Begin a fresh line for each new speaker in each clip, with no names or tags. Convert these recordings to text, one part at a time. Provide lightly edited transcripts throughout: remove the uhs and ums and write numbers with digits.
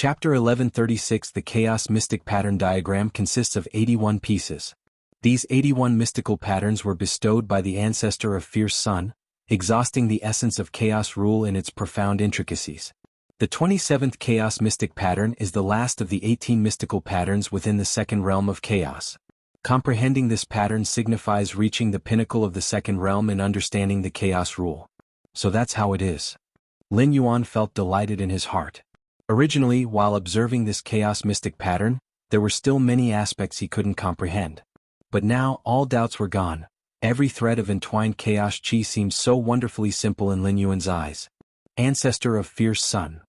Chapter 1136. The Chaos Mystic Pattern Diagram consists of 81 pieces. These 81 mystical patterns were bestowed by the ancestor of Fierce Sun, exhausting the essence of chaos rule in its profound intricacies. The 27th Chaos Mystic Pattern is the last of the 18 mystical patterns within the second realm of chaos. Comprehending this pattern signifies reaching the pinnacle of the second realm in understanding the chaos rule. So that's how it is. Lin Yuan felt delighted in his heart. Originally, while observing this chaos mystic pattern, there were still many aspects he couldn't comprehend. But now, all doubts were gone. Every thread of entwined chaos chi seemed so wonderfully simple in Lin Yuan's eyes. Ancestor of Fierce Sun.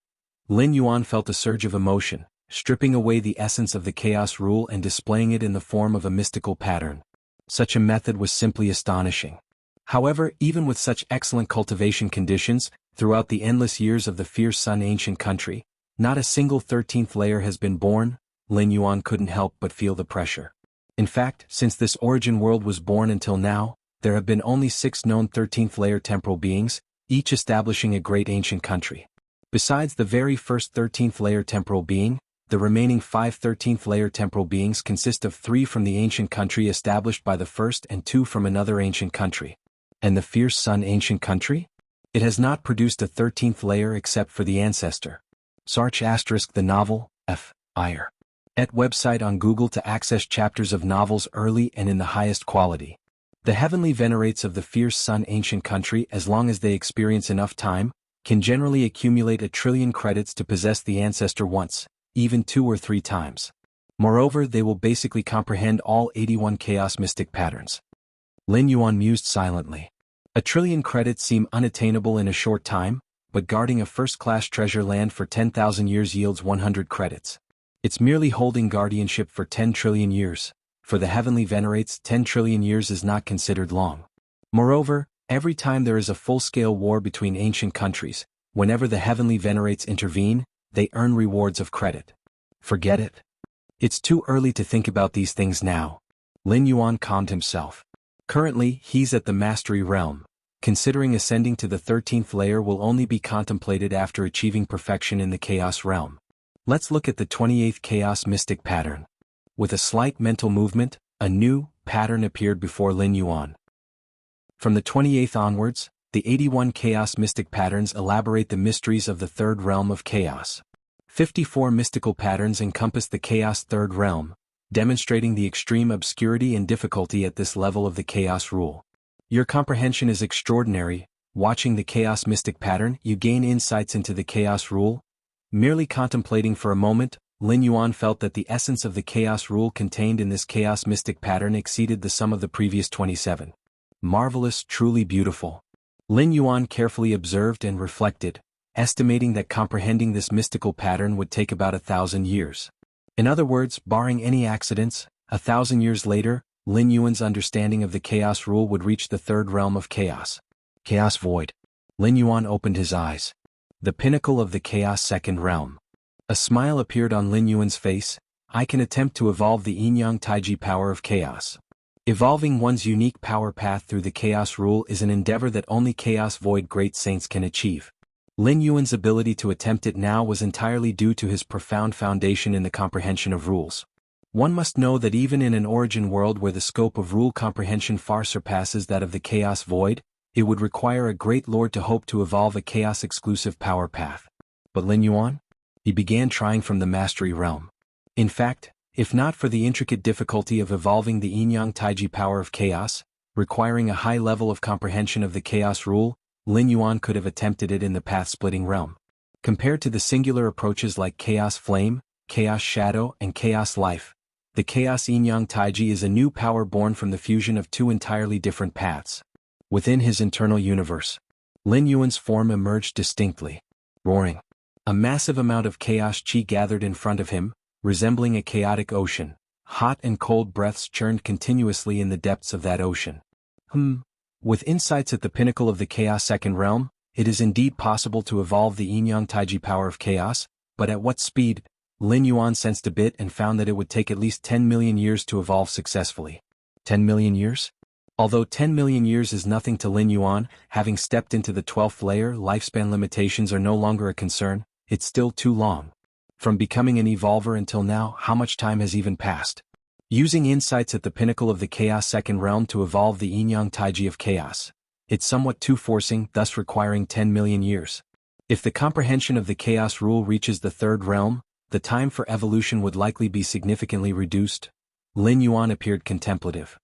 Lin Yuan felt a surge of emotion, stripping away the essence of the chaos rule and displaying it in the form of a mystical pattern. Such a method was simply astonishing. However, even with such excellent cultivation conditions, throughout the endless years of the Fierce Sun ancient country, not a single 13th layer has been born. Lin Yuan couldn't help but feel the pressure. In fact, since this origin world was born until now, there have been only 6 known 13th layer temporal beings, each establishing a great ancient country. Besides the very first 13th layer temporal being, the remaining 5 13th layer temporal beings consist of 3 from the ancient country established by the first and 2 from another ancient country. And the Fierce Sun ancient country? It has not produced a 13th layer except for the ancestor. Sarch * the novel, F. Iyer. Et website on Google to access chapters of novels early and in the highest quality. The heavenly venerates of the Fierce Sun ancient country, as long as they experience enough time, can generally accumulate 1 trillion credits to possess the ancestor once, even 2 or 3 times. Moreover, they will basically comprehend all 81 chaos mystic patterns. Lin Yuan mused silently. 1 trillion credits seem unattainable in a short time, but guarding a first-class treasure land for 10,000 years yields 100 credits. It's merely holding guardianship for 10 trillion years. For the heavenly venerates, 10 trillion years is not considered long. Moreover, every time there is a full-scale war between ancient countries, whenever the heavenly venerates intervene, they earn rewards of credit. Forget it. It's too early to think about these things now. Lin Yuan calmed himself. Currently, he's at the mastery realm. Considering ascending to the 13th layer will only be contemplated after achieving perfection in the chaos realm. Let's look at the 28th chaos mystic pattern. With a slight mental movement, a new pattern appeared before Lin Yuan. From the 28th onwards, the 81 chaos mystic patterns elaborate the mysteries of the third realm of chaos. 54 mystical patterns encompass the chaos third realm, demonstrating the extreme obscurity and difficulty at this level of the chaos rule. Your comprehension is extraordinary. Watching the chaos mystic pattern, you gain insights into the chaos rule. Merely contemplating for a moment, Lin Yuan felt that the essence of the chaos rule contained in this chaos mystic pattern exceeded the sum of the previous 27. Marvelous, truly beautiful. Lin Yuan carefully observed and reflected, estimating that comprehending this mystical pattern would take about 1,000 years. In other words, barring any accidents, 1,000 years later, Lin Yuan's understanding of the chaos rule would reach the third realm of chaos. Chaos void. Lin Yuan opened his eyes. The pinnacle of the chaos second realm. A smile appeared on Lin Yuan's face. I can attempt to evolve the yin-yang taiji power of chaos. Evolving one's unique power path through the chaos rule is an endeavor that only chaos void great saints can achieve. Lin Yuan's ability to attempt it now was entirely due to his profound foundation in the comprehension of rules. One must know that even in an origin world where the scope of rule comprehension far surpasses that of the chaos void, it would require a great lord to hope to evolve a chaos-exclusive power path. But Lin Yuan? He began trying from the mastery realm. In fact, if not for the intricate difficulty of evolving the yin-yang taiji power of chaos, requiring a high level of comprehension of the chaos rule, Lin Yuan could have attempted it in the path-splitting realm. Compared to the singular approaches like chaos flame, chaos shadow, and chaos life, the chaos yin-yang taiji is a new power born from the fusion of 2 entirely different paths. Within his internal universe, Lin Yuan's form emerged distinctly. Roaring. A massive amount of chaos chi gathered in front of him, resembling a chaotic ocean. Hot and cold breaths churned continuously in the depths of that ocean. With insights at the pinnacle of the chaos second realm, it is indeed possible to evolve the yin-yang taiji power of chaos, but at what speed? Lin Yuan sensed a bit and found that it would take at least 10 million years to evolve successfully. 10 million years? Although 10 million years is nothing to Lin Yuan, having stepped into the 12th layer, lifespan limitations are no longer a concern. It's still too long. From becoming an evolver until now, how much time has even passed? Using insights at the pinnacle of the Chaos Second Realm to evolve the Yin-Yang Taiji of Chaos. It's somewhat too forcing, thus requiring 10 million years. If the comprehension of the Chaos Rule reaches the Third Realm, the time for evolution would likely be significantly reduced. Lin Yuan appeared contemplative.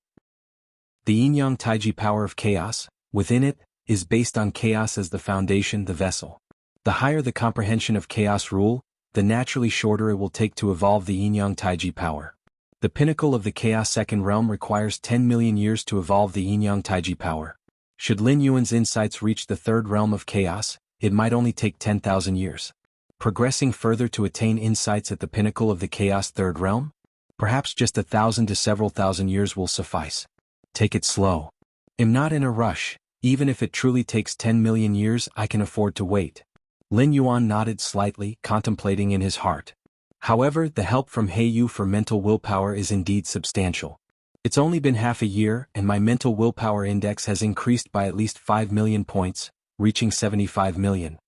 The Yin-Yang Taiji power of Chaos, within it, is based on Chaos as the foundation, the vessel. The higher the comprehension of Chaos Rule, the naturally shorter it will take to evolve the Yin-Yang Taiji power. The pinnacle of the Chaos Second Realm requires 10 million years to evolve the Yin-Yang Taiji power. Should Lin Yuan's insights reach the Third Realm of Chaos, it might only take 10,000 years. Progressing further to attain insights at the pinnacle of the Chaos Third Realm? Perhaps just 1,000 to several thousand years will suffice. Take it slow. I'm not in a rush. Even if it truly takes 10 million years, I can afford to wait. Lin Yuan nodded slightly, contemplating in his heart. However, the help from Heiyu for mental willpower is indeed substantial. It's only been half a year, and my mental willpower index has increased by at least 5 million points, reaching 75 million.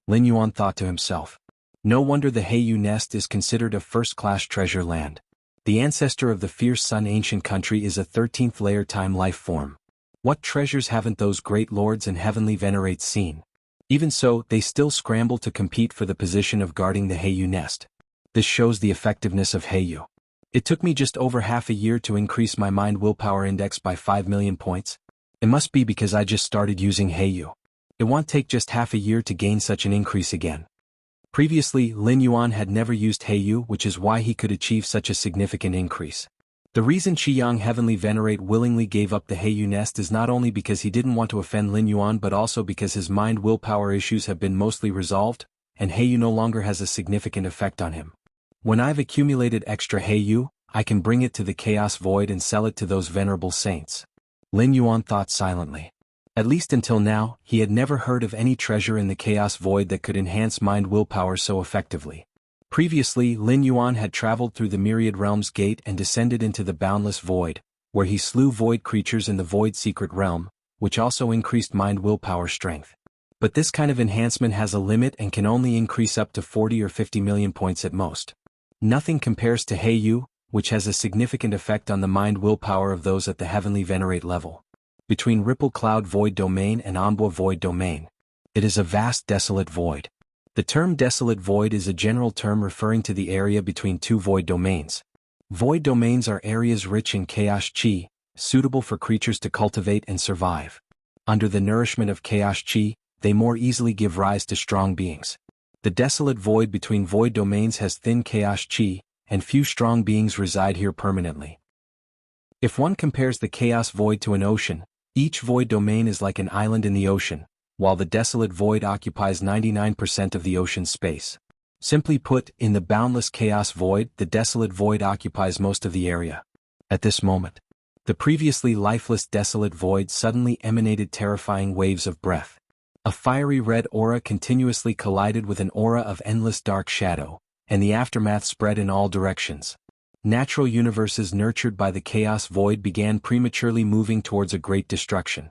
Lin Yuan thought to himself. No wonder the Heiyu nest is considered a first-class treasure land. The ancestor of the fierce sun ancient country is a 13th layer time life form. What treasures haven't those great lords and heavenly venerates seen? Even so, they still scramble to compete for the position of guarding the Heiyu nest. This shows the effectiveness of Heiyu. It took me just over half a year to increase my mind willpower index by 5 million points. It must be because I just started using Heiyu. It won't take just half a year to gain such an increase again. Previously, Lin Yuan had never used Heiyu, which is why he could achieve such a significant increase. The reason Qiyang Heavenly Venerate willingly gave up the Heiyu nest is not only because he didn't want to offend Lin Yuan but also because his mind willpower issues have been mostly resolved, and Heiyu no longer has a significant effect on him. When I've accumulated extra Heiyu, I can bring it to the Chaos Void and sell it to those venerable saints. Lin Yuan thought silently. At least until now, he had never heard of any treasure in the Chaos Void that could enhance mind willpower so effectively. Previously, Lin Yuan had traveled through the Myriad Realms Gate and descended into the Boundless Void, where he slew void creatures in the Void Secret Realm, which also increased mind willpower strength. But this kind of enhancement has a limit and can only increase up to 40 or 50 million points at most. Nothing compares to Heiyu, which has a significant effect on the mind willpower of those at the Heavenly Venerate level. Between Ripple Cloud Void Domain and Anbo Void Domain, it is a vast desolate void. The term desolate void is a general term referring to the area between two void domains. Void domains are areas rich in chaos chi, suitable for creatures to cultivate and survive. Under the nourishment of chaos chi, they more easily give rise to strong beings. The desolate void between void domains has thin chaos chi, and few strong beings reside here permanently. If one compares the chaos void to an ocean, each void domain is like an island in the ocean, while the desolate void occupies 99% of the ocean's space. Simply put, in the boundless chaos void, the desolate void occupies most of the area. At this moment, the previously lifeless desolate void suddenly emanated terrifying waves of breath. A fiery red aura continuously collided with an aura of endless dark shadow, and the aftermath spread in all directions. Natural universes nurtured by the chaos void began prematurely moving towards a great destruction.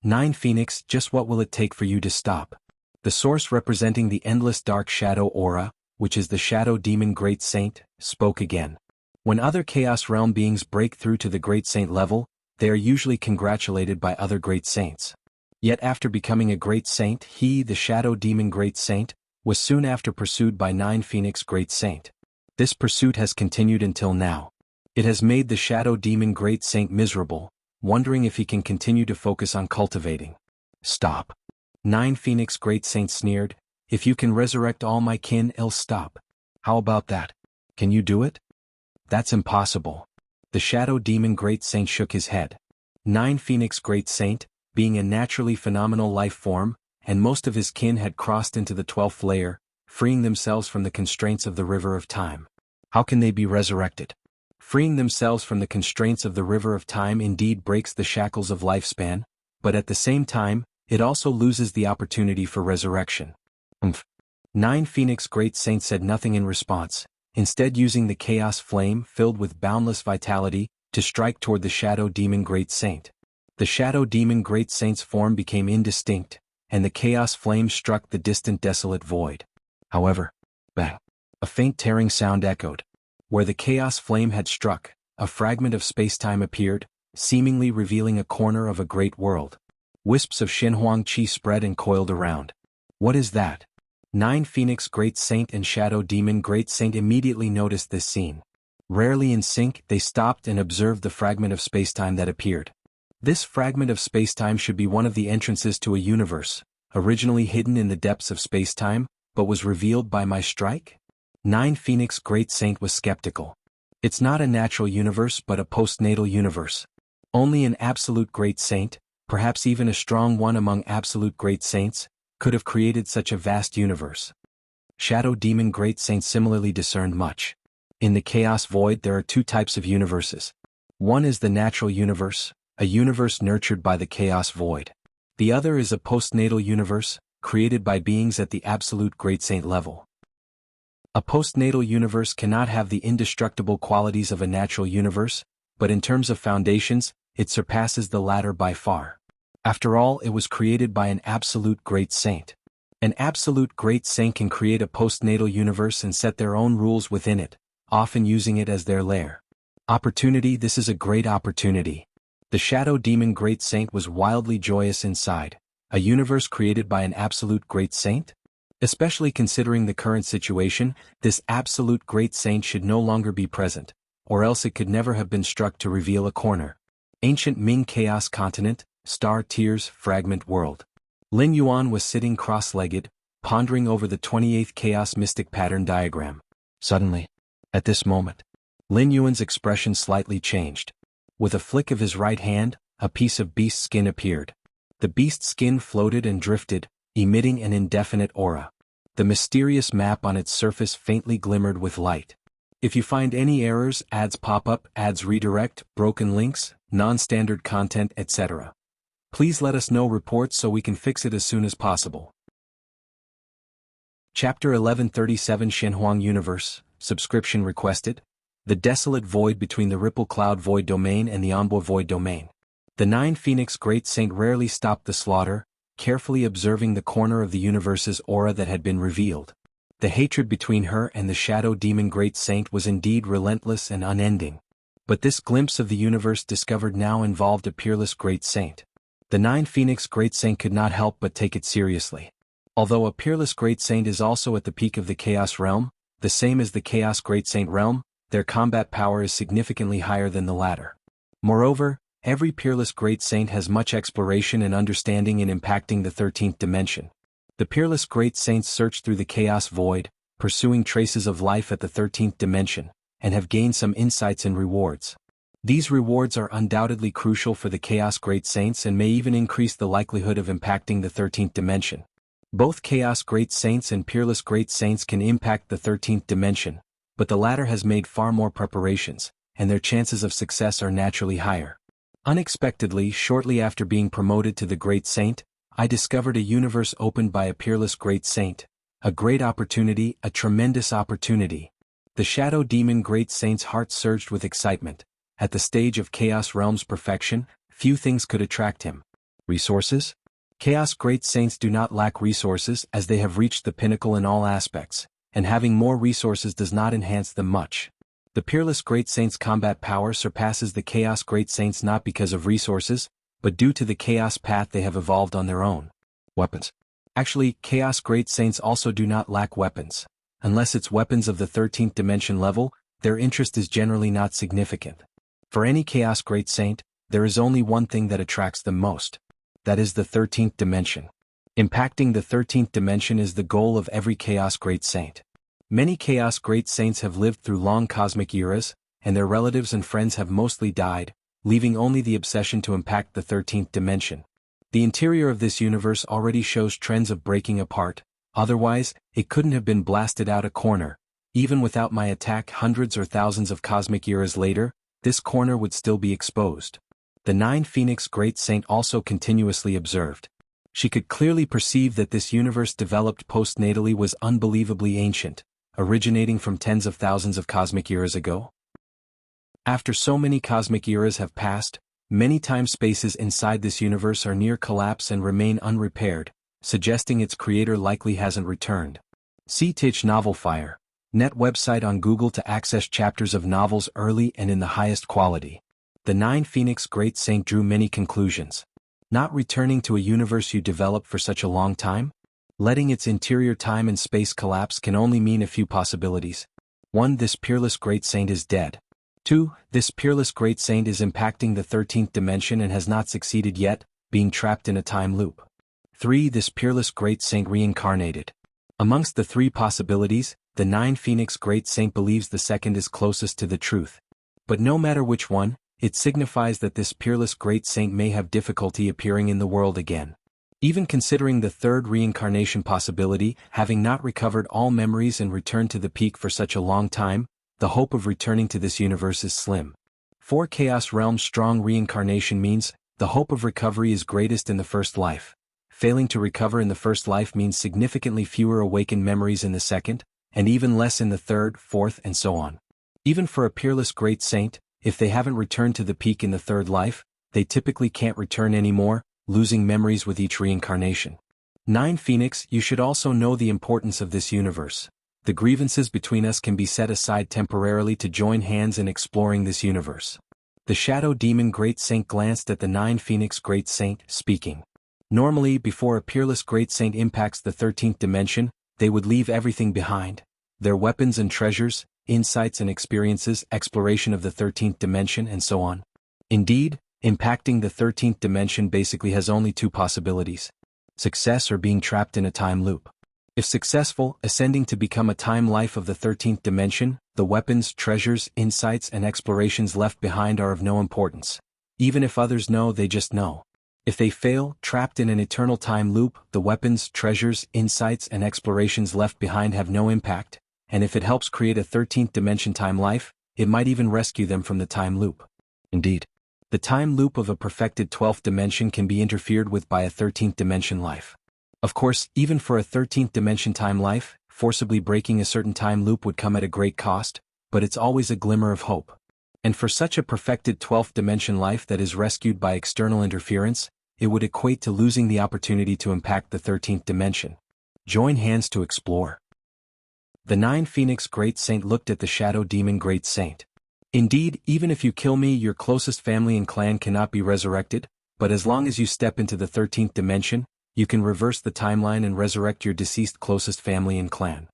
9 Phoenix, just what will it take for you to stop? The source representing the endless dark shadow aura, which is the shadow demon Great Saint, spoke again. When other Chaos Realm beings break through to the Great Saint level, they are usually congratulated by other Great Saints. Yet after becoming a Great Saint, he, the shadow demon Great Saint, was soon after pursued by 9 Phoenix Great Saint. This pursuit has continued until now. It has made the shadow demon Great Saint miserable, wondering if he can continue to focus on cultivating. Stop. 9 Phoenix Great Saint sneered, if you can resurrect all my kin, I'll stop. How about that? Can you do it? That's impossible. The shadow demon Great Saint shook his head. 9 Phoenix Great Saint, being a naturally phenomenal life form, and most of his kin had crossed into the 12th layer, freeing themselves from the constraints of the river of time. How can they be resurrected? Freeing themselves from the constraints of the river of time indeed breaks the shackles of lifespan, but at the same time, it also loses the opportunity for resurrection. 9 Phoenix Great Saint said nothing in response, instead using the chaos flame filled with boundless vitality to strike toward the shadow demon Great Saint. The shadow demon Great Saint's form became indistinct, and the chaos flame struck the distant desolate void. However, bang, A faint tearing sound echoed. Where the chaos flame had struck, a fragment of spacetime appeared, seemingly revealing a corner of a great world. Wisps of Xinhuang Qi spread and coiled around. What is that? Nine Phoenix Great Saint and Shadow Demon Great Saint immediately noticed this scene. Rarely in sync, they stopped and observed the fragment of spacetime that appeared. This fragment of spacetime should be one of the entrances to a universe, originally hidden in the depths of spacetime, but was revealed by my strike? Nine Phoenix Great Saint was skeptical. It's not a natural universe but a postnatal universe. Only an absolute great saint, perhaps even a strong one among absolute great saints, could have created such a vast universe. Shadow Demon Great Saint similarly discerned much. In the chaos void there are two types of universes. One is the natural universe, a universe nurtured by the chaos void. The other is a postnatal universe, created by beings at the absolute great saint level. A postnatal universe cannot have the indestructible qualities of a natural universe, but in terms of foundations, it surpasses the latter by far. After all, it was created by an absolute great saint. An absolute great saint can create a postnatal universe and set their own rules within it, often using it as their lair. Opportunity. This is a great opportunity. The Shadow Demon Great Saint was wildly joyous inside. A universe created by an absolute great saint? Especially considering the current situation, this absolute great saint should no longer be present, or else it could never have been struck to reveal a corner. Ancient Ming Chaos Continent, Star Tears Fragment World. Lin Yuan was sitting cross-legged, pondering over the 28th Chaos Mystic Pattern diagram. Suddenly, at this moment, Lin Yuan's expression slightly changed. With a flick of his right hand, a piece of beast skin appeared. The beast skin floated and drifted, emitting an indefinite aura. The mysterious map on its surface faintly glimmered with light. If you find any errors, ads pop up, ads redirect, broken links, non-standard content, etc., please let us know reports so we can fix it as soon as possible. Chapter 1137 Xinhuang Universe, Subscription Requested. The desolate void between the Ripple Cloud Void Domain and the Anbo Void Domain. The Nine Phoenix Great Saint rarely stopped the slaughter, carefully observing the corner of the universe's aura that had been revealed. The hatred between her and the Shadow Demon Great Saint was indeed relentless and unending. But this glimpse of the universe discovered now involved a peerless Great Saint. The Nine Phoenix Great Saint could not help but take it seriously. Although a peerless Great Saint is also at the peak of the Chaos Realm, the same as the Chaos Great Saint Realm, their combat power is significantly higher than the latter. Moreover, every peerless great saint has much exploration and understanding in impacting the 13th dimension. The peerless great saints search through the chaos void, pursuing traces of life at the 13th dimension, and have gained some insights and rewards. These rewards are undoubtedly crucial for the chaos great saints and may even increase the likelihood of impacting the 13th dimension. Both chaos great saints and peerless great saints can impact the 13th dimension, but the latter has made far more preparations, and their chances of success are naturally higher. Unexpectedly, shortly after being promoted to the Great Saint, I discovered a universe opened by a peerless Great Saint. A great opportunity, a tremendous opportunity. The Shadow Demon Great Saint's heart surged with excitement. At the stage of Chaos Realm's perfection, few things could attract him. Resources? Chaos Great Saints do not lack resources as they have reached the pinnacle in all aspects, and having more resources does not enhance them much. The Peerless Great Saint's combat power surpasses the Chaos Great Saints not because of resources, but due to the Chaos path they have evolved on their own. Weapons. Actually, Chaos Great Saints also do not lack weapons. Unless it's weapons of the 13th dimension level, their interest is generally not significant. For any Chaos Great Saint, there is only one thing that attracts them most. That is the 13th dimension. Impacting the 13th dimension is the goal of every Chaos Great Saint. Many Chaos Great Saints have lived through long cosmic eras, and their relatives and friends have mostly died, leaving only the obsession to impact the 13th dimension. The interior of this universe already shows trends of breaking apart, otherwise, it couldn't have been blasted out a corner. Even without my attack hundreds or thousands of cosmic eras later, this corner would still be exposed. The Nine Phoenix Great Saint also continuously observed. She could clearly perceive that this universe developed postnatally was unbelievably ancient, originating from tens of thousands of cosmic eras ago. After so many cosmic eras have passed, many time-spaces inside this universe are near collapse and remain unrepaired, suggesting its creator likely hasn't returned. See Tich Novel Fire. Net website on Google to access chapters of novels early and in the highest quality. The 9 Phoenix Great Saint drew many conclusions. Not returning to a universe you developed for such a long time? Letting its interior time and space collapse can only mean a few possibilities. 1. This peerless great saint is dead. 2. This peerless great saint is impacting the 13th dimension and has not succeeded yet, being trapped in a time loop. 3. This peerless great saint reincarnated. Amongst the 3 possibilities, the 9 Phoenix Great Saint believes the second is closest to the truth. But no matter which one, it signifies that this peerless great saint may have difficulty appearing in the world again. Even considering the 3rd reincarnation possibility, having not recovered all memories and returned to the peak for such a long time, the hope of returning to this universe is slim. 4. Chaos Realm strong reincarnation means, the hope of recovery is greatest in the first life. Failing to recover in the first life means significantly fewer awakened memories in the second, and even less in the 3rd, 4th and so on. Even for a peerless great saint, if they haven't returned to the peak in the 3rd life, they typically can't return anymore, losing memories with each reincarnation. 9 Phoenix, you should also know the importance of this universe. The grievances between us can be set aside temporarily to join hands in exploring this universe. The Shadow Demon Great Saint glanced at the 9 Phoenix Great Saint, speaking. Normally, before a peerless great saint impacts the 13th dimension, they would leave everything behind. Their weapons and treasures, insights and experiences, exploration of the 13th dimension and so on. Indeed, impacting the 13th dimension basically has only 2 possibilities. Success or being trapped in a time loop. If successful, ascending to become a time life of the 13th dimension, the weapons, treasures, insights and explorations left behind are of no importance. Even if others know, they just know. If they fail, trapped in an eternal time loop, the weapons, treasures, insights and explorations left behind have no impact, and if it helps create a 13th dimension time life, it might even rescue them from the time loop. Indeed, the time loop of a perfected 12th dimension can be interfered with by a 13th dimension life. Of course, even for a 13th dimension time life, forcibly breaking a certain time loop would come at a great cost, but it's always a glimmer of hope. And for such a perfected 12th dimension life that is rescued by external interference, it would equate to losing the opportunity to impact the 13th dimension. Join hands to explore. The 9 Phoenix Great Saint looked at the Shadow Demon Great Saint. Indeed, even if you kill me, your closest family and clan cannot be resurrected, but as long as you step into the 13th dimension, you can reverse the timeline and resurrect your deceased closest family and clan.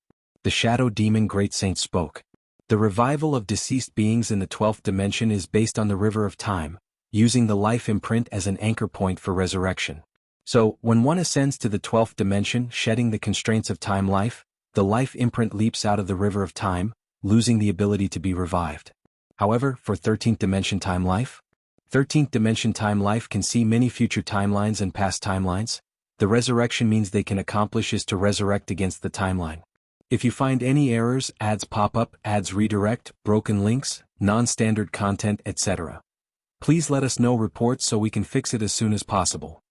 The Shadow Demon Great Saint spoke. The revival of deceased beings in the 12th dimension is based on the river of time, using the life imprint as an anchor point for resurrection. So, when one ascends to the 12th dimension, shedding the constraints of time life, the life imprint leaps out of the river of time, losing the ability to be revived. However, for 13th dimension time life, 13th dimension time life can see many future timelines and past timelines. The resurrection means they can accomplish is to resurrect against the timeline. If you find any errors, ads pop up, ads redirect, broken links, non-standard content, etc., please let us know reports so we can fix it as soon as possible.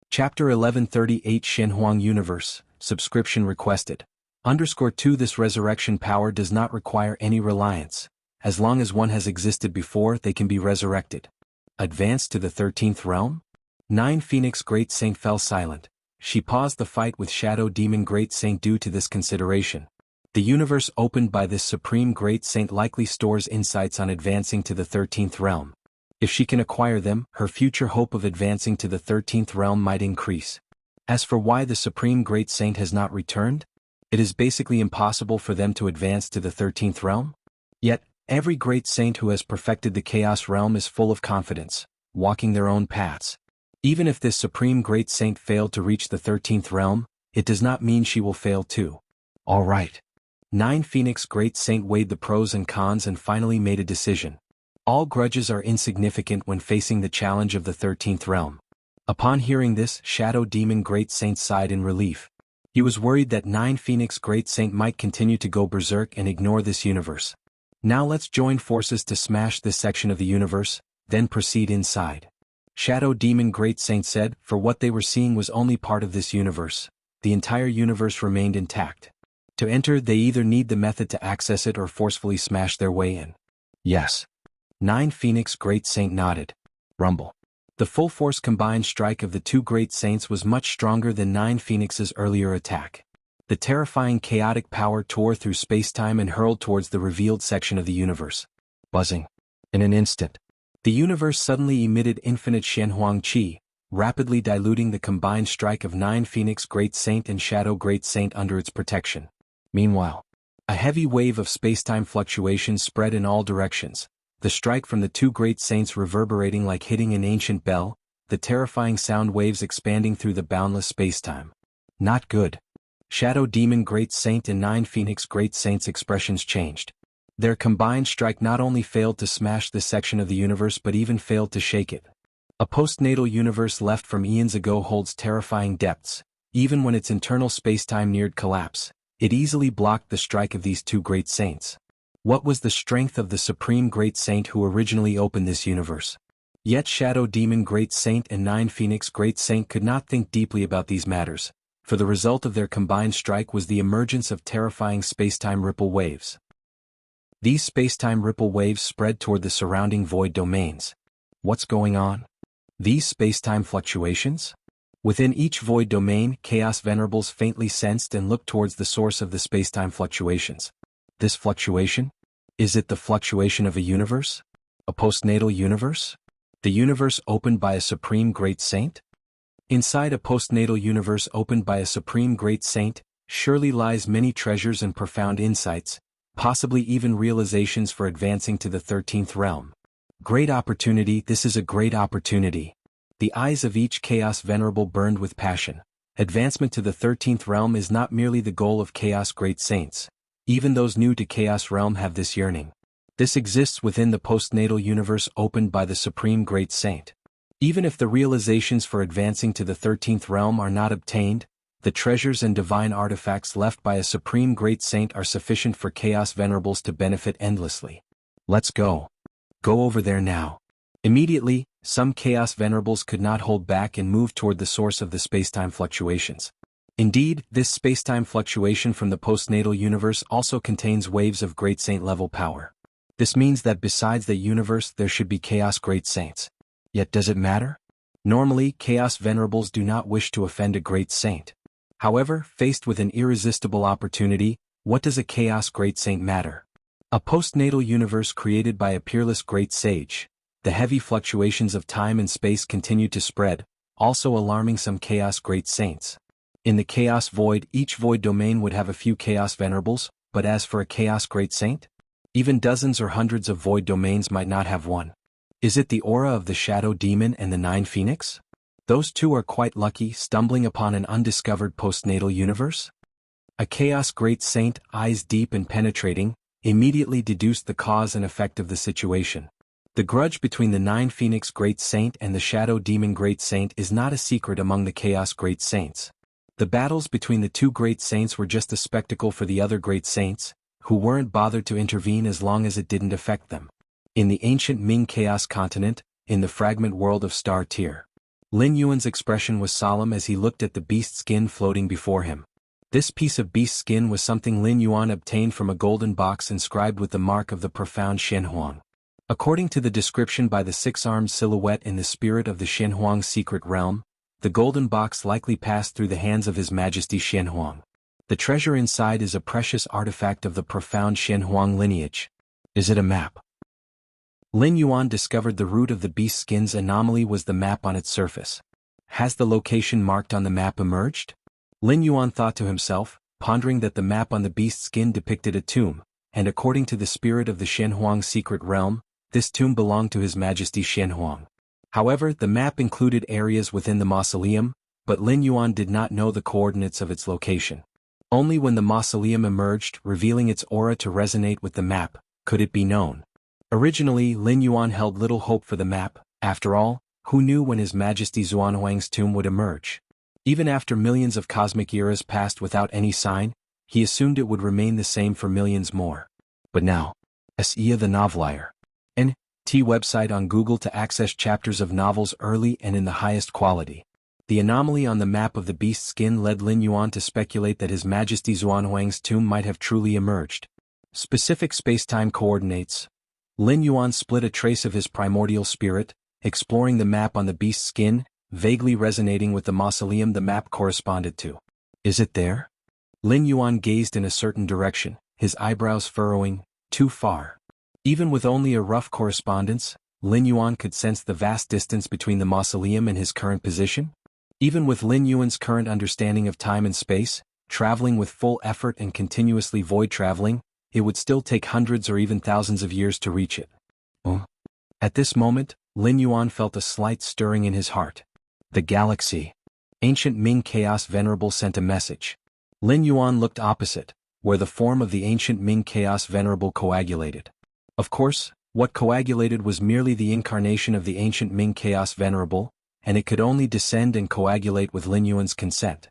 Chapter 1138 Shenhuang Universe, Subscription Requested. _2 This resurrection power does not require any reliance. As long as one has existed before, they can be resurrected. Advance to the 13th realm? 9 Phoenix Great Saint fell silent. She paused the fight with Shadow Demon Great Saint due to this consideration. The universe opened by this Supreme Great Saint likely stores insights on advancing to the 13th realm. If she can acquire them, her future hope of advancing to the 13th realm might increase. As for why the Supreme Great Saint has not returned, it is basically impossible for them to advance to the 13th realm. Yet, every Great Saint who has perfected the Chaos Realm is full of confidence, walking their own paths. Even if this Supreme Great Saint failed to reach the 13th realm, it does not mean she will fail too. Alright. 9 Phoenix Great Saint weighed the pros and cons and finally made a decision. All grudges are insignificant when facing the challenge of the 13th realm. Upon hearing this, Shadow Demon Great Saint sighed in relief. He was worried that 9 Phoenix Great Saint might continue to go berserk and ignore this universe. Now let's join forces to smash this section of the universe, then proceed inside. Shadow Demon Great Saint said, for what they were seeing was only part of this universe. The entire universe remained intact. To enter, they either need the method to access it or forcefully smash their way in. Yes. 9 Phoenix Great Saint nodded. Rumble. The full force combined strike of the 2 Great Saints was much stronger than 9 Phoenix's earlier attack. The terrifying chaotic power tore through spacetime and hurled towards the revealed section of the universe. Buzzing. In an instant, the universe suddenly emitted infinite Shenhuang Qi, rapidly diluting the combined strike of 9 Phoenix Great Saint and Shadow Great Saint under its protection. Meanwhile, a heavy wave of spacetime fluctuations spread in all directions, the strike from the 2 Great Saints reverberating like hitting an ancient bell, the terrifying sound waves expanding through the boundless spacetime. Not good. Shadow Demon Great Saint and 9 Phoenix Great Saints' expressions changed. Their combined strike not only failed to smash this section of the universe but even failed to shake it. A postnatal universe left from eons ago holds terrifying depths. Even when its internal spacetime neared collapse, it easily blocked the strike of these 2 Great Saints. What was the strength of the Supreme Great Saint who originally opened this universe? Yet Shadow Demon Great Saint and 9 Phoenix Great Saint could not think deeply about these matters, for the result of their combined strike was the emergence of terrifying spacetime ripple waves. These spacetime ripple waves spread toward the surrounding void domains. What's going on? These spacetime fluctuations? Within each void domain, Chaos Venerables faintly sensed and looked towards the source of the spacetime fluctuations. This fluctuation? Is it the fluctuation of a universe? A postnatal universe? The universe opened by a Supreme Great Saint? Inside a postnatal universe opened by a Supreme Great Saint, surely lies many treasures and profound insights, possibly even realizations for advancing to the 13th realm. Great opportunity, this is a great opportunity. The eyes of each Chaos Venerable burned with passion. Advancement to the 13th realm is not merely the goal of Chaos Great Saints. Even those new to Chaos Realm have this yearning. This exists within the postnatal universe opened by the Supreme Great Saint. Even if the realizations for advancing to the 13th realm are not obtained, the treasures and divine artifacts left by a Supreme Great Saint are sufficient for Chaos Venerables to benefit endlessly. Let's go. Go over there now. Immediately, some Chaos Venerables could not hold back and moved toward the source of the spacetime fluctuations. Indeed, this spacetime fluctuation from the postnatal universe also contains waves of Great Saint level power. This means that besides the universe there should be Chaos Great Saints. Yet does it matter? Normally, Chaos Venerables do not wish to offend a Great Saint. However, faced with an irresistible opportunity, what does a Chaos Great Saint matter? A postnatal universe created by a peerless Great Sage. The heavy fluctuations of time and space continue to spread, also alarming some Chaos Great Saints. In the Chaos Void, each void domain would have a few Chaos Venerables, but as for a Chaos Great Saint? Even dozens or hundreds of void domains might not have one. Is it the aura of the Shadow Demon and the 9 Phoenix? Those two are quite lucky, stumbling upon an undiscovered postnatal universe? A Chaos Great Saint, eyes deep and penetrating, immediately deduced the cause and effect of the situation. The grudge between the 9 Phoenix Great Saint and the Shadow Demon Great Saint is not a secret among the Chaos Great Saints. The battles between the 2 Great Saints were just a spectacle for the other Great Saints, who weren't bothered to intervene as long as it didn't affect them. In the ancient Ming Chaos continent, in the fragment world of Star Tier, Lin Yuan's expression was solemn as he looked at the beast skin floating before him. This piece of beast skin was something Lin Yuan obtained from a golden box inscribed with the mark of the profound Shenhuang. According to the description by the 6-armed silhouette in the spirit of the Shenhuang secret realm, the golden box likely passed through the hands of His Majesty Shenhuang. The treasure inside is a precious artifact of the profound Shenhuang lineage. Is it a map? Lin Yuan discovered the root of the beast skin's anomaly was the map on its surface. Has the location marked on the map emerged? Lin Yuan thought to himself, pondering that the map on the beast skin depicted a tomb, and according to the spirit of the Shenhuang secret realm, this tomb belonged to His Majesty Shenhuang. However, the map included areas within the mausoleum, but Lin Yuan did not know the coordinates of its location. Only when the mausoleum emerged, revealing its aura to resonate with the map, could it be known. Originally, Lin Yuan held little hope for the map. After all, who knew when His Majesty Xuanhuang's tomb would emerge? Even after millions of cosmic eras passed without any sign, he assumed it would remain the same for millions more. But now, S.E.A. the Novelier. N.T. website on Google to access chapters of novels early and in the highest quality. The anomaly on the map of the beast skin led Lin Yuan to speculate that His Majesty Xuanhuang's tomb might have truly emerged. Specific spacetime coordinates. Lin Yuan split a trace of his primordial spirit, exploring the map on the beast's skin, vaguely resonating with the mausoleum the map corresponded to. Is it there? Lin Yuan gazed in a certain direction, his eyebrows furrowing. Too far. Even with only a rough correspondence, Lin Yuan could sense the vast distance between the mausoleum and his current position. Even with Lin Yuan's current understanding of time and space, traveling with full effort and continuously void traveling, it would still take hundreds or even thousands of years to reach it. At this moment, Lin Yuan felt a slight stirring in his heart. The galaxy. Ancient Ming Chaos Venerable sent a message. Lin Yuan looked opposite, where the form of the ancient Ming Chaos Venerable coagulated. Of course, what coagulated was merely the incarnation of the ancient Ming Chaos Venerable, and it could only descend and coagulate with Lin Yuan's consent.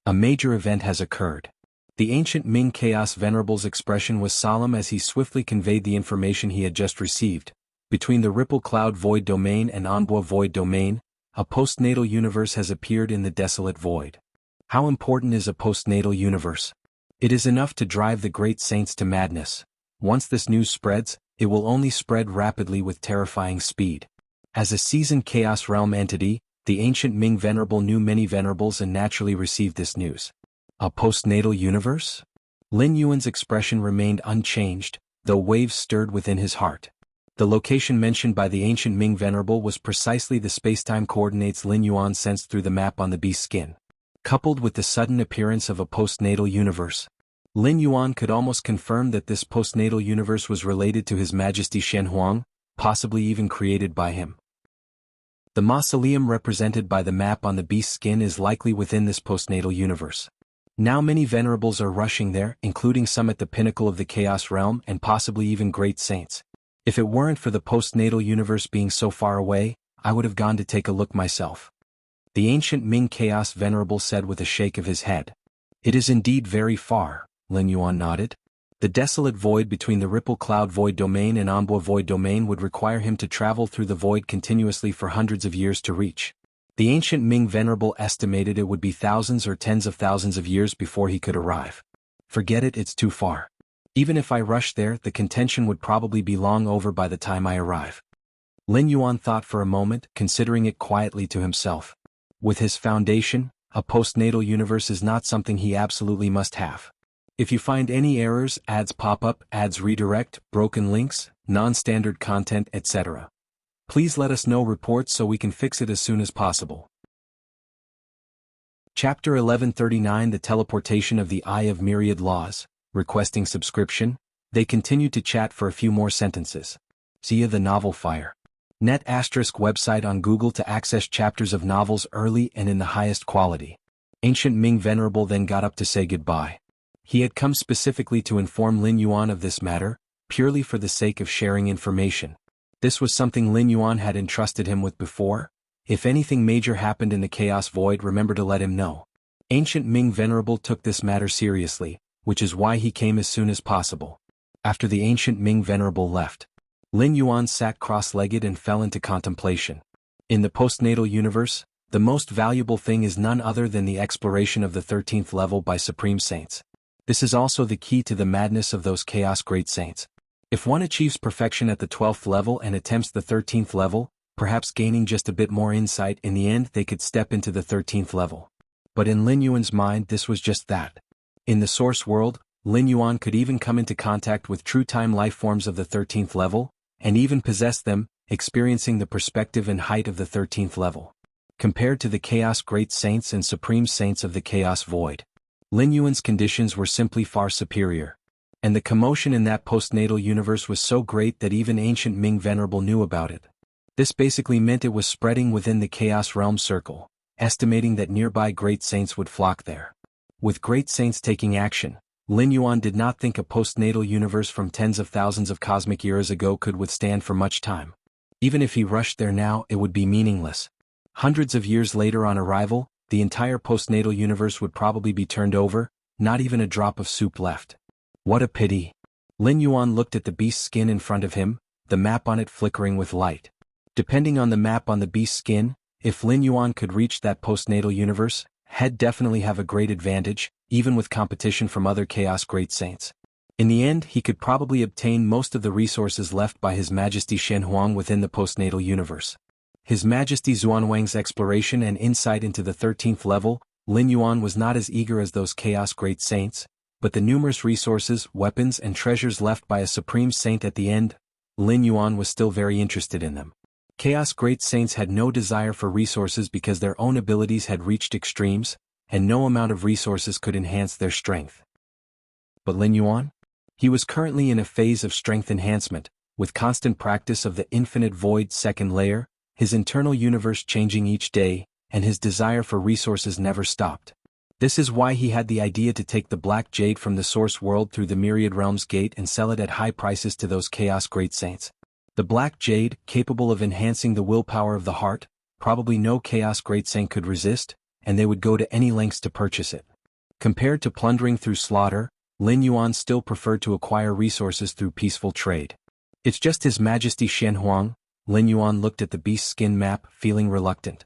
A major event has occurred. The ancient Ming Chaos Venerable's expression was solemn as he swiftly conveyed the information he had just received. Between the Ripple Cloud Void Domain and Anbua Void Domain, a postnatal universe has appeared in the desolate void. How important is a postnatal universe? It is enough to drive the great saints to madness. Once this news spreads, it will only spread rapidly with terrifying speed. As a seasoned Chaos Realm entity, the ancient Ming Venerable knew many Venerables and naturally received this news. A postnatal universe? Lin Yuan's expression remained unchanged, though waves stirred within his heart. The location mentioned by the ancient Ming Venerable was precisely the spacetime coordinates Lin Yuan sensed through the map on the beast's skin. Coupled with the sudden appearance of a postnatal universe, Lin Yuan could almost confirm that this postnatal universe was related to His Majesty Shen Huang, possibly even created by him. The mausoleum represented by the map on the beast's skin is likely within this postnatal universe. Now many venerables are rushing there, including some at the pinnacle of the Chaos Realm and possibly even great saints. If it weren't for the postnatal universe being so far away, I would have gone to take a look myself. The ancient Ming Chaos Venerable said with a shake of his head. It is indeed very far, Lin Yuan nodded. The desolate void between the Ripple Cloud Void Domain and Anbua Void Domain would require him to travel through the void continuously for hundreds of years to reach. The ancient Ming Venerable estimated it would be thousands or tens of thousands of years before he could arrive. Forget it, it's too far. Even if I rush there, the contention would probably be long over by the time I arrive. Lin Yuan thought for a moment, considering it quietly to himself. With his foundation, a postnatal universe is not something he absolutely must have. If you find any errors, ads pop up, ads redirect, broken links, non-standard content, etc., please let us know reports so we can fix it as soon as possible. Chapter 1139 The Teleportation of the Eye of Myriad Laws. Requesting subscription, they continued to chat for a few more sentences. See the novel Fire. Net * website on Google to access chapters of novels early and in the highest quality. Ancient Ming Venerable then got up to say goodbye. He had come specifically to inform Lin Yuan of this matter, purely for the sake of sharing information. This was something Lin Yuan had entrusted him with before. If anything major happened in the Chaos Void, remember to let him know. Ancient Ming Venerable took this matter seriously, which is why he came as soon as possible. After the ancient Ming Venerable left, Lin Yuan sat cross-legged and fell into contemplation. In the postnatal universe, the most valuable thing is none other than the exploration of the 13th level by Supreme Saints. This is also the key to the madness of those Chaos Great Saints. If one achieves perfection at the 12th level and attempts the 13th level, perhaps gaining just a bit more insight, in the end they could step into the 13th level. But in Lin Yuan's mind this was just that. In the source world, Lin Yuan could even come into contact with true time life forms of the 13th level, and even possess them, experiencing the perspective and height of the 13th level. Compared to the Chaos Great Saints and Supreme Saints of the Chaos Void, Lin Yuan's conditions were simply far superior. And the commotion in that postnatal universe was so great that even ancient Ming Venerable knew about it. This basically meant it was spreading within the Chaos Realm circle, estimating that nearby great saints would flock there. With great saints taking action, Lin Yuan did not think a postnatal universe from tens of thousands of cosmic years ago could withstand for much time. Even if he rushed there now, it would be meaningless. Hundreds of years later on arrival, the entire postnatal universe would probably be turned over, not even a drop of soup left. What a pity. Lin Yuan looked at the beast's skin in front of him, the map on it flickering with light. Depending on the map on the beast's skin, if Lin Yuan could reach that postnatal universe, he'd definitely have a great advantage, even with competition from other Chaos Great Saints. In the end, he could probably obtain most of the resources left by His Majesty Shen Huang within the postnatal universe. His Majesty Xuanwang's exploration and insight into the 13th level, Lin Yuan was not as eager as those Chaos Great Saints, but the numerous resources, weapons and treasures left by a Supreme Saint at the end, Lin Yuan was still very interested in them. Chaos Great Saints had no desire for resources because their own abilities had reached extremes, and no amount of resources could enhance their strength. But Lin Yuan? He was currently in a phase of strength enhancement, with constant practice of the infinite void second layer, his internal universe changing each day, and his desire for resources never stopped. This is why he had the idea to take the Black Jade from the Source World through the Myriad Realms Gate and sell it at high prices to those Chaos Great Saints. The Black Jade, capable of enhancing the willpower of the heart, probably no Chaos Great Saint could resist, and they would go to any lengths to purchase it. Compared to plundering through slaughter, Lin Yuan still preferred to acquire resources through peaceful trade. It's just His Majesty Shen Huang. Lin Yuan looked at the beast skin map, feeling reluctant.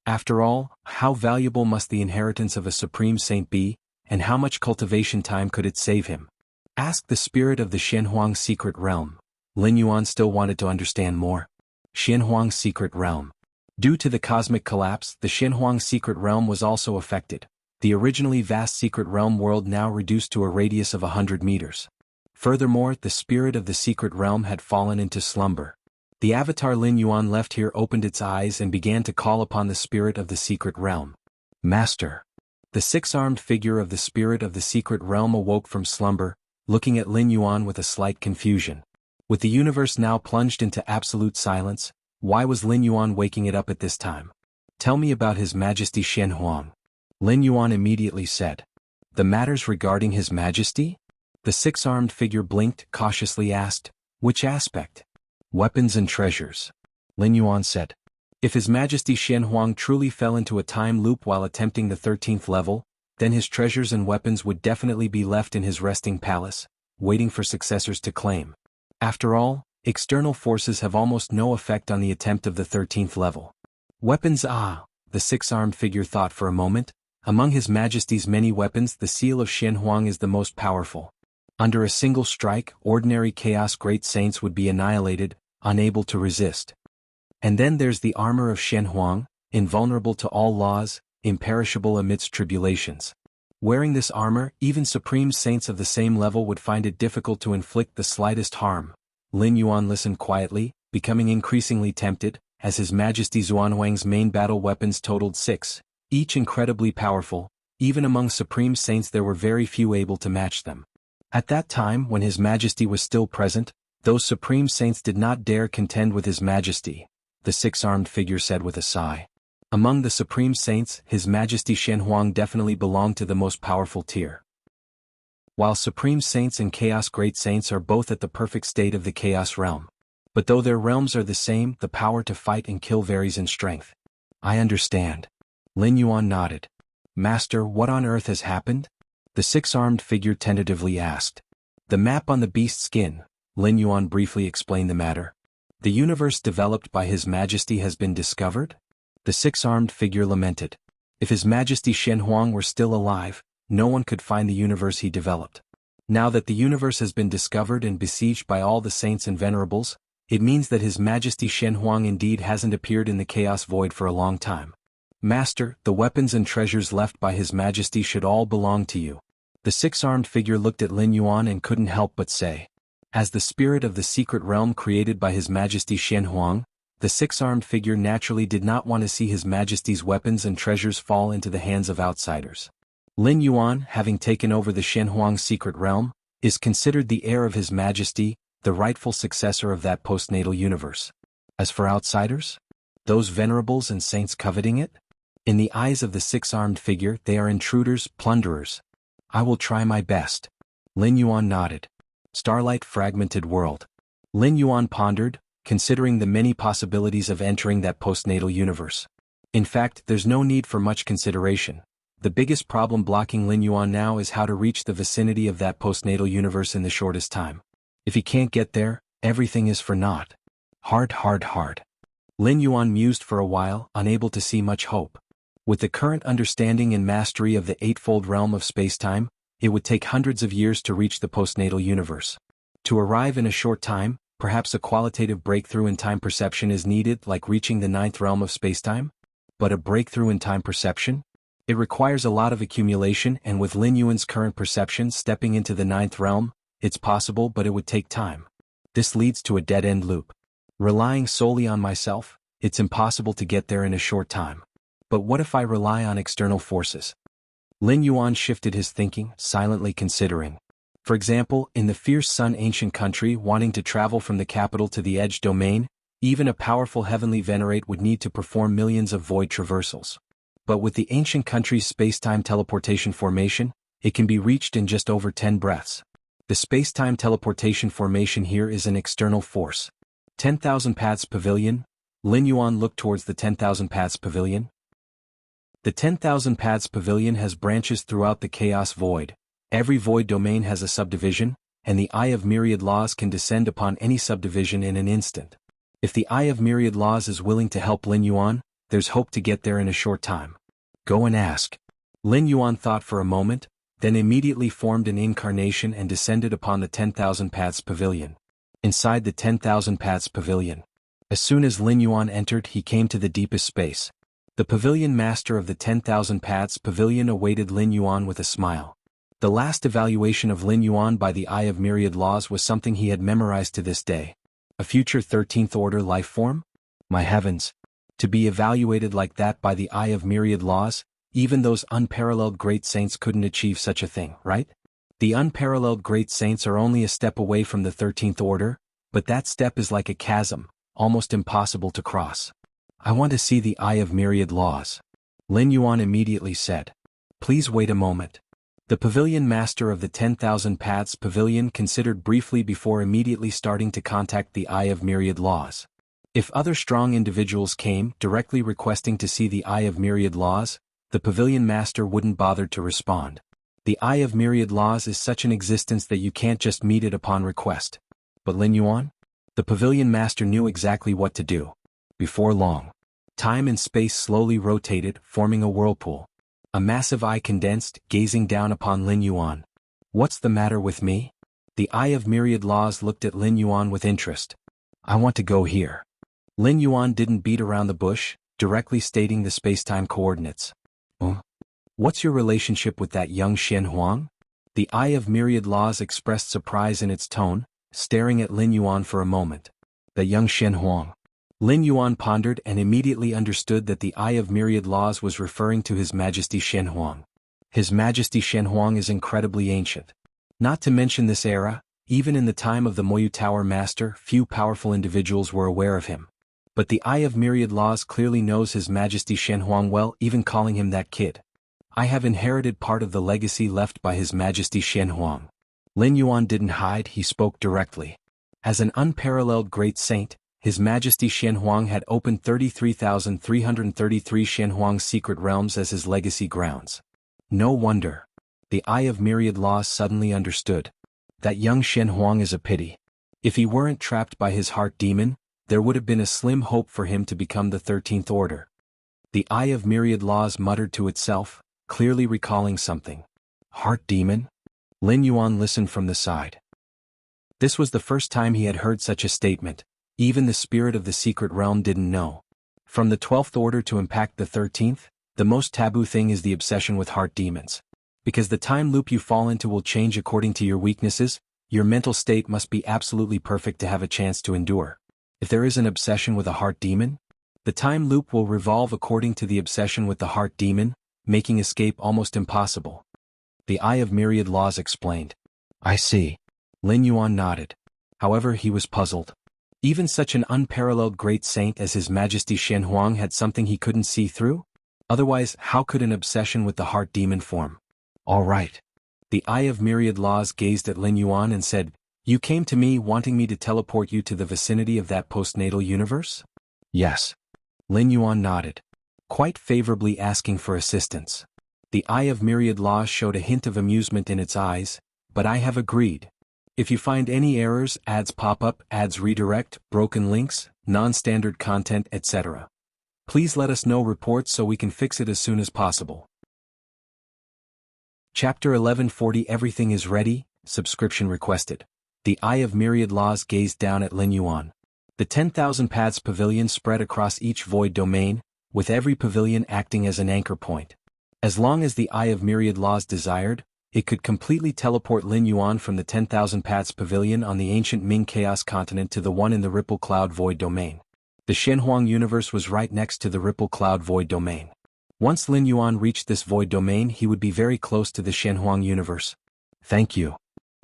After all, how valuable must the inheritance of a Supreme Saint be, and how much cultivation time could it save him? Ask the spirit of the Shenhuang secret realm. Lin Yuan still wanted to understand more. Shenhuang secret realm. Due to the cosmic collapse, the Shenhuang secret realm was also affected. The originally vast secret realm world now reduced to a radius of 100 meters. Furthermore, the spirit of the secret realm had fallen into slumber. The avatar Lin Yuan left here opened its eyes and began to call upon the spirit of the secret realm. Master. The six-armed figure of the spirit of the secret realm awoke from slumber, looking at Lin Yuan with a slight confusion. With the universe now plunged into absolute silence, why was Lin Yuan waking it up at this time? Tell me about His Majesty Shen Huang. Lin Yuan immediately said. The matters regarding His Majesty? The six-armed figure blinked, cautiously asked, which aspect? Weapons and treasures. Lin Yuan said. If His Majesty Shen Huang truly fell into a time loop while attempting the 13th level, then his treasures and weapons would definitely be left in his resting palace, waiting for successors to claim. After all, external forces have almost no effect on the attempt of the 13th level. Weapons the six-armed figure thought for a moment. Among His Majesty's many weapons, the seal of Shen Huang is the most powerful. Under a single strike, ordinary Chaos Great Saints would be annihilated, unable to resist. And then there's the armor of Shen Huang, invulnerable to all laws, imperishable amidst tribulations. Wearing this armor, even Supreme Saints of the same level would find it difficult to inflict the slightest harm. Lin Yuan listened quietly, becoming increasingly tempted, as His Majesty Xuanhuang's main battle weapons totaled 6, each incredibly powerful. Even among Supreme Saints there were very few able to match them. At that time, when His Majesty was still present, those Supreme Saints did not dare contend with His Majesty, the six-armed figure said with a sigh. Among the Supreme Saints, His Majesty Shen Huang definitely belonged to the most powerful tier. While Supreme Saints and Chaos Great Saints are both at the perfect state of the Chaos realm. But though their realms are the same, the power to fight and kill varies in strength. I understand. Lin Yuan nodded. Master, what on earth has happened? The six-armed figure tentatively asked. The map on the beast skin. Lin Yuan briefly explained the matter. The universe developed by His Majesty has been discovered? The six-armed figure lamented. If His Majesty Shen Huang were still alive, no one could find the universe he developed. Now that the universe has been discovered and besieged by all the saints and venerables, it means that His Majesty Shen Huang indeed hasn't appeared in the Chaos Void for a long time. Master, the weapons and treasures left by His Majesty should all belong to you. The six-armed figure looked at Lin Yuan and couldn't help but say. As the spirit of the secret realm created by His Majesty Shen Huang, the six-armed figure naturally did not want to see His Majesty's weapons and treasures fall into the hands of outsiders. Lin Yuan, having taken over the Shen Huang secret realm, is considered the heir of His Majesty, the rightful successor of that postnatal universe. As for outsiders? Those venerables and saints coveting it? In the eyes of the six-armed figure, they are intruders, plunderers. I will try my best. Lin Yuan nodded. Starlight fragmented world. Lin Yuan pondered, considering the many possibilities of entering that postnatal universe. In fact, there's no need for much consideration. The biggest problem blocking Lin Yuan now is how to reach the vicinity of that postnatal universe in the shortest time. If he can't get there, everything is for naught. Hard. Lin Yuan mused for a while, unable to see much hope. With the current understanding and mastery of the eightfold realm of spacetime, it would take hundreds of years to reach the postnatal universe. To arrive in a short time, perhaps a qualitative breakthrough in time perception is needed, like reaching the ninth realm of spacetime? But a breakthrough in time perception? It requires a lot of accumulation, and with Lin Yuan's current perception stepping into the ninth realm, it's possible, but it would take time. This leads to a dead-end loop. Relying solely on myself, it's impossible to get there in a short time. But what if I rely on external forces? Lin Yuan shifted his thinking, silently considering. For example, in the Fierce Sun ancient country, wanting to travel from the capital to the edge domain, even a powerful heavenly venerate would need to perform millions of void traversals. But with the ancient country's space-time teleportation formation, it can be reached in just over 10 breaths. The space-time teleportation formation here is an external force. 10,000 Paths Pavilion. Lin Yuan looked towards the 10,000 Paths Pavilion. The 10,000 Paths Pavilion has branches throughout the chaos void. Every void domain has a subdivision, and the Eye of Myriad Laws can descend upon any subdivision in an instant. If the Eye of Myriad Laws is willing to help Lin Yuan, there's hope to get there in a short time. Go and ask. Lin Yuan thought for a moment, then immediately formed an incarnation and descended upon the 10,000 Paths Pavilion. Inside the 10,000 Paths Pavilion. As soon as Lin Yuan entered, he came to the deepest space. The pavilion master of the 10,000 Paths Pavilion awaited Lin Yuan with a smile. The last evaluation of Lin Yuan by the Eye of Myriad Laws was something he had memorized to this day. A future 13th order life form? My heavens! To be evaluated like that by the Eye of Myriad Laws, even those unparalleled great saints couldn't achieve such a thing, right? The unparalleled great saints are only a step away from the 13th order, but that step is like a chasm, almost impossible to cross. I want to see the Eye of Myriad Laws. Lin Yuan immediately said. Please wait a moment. The pavilion master of the 10,000 Paths Pavilion considered briefly before immediately starting to contact the Eye of Myriad Laws. If other strong individuals came directly requesting to see the Eye of Myriad Laws, the pavilion master wouldn't bother to respond. The Eye of Myriad Laws is such an existence that you can't just meet it upon request. But Lin Yuan? The pavilion master knew exactly what to do. Before long, time and space slowly rotated, forming a whirlpool. A massive eye condensed, gazing down upon Lin Yuan. What's the matter with me? The Eye of Myriad Laws looked at Lin Yuan with interest. I want to go here. Lin Yuan didn't beat around the bush, directly stating the space-time coordinates. What's your relationship with that young Shen Huang? The Eye of Myriad Laws expressed surprise in its tone, staring at Lin Yuan for a moment. The young Shen Huang. Lin Yuan pondered and immediately understood that the Eye of Myriad Laws was referring to His Majesty Shen Huang. His Majesty Shen Huang is incredibly ancient. Not to mention this era, even in the time of the Moyu Tower Master, few powerful individuals were aware of him. But the Eye of Myriad Laws clearly knows His Majesty Shen Huang well, even calling him that kid. I have inherited part of the legacy left by His Majesty Shen Huang. Lin Yuan didn't hide, he spoke directly. As an unparalleled great saint, His Majesty Shen Huang had opened 33,333 Shen Huang's secret realms as his legacy grounds. No wonder. The Eye of Myriad Laws suddenly understood. That young Shen Huang is a pity. If he weren't trapped by his heart demon, there would have been a slim hope for him to become the 13th order. The Eye of Myriad Laws muttered to itself, clearly recalling something. Heart demon? Lin Yuan listened from the side. This was the first time he had heard such a statement. Even the spirit of the secret realm didn't know. From the 12th order to impact the 13th, the most taboo thing is the obsession with heart demons. Because the time loop you fall into will change according to your weaknesses, your mental state must be absolutely perfect to have a chance to endure. If there is an obsession with a heart demon, the time loop will revolve according to the obsession with the heart demon, making escape almost impossible. The Eye of Myriad Laws explained. I see. Lin Yuan nodded. However, he was puzzled. Even such an unparalleled great saint as His Majesty Shen Huang had something he couldn't see through? Otherwise, how could an obsession with the heart demon form? All right. The Eye of Myriad Laws gazed at Lin Yuan and said, You came to me wanting me to teleport you to the vicinity of that postnatal universe? Yes. Lin Yuan nodded. Quite favorably asking for assistance. The Eye of Myriad Laws showed a hint of amusement in its eyes, but I have agreed. If you find any errors, ads pop up, ads redirect, broken links, non-standard content, etc., please let us know reports so we can fix it as soon as possible. Chapter 1140 Everything is ready, subscription requested. The Eye of Myriad Laws gazed down at Lin Yuan. The 10,000 Paths Pavilion spread across each void domain, with every pavilion acting as an anchor point. As long as the Eye of Myriad Laws desired, it could completely teleport Lin Yuan from the 10,000 Paths Pavilion on the ancient Ming Chaos Continent to the one in the Ripple Cloud Void Domain. The Shenhuang universe was right next to the Ripple Cloud Void Domain. Once Lin Yuan reached this Void Domain, he would be very close to the Shenhuang universe. Thank you.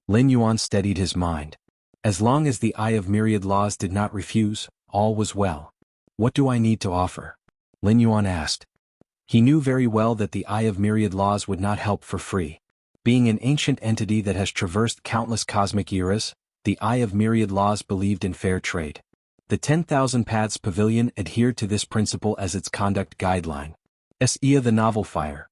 Lin Yuan steadied his mind. As long as the Eye of Myriad Laws did not refuse, all was well. What do I need to offer? Lin Yuan asked. He knew very well that the Eye of Myriad Laws would not help for free. Being an ancient entity that has traversed countless cosmic eras, the Eye of Myriad Laws believed in fair trade. The 10,000 Paths Pavilion adhered to this principle as its conduct guideline. S.E.A. the Novel Fire.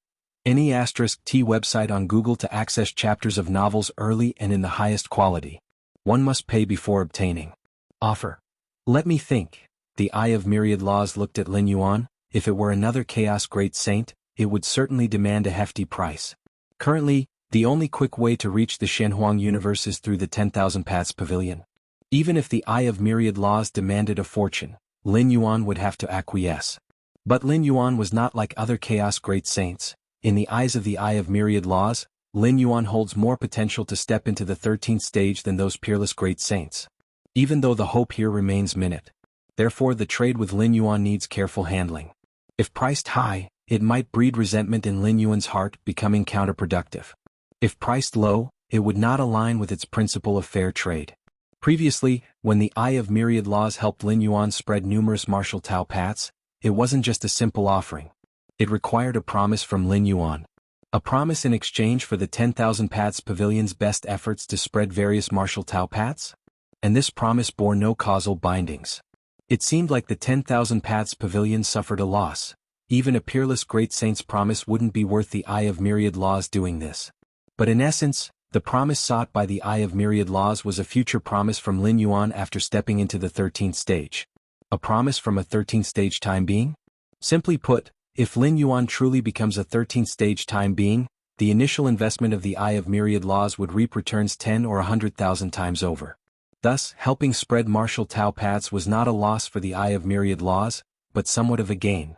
Any *T website on Google to access chapters of novels early and in the highest quality. One must pay before obtaining. Offer. Let me think. The Eye of Myriad Laws looked at Lin Yuan. If it were another Chaos Great Saint, it would certainly demand a hefty price. Currently, the only quick way to reach the Shenhuang universe is through the 10,000 Paths Pavilion. Even if the Eye of Myriad Laws demanded a fortune, Lin Yuan would have to acquiesce. But Lin Yuan was not like other Chaos Great Saints. In the eyes of the Eye of Myriad Laws, Lin Yuan holds more potential to step into the 13th stage than those peerless Great Saints. Even though the hope here remains minute. Therefore the trade with Lin Yuan needs careful handling. If priced high, it might breed resentment in Lin Yuan's heart, becoming counterproductive. If priced low, it would not align with its principle of fair trade. Previously, when the Eye of Myriad Laws helped Lin Yuan spread numerous martial Tao paths, it wasn't just a simple offering. It required a promise from Lin Yuan. A promise in exchange for the 10,000 Paths Pavilion's best efforts to spread various martial Tao paths? And this promise bore no causal bindings. It seemed like the 10,000 Paths Pavilion suffered a loss. Even a peerless Great Saint's promise wouldn't be worth the Eye of Myriad Laws doing this. But in essence, the promise sought by the Eye of Myriad Laws was a future promise from Lin Yuan after stepping into the 13th stage. A promise from a 13th stage time being? Simply put, if Lin Yuan truly becomes a 13th stage time being, the initial investment of the Eye of Myriad Laws would reap returns 10 or 100,000 times over. Thus, helping spread martial Tao paths was not a loss for the Eye of Myriad Laws, but somewhat of a gain.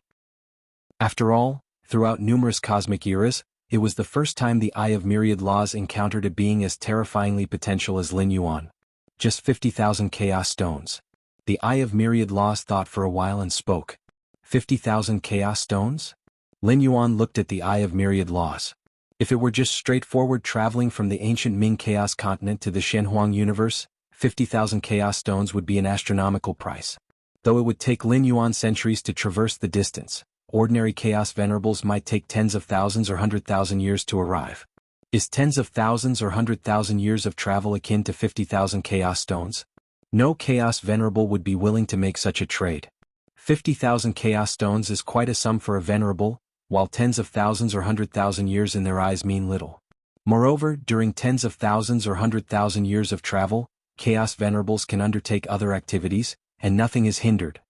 After all, throughout numerous cosmic eras, it was the first time the Eye of Myriad Laws encountered a being as terrifyingly potential as Lin Yuan. Just 50,000 Chaos Stones. The Eye of Myriad Laws thought for a while and spoke. 50,000 Chaos Stones? Lin Yuan looked at the Eye of Myriad Laws. If it were just straightforward traveling from the ancient Ming Chaos Continent to the Shenhuang universe, 50,000 Chaos Stones would be an astronomical price. Though it would take Lin Yuan centuries to traverse the distance, ordinary Chaos Venerables might take tens of thousands or 100,000 years to arrive. Is tens of thousands or 100,000 years of travel akin to 50,000 Chaos Stones? No Chaos Venerable would be willing to make such a trade. 50,000 Chaos Stones is quite a sum for a Venerable, while tens of thousands or 100,000 years in their eyes mean little. Moreover, during tens of thousands or 100,000 years of travel, Chaos Venerables can undertake other activities, and nothing is hindered.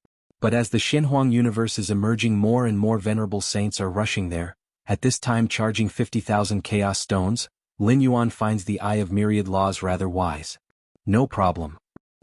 But as the Shenhuang universe is emerging, more and more venerable saints are rushing there, at this time charging 50,000 Chaos Stones. Lin Yuan finds the Eye of Myriad Laws rather wise. No problem.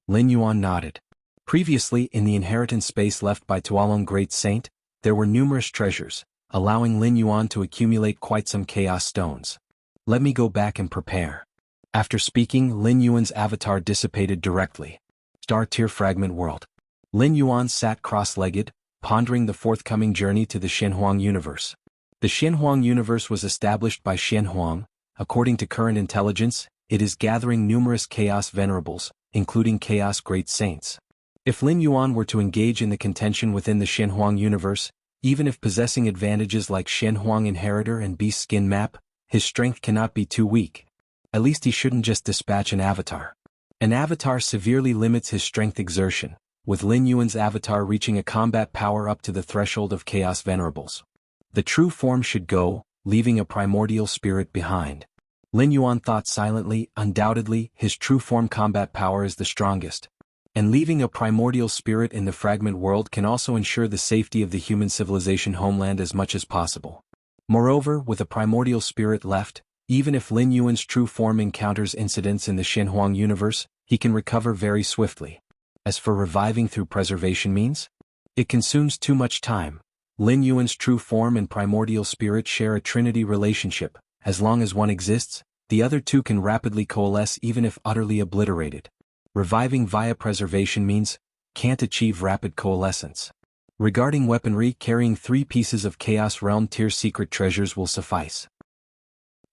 Lin Yuan nodded. Previously, in the inheritance space left by Tuolong Great Saint, there were numerous treasures, allowing Lin Yuan to accumulate quite some Chaos Stones. Let me go back and prepare. After speaking, Lin Yuan's avatar dissipated directly. Star Tier Fragment World. Lin Yuan sat cross-legged, pondering the forthcoming journey to the Shenhuang universe. The Shenhuang universe was established by Shenhuang. According to current intelligence, it is gathering numerous Chaos Venerables, including Chaos Great Saints. If Lin Yuan were to engage in the contention within the Shenhuang universe, even if possessing advantages like Shenhuang Inheritor and Beast Skin Map, his strength cannot be too weak. At least he shouldn't just dispatch an avatar. An avatar severely limits his strength exertion, with Lin Yuan's avatar reaching a combat power up to the threshold of Chaos Venerables. The true form should go, leaving a primordial spirit behind. Lin Yuan thought silently. Undoubtedly, his true form combat power is the strongest. And leaving a primordial spirit in the fragment world can also ensure the safety of the human civilization homeland as much as possible. Moreover, with a primordial spirit left, even if Lin Yuan's true form encounters incidents in the Shenhuang universe, he can recover very swiftly. As for reviving through preservation means, it consumes too much time. Lin Yuan's true form and primordial spirit share a trinity relationship. As long as one exists, the other two can rapidly coalesce even if utterly obliterated. Reviving via preservation means, can't achieve rapid coalescence. Regarding weaponry, carrying 3 pieces of Chaos Realm tier secret treasures will suffice.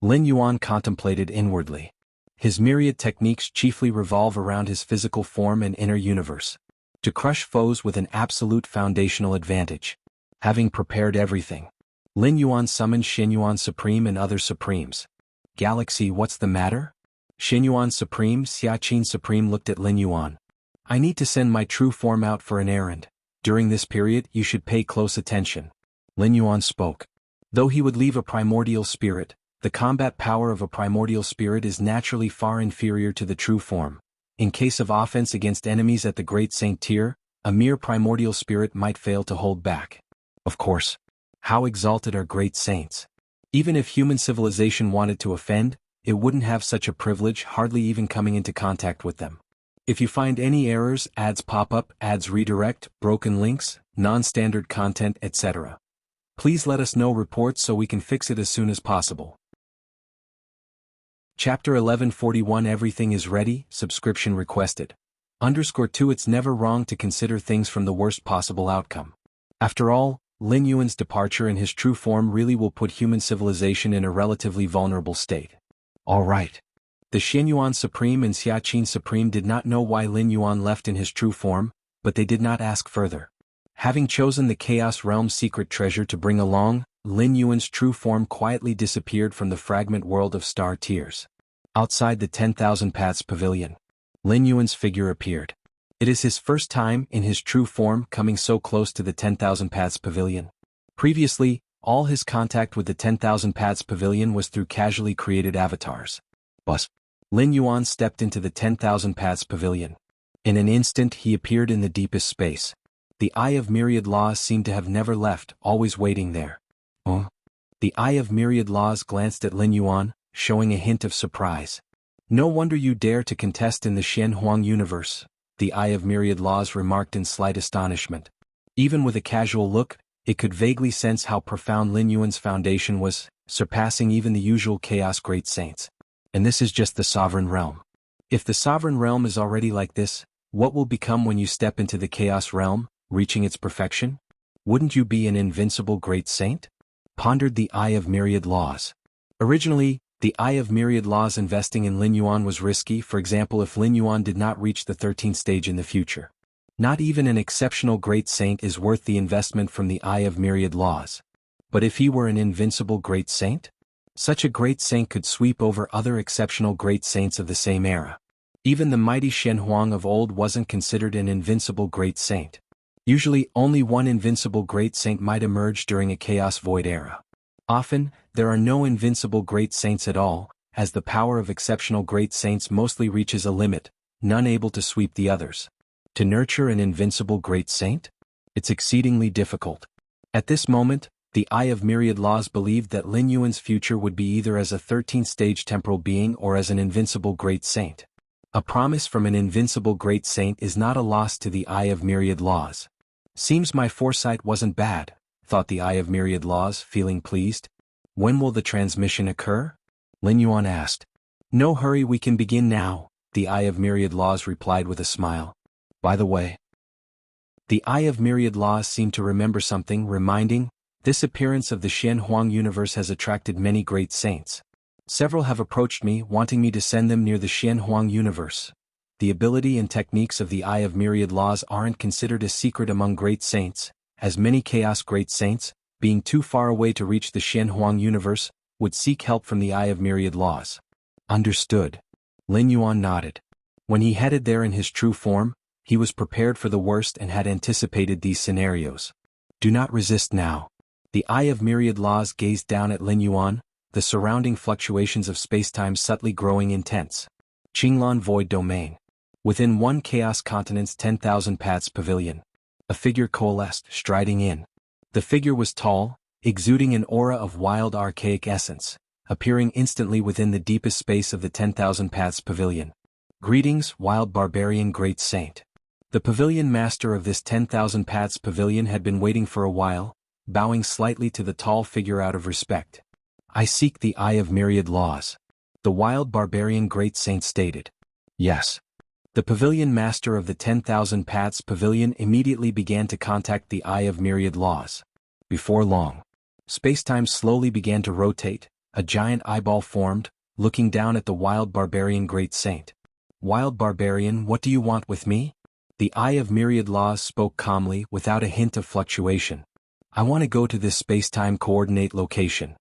Lin Yuan contemplated inwardly. His myriad techniques chiefly revolve around his physical form and inner universe. To crush foes with an absolute foundational advantage. Having prepared everything, Lin Yuan summoned Xinyuan Supreme and other Supremes. Galaxy, what's the matter? Xinyuan Supreme, Xiaqin Supreme looked at Lin Yuan. I need to send my true form out for an errand. During this period, you should pay close attention. Lin Yuan spoke. Though he would leave a primordial spirit, the combat power of a primordial spirit is naturally far inferior to the true form. In case of offense against enemies at the Great Saint tier, a mere primordial spirit might fail to hold back. Of course. How exalted are great saints. Even if human civilization wanted to offend, it wouldn't have such a privilege, hardly even coming into contact with them. If you find any errors, ads pop up, ads redirect, broken links, non-standard content, etc., please let us know reports so we can fix it as soon as possible. Chapter 1141 Everything is ready, subscription requested. _2 It's never wrong to consider things from the worst possible outcome. After all, Lin Yuan's departure in his true form really will put human civilization in a relatively vulnerable state. Alright. The Xinyuan Supreme and Xiaqin Supreme did not know why Lin Yuan left in his true form, but they did not ask further. Having chosen the Chaos Realm secret treasure to bring along, Lin Yuan's true form quietly disappeared from the fragment world of star tiers. Outside the 10,000 Paths Pavilion, Lin Yuan's figure appeared. It is his first time, in his true form, coming so close to the 10,000 Paths Pavilion. Previously, all his contact with the 10,000 Paths Pavilion was through casually created avatars. But Lin Yuan stepped into the 10,000 Paths Pavilion. In an instant he appeared in the deepest space. The Eye of Myriad Laws seemed to have never left, always waiting there. The Eye of Myriad Laws glanced at Lin Yuan, showing a hint of surprise. No wonder you dare to contest in the Xianhuang universe, the Eye of Myriad Laws remarked in slight astonishment. Even with a casual look, it could vaguely sense how profound Lin Yuan's foundation was, surpassing even the usual Chaos Great Saints. And this is just the Sovereign Realm. If the Sovereign Realm is already like this, what will become when you step into the Chaos Realm, reaching its perfection? Wouldn't you be an invincible Great Saint? Pondered the Eye of Myriad Laws. Originally, the Eye of Myriad Laws investing in Lin Yuan was risky, for example if Lin Yuan did not reach the 13th stage in the future. Not even an exceptional Great Saint is worth the investment from the Eye of Myriad Laws. But if he were an invincible Great Saint? Such a Great Saint could sweep over other exceptional Great Saints of the same era. Even the mighty Shenhuang of old wasn't considered an invincible Great Saint. Usually, only one invincible Great Saint might emerge during a Chaos Void era. Often, there are no invincible Great Saints at all, as the power of exceptional Great Saints mostly reaches a limit, none able to sweep the others. To nurture an invincible Great Saint? It's exceedingly difficult. At this moment, the Eye of Myriad Laws believed that Lin Yuan's future would be either as a 13th stage temporal being or as an invincible Great Saint. A promise from an invincible Great Saint is not a loss to the Eye of Myriad Laws. Seems my foresight wasn't bad, thought the Eye of Myriad Laws, feeling pleased. When will the transmission occur? Lin Yuan asked. No hurry, we can begin now, the Eye of Myriad Laws replied with a smile. By the way. The Eye of Myriad Laws seemed to remember something, reminding, this appearance of the Xianhuang universe has attracted many great saints. Several have approached me, wanting me to send them near the Xianhuang universe. The ability and techniques of the Eye of Myriad Laws aren't considered a secret among great saints, as many Chaos Great Saints, being too far away to reach the Xianhuang universe, would seek help from the Eye of Myriad Laws. Understood. Lin Yuan nodded. When he headed there in his true form, he was prepared for the worst and had anticipated these scenarios. Do not resist now. The Eye of Myriad Laws gazed down at Lin Yuan, the surrounding fluctuations of spacetime subtly growing intense. Qinglan Void Domain. Within one Chaos Continent's 10,000 Paths Pavilion. A figure coalesced, striding in. The figure was tall, exuding an aura of wild archaic essence, appearing instantly within the deepest space of the 10,000 Paths Pavilion. Greetings, wild barbarian Great Saint. The pavilion master of this 10,000 Paths Pavilion had been waiting for a while, bowing slightly to the tall figure out of respect. "I seek the Eye of Myriad Laws," the wild barbarian great saint stated. "Yes." The pavilion master of the 10,000 Paths Pavilion immediately began to contact the Eye of Myriad Laws. Before long, spacetime slowly began to rotate, a giant eyeball formed, looking down at the wild barbarian great saint. "Wild barbarian, what do you want with me?" The Eye of Myriad Laws spoke calmly, without a hint of fluctuation. "I want to go to this spacetime coordinate location."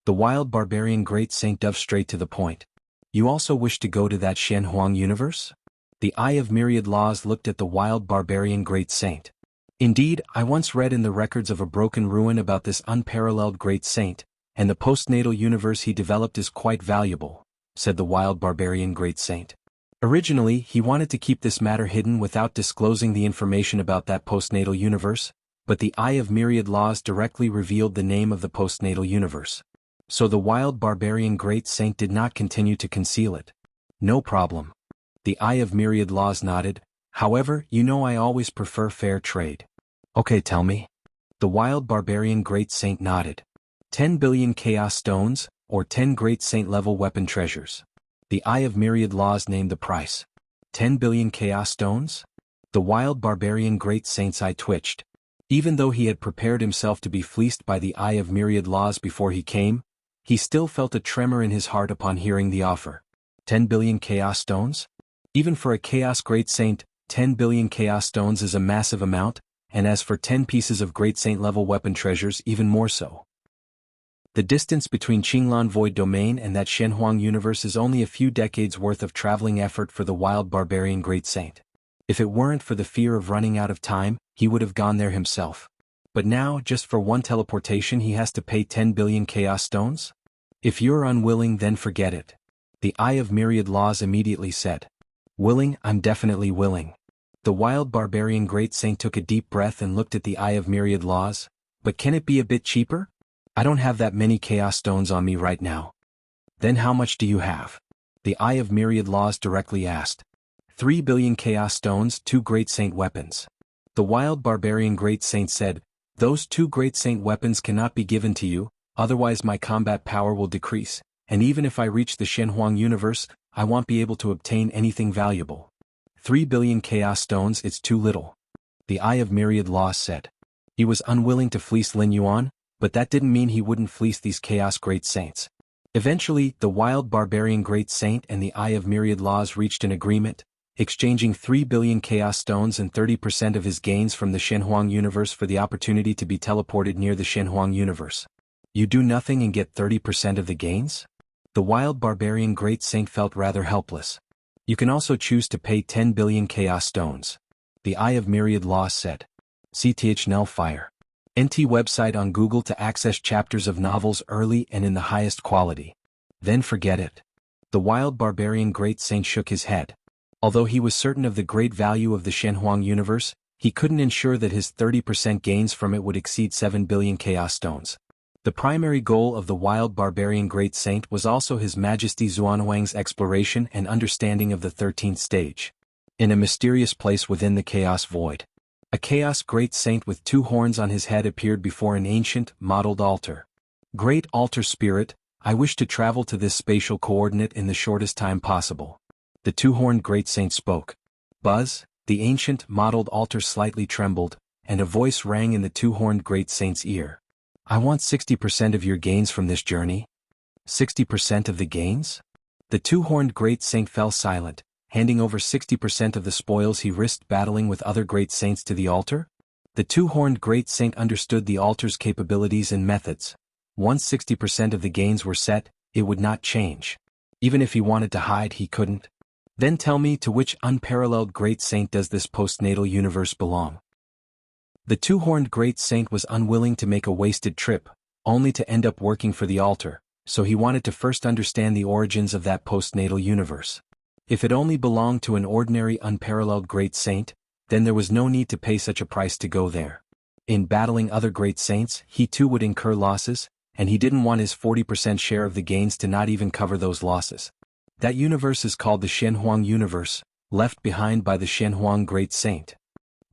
The wild barbarian great saint dove straight to the point. "You also wish to go to that Xianhuang universe?" The Eye of Myriad Laws looked at the wild barbarian great saint. "Indeed, I once read in the records of a broken ruin about this unparalleled great saint, and the postnatal universe he developed is quite valuable," said the wild barbarian great saint. Originally, he wanted to keep this matter hidden without disclosing the information about that postnatal universe, but the Eye of Myriad Laws directly revealed the name of the postnatal universe. So the wild barbarian great saint did not continue to conceal it. "No problem." The Eye of Myriad Laws nodded. "However, you know I always prefer fair trade." "Okay, tell me." The wild barbarian great saint nodded. 10 billion chaos stones, or 10 great saint level weapon treasures. The Eye of Myriad Laws named the price. 10 billion chaos stones? The wild barbarian great saint's eye twitched. Even though he had prepared himself to be fleeced by the Eye of Myriad Laws before he came, he still felt a tremor in his heart upon hearing the offer. 10 billion chaos stones? Even for a chaos great saint, 10 billion chaos stones is a massive amount, and as for 10 pieces of great saint level weapon treasures, even more so. The distance between Qinglan Void Domain and that Shenhuang universe is only a few decades worth of traveling effort for the wild barbarian great saint. If it weren't for the fear of running out of time, he would have gone there himself. But now, just for one teleportation he has to pay 10 billion chaos stones? "If you're unwilling, then forget it," the Eye of Myriad Laws immediately said. "Willing, I'm definitely willing." The wild barbarian great saint took a deep breath and looked at the Eye of Myriad Laws. "But can it be a bit cheaper? I don't have that many chaos stones on me right now." "Then how much do you have?" the Eye of Myriad Laws directly asked. 3 billion chaos stones, 2 great saint weapons. The wild barbarian great saint said, "Those 2 great saint weapons cannot be given to you, otherwise my combat power will decrease, and even if I reach the Shenhuang universe, I won't be able to obtain anything valuable. 3 billion chaos stones, it's too little," the Eye of Myriad Laws said. He was unwilling to fleece Lin Yuan, but that didn't mean he wouldn't fleece these chaos great saints. Eventually, the wild barbarian great saint and the Eye of Myriad Laws reached an agreement, exchanging 3 billion chaos stones and 30% of his gains from the Shenhuang universe for the opportunity to be teleported near the Shenhuang universe. "You do nothing and get 30% of the gains?" The wild barbarian great saint felt rather helpless. "You can also choose to pay 10 billion chaos stones," the Eye of Myriad Laws said. CTHNL Fire. NT website on Google to access chapters of novels early and in the highest quality. "Then forget it." The wild barbarian great saint shook his head. Although he was certain of the great value of the Shenhuang universe, he couldn't ensure that his 30% gains from it would exceed 7 billion chaos stones. The primary goal of the wild barbarian great saint was also His Majesty Xuanhuang's exploration and understanding of the 13th stage. In a mysterious place within the chaos void, a chaos great saint with 2 horns on his head appeared before an ancient, modeled altar. "Great altar spirit, I wish to travel to this spatial coordinate in the shortest time possible." The 2-horned great saint spoke. Buzz, the ancient, modeled altar slightly trembled, and a voice rang in the 2-horned great saint's ear. "I want 60% of your gains from this journey." 60% of the gains? The 2-horned great saint fell silent, handing over 60% of the spoils he risked battling with other great saints to the altar. The 2-horned great saint understood the altar's capabilities and methods. Once 60% of the gains were set, it would not change. Even if he wanted to hide, he couldn't. "Then tell me, to which unparalleled great saint does this postnatal universe belong?" The 2-horned great saint was unwilling to make a wasted trip, only to end up working for the altar, so he wanted to first understand the origins of that postnatal universe. If it only belonged to an ordinary unparalleled great saint, then there was no need to pay such a price to go there. In battling other great saints, he too would incur losses, and he didn't want his 40% share of the gains to not even cover those losses. That universe is called the Shenhuang universe, left behind by the Shenhuang great saint.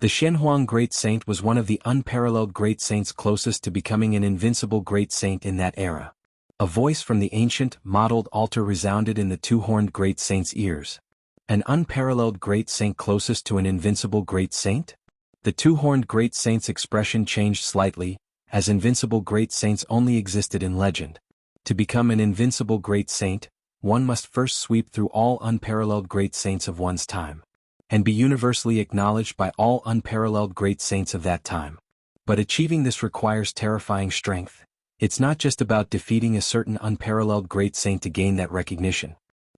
The Shenhuang Great Saint was one of the unparalleled great saints closest to becoming an invincible great saint in that era. A voice from the ancient, modeled altar resounded in the two-horned great saint's ears. An unparalleled great saint closest to an invincible great saint? The two-horned great saint's expression changed slightly, as invincible great saints only existed in legend. To become an invincible great saint, one must first sweep through all unparalleled great saints of one's time, and be universally acknowledged by all unparalleled great saints of that time. But achieving this requires terrifying strength. It's not just about defeating a certain unparalleled great saint to gain that recognition.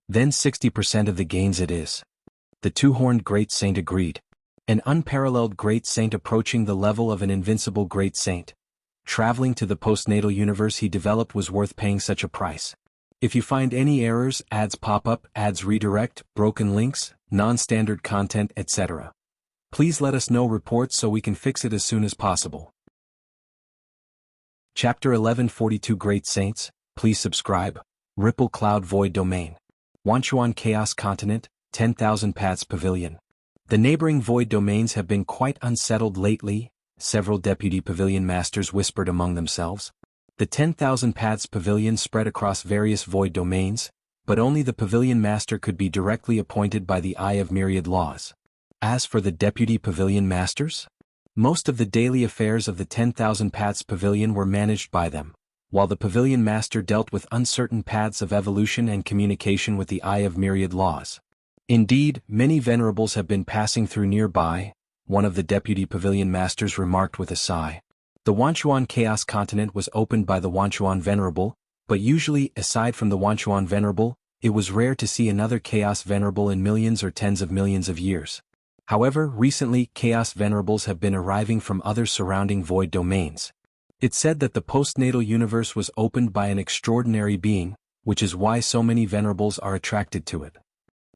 Then 60% of the gains it is. The two-horned great saint agreed. An unparalleled great saint approaching the level of an invincible great saint. Traveling to the postnatal universe he developed was worth paying such a price. If you find any errors, ads pop up, ads redirect, broken links, non-standard content, etc., please let us know reports so we can fix it as soon as possible. Chapter 1142 Great Saints, please subscribe. Ripple Cloud Void Domain. Wanchuan Chaos Continent, 10,000 Paths Pavilion. The neighboring void domains have been quite unsettled lately, several deputy pavilion masters whispered among themselves. The 10,000 Paths Pavilion spread across various void domains, but only the pavilion master could be directly appointed by the Eye of Myriad Laws. As for the deputy pavilion masters, most of the daily affairs of the 10,000 Paths Pavilion were managed by them, while the pavilion master dealt with uncertain paths of evolution and communication with the Eye of Myriad Laws. Indeed, many venerables have been passing through nearby, one of the deputy pavilion masters remarked with a sigh. The Wanchuan Chaos Continent was opened by the Wanchuan Venerable, but usually, aside from the Wanchuan Venerable, it was rare to see another Chaos Venerable in millions or tens of millions of years. However, recently, Chaos Venerables have been arriving from other surrounding void domains. It's said that the postnatal universe was opened by an extraordinary being, which is why so many venerables are attracted to it.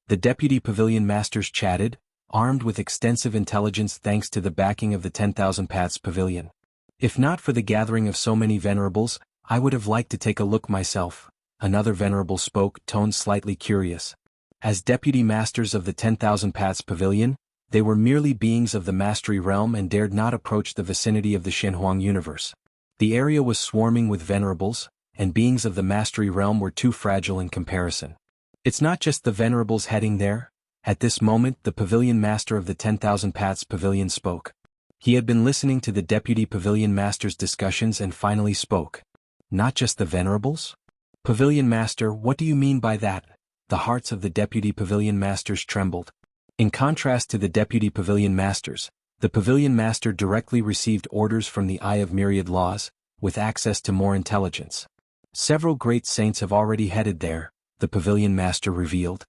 The deputy pavilion masters chatted, armed with extensive intelligence thanks to the backing of the 10,000 Paths Pavilion. If not for the gathering of so many venerables, I would have liked to take a look myself. Another venerable spoke, tone slightly curious. As deputy masters of the 10,000 Paths Pavilion, they were merely beings of the mastery realm and dared not approach the vicinity of the Shenhuang universe. The area was swarming with venerables, and beings of the mastery realm were too fragile in comparison. It's not just the venerables heading there. At this moment, the pavilion master of the 10,000 Paths Pavilion spoke. He had been listening to the deputy pavilion master's discussions and finally spoke. Not just the venerables? Pavilion master, what do you mean by that? The hearts of the deputy pavilion masters trembled. In contrast to the deputy pavilion masters, the pavilion master directly received orders from the Eye of Myriad Laws, with access to more intelligence. Several great saints have already headed there, the pavilion master revealed.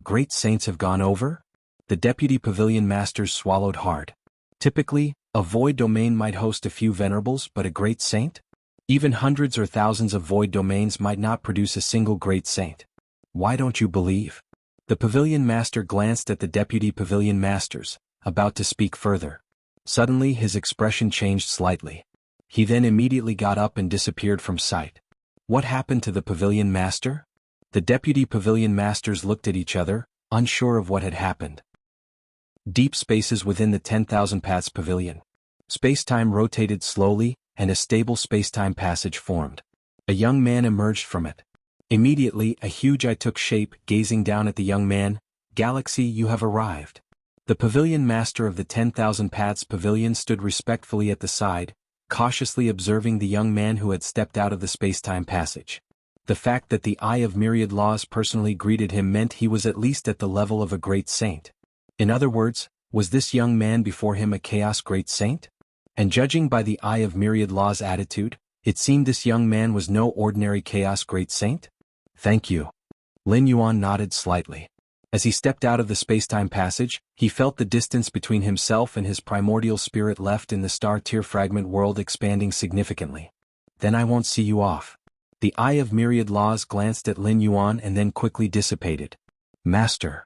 Great saints have gone over? The deputy pavilion masters swallowed hard. Typically, a void domain might host a few venerables, but a great saint? Even hundreds or thousands of void domains might not produce a single great saint. Why don't you believe? The pavilion master glanced at the deputy pavilion masters, about to speak further. Suddenly his expression changed slightly. He then immediately got up and disappeared from sight. What happened to the pavilion master? The deputy pavilion masters looked at each other, unsure of what had happened. Deep spaces within the 10,000 Paths Pavilion. Space-time rotated slowly, and a stable space-time passage formed. A young man emerged from it. Immediately, a huge eye took shape, gazing down at the young man. Galaxy, you have arrived. The pavilion master of the 10,000 Paths Pavilion stood respectfully at the side, cautiously observing the young man who had stepped out of the space-time passage. The fact that the Eye of Myriad Laws personally greeted him meant he was at least at the level of a great saint. In other words, was this young man before him a chaos great saint? And judging by the Eye of Myriad Laws' attitude, it seemed this young man was no ordinary chaos great saint? Thank you. Lin Yuan nodded slightly. As he stepped out of the space-time passage, he felt the distance between himself and his primordial spirit left in the star-tier fragment world expanding significantly. Then I won't see you off. The Eye of Myriad Laws glanced at Lin Yuan and then quickly dissipated. Master.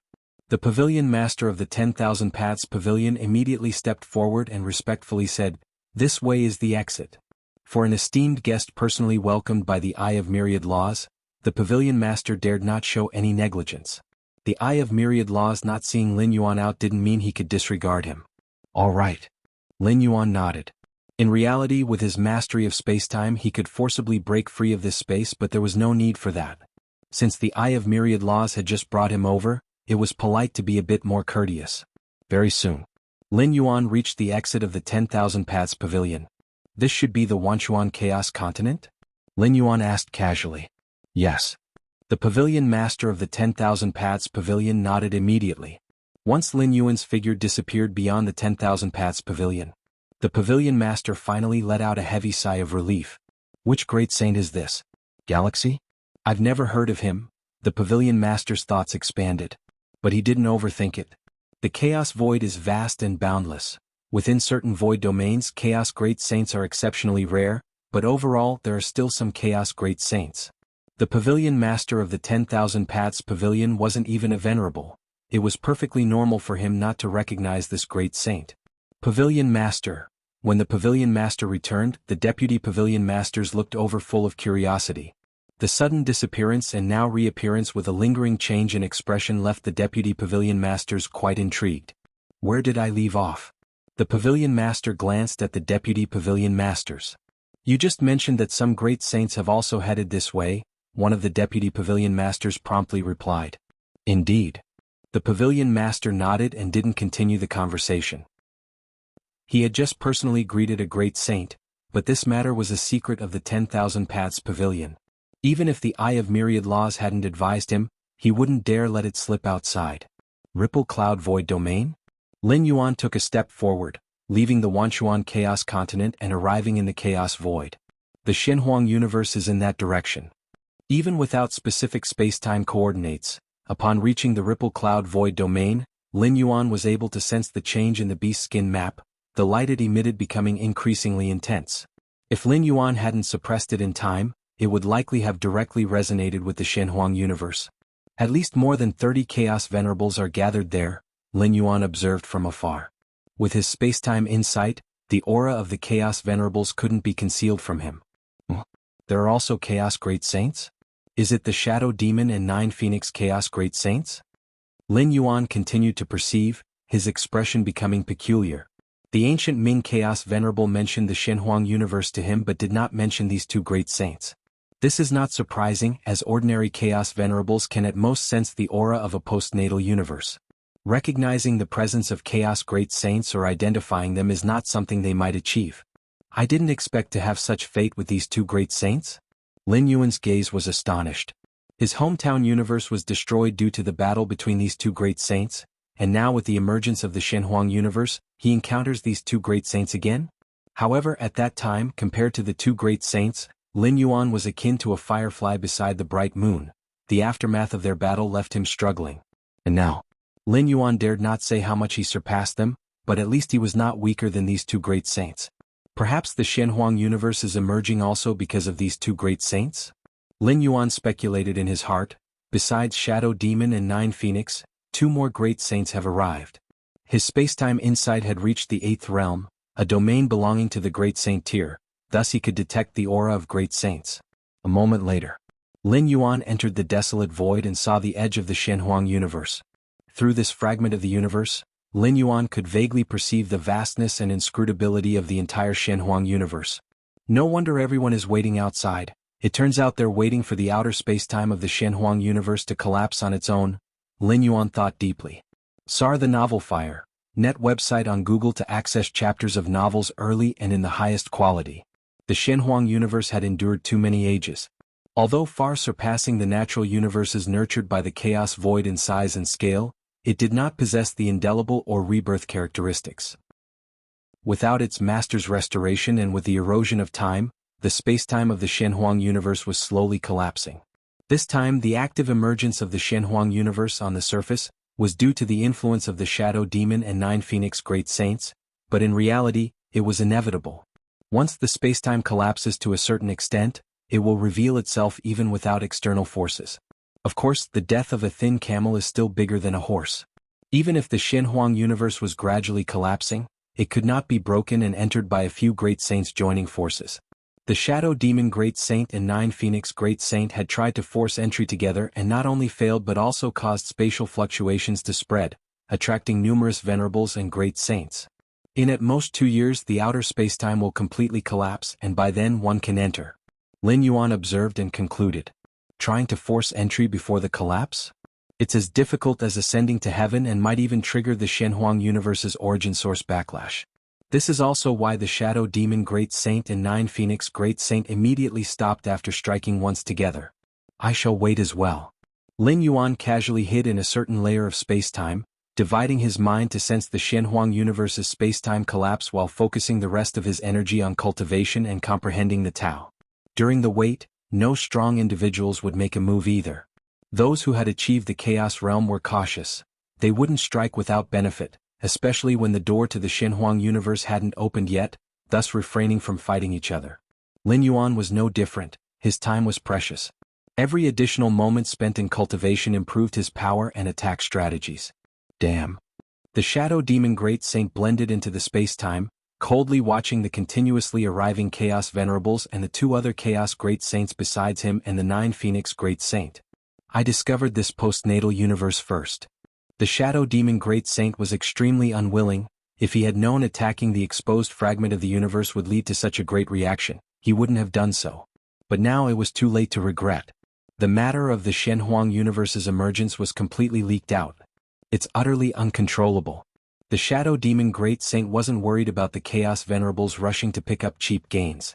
The pavilion master of the 10,000 Paths Pavilion immediately stepped forward and respectfully said, "This way is the exit." For an esteemed guest personally welcomed by the Eye of Myriad Laws, the pavilion master dared not show any negligence. The Eye of Myriad Laws not seeing Lin Yuan out didn't mean he could disregard him. All right. Lin Yuan nodded. In reality, with his mastery of spacetime, he could forcibly break free of this space, but there was no need for that. Since the Eye of Myriad Laws had just brought him over, it was polite to be a bit more courteous. Very soon, Lin Yuan reached the exit of the 10,000 Paths Pavilion. This should be the Wanchuan Chaos Continent? Lin Yuan asked casually. Yes. The pavilion master of the 10,000 Paths Pavilion nodded immediately. Once Lin Yuan's figure disappeared beyond the 10,000 Paths Pavilion, the pavilion master finally let out a heavy sigh of relief. Which great saint is this? Galaxy? I've never heard of him. The pavilion master's thoughts expanded. But he didn't overthink it. The chaos void is vast and boundless. Within certain void domains, chaos great saints are exceptionally rare, but overall there are still some chaos great saints. The pavilion master of the 10,000 Paths Pavilion wasn't even a venerable. It was perfectly normal for him not to recognize this great saint. Pavilion master. When the pavilion master returned, the deputy pavilion masters looked over full of curiosity. The sudden disappearance and now reappearance with a lingering change in expression left the deputy pavilion masters quite intrigued. Where did I leave off? The pavilion master glanced at the deputy pavilion masters. You just mentioned that some great saints have also headed this way, one of the deputy pavilion masters promptly replied. Indeed. The pavilion master nodded and didn't continue the conversation. He had just personally greeted a great saint, but this matter was a secret of the 10,000 Paths Pavilion. Even if the Eye of Myriad Laws hadn't advised him, he wouldn't dare let it slip outside. Ripple Cloud Void Domain? Lin Yuan took a step forward, leaving the Wanchuan Chaos Continent and arriving in the Chaos Void. The Xinhuang universe is in that direction. Even without specific space-time coordinates, upon reaching the Ripple Cloud Void Domain, Lin Yuan was able to sense the change in the beast skin map, the light it emitted becoming increasingly intense. If Lin Yuan hadn't suppressed it in time, it would likely have directly resonated with the Xinhuang universe. At least more than 30 Chaos Venerables are gathered there, Lin Yuan observed from afar. With his spacetime insight, the aura of the Chaos Venerables couldn't be concealed from him. There are also Chaos Great Saints? Is it the Shadow Demon and 9 Phoenix Chaos Great Saints? Lin Yuan continued to perceive, his expression becoming peculiar. The ancient Ming Chaos Venerable mentioned the Xinhuang universe to him but did not mention these two great saints. This is not surprising, as ordinary Chaos Venerables can at most sense the aura of a postnatal universe. Recognizing the presence of Chaos Great Saints or identifying them is not something they might achieve. I didn't expect to have such fate with these two great saints? Lin Yuan's gaze was astonished. His hometown universe was destroyed due to the battle between these two great saints, and now with the emergence of the Xinhuang universe, he encounters these two great saints again? However, at that time, compared to the two great saints, Lin Yuan was akin to a firefly beside the bright moon. The aftermath of their battle left him struggling. And now, Lin Yuan dared not say how much he surpassed them, but at least he was not weaker than these two great saints. Perhaps the Xinhuang universe is emerging also because of these two great saints? Lin Yuan speculated in his heart. Besides Shadow Demon and 9 Phoenix, 2 more great saints have arrived. His spacetime insight had reached the 8th realm, a domain belonging to the great saint tier, thus he could detect the aura of great saints. A moment later, Lin Yuan entered the desolate void and saw the edge of the Xinhuang universe. Through this fragment of the universe, Lin Yuan could vaguely perceive the vastness and inscrutability of the entire Xinhuang universe. No wonder everyone is waiting outside. It turns out they're waiting for the outer spacetime of the Xinhuang universe to collapse on its own, Lin Yuan thought deeply. SAR the Novel Fire, net website on Google to access chapters of novels early and in the highest quality. The Xinhuang universe had endured too many ages. Although far surpassing the natural universes nurtured by the chaos void in size and scale, it did not possess the indelible or rebirth characteristics. Without its master's restoration and with the erosion of time, the spacetime of the Xinhuang universe was slowly collapsing. This time the active emergence of the Xinhuang universe on the surface was due to the influence of the Shadow Demon and 9 Phoenix Great Saints, but in reality, it was inevitable. Once the spacetime collapses to a certain extent, it will reveal itself even without external forces. Of course, the death of a thin camel is still bigger than a horse. Even if the Xinhuang universe was gradually collapsing, it could not be broken and entered by a few great saints joining forces. The Shadow Demon Great Saint and 9 Phoenix Great Saint had tried to force entry together and not only failed but also caused spatial fluctuations to spread, attracting numerous venerables and great saints. In at most 2 years the outer spacetime will completely collapse and by then one can enter. Lin Yuan observed and concluded. Trying to force entry before the collapse? It's as difficult as ascending to heaven and might even trigger the Shenhuang universe's origin source backlash. This is also why the Shadow Demon Great Saint and Nine Phoenix Great Saint immediately stopped after striking once together. I shall wait as well. Lin Yuan casually hid in a certain layer of spacetime, dividing his mind to sense the Shenhuang universe's spacetime collapse while focusing the rest of his energy on cultivation and comprehending the Tao. During the wait, no strong individuals would make a move either. Those who had achieved the Chaos Realm were cautious. They wouldn't strike without benefit, especially when the door to the Shenhuang universe hadn't opened yet, thus refraining from fighting each other. Lin Yuan was no different. His time was precious. Every additional moment spent in cultivation improved his power and attack strategies. Damn. The Shadow Demon Great Saint blended into the space-time, coldly watching the continuously arriving Chaos Venerables and the 2 other Chaos Great Saints besides him and the Nine Phoenix Great Saint. I discovered this postnatal universe first. The Shadow Demon Great Saint was extremely unwilling. If he had known attacking the exposed fragment of the universe would lead to such a great reaction, he wouldn't have done so. But now it was too late to regret. The matter of the Shenhuang universe's emergence was completely leaked out. It's utterly uncontrollable. The Shadow Demon Great Saint wasn't worried about the Chaos Venerables rushing to pick up cheap gains.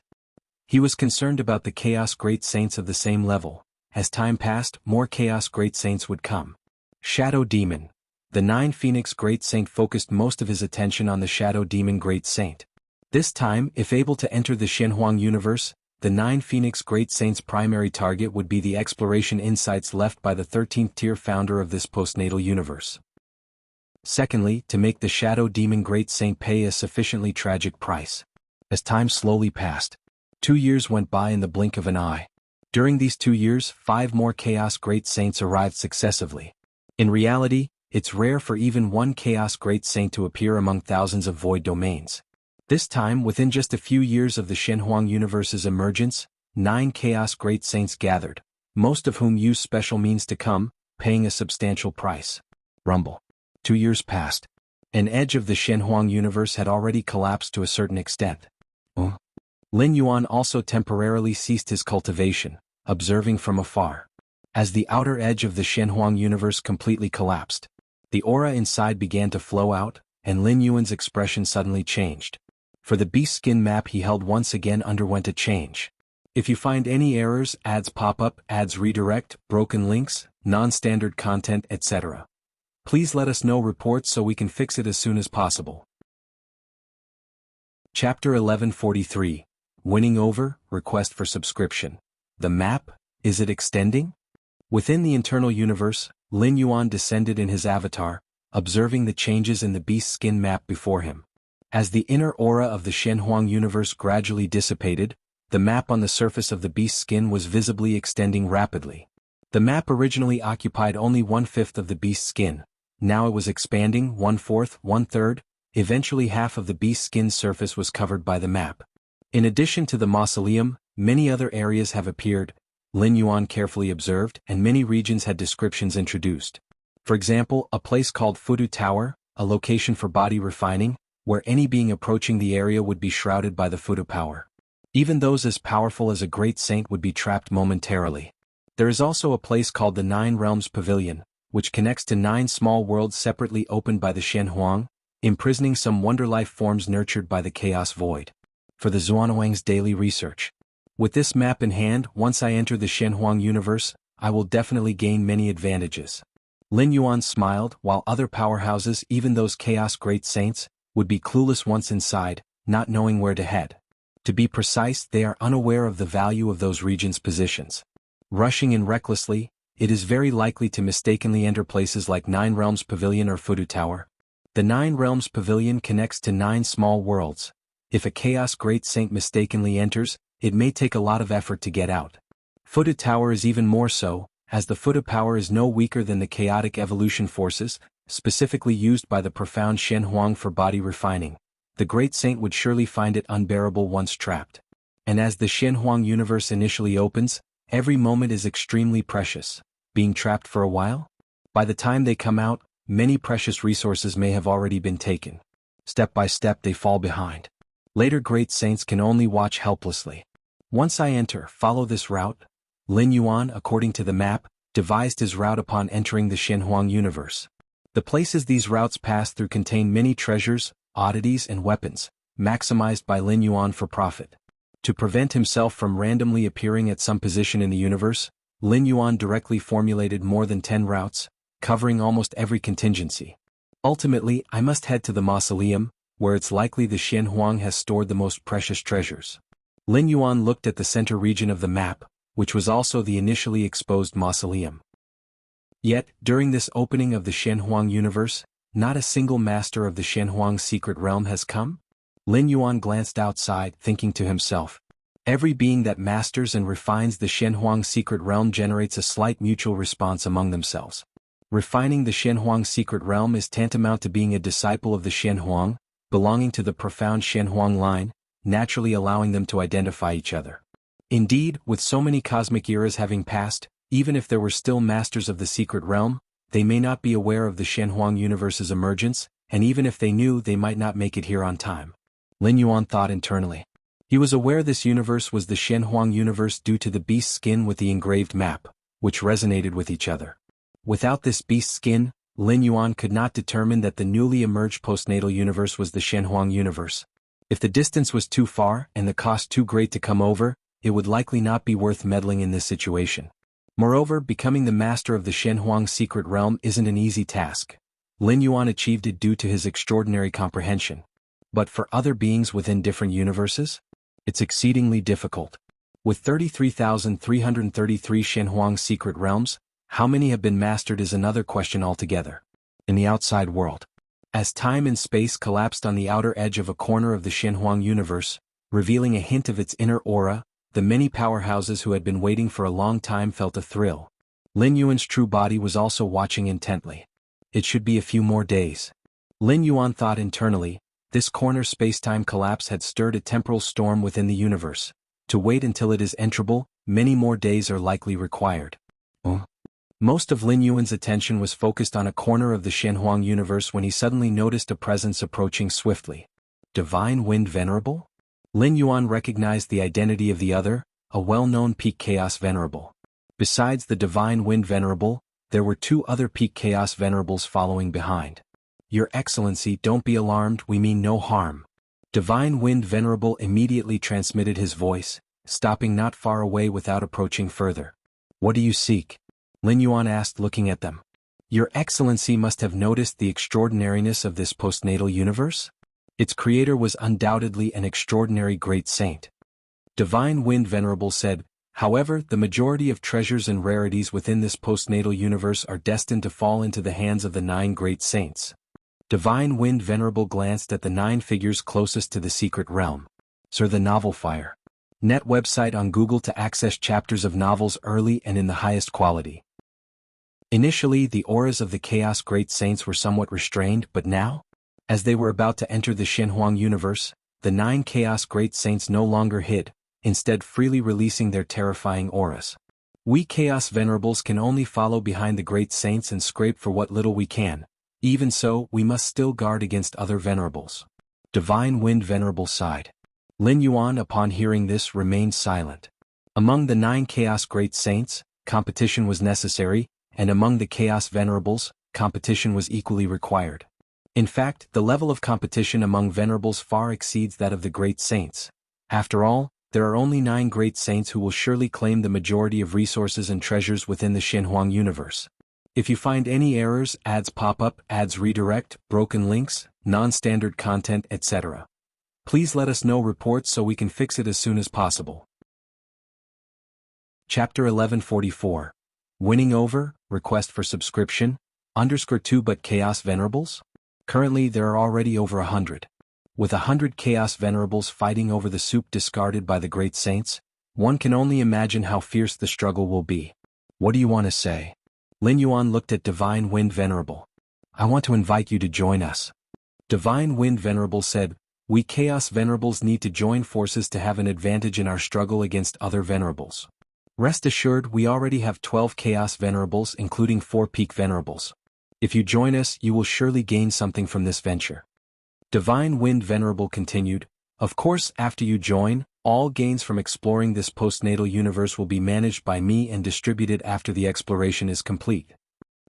He was concerned about the Chaos Great Saints of the same level. As time passed, more Chaos Great Saints would come. Shadow Demon. The Nine Phoenix Great Saint focused most of his attention on the Shadow Demon Great Saint. This time, if able to enter the Shenhuang universe, the Nine Phoenix Great Saint's primary target would be the exploration insights left by the 13th tier founder of this postnatal universe. Secondly, to make the Shadow Demon Great Saint pay a sufficiently tragic price. As time slowly passed, 2 years went by in the blink of an eye. During these 2 years, 5 more Chaos Great Saints arrived successively. In reality, it's rare for even one Chaos Great Saint to appear among thousands of void domains. This time, within just a few years of the Shenhuang universe's emergence, 9 Chaos Great Saints gathered, most of whom used special means to come, paying a substantial price. Rumble. 2 years passed. An edge of the Shenhuang universe had already collapsed to a certain extent. Lin Yuan also temporarily ceased his cultivation, observing from afar. As the outer edge of the Shenhuang universe completely collapsed, the aura inside began to flow out, and Lin Yuan's expression suddenly changed. For the beast skin map he held once again underwent a change. If you find any errors, ads pop up, ads redirect, broken links, non-standard content, etc. Please let us know reports so we can fix it as soon as possible. Chapter 1143. Winning over, request for subscription. The map, is it extending? Within the internal universe, Lin Yuan descended in his avatar, observing the changes in the beast skin map before him. As the inner aura of the Shenhuang universe gradually dissipated, the map on the surface of the beast skin was visibly extending rapidly. The map originally occupied only 1/5 of the beast skin. Now it was expanding 1/4, 1/3, eventually half of the beast skin's surface was covered by the map. In addition to the mausoleum, many other areas have appeared, Lin Yuan carefully observed, and many regions had descriptions introduced. For example, a place called Fudu Tower, a location for body refining, where any being approaching the area would be shrouded by the Fudu power. Even those as powerful as a great saint would be trapped momentarily. There is also a place called the Nine Realms Pavilion, which connects to 9 small worlds separately opened by the Shenhuang, imprisoning some wonder life forms nurtured by the Chaos Void. For the Xuanwang's daily research. With this map in hand, once I enter the Shenhuang universe, I will definitely gain many advantages. Lin Yuan smiled, while other powerhouses, even those Chaos Great Saints, would be clueless once inside, not knowing where to head. To be precise, they are unaware of the value of those regions' positions. Rushing in recklessly, it is very likely to mistakenly enter places like Nine Realms Pavilion or Fudu Tower. The Nine Realms Pavilion connects to 9 small worlds. If a Chaos Great Saint mistakenly enters, it may take a lot of effort to get out. Fudu Tower is even more so, as the Fudu power is no weaker than the chaotic evolution forces, specifically used by the profound Shenhuang for body refining. The Great Saint would surely find it unbearable once trapped. And as the Shenhuang universe initially opens, every moment is extremely precious. Being trapped for a while? By the time they come out, many precious resources may have already been taken. Step by step they fall behind. Later great saints can only watch helplessly. Once I enter, follow this route. Lin Yuan, according to the map, devised his route upon entering the Shenhuang universe. The places these routes pass through contain many treasures, oddities and weapons, maximized by Lin Yuan for profit. To prevent himself from randomly appearing at some position in the universe, Lin Yuan directly formulated more than 10 routes, covering almost every contingency. Ultimately, I must head to the mausoleum, where it's likely the Shenhuang has stored the most precious treasures. Lin Yuan looked at the center region of the map, which was also the initially exposed mausoleum. Yet, during this opening of the Shenhuang universe, not a single master of the Shenhuang secret realm has come? Lin Yuan glanced outside, thinking to himself. Every being that masters and refines the Shenhuang secret realm generates a slight mutual response among themselves. Refining the Shenhuang secret realm is tantamount to being a disciple of the Shenhuang, belonging to the profound Shenhuang line, naturally allowing them to identify each other. Indeed, with so many cosmic eras having passed, even if there were still masters of the secret realm, they may not be aware of the Shenhuang universe's emergence, and even if they knew, they might not make it here on time. Lin Yuan thought internally. He was aware this universe was the Shenhuang universe due to the beast skin with the engraved map, which resonated with each other. Without this beast skin, Lin Yuan could not determine that the newly emerged postnatal universe was the Shenhuang universe. If the distance was too far and the cost too great to come over, it would likely not be worth meddling in this situation. Moreover, becoming the master of the Shenhuang secret realm isn't an easy task. Lin Yuan achieved it due to his extraordinary comprehension. But for other beings within different universes? It's exceedingly difficult. With 33,333 Shenhuang secret realms, how many have been mastered is another question altogether. In the outside world. As time and space collapsed on the outer edge of a corner of the Shenhuang universe, revealing a hint of its inner aura, the many powerhouses who had been waiting for a long time felt a thrill. Lin Yuan's true body was also watching intently. It should be a few more days. Lin Yuan thought internally, this corner space-time collapse had stirred a temporal storm within the universe. To wait until it is enterable, many more days are likely required. Most of Lin Yuan's attention was focused on a corner of the Shenhuang universe when he suddenly noticed a presence approaching swiftly. Divine Wind Venerable? Lin Yuan recognized the identity of the other, a well-known Peak Chaos Venerable. Besides the Divine Wind Venerable, there were 2 other Peak Chaos Venerables following behind. Your Excellency, don't be alarmed, we mean no harm. Divine Wind Venerable immediately transmitted his voice, stopping not far away without approaching further. What do you seek? Lin Yuan asked, looking at them. Your Excellency must have noticed the extraordinariness of this postnatal universe? Its creator was undoubtedly an extraordinary great saint. Divine Wind Venerable said, however, the majority of treasures and rarities within this postnatal universe are destined to fall into the hands of the 9 great saints. Divine Wind Venerable glanced at the 9 figures closest to the secret realm. Sir, the Novel Fire. Net website on Google to access chapters of novels early and in the highest quality. Initially, the auras of the Chaos Great Saints were somewhat restrained, but now? As they were about to enter the Shenhuang universe, the 9 Chaos Great Saints no longer hid, instead freely releasing their terrifying auras. We Chaos Venerables can only follow behind the Great Saints and scrape for what little we can. Even so, we must still guard against other Venerables. Divine Wind Venerable sighed. Lin Yuan, upon hearing this, remained silent. Among the 9 Chaos Great Saints, competition was necessary, and among the Chaos Venerables, competition was equally required. In fact, the level of competition among Venerables far exceeds that of the Great Saints. After all, there are only 9 Great Saints who will surely claim the majority of resources and treasures within the Shenhuang universe. If you find any errors, ads pop up, ads redirect, broken links, non-standard content, etc., please let us know reports so we can fix it as soon as possible. Chapter 1144. Winning over, request for subscription, _2 but Chaos Venerables? Currently there are already over 100. With 100 Chaos Venerables fighting over the soup discarded by the Great Saints, one can only imagine how fierce the struggle will be. What do you want to say? Lin Yuan looked at Divine Wind Venerable. I want to invite you to join us. Divine Wind Venerable said, we Chaos Venerables need to join forces to have an advantage in our struggle against other Venerables. Rest assured, we already have 12 Chaos Venerables including 4 Peak Venerables. If you join us, you will surely gain something from this venture. Divine Wind Venerable continued, "Of course, after you join, all gains from exploring this postnatal universe will be managed by me and distributed after the exploration is complete.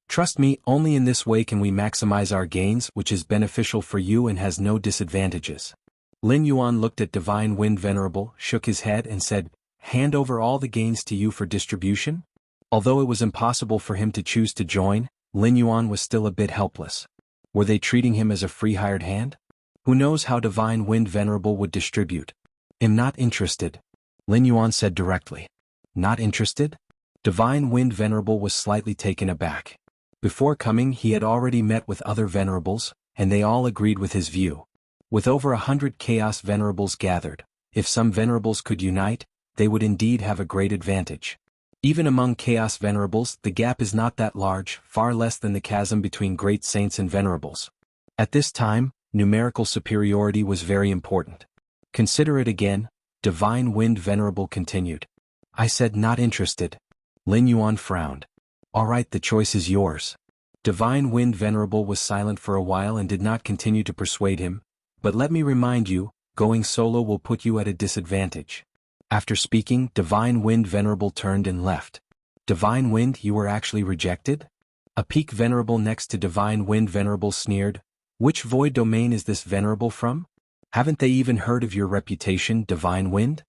Trust me, only in this way can we maximize our gains, which is beneficial for you and has no disadvantages." Lin Yuan looked at Divine Wind Venerable, shook his head and said, "Hand over all the gains to you for distribution?" Although it was impossible for him to choose to join, Lin Yuan was still a bit helpless. Were they treating him as a free hired hand? Who knows how Divine Wind Venerable would distribute? "I'm not interested," Lin Yuan said directly. "Not interested?" Divine Wind Venerable was slightly taken aback. Before coming he had already met with other venerables, and they all agreed with his view. With over 100 Chaos Venerables gathered, if some venerables could unite, they would indeed have a great advantage. Even among Chaos Venerables, the gap is not that large, far less than the chasm between great saints and venerables. At this time, numerical superiority was very important. "Consider it again," Divine Wind Venerable continued. "I said not interested." Lin Yuan frowned. "All right, the choice is yours." Divine Wind Venerable was silent for a while and did not continue to persuade him, "But let me remind you, going solo will put you at a disadvantage." After speaking, Divine Wind Venerable turned and left. "Divine Wind, you were actually rejected?" A peak venerable next to Divine Wind Venerable sneered, "Which void domain is this venerable from? Haven't they even heard of your reputation, Divine Wind?"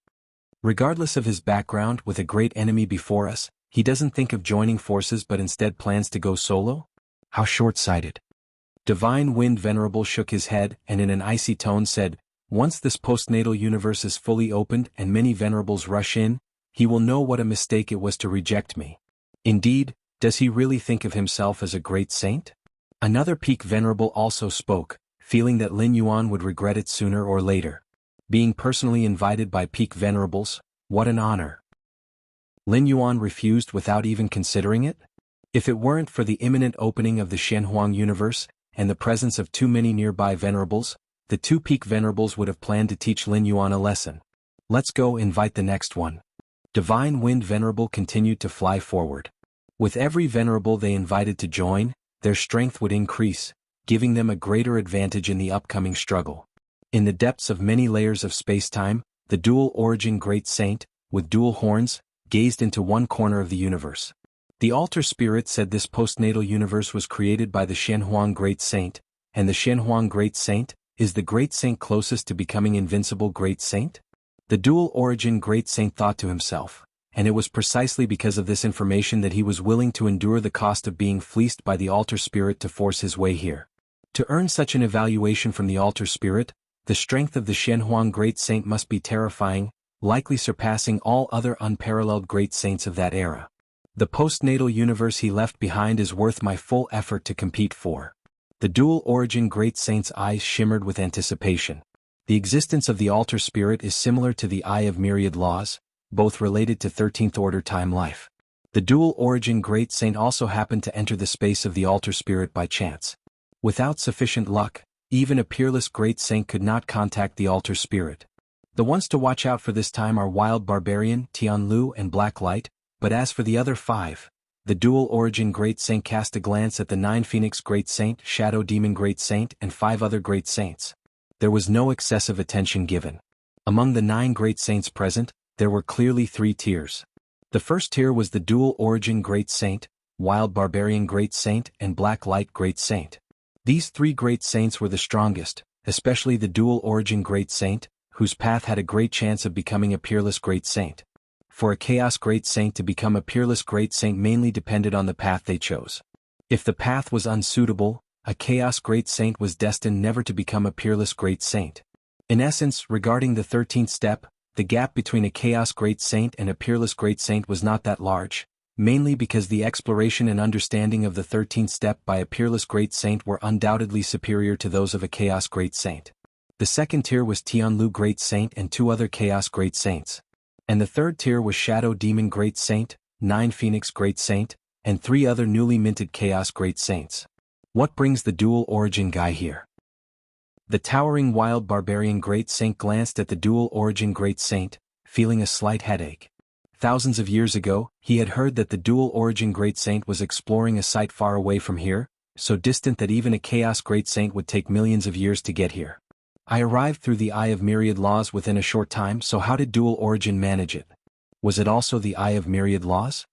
Regardless of his background, with a great enemy before us, he doesn't think of joining forces but instead plans to go solo? How short-sighted. Divine Wind Venerable shook his head and in an icy tone said, "Once this postnatal universe is fully opened and many venerables rush in, he will know what a mistake it was to reject me. Indeed, does he really think of himself as a great saint?" Another peak venerable also spoke, feeling that Lin Yuan would regret it sooner or later. Being personally invited by peak venerables, what an honor. Lin Yuan refused without even considering it? If it weren't for the imminent opening of the Shenhuang universe, and the presence of too many nearby venerables, the two peak venerables would have planned to teach Lin Yuan a lesson. "Let's go invite the next one." Divine Wind Venerable continued to fly forward. With every venerable they invited to join, their strength would increase, giving them a greater advantage in the upcoming struggle. In the depths of many layers of space-time, the dual origin Great Saint, with dual horns, gazed into one corner of the universe. The altar spirit said this postnatal universe was created by the Shenhuang Great Saint, and the Shenhuang Great Saint, is the Great Saint closest to becoming invincible Great Saint? The dual origin Great Saint thought to himself, and it was precisely because of this information that he was willing to endure the cost of being fleeced by the altar spirit to force his way here. To earn such an evaluation from the altar spirit, the strength of the Shenhuang Great Saint must be terrifying, likely surpassing all other unparalleled Great Saints of that era. The postnatal universe he left behind is worth my full effort to compete for. The dual origin Great Saint's eyes shimmered with anticipation. The existence of the altar spirit is similar to the Eye of Myriad Laws, both related to 13th order time life. The dual origin Great Saint also happened to enter the space of the altar spirit by chance. Without sufficient luck, even a peerless Great Saint could not contact the altar spirit. The ones to watch out for this time are Wild Barbarian, Tianlu and Black Light, but as for the other five, the dual origin Great Saint cast a glance at the 9 Phoenix Great Saint, Shadow Demon Great Saint and 5 other Great Saints. There was no excessive attention given. Among the 9 Great Saints present, there were clearly 3 tiers. The first tier was the dual origin Great Saint, Wild Barbarian Great Saint and Black Light Great Saint. These 3 Great Saints were the strongest, especially the dual origin Great Saint, whose path had a great chance of becoming a peerless Great Saint. For a Chaos Great Saint to become a peerless Great Saint mainly depended on the path they chose. If the path was unsuitable, a Chaos Great Saint was destined never to become a peerless Great Saint. In essence, regarding the 13th step, the gap between a Chaos Great Saint and a peerless Great Saint was not that large, mainly because the exploration and understanding of the 13th step by a peerless Great Saint were undoubtedly superior to those of a Chaos Great Saint. The second tier was Tianlu Great Saint and 2 other Chaos Great Saints. And the third tier was Shadow Demon Great Saint, 9 Phoenix Great Saint, and 3 other newly minted Chaos Great Saints. What brings the dual origin guy here? The towering Wild Barbarian Great Saint glanced at the dual origin Great Saint, feeling a slight headache. Thousands of years ago, he had heard that the dual origin Great Saint was exploring a site far away from here, so distant that even a Chaos Great Saint would take millions of years to get here. I arrived through the Eye of Myriad Laws within a short time, so how did Dual Origin manage it? Was it also the Eye of Myriad Laws?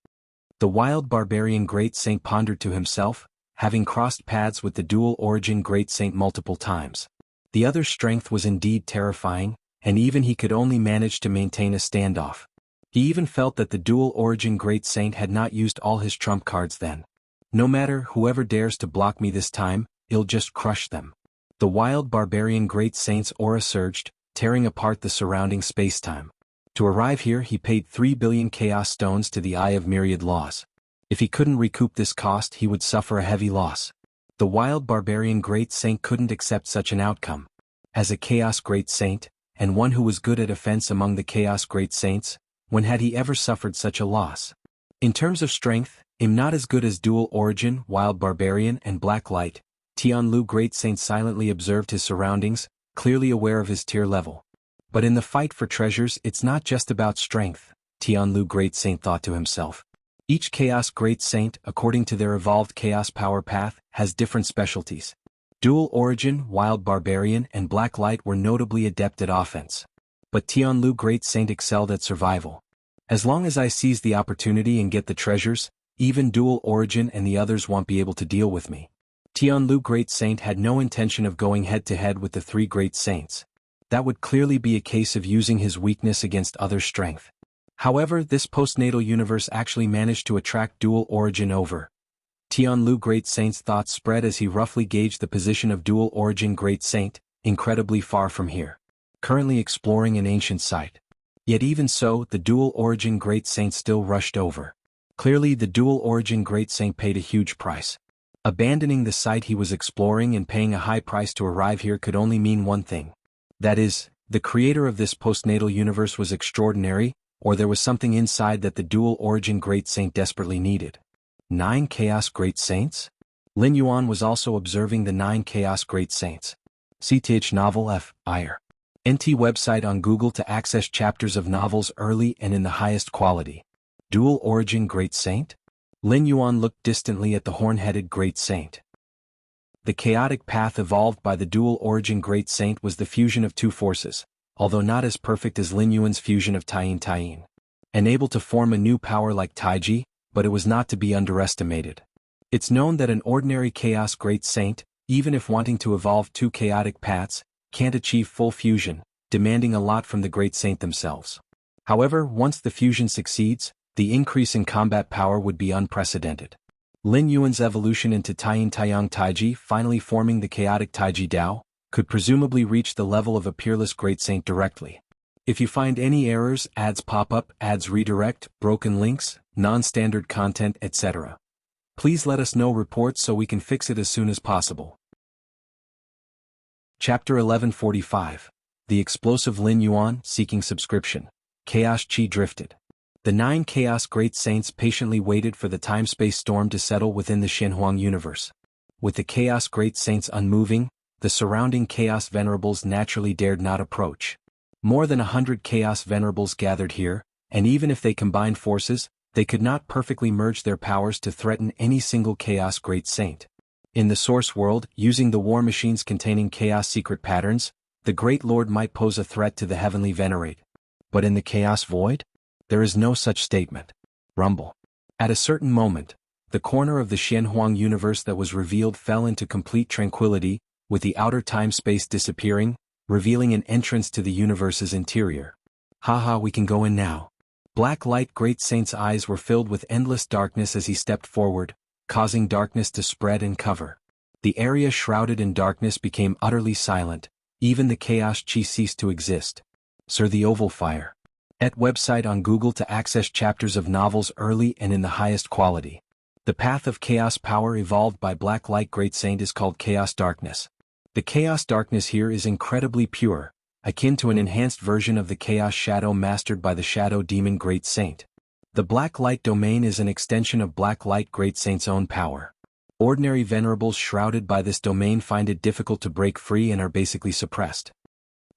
The wild barbarian Great Saint pondered to himself, having crossed paths with the Dual Origin Great Saint multiple times. The other's strength was indeed terrifying, and even he could only manage to maintain a standoff. He even felt that the Dual Origin Great Saint had not used all his trump cards then. No matter whoever dares to block me this time, I'll just crush them. The wild barbarian Great Saint's aura surged, tearing apart the surrounding spacetime. To arrive here he paid 3 billion Chaos Stones to the Eye of Myriad Laws. If he couldn't recoup this cost he would suffer a heavy loss. The wild barbarian Great Saint couldn't accept such an outcome. As a Chaos Great Saint, and one who was good at offense among the Chaos Great Saints, when had he ever suffered such a loss? In terms of strength, I'm not as good as Dual Origin, Wild Barbarian and Black Light. Tianlu Great Saint silently observed his surroundings, clearly aware of his tier level. But in the fight for treasures it's not just about strength, Tianlu Great Saint thought to himself. Each Chaos Great Saint, according to their evolved Chaos Power path, has different specialties. Dual Origin, Wild Barbarian and Black Light were notably adept at offense. But Tianlu Great Saint excelled at survival. As long as I seize the opportunity and get the treasures, even Dual Origin and the others won't be able to deal with me. Tianlu Great Saint had no intention of going head-to-head with the three Great Saints. That would clearly be a case of using his weakness against others' strength. However, this postnatal universe actually managed to attract Dual Origin over. Tianlu Great Saint's thoughts spread as he roughly gauged the position of Dual Origin Great Saint, incredibly far from here. Currently exploring an ancient site. Yet even so, the Dual Origin Great Saint still rushed over. Clearly the Dual Origin Great Saint paid a huge price. Abandoning the site he was exploring and paying a high price to arrive here could only mean one thing. That is, the creator of this postnatal universe was extraordinary, or there was something inside that the Dual Origin Great Saint desperately needed. 9 Chaos Great Saints? Lin Yuan was also observing the 9 Chaos Great Saints. CTH Novel F. IR. NT website on Google to access chapters of novels early and in the highest quality. Dual Origin Great Saint? Lin Yuan looked distantly at the horn-headed Great Saint. The chaotic path evolved by the Dual Origin Great Saint was the fusion of two forces, although not as perfect as Lin Yuan's fusion of Taiyin. And able to form a new power like Taiji, but it was not to be underestimated. It's known that an ordinary Chaos Great Saint, even if wanting to evolve two chaotic paths, can't achieve full fusion, demanding a lot from the Great Saint themselves. However, once the fusion succeeds, the increase in combat power would be unprecedented. Lin Yuan's evolution into Taiyin Taiyang Taiji, finally forming the chaotic Taiji Dao, could presumably reach the level of a peerless Great Saint directly. If you find any errors, ads pop up, ads redirect, broken links, non-standard content, etc., please let us know reports so we can fix it as soon as possible. Chapter 1145. The Explosive Lin Yuan, Seeking Subscription. Chaos Chi Drifted. The 9 Chaos Great Saints patiently waited for the time-space storm to settle within the Shenhuang universe. With the Chaos Great Saints unmoving, the surrounding Chaos Venerables naturally dared not approach. More than 100 Chaos Venerables gathered here, and even if they combined forces, they could not perfectly merge their powers to threaten any single Chaos Great Saint. In the Source World, using the war machines containing Chaos Secret Patterns, the Great Lord might pose a threat to the Heavenly Venerate. But in the Chaos Void? There is no such statement. Rumble. At a certain moment, the corner of the Shenhuang universe that was revealed fell into complete tranquility, with the outer time-space disappearing, revealing an entrance to the universe's interior. Haha, we can go in now. Black Light Great Saint's eyes were filled with endless darkness as he stepped forward, causing darkness to spread and cover. The area shrouded in darkness became utterly silent, even the Chaos Chi ceased to exist. Sir, the Oval Fire. Et website on Google to access chapters of novels early and in the highest quality. The path of chaos power evolved by Black Light Great Saint is called Chaos Darkness. The Chaos Darkness here is incredibly pure, akin to an enhanced version of the Chaos Shadow mastered by the Shadow Demon Great Saint. The Black Light domain is an extension of Black Light Great Saint's own power. Ordinary venerables shrouded by this domain find it difficult to break free and are basically suppressed.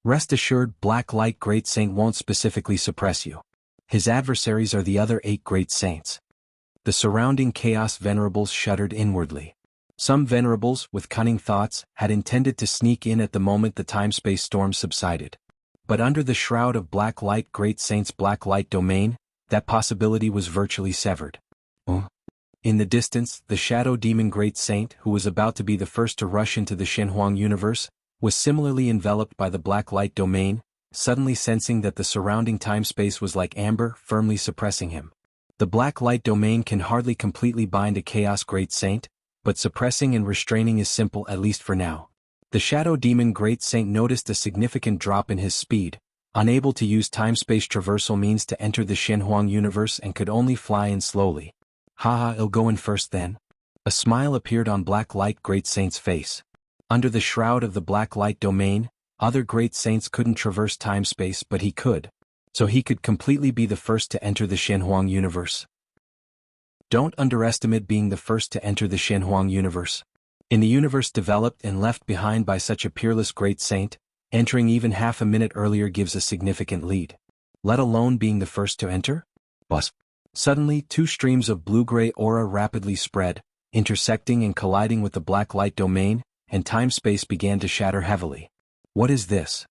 Rest assured, Black Light Great Saint won't specifically suppress you. His adversaries are the other 8 Great Saints. The surrounding Chaos Venerables shuddered inwardly. Some venerables, with cunning thoughts, had intended to sneak in at the moment the time-space storm subsided. But under the shroud of black light Great Saint's black light domain, that possibility was virtually severed. In the distance, the shadow demon Great Saint, who was about to be the first to rush into the Shenhuang universe, was similarly enveloped by the black light domain, suddenly sensing that the surrounding time-space was like amber, firmly suppressing him. The black light domain can hardly completely bind a chaos Great Saint, but suppressing and restraining is simple, at least for now. The shadow demon Great Saint noticed a significant drop in his speed, unable to use time-space traversal means to enter the Shenhuang universe and could only fly in slowly. Haha, I'll go in first then. A smile appeared on black light Great Saint's face. Under the shroud of the black light domain, other Great Saints couldn't traverse time-space, but he could. So he could completely be the first to enter the Shenhuang universe. Don't underestimate being the first to enter the Shenhuang universe. In the universe developed and left behind by such a peerless Great Saint, entering even half a minute earlier gives a significant lead. Let alone being the first to enter? Suddenly, two streams of blue-gray aura rapidly spread, intersecting and colliding with the black light domain, and time-space began to shatter heavily. What is this?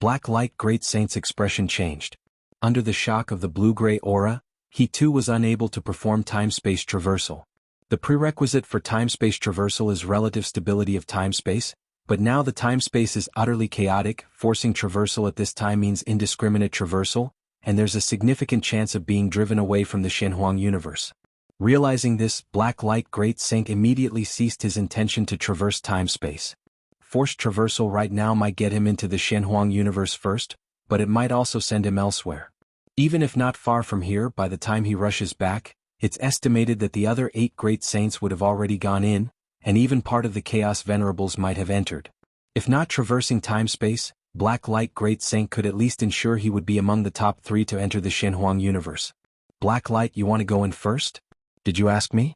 Black light Great Saint's expression changed. Under the shock of the blue-gray aura, he too was unable to perform time-space traversal. The prerequisite for time-space traversal is relative stability of time-space, but now the time-space is utterly chaotic. Forcing traversal at this time means indiscriminate traversal, and there's a significant chance of being driven away from the Shenhuang universe. Realizing this, black light Great Saint immediately ceased his intention to traverse time-space. Forced traversal right now might get him into the Shenhuang universe first, but it might also send him elsewhere. Even if not far from here, by the time he rushes back, it's estimated that the other 8 Great Saints would have already gone in, and even part of the Chaos Venerables might have entered. If not traversing time-space, Black Light Great Saint could at least ensure he would be among the top 3 to enter the Shenhuang universe. Black Light, you want to go in first? Did you ask me?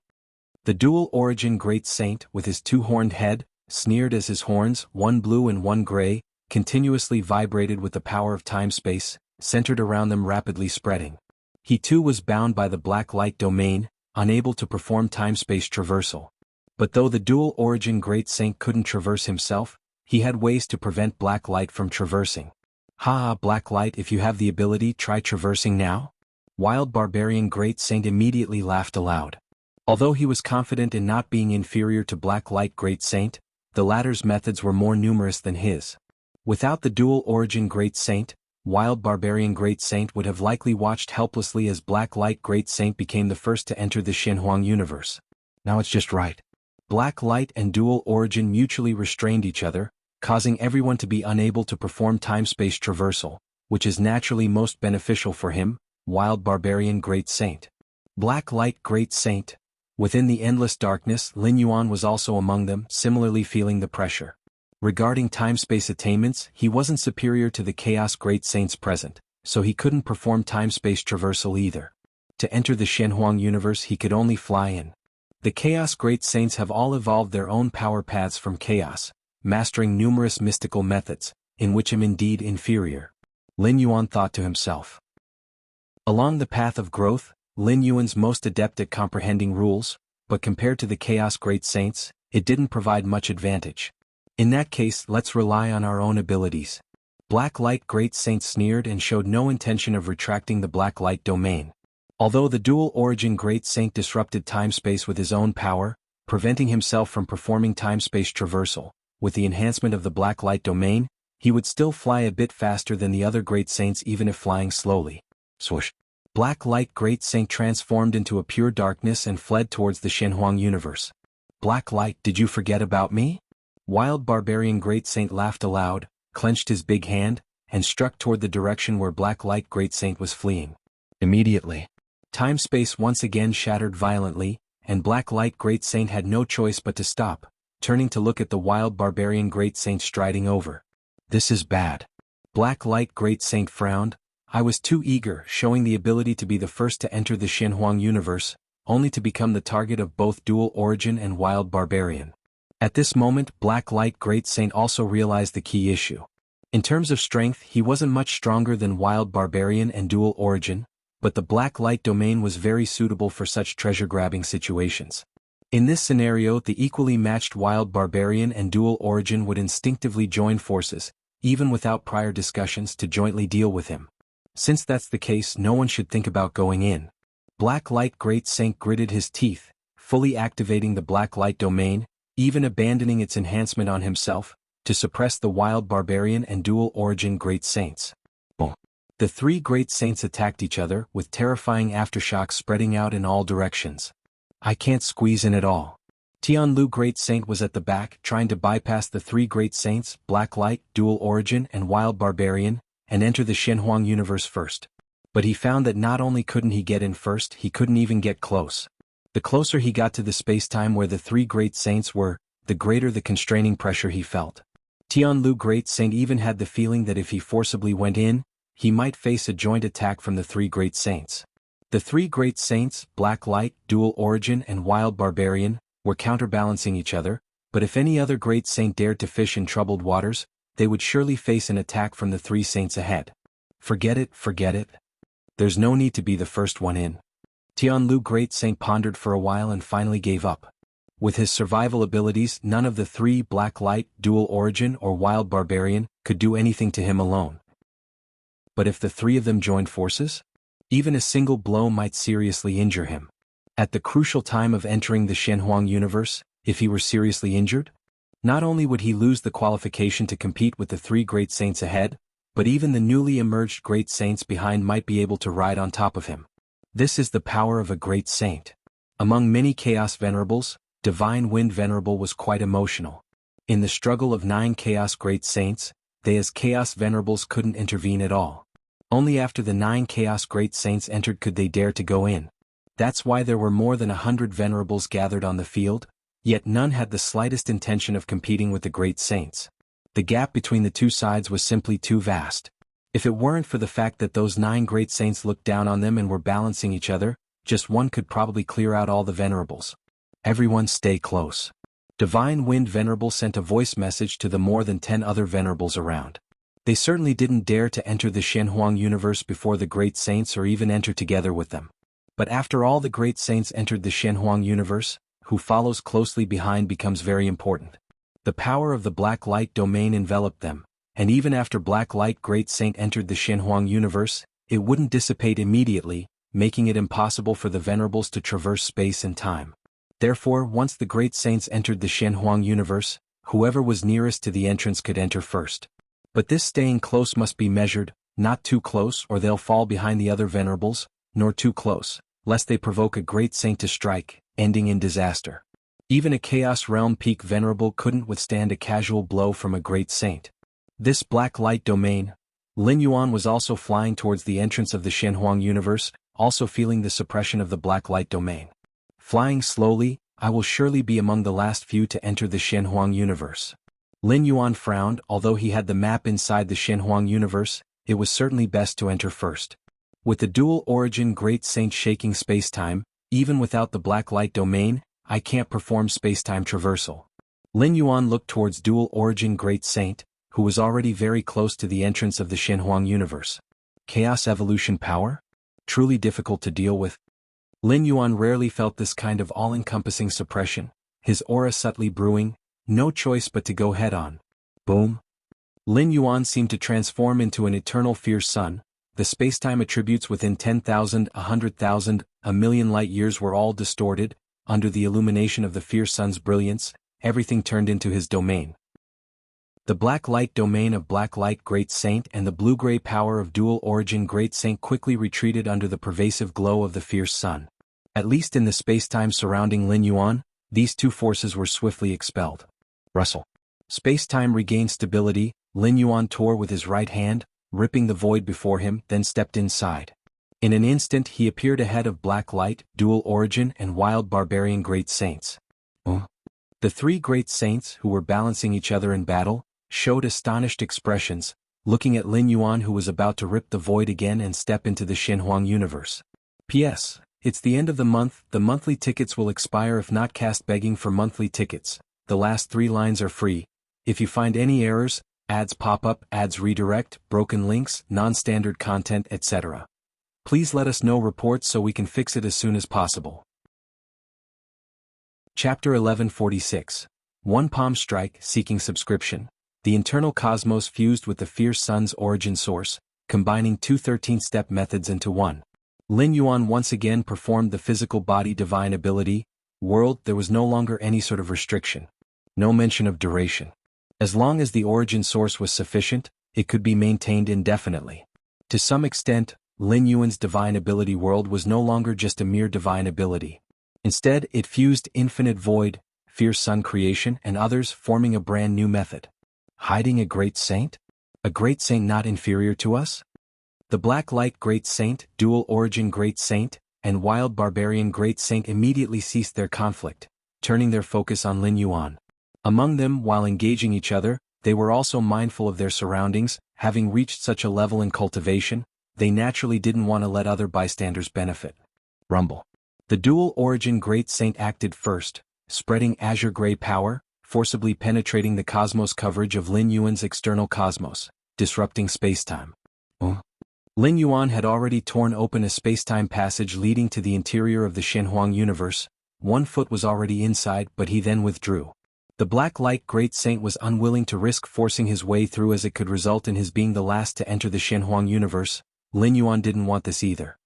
The dual origin Great Saint, with his 2-horned head, sneered as his horns, one blue and one gray, continuously vibrated with the power of time-space, centered around them rapidly spreading. He too was bound by the black light domain, unable to perform time-space traversal. But though the dual origin Great Saint couldn't traverse himself, he had ways to prevent black light from traversing. Haha, Black Light, if you have the ability, try traversing now? Wild Barbarian Great Saint immediately laughed aloud. Although he was confident in not being inferior to Black Light Great Saint, the latter's methods were more numerous than his. Without the dual origin Great Saint, Wild Barbarian Great Saint would have likely watched helplessly as Black Light Great Saint became the first to enter the Shenhuang universe. Now it's just right. Black Light and Dual Origin mutually restrained each other, causing everyone to be unable to perform time-space traversal, which is naturally most beneficial for him, Wild Barbarian Great Saint. Black Light Great Saint. Within the endless darkness, Lin Yuan was also among them, similarly feeling the pressure. Regarding time-space attainments, he wasn't superior to the Chaos Great Saints present, so he couldn't perform time-space traversal either. To enter the Shenhuang universe he could only fly in. The Chaos Great Saints have all evolved their own power paths from chaos, mastering numerous mystical methods, in which am indeed inferior. Lin Yuan thought to himself. Along the path of growth, Lin Yuan's most adept at comprehending rules, but compared to the Chaos Great Saints, it didn't provide much advantage. In that case, let's rely on our own abilities. Black Light Great Saint sneered and showed no intention of retracting the Black Light domain. Although the Dual Origin Great Saint disrupted time-space with his own power, preventing himself from performing time-space traversal, with the enhancement of the Black Light domain, he would still fly a bit faster than the other Great Saints even if flying slowly. Swoosh! Black Light Great Saint transformed into a pure darkness and fled towards the Shenhuang universe. Black Light, did you forget about me? Wild Barbarian Great Saint laughed aloud, clenched his big hand, and struck toward the direction where Black Light Great Saint was fleeing. Immediately, time-space once again shattered violently, and Black Light Great Saint had no choice but to stop, turning to look at the Wild Barbarian Great Saint striding over. This is bad. Black Light Great Saint frowned. I was too eager, showing the ability to be the first to enter the Shenhuang universe, only to become the target of both Dual Origin and Wild Barbarian. At this moment, Black Light Great Saint also realized the key issue. In terms of strength, he wasn't much stronger than Wild Barbarian and Dual Origin, but the Black Light domain was very suitable for such treasure-grabbing situations. In this scenario, the equally matched wild barbarian and dual origin would instinctively join forces, even without prior discussions, to jointly deal with him. Since that's the case, no one should think about going in. Black Light Great Saint gritted his teeth, fully activating the Black Light domain, even abandoning its enhancement on himself, to suppress the wild barbarian and dual origin Great Saints. Boom. The three Great Saints attacked each other, with terrifying aftershocks spreading out in all directions. I can't squeeze in at all. Tianlu Great Saint was at the back, trying to bypass the three Great Saints, Black Light, Dual Origin and Wild Barbarian, and enter the Shenhuang universe first. But he found that not only couldn't he get in first, he couldn't even get close. The closer he got to the spacetime where the three Great Saints were, the greater the constraining pressure he felt. Tianlu Great Saint even had the feeling that if he forcibly went in, he might face a joint attack from the three Great Saints. The three Great Saints, Black Light, Dual Origin and Wild Barbarian, were counterbalancing each other, but if any other Great Saint dared to fish in troubled waters, they would surely face an attack from the three saints ahead. Forget it. There's no need to be the first one in. Tianlu Great Saint pondered for a while and finally gave up. With his survival abilities, none of the three Black Light, Dual Origin or Wild Barbarian could do anything to him alone. But if the three of them joined forces? Even a single blow might seriously injure him. At the crucial time of entering the Shenhuang universe, if he were seriously injured, not only would he lose the qualification to compete with the three Great Saints ahead, but even the newly emerged Great Saints behind might be able to ride on top of him. This is the power of a Great Saint. Among many Chaos Venerables, Divine Wind Venerable was quite emotional. In the struggle of 9 Chaos Great Saints, they as Chaos Venerables couldn't intervene at all. Only after the 9 Chaos Great Saints entered could they dare to go in. That's why there were more than 100 Venerables gathered on the field, yet none had the slightest intention of competing with the Great Saints. The gap between the two sides was simply too vast. If it weren't for the fact that those 9 Great Saints looked down on them and were balancing each other, just one could probably clear out all the Venerables. Everyone stay close. Divine Wind Venerable sent a voice message to the more than 10 other Venerables around. They certainly didn't dare to enter the Shenhuang universe before the Great Saints or even enter together with them. But after all the Great Saints entered the Shenhuang universe, who follows closely behind becomes very important. The power of the Black Light domain enveloped them, and even after Black Light Great Saint entered the Shenhuang universe, it wouldn't dissipate immediately, making it impossible for the Venerables to traverse space and time. Therefore, once the Great Saints entered the Shenhuang universe, whoever was nearest to the entrance could enter first. But this staying close must be measured, not too close or they'll fall behind the other Venerables, nor too close, lest they provoke a Great Saint to strike, ending in disaster. Even a Chaos Realm Peak Venerable couldn't withstand a casual blow from a Great Saint. This Black Light domain, Lin Yuan was also flying towards the entrance of the Shenhuang universe, also feeling the suppression of the Black Light domain. Flying slowly, I will surely be among the last few to enter the Shenhuang universe. Lin Yuan frowned. Although he had the map inside the Shenhuang universe, it was certainly best to enter first. With the Dual Origin Great Saint shaking spacetime, even without the Black Light domain, I can't perform spacetime traversal. Lin Yuan looked towards Dual Origin Great Saint, who was already very close to the entrance of the Shenhuang universe. Chaos Evolution Power? Truly difficult to deal with. Lin Yuan rarely felt this kind of all-encompassing suppression, his aura subtly brewing, no choice but to go head-on. Boom. Lin Yuan seemed to transform into an eternal fierce sun. The spacetime attributes within 10,000, 100,000, a million light-years were all distorted. Under the illumination of the fierce sun's brilliance, everything turned into his domain. The Black Light domain of Black Light Great Saint and the blue-gray power of Dual Origin Great Saint quickly retreated under the pervasive glow of the fierce sun. At least in the spacetime surrounding Lin Yuan, these two forces were swiftly expelled. Rustle. Spacetime regained stability. Lin Yuan tore with his right hand, ripping the void before him, then stepped inside. In an instant he appeared ahead of Black Light, Dual Origin and Wild Barbarian Great Saints. The three Great Saints, who were balancing each other in battle, showed astonished expressions, looking at Lin Yuan, who was about to rip the void again and step into the Shenhuang universe. P.S. It's the end of the month. The monthly tickets will expire if not cast begging for monthly tickets. The last 3 lines are free. If you find any errors, ads pop up, ads redirect, broken links, non-standard content, etc. Please let us know reports so we can fix it as soon as possible. Chapter 1146. One Palm Strike, Seeking Subscription. The internal cosmos fused with the fierce sun's origin source, combining two 13-step methods into one. Lin Yuan once again performed the physical body divine ability. World, there was no longer any sort of restriction. No mention of duration. As long as the origin source was sufficient, it could be maintained indefinitely. To some extent, Lin Yuan's divine ability world was no longer just a mere divine ability. Instead, it fused infinite void, fierce sun creation and others, forming a brand new method. Hiding a great saint? A great saint not inferior to us? The Black Light Great Saint, Dual Origin Great Saint, and Wild Barbarian Great Saint immediately ceased their conflict, turning their focus on Lin Yuan. Among them, while engaging each other, they were also mindful of their surroundings. Having reached such a level in cultivation, they naturally didn't want to let other bystanders benefit. Rumble. The Dual Origin Great Saint acted first, spreading azure gray power, forcibly penetrating the cosmos coverage of Lin Yuan's external cosmos, disrupting spacetime. Lin Yuan had already torn open a spacetime passage leading to the interior of the Shenhuang universe. 1 foot was already inside, but he then withdrew. The Black Light Great Saint was unwilling to risk forcing his way through, as it could result in his being the last to enter the Shenhuang universe. Lin Yuan didn't want this either.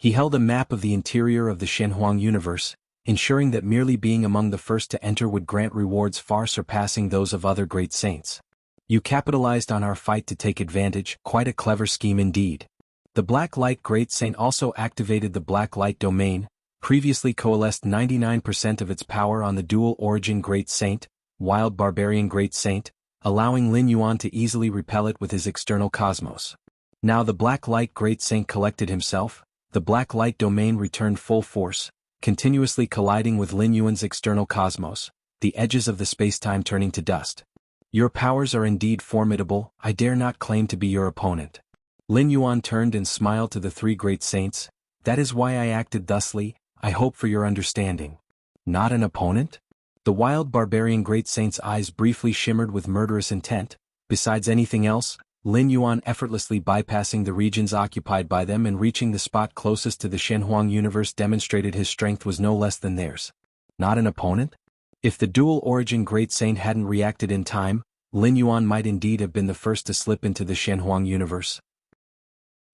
He held a map of the interior of the Shenhuang universe, ensuring that merely being among the first to enter would grant rewards far surpassing those of other great saints. You capitalized on our fight to take advantage, quite a clever scheme indeed. The Black Light Great Saint also activated the Black Light Domain, previously coalesced 99% of its power on the Dual Origin Great Saint, Wild Barbarian Great Saint, allowing Lin Yuan to easily repel it with his external cosmos. Now the Black Light Great Saint collected himself, the Black Light Domain returned full force, continuously colliding with Lin Yuan's external cosmos, the edges of the spacetime turning to dust. Your powers are indeed formidable, I dare not claim to be your opponent. Lin Yuan turned and smiled to the three great saints. That is why I acted thusly, I hope for your understanding. Not an opponent? The Wild Barbarian Great Saint's eyes briefly shimmered with murderous intent. Besides anything else, Lin Yuan effortlessly bypassing the regions occupied by them and reaching the spot closest to the Shenhuang universe demonstrated his strength was no less than theirs. Not an opponent? If the Dual Origin Great Saint hadn't reacted in time, Lin Yuan might indeed have been the first to slip into the Shenhuang universe.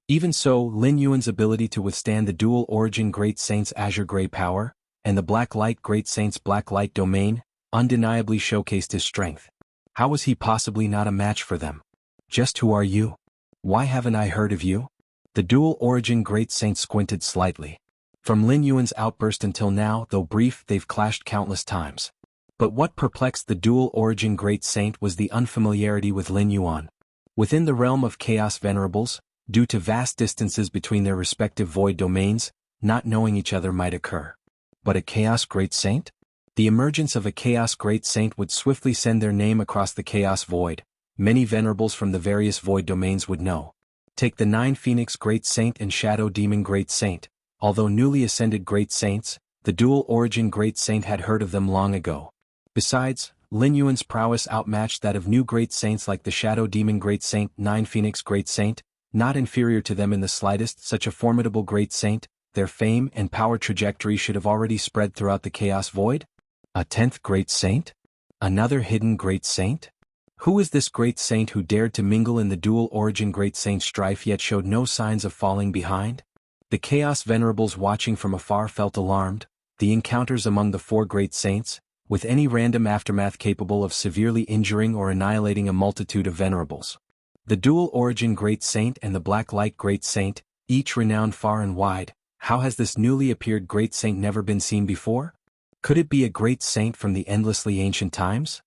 Even so, Lin Yuan's ability to withstand the Dual Origin Great Saint's azure gray power, and the Black Light Great Saint's Black Light Domain, undeniably showcased his strength. How was he possibly not a match for them? Just who are you? Why haven't I heard of you? The Dual Origin Great Saint squinted slightly. From Lin Yuan's outburst until now, though brief, they've clashed countless times. But what perplexed the Dual Origin Great Saint was the unfamiliarity with Lin Yuan. Within the realm of Chaos Venerables, due to vast distances between their respective void domains, not knowing each other might occur. But a Chaos Great Saint? The emergence of a Chaos Great Saint would swiftly send their name across the Chaos Void. Many Venerables from the various void domains would know. Take the 9 Phoenix Great Saint and Shadow Demon Great Saint. Although newly ascended Great Saints, the Dual Origin Great Saint had heard of them long ago. Besides, Lin Yuan's prowess outmatched that of new Great Saints like the Shadow Demon Great Saint, 9 Phoenix Great Saint, not inferior to them in the slightest. Such a formidable Great Saint, their fame and power trajectory should have already spread throughout the Chaos Void? A 10th Great Saint? Another hidden Great Saint? Who is this Great Saint who dared to mingle in the Dual Origin Great Saint strife yet showed no signs of falling behind? The Chaos Venerables watching from afar felt alarmed. The encounters among the 4 Great Saints, with any random aftermath capable of severely injuring or annihilating a multitude of Venerables. The Dual Origin Great Saint and the Black Light Great Saint, each renowned far and wide. How has this newly appeared Great Saint never been seen before? Could it be a Great Saint from the endlessly ancient times?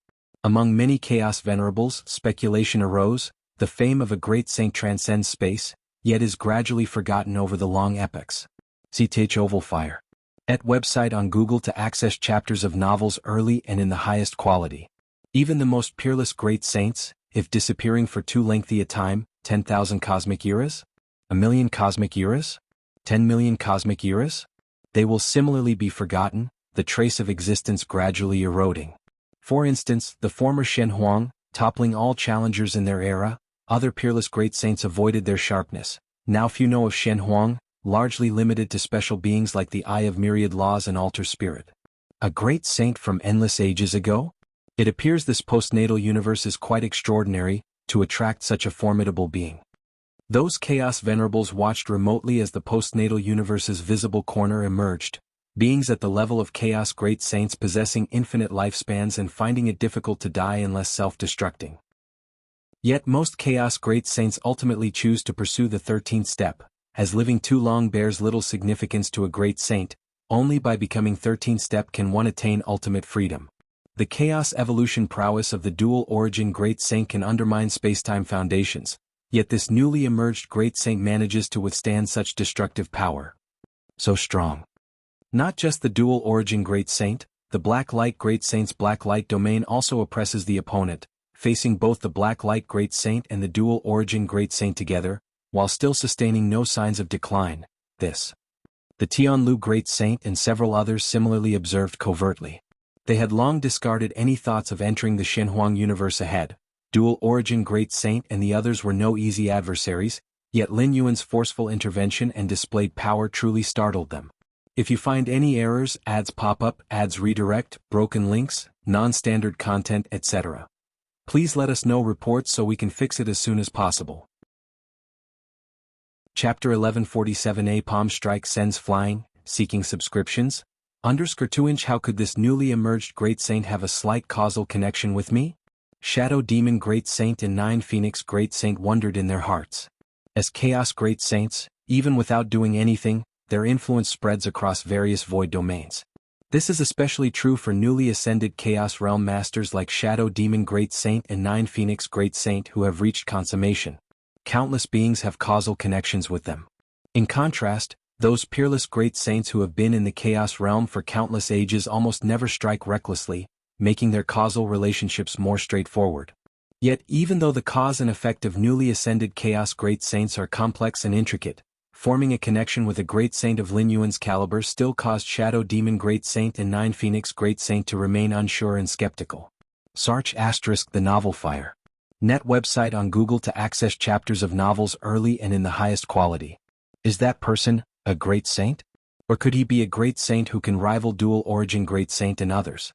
Among many Chaos Venerables, speculation arose. The fame of a Great Saint transcends space, yet is gradually forgotten over the long epochs. See Oval Fire. Et website on Google to access chapters of novels early and in the highest quality. Even the most peerless Great Saints, if disappearing for too lengthy a time, 10,000 cosmic eras? A million cosmic eras? 10 million cosmic eras? They will similarly be forgotten, the trace of existence gradually eroding. For instance, the former Shenhuang, toppling all challengers in their era, other peerless Great Saints avoided their sharpness. Now few know of Shenhuang, largely limited to special beings like the Eye of Myriad Laws and Altar Spirit. A great saint from endless ages ago? It appears this postnatal universe is quite extraordinary to attract such a formidable being. Those Chaos Venerables watched remotely as the postnatal universe's visible corner emerged, beings at the level of Chaos Great Saints possessing infinite lifespans and finding it difficult to die unless self-destructing. Yet most Chaos Great Saints ultimately choose to pursue the 13th step, as living too long bears little significance to a Great Saint. Only by becoming 13th step can one attain ultimate freedom. The Chaos evolution prowess of the dual origin Great Saint can undermine spacetime foundations, yet this newly emerged Great Saint manages to withstand such destructive power. So strong. Not just the dual origin Great Saint, the Black Light Great Saint's Black Light domain also oppresses the opponent, facing both the Black Light Great Saint and the dual origin Great Saint together, while still sustaining no signs of decline. The Tianlu Great Saint and several others similarly observed covertly. They had long discarded any thoughts of entering the Shenhuang universe ahead. Dual origin Great Saint and the others were no easy adversaries, yet Lin Yuan's forceful intervention and displayed power truly startled them. If you find any errors, ads pop up, ads redirect, broken links, non-standard content, etc., please let us know reports so we can fix it as soon as possible. Chapter 1147A Palm Strike sends flying, seeking subscriptions? _2 How could this newly emerged Great Saint have a slight causal connection with me? Shadow Demon Great Saint and 9 Phoenix Great Saint wondered in their hearts. As Chaos Great Saints, even without doing anything, their influence spreads across various void domains. This is especially true for newly ascended Chaos Realm Masters like Shadow Demon Great Saint and 9 Phoenix Great Saint who have reached consummation. Countless beings have causal connections with them. In contrast, those peerless Great Saints who have been in the Chaos Realm for countless ages almost never strike recklessly, making their causal relationships more straightforward. Yet even though the cause and effect of newly ascended Chaos Great Saints are complex and intricate, forming a connection with a Great Saint of Lin Yuan's caliber still caused Shadow Demon Great Saint and 9 Phoenix Great Saint to remain unsure and skeptical. Search * the novel Fire. Net website on Google to access chapters of novels early and in the highest quality. Is that person a Great Saint? Or could he be a Great Saint who can rival dual origin Great Saint and others?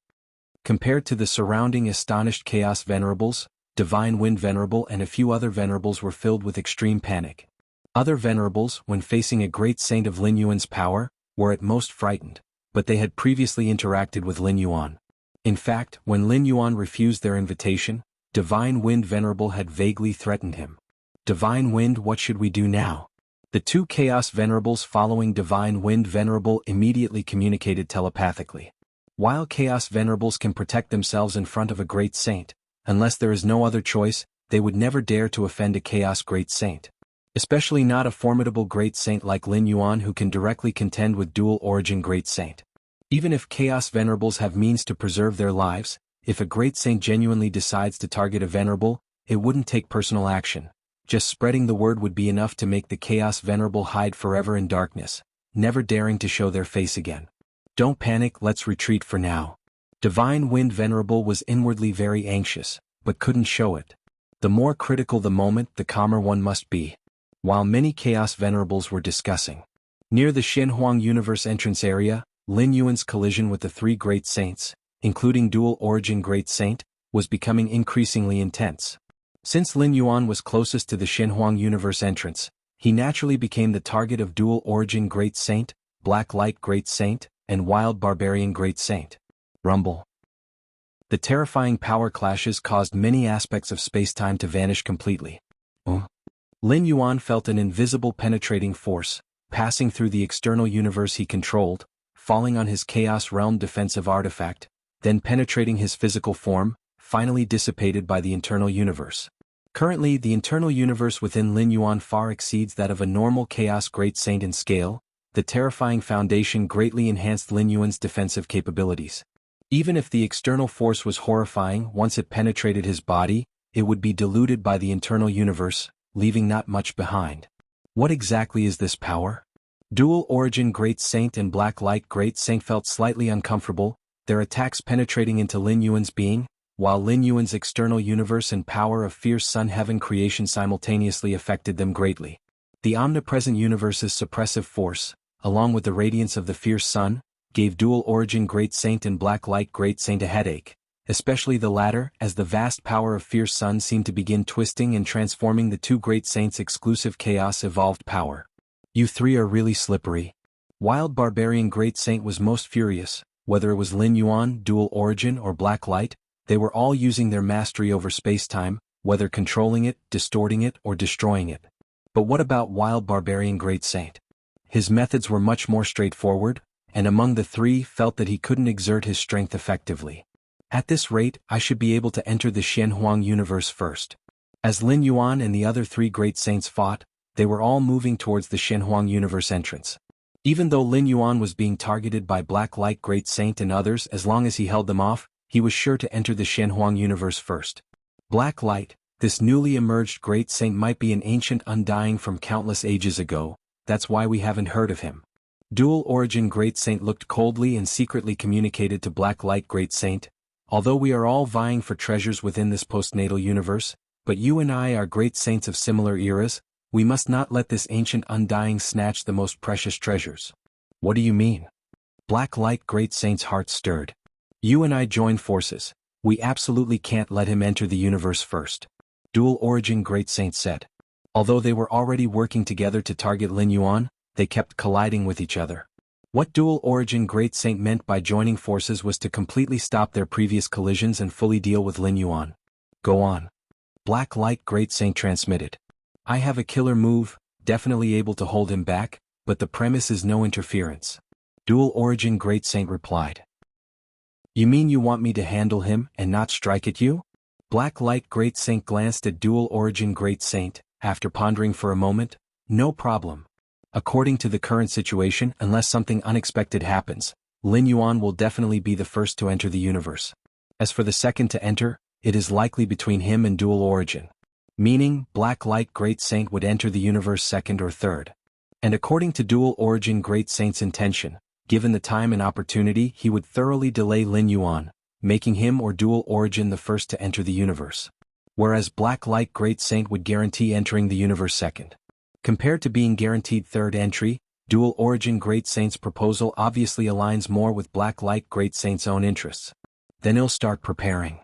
Compared to the surrounding astonished Chaos Venerables, Divine Wind Venerable and a few other Venerables were filled with extreme panic. Other Venerables, when facing a Great Saint of Lin Yuan's power, were at most frightened, but they had previously interacted with Lin Yuan. In fact, when Lin Yuan refused their invitation, Divine Wind Venerable had vaguely threatened him. Divine Wind, what should we do now? The two Chaos Venerables following Divine Wind Venerable immediately communicated telepathically. While Chaos Venerables can protect themselves in front of a Great Saint, unless there is no other choice, they would never dare to offend a Chaos Great Saint. Especially not a formidable Great Saint like Lin Yuan who can directly contend with dual origin Great Saint. Even if Chaos Venerables have means to preserve their lives, if a Great Saint genuinely decides to target a Venerable, it wouldn't take personal action. Just spreading the word would be enough to make the Chaos Venerable hide forever in darkness, never daring to show their face again. Don't panic, let's retreat for now. Divine Wind Venerable was inwardly very anxious, but couldn't show it. The more critical the moment, the calmer one must be. While many Chaos Venerables were discussing, near the Shenhuang Universe entrance area, Lin Yuan's collision with the 3 Great Saints, including dual origin Great Saint, was becoming increasingly intense. Since Lin Yuan was closest to the Shenhuang Universe entrance, he naturally became the target of dual origin Great Saint, Black Light Great Saint, and Wild Barbarian Great Saint. Rumble. The terrifying power clashes caused many aspects of space-time to vanish completely. Lin Yuan felt an invisible penetrating force, passing through the external universe he controlled, falling on his Chaos Realm defensive artifact, then penetrating his physical form, finally dissipated by the internal universe. Currently, the internal universe within Lin Yuan far exceeds that of a normal Chaos Great Saint in scale. The terrifying foundation greatly enhanced Lin Yuan's defensive capabilities. Even if the external force was horrifying, once it penetrated his body, it would be diluted by the internal universe, leaving not much behind. What exactly is this power? Dual Origin Great Saint and Black Light Great Saint felt slightly uncomfortable, their attacks penetrating into Lin Yuan's being, while Lin Yuan's external universe and power of fierce sun heaven creation simultaneously affected them greatly. The omnipresent universe's suppressive force, along with the radiance of the fierce sun, gave Dual Origin Great Saint and Black Light Great Saint a headache, especially the latter, as the vast power of Fierce Sun seemed to begin twisting and transforming the two Great Saints' exclusive Chaos evolved power. You three are really slippery. Wild Barbarian Great Saint was most furious. Whether it was Lin Yuan, Dual Origin, or Black Light, they were all using their mastery over space-time, whether controlling it, distorting it, or destroying it. But what about Wild Barbarian Great Saint? His methods were much more straightforward, and among the three felt that he couldn't exert his strength effectively. At this rate, I should be able to enter the Xianhuang universe first. As Lin Yuan and the other three Great Saints fought, they were all moving towards the Xianhuang universe entrance. Even though Lin Yuan was being targeted by Black Light Great Saint and others, as long as he held them off, he was sure to enter the Xianhuang universe first. Black Light, this newly emerged Great Saint, might be an ancient undying from countless ages ago, that's why we haven't heard of him. Dual Origin Great Saint looked coldly and secretly communicated to Black Light Great Saint, although we are all vying for treasures within this postnatal universe, but you and I are Great Saints of similar eras, we must not let this ancient undying snatch the most precious treasures. What do you mean? Black Light Great Saint's heart stirred. You and I join forces. We absolutely can't let him enter the universe first. Dual Origin Great Saint said. Although they were already working together to target Lin Yuan, they kept colliding with each other. What Dual Origin Great Saint meant by joining forces was to completely stop their previous collisions and fully deal with Lin Yuan. Go on. Black Light Great Saint transmitted. I have a killer move, definitely able to hold him back, but the premise is no interference. Dual Origin Great Saint replied. You mean you want me to handle him and not strike at you? Black Light Great Saint glanced at Dual Origin Great Saint, after pondering for a moment. No problem. According to the current situation, unless something unexpected happens, Lin Yuan will definitely be the first to enter the universe. As for the second to enter, it is likely between him and Dual Origin. Meaning, Black Light Great Saint would enter the universe second or third. And according to Dual Origin Great Saint's intention, given the time and opportunity, he would thoroughly delay Lin Yuan, making him or Dual Origin the first to enter the universe. Whereas Black Light Great Saint would guarantee entering the universe second. Compared to being guaranteed third entry, Dual Origin Great Saint's proposal obviously aligns more with Black Light Great Saint's own interests. Then he'll start preparing.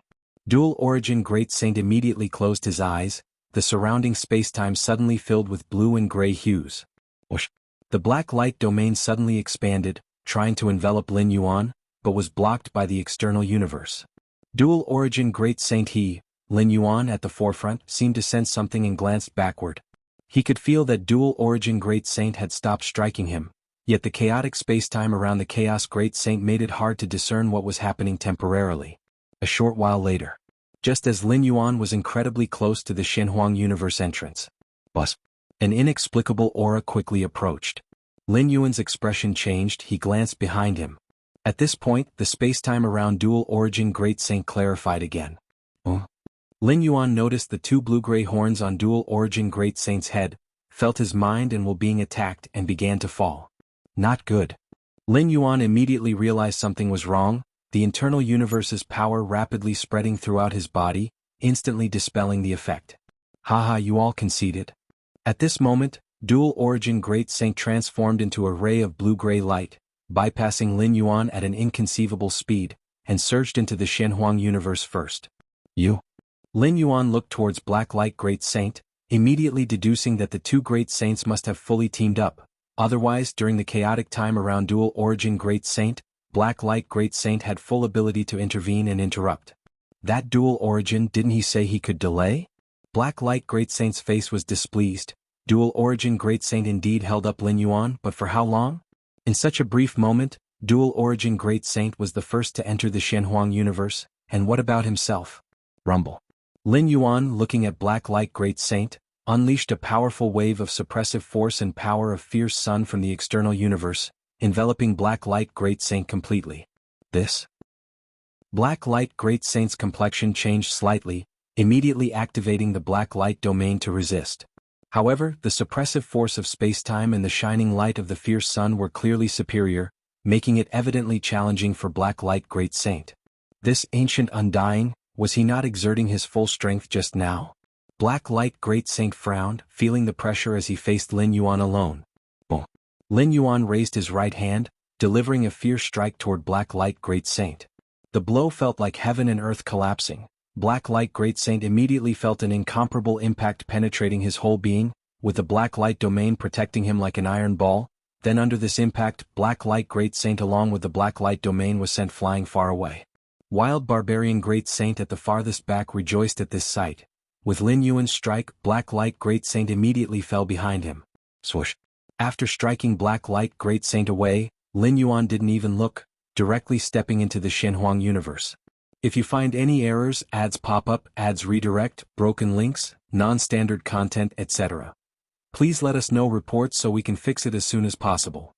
Dual Origin Great Saint immediately closed his eyes, the surrounding spacetime suddenly filled with blue and gray hues. Whoosh. The black light domain suddenly expanded, trying to envelop Lin Yuan, but was blocked by the external universe. Dual Origin Great Saint Lin Yuan at the forefront, seemed to sense something and glanced backward. He could feel that Dual Origin Great Saint had stopped striking him, yet the chaotic spacetime around the Chaos Great Saint made it hard to discern what was happening temporarily. A short while later, just as Lin Yuan was incredibly close to the Xianhuang universe entrance, an inexplicable aura quickly approached. Lin Yuan's expression changed, he glanced behind him. At this point, the spacetime around Dual Origin Great Saint clarified again. Lin Yuan noticed the two blue-gray horns on Dual Origin Great Saint's head, felt his mind and will being attacked and began to fall. Not good. Lin Yuan immediately realized something was wrong, the internal universe's power rapidly spreading throughout his body, instantly dispelling the effect. Haha, you all conceded. At this moment, Dual Origin Great Saint transformed into a ray of blue-gray light, bypassing Lin Yuan at an inconceivable speed, and surged into the Xianhuang universe first. Lin Yuan looked towards Black Light Great Saint, immediately deducing that the two Great Saints must have fully teamed up, otherwise during the chaotic time around Dual Origin Great Saint, Black Light Great Saint had full ability to intervene and interrupt. That Dual Origin, didn't he say he could delay? Black Light Great Saint's face was displeased. Dual Origin Great Saint indeed held up Lin Yuan, but for how long? In such a brief moment, Dual Origin Great Saint was the first to enter the Xianhuang universe, and what about himself? Rumble. Lin Yuan, looking at Black Light Great Saint, unleashed a powerful wave of suppressive force and power of Fierce Sun from the external universe, enveloping Black Light Great Saint completely. Black Light Great Saint's complexion changed slightly, immediately activating the Black Light domain to resist. However, the suppressive force of spacetime and the shining light of the Fierce Sun were clearly superior, making it evidently challenging for Black Light Great Saint. This ancient undying, was he not exerting his full strength just now? Black Light Great Saint frowned, feeling the pressure as he faced Lin Yuan alone. Lin Yuan raised his right hand, delivering a fierce strike toward Black Light Great Saint. The blow felt like heaven and earth collapsing. Black Light Great Saint immediately felt an incomparable impact penetrating his whole being, with the Black Light domain protecting him like an iron ball. Then under this impact, Black Light Great Saint along with the Black Light domain was sent flying far away. Wild Barbarian Great Saint at the farthest back rejoiced at this sight. With Lin Yuan's strike, Black Light Great Saint immediately fell behind him. Swoosh. After striking Black Light Great Saint away, Lin Yuan didn't even look, directly stepping into the Shenhuang universe. If you find any errors, ads pop up, ads redirect, broken links, non-standard content, etc., please let us know reports so we can fix it as soon as possible.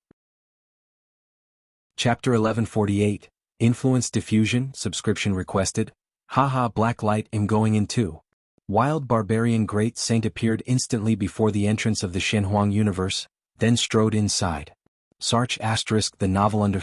Chapter 1148, Influence Diffusion, Subscription Requested. Haha, Black Light, I'm going in too. Wild Barbarian Great Saint appeared instantly before the entrance of the Shenhuang universe, then strode inside. Search * the novel under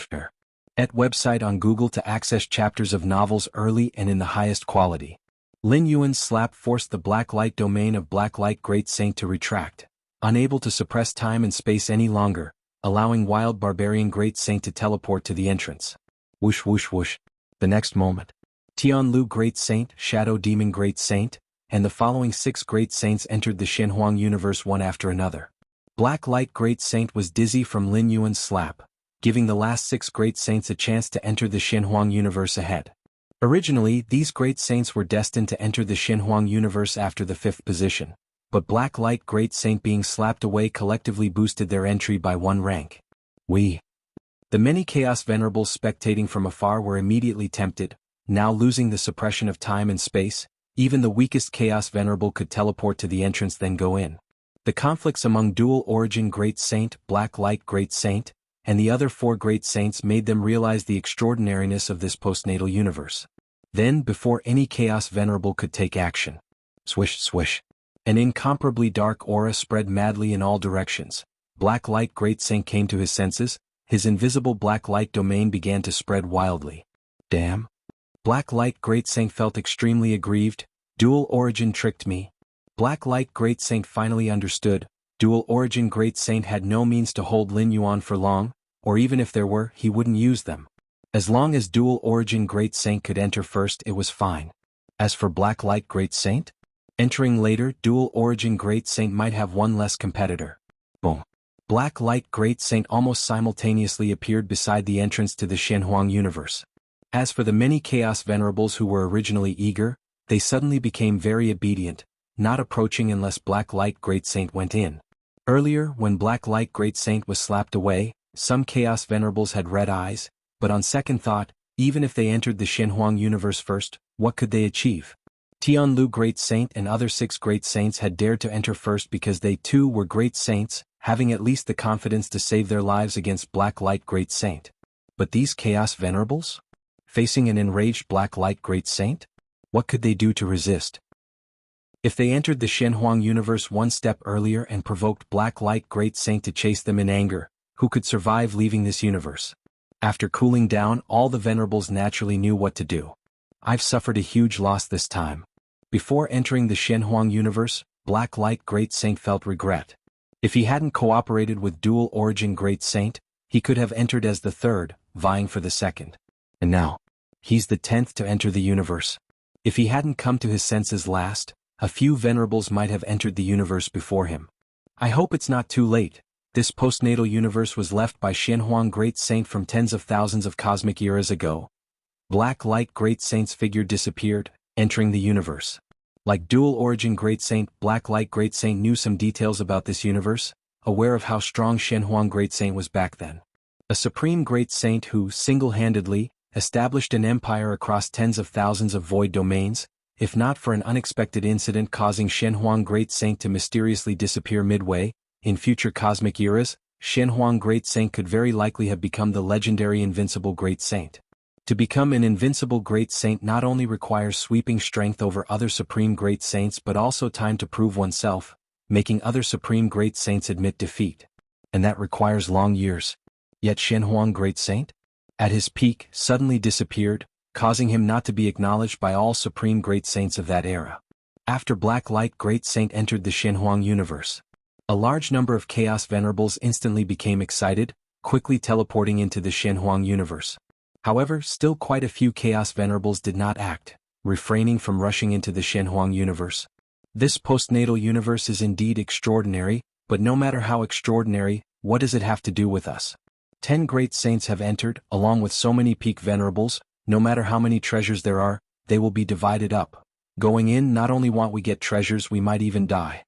at website on Google to access chapters of novels early and in the highest quality. Lin Yuan's slap forced the Black Light domain of Black Light Great Saint to retract, unable to suppress time and space any longer, allowing Wild Barbarian Great Saint to teleport to the entrance. Whoosh whoosh whoosh. The next moment, Tianlu Great Saint, Shadow Demon Great Saint, and the following 6 Great Saints entered the Shenhuang universe one after another. Black Light Great Saint was dizzy from Lin Yuan's slap, giving the last 6 Great Saints a chance to enter the Shenhuang universe ahead. Originally, these Great Saints were destined to enter the Shenhuang universe after the 5th position, but Black Light Great Saint being slapped away collectively boosted their entry by 1 rank. The many Chaos Venerables spectating from afar were immediately tempted, now losing the suppression of time and space. Even the weakest Chaos Venerable could teleport to the entrance then go in. The conflicts among Dual Origin Great Saint, Black Light Great Saint, and the other 4 Great Saints made them realize the extraordinariness of this postnatal universe. Then, before any Chaos Venerable could take action, swish swish, an incomparably dark aura spread madly in all directions. Black Light Great Saint came to his senses, his invisible Black Light domain began to spread wildly. Damn! Black Light Great Saint felt extremely aggrieved. Dual Origin tricked me. Black Light Great Saint finally understood. Dual Origin Great Saint had no means to hold Lin Yuan for long, or even if there were, he wouldn't use them. As long as Dual Origin Great Saint could enter first, it was fine. As for Black Light Great Saint, entering later, Dual Origin Great Saint might have one less competitor. Boom. Black Light Great Saint almost simultaneously appeared beside the entrance to the Shenhuang universe. As for the many Chaos Venerables who were originally eager, they suddenly became very obedient, not approaching unless Black Light Great Saint went in. Earlier, when Black Light Great Saint was slapped away, some Chaos Venerables had red eyes, but on second thought, even if they entered the Shenhuang universe first, what could they achieve? Tianlu Great Saint and other 6 Great Saints had dared to enter first because they too were Great Saints, having at least the confidence to save their lives against Black Light Great Saint. But these Chaos Venerables? Facing an enraged Black Light Great Saint? What could they do to resist? If they entered the Shenhuang universe one step earlier and provoked Black Light Great Saint to chase them in anger, who could survive leaving this universe? After cooling down, all the Venerables naturally knew what to do. I've suffered a huge loss this time. Before entering the Shenhuang universe, Black Light Great Saint felt regret. If he hadn't cooperated with Dual Origin Great Saint, he could have entered as the 3rd, vying for the 2nd. And now, he's the 10th to enter the universe. If he hadn't come to his senses last, a few Venerables might have entered the universe before him. I hope it's not too late. This postnatal universe was left by Shenhuang Great Saint from tens of thousands of cosmic eras ago. Black Light Great Saint's figure disappeared, entering the universe. Like Dual Origin Great Saint, Black Light Great Saint knew some details about this universe, aware of how strong Shenhuang Great Saint was back then. A supreme Great Saint who, single-handedly, established an empire across tens of thousands of void domains, if not for an unexpected incident causing Shenhuang Great Saint to mysteriously disappear midway. In future cosmic eras, Shenhuang Great Saint could very likely have become the legendary Invincible Great Saint. To become an Invincible Great Saint not only requires sweeping strength over other Supreme Great Saints but also time to prove oneself, making other Supreme Great Saints admit defeat. And that requires long years. Yet Shenhuang Great Saint, at his peak, suddenly disappeared, causing him not to be acknowledged by all Supreme Great Saints of that era. After Black Light Great Saint entered the Shenhuang universe, a large number of Chaos Venerables instantly became excited, quickly teleporting into the Shenhuang universe. However, still quite a few Chaos Venerables did not act, refraining from rushing into the Shenhuang universe. This postnatal universe is indeed extraordinary, but no matter how extraordinary, what does it have to do with us? 10 great saints have entered, along with so many peak venerables. No matter how many treasures there are, they will be divided up. Going in, not only want we get treasures, we might even die.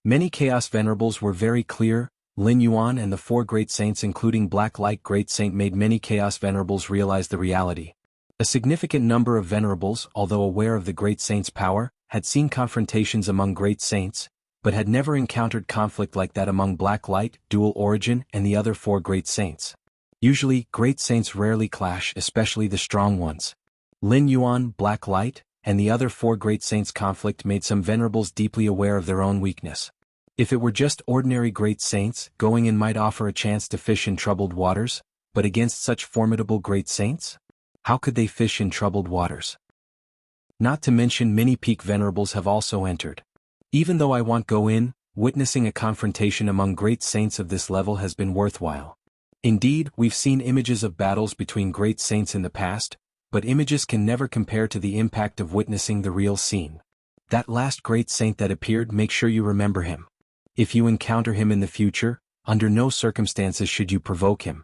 Many Chaos Venerables were very clear. Lin Yuan and the 4 great saints including Black Light Great Saint made many Chaos Venerables realize the reality. A significant number of Venerables, although aware of the great saint's power, had seen confrontations among great saints, but had never encountered conflict like that among Black Light, Dual Origin, and the other 4 great saints. Usually, great saints rarely clash, especially the strong ones. Lin Yuan, Black Light, and the other 4 great saints' conflict made some venerables deeply aware of their own weakness. If it were just ordinary great saints, going in might offer a chance to fish in troubled waters, but against such formidable great saints? How could they fish in troubled waters? Not to mention many peak venerables have also entered. Even though I won't go in, witnessing a confrontation among great saints of this level has been worthwhile. Indeed, we've seen images of battles between great saints in the past, but images can never compare to the impact of witnessing the real scene. That last great saint that appeared, make sure you remember him. If you encounter him in the future, under no circumstances should you provoke him.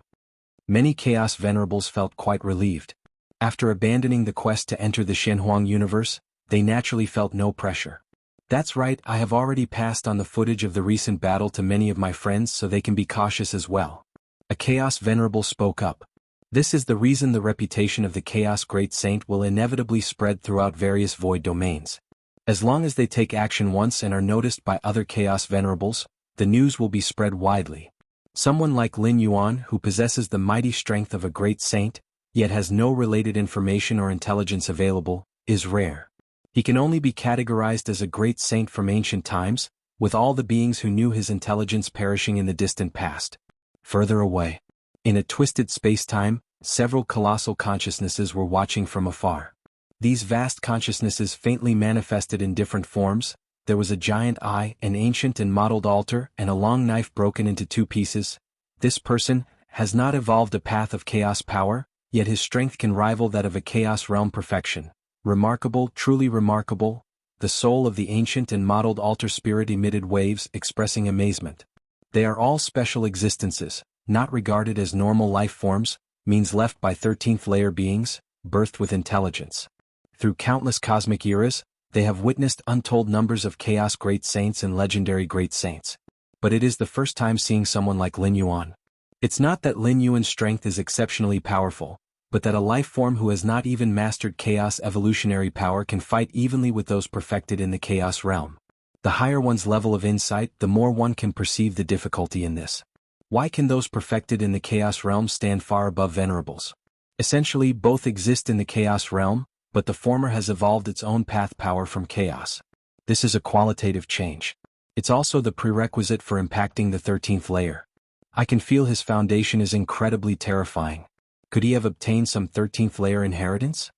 Many Chaos Venerables felt quite relieved. After abandoning the quest to enter the Shenhuang universe, they naturally felt no pressure. That's right, I have already passed on the footage of the recent battle to many of my friends so they can be cautious as well. A Chaos Venerable spoke up. This is the reason the reputation of the Chaos Great Saint will inevitably spread throughout various void domains. As long as they take action once and are noticed by other Chaos Venerables, the news will be spread widely. Someone like Lin Yuan, who possesses the mighty strength of a great saint, yet has no related information or intelligence available, is rare. He can only be categorized as a great saint from ancient times, with all the beings who knew his intelligence perishing in the distant past. Further away, in a twisted space-time, several colossal consciousnesses were watching from afar. These vast consciousnesses faintly manifested in different forms. There was a giant eye, an ancient and modeled altar, and a long knife broken into 2 pieces. This person has not evolved a path of chaos power, yet his strength can rival that of a chaos realm perfection. Remarkable, truly remarkable. The soul of the ancient and modeled altar spirit emitted waves expressing amazement. They are all special existences, not regarded as normal life forms, means left by 13th layer beings, birthed with intelligence. Through countless cosmic eras, they have witnessed untold numbers of chaos great saints and legendary great saints. But it is the first time seeing someone like Lin Yuan. It's not that Lin Yuan's strength is exceptionally powerful, but that a life form who has not even mastered chaos evolutionary power can fight evenly with those perfected in the chaos realm. The higher one's level of insight, the more one can perceive the difficulty in this. Why can those perfected in the chaos realm stand far above venerables? Essentially, both exist in the chaos realm, but the former has evolved its own path power from chaos. This is a qualitative change. It's also the prerequisite for impacting the 13th layer. I can feel his foundation is incredibly terrifying. Could he have obtained some 13th layer inheritance?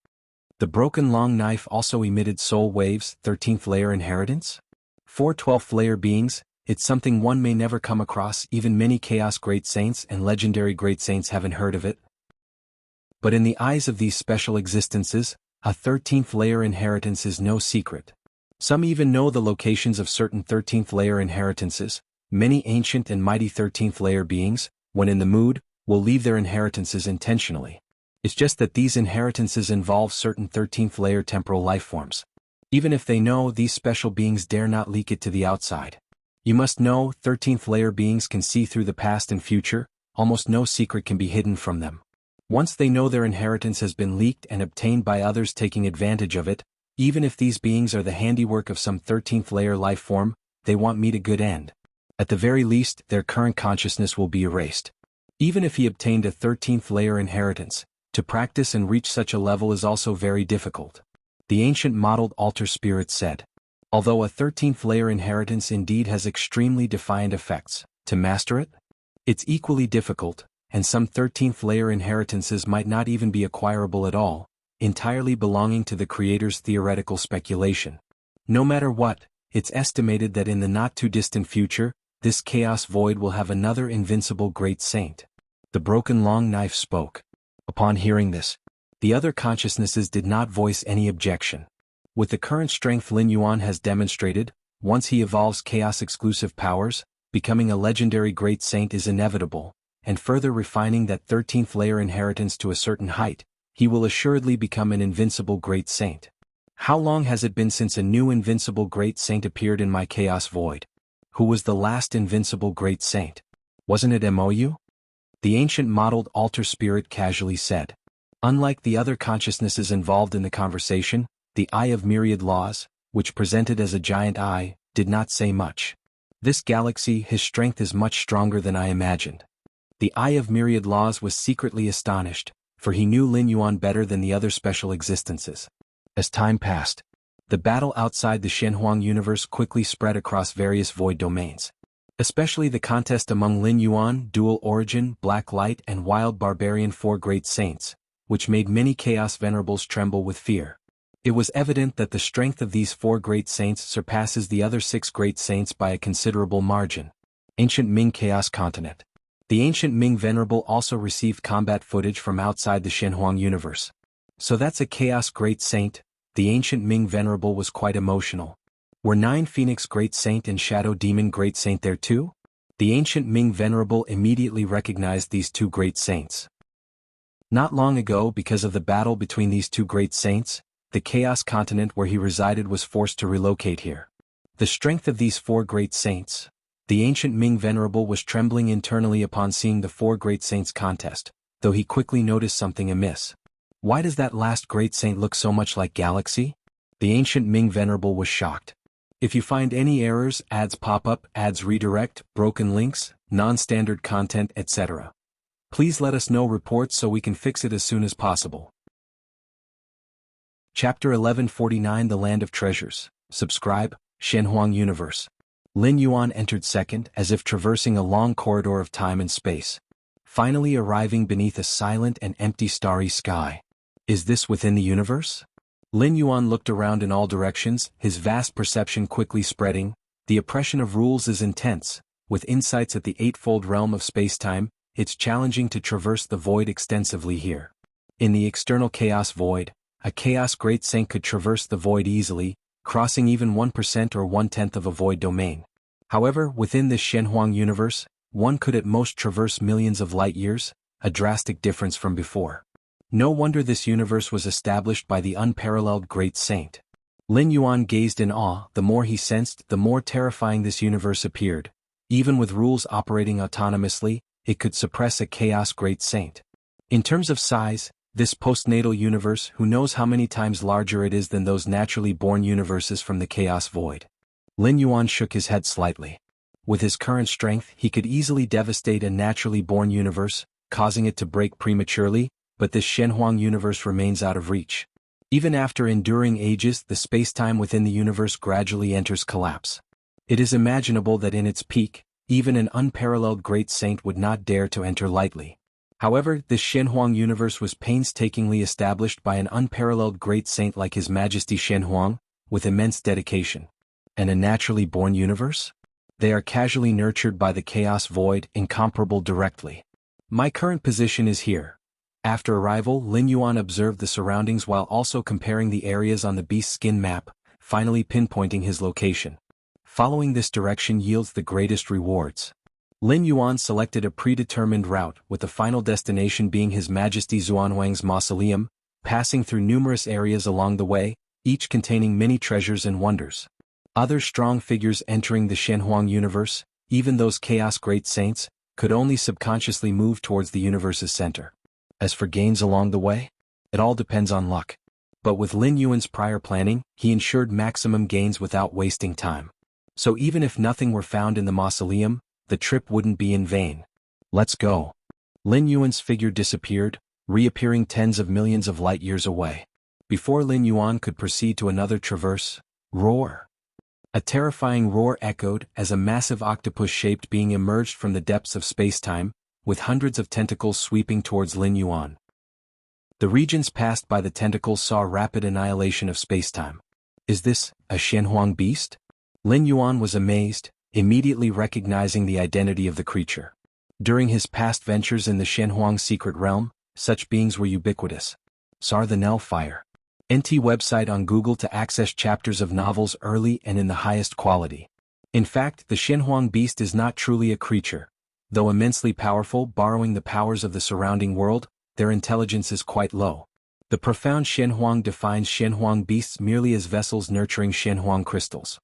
The broken long knife also emitted soul waves, 13th layer inheritance? 4 12th layer beings, it's something one may never come across, even many chaos great saints and legendary great saints haven't heard of it. But in the eyes of these special existences, a 13th layer inheritance is no secret. Some even know the locations of certain 13th layer inheritances. Many ancient and mighty 13th layer beings, when in the mood, will leave their inheritances intentionally. It's just that these inheritances involve certain 13th layer temporal life forms. Even if they know, these special beings dare not leak it to the outside. You must know, 13th layer beings can see through the past and future, almost no secret can be hidden from them. Once they know their inheritance has been leaked and obtained by others taking advantage of it, even if these beings are the handiwork of some 13th layer life form, they won't meet a good end. At the very least, their current consciousness will be erased. Even if he obtained a 13th layer inheritance, to practice and reach such a level is also very difficult. The ancient modeled altar spirit said. Although a 13th layer inheritance indeed has extremely defiant effects, to master it? It's equally difficult, and some 13th layer inheritances might not even be acquirable at all, entirely belonging to the creator's theoretical speculation. No matter what, it's estimated that in the not-too-distant future, this chaos void will have another invincible great saint. The broken long knife spoke. Upon hearing this, the other consciousnesses did not voice any objection. With the current strength Lin Yuan has demonstrated, once he evolves chaos-exclusive powers, becoming a legendary great saint is inevitable, and further refining that 13th layer inheritance to a certain height, he will assuredly become an invincible great saint. How long has it been since a new invincible great saint appeared in my chaos void? Who was the last invincible great saint? Wasn't it Mou? The ancient mottled altar spirit casually said. Unlike the other consciousnesses involved in the conversation, the Eye of Myriad Laws, which presented as a giant eye, did not say much. This galaxy, his strength is much stronger than I imagined. The Eye of Myriad Laws was secretly astonished, for he knew Lin Yuan better than the other special existences. As time passed, the battle outside the Shenhuang universe quickly spread across various void domains. Especially the contest among Lin Yuan, Dual Origin, Black Light and Wild Barbarian, four great saints, which made many Chaos Venerables tremble with fear. It was evident that the strength of these four great saints surpasses the other six great saints by a considerable margin. Ancient Ming Chaos Continent. The ancient Ming Venerable also received combat footage from outside the Shenhuang universe. So that's a Chaos Great Saint. The ancient Ming Venerable was quite emotional. Were 9 Phoenix Great Saint and Shadow Demon Great Saint there too? The ancient Ming Venerable immediately recognized these two great saints. Not long ago, because of the battle between these two great saints, the Chaos Continent where he resided was forced to relocate here. The strength of these four great saints. The ancient Ming Venerable was trembling internally upon seeing the four great saints contest, though he quickly noticed something amiss. Why does that last great saint look so much like Galaxy? The ancient Ming Venerable was shocked. If you find any errors, ads pop up, ads redirect, broken links, non-standard content, etc., please let us know reports so we can fix it as soon as possible. Chapter 1149 The Land of Treasures. Subscribe, Shenhuang Universe. Lin Yuan entered second, as if traversing a long corridor of time and space, finally arriving beneath a silent and empty starry sky. Is this within the universe? Lin Yuan looked around in all directions, his vast perception quickly spreading. The oppression of rules is intense. With insights at the eightfold realm of space-time, it's challenging to traverse the void extensively here. In the external chaos void, a chaos great saint could traverse the void easily, crossing even 1% or 1/10 of a void domain. However, within this Shenhuang universe, one could at most traverse millions of light years, a drastic difference from before. No wonder this universe was established by the unparalleled great saint. Lin Yuan gazed in awe. The more he sensed, the more terrifying this universe appeared. Even with rules operating autonomously, it could suppress a chaos great saint. In terms of size, this postnatal universe, who knows how many times larger it is than those naturally born universes from the chaos void. Lin Yuan shook his head slightly. With his current strength, he could easily devastate a naturally born universe, causing it to break prematurely, but this Shenhuang universe remains out of reach. Even after enduring ages, the space-time within the universe gradually enters collapse. It is imaginable that in its peak, even an unparalleled great saint would not dare to enter lightly. However, this Shenhuang universe was painstakingly established by an unparalleled great saint like His Majesty Shenhuang, with immense dedication. And a naturally born universe? They are casually nurtured by the chaos void, incomparable directly. My current position is here. After arrival, Lin Yuan observed the surroundings while also comparing the areas on the beast skin map, finally pinpointing his location. Following this direction yields the greatest rewards. Lin Yuan selected a predetermined route, with the final destination being His Majesty Xuanhuang's mausoleum, passing through numerous areas along the way, each containing many treasures and wonders. Other strong figures entering the Shenhuang universe, even those chaos great saints, could only subconsciously move towards the universe's center. As for gains along the way, it all depends on luck. But with Lin Yuan's prior planning, he ensured maximum gains without wasting time. So even if nothing were found in the mausoleum, the trip wouldn't be in vain. Let's go. Lin Yuan's figure disappeared, reappearing tens of millions of light years away. Before Lin Yuan could proceed to another traverse, roar. A terrifying roar echoed as a massive octopus-shaped being emerged from the depths of space-time, with hundreds of tentacles sweeping towards Lin Yuan. The regions passed by the tentacles saw rapid annihilation of space-time. Is this a Shenhuang beast? Lin Yuan was amazed, immediately recognizing the identity of the creature. During his past ventures in the Shenhuang secret realm, such beings were ubiquitous. Sar the Nell Fire. NT website on Google to access chapters of novels early and in the highest quality. In fact, the Shenhuang beast is not truly a creature. Though immensely powerful, borrowing the powers of the surrounding world, their intelligence is quite low. The profound Shenhuang defines Shenhuang beasts merely as vessels nurturing Shenhuang crystals.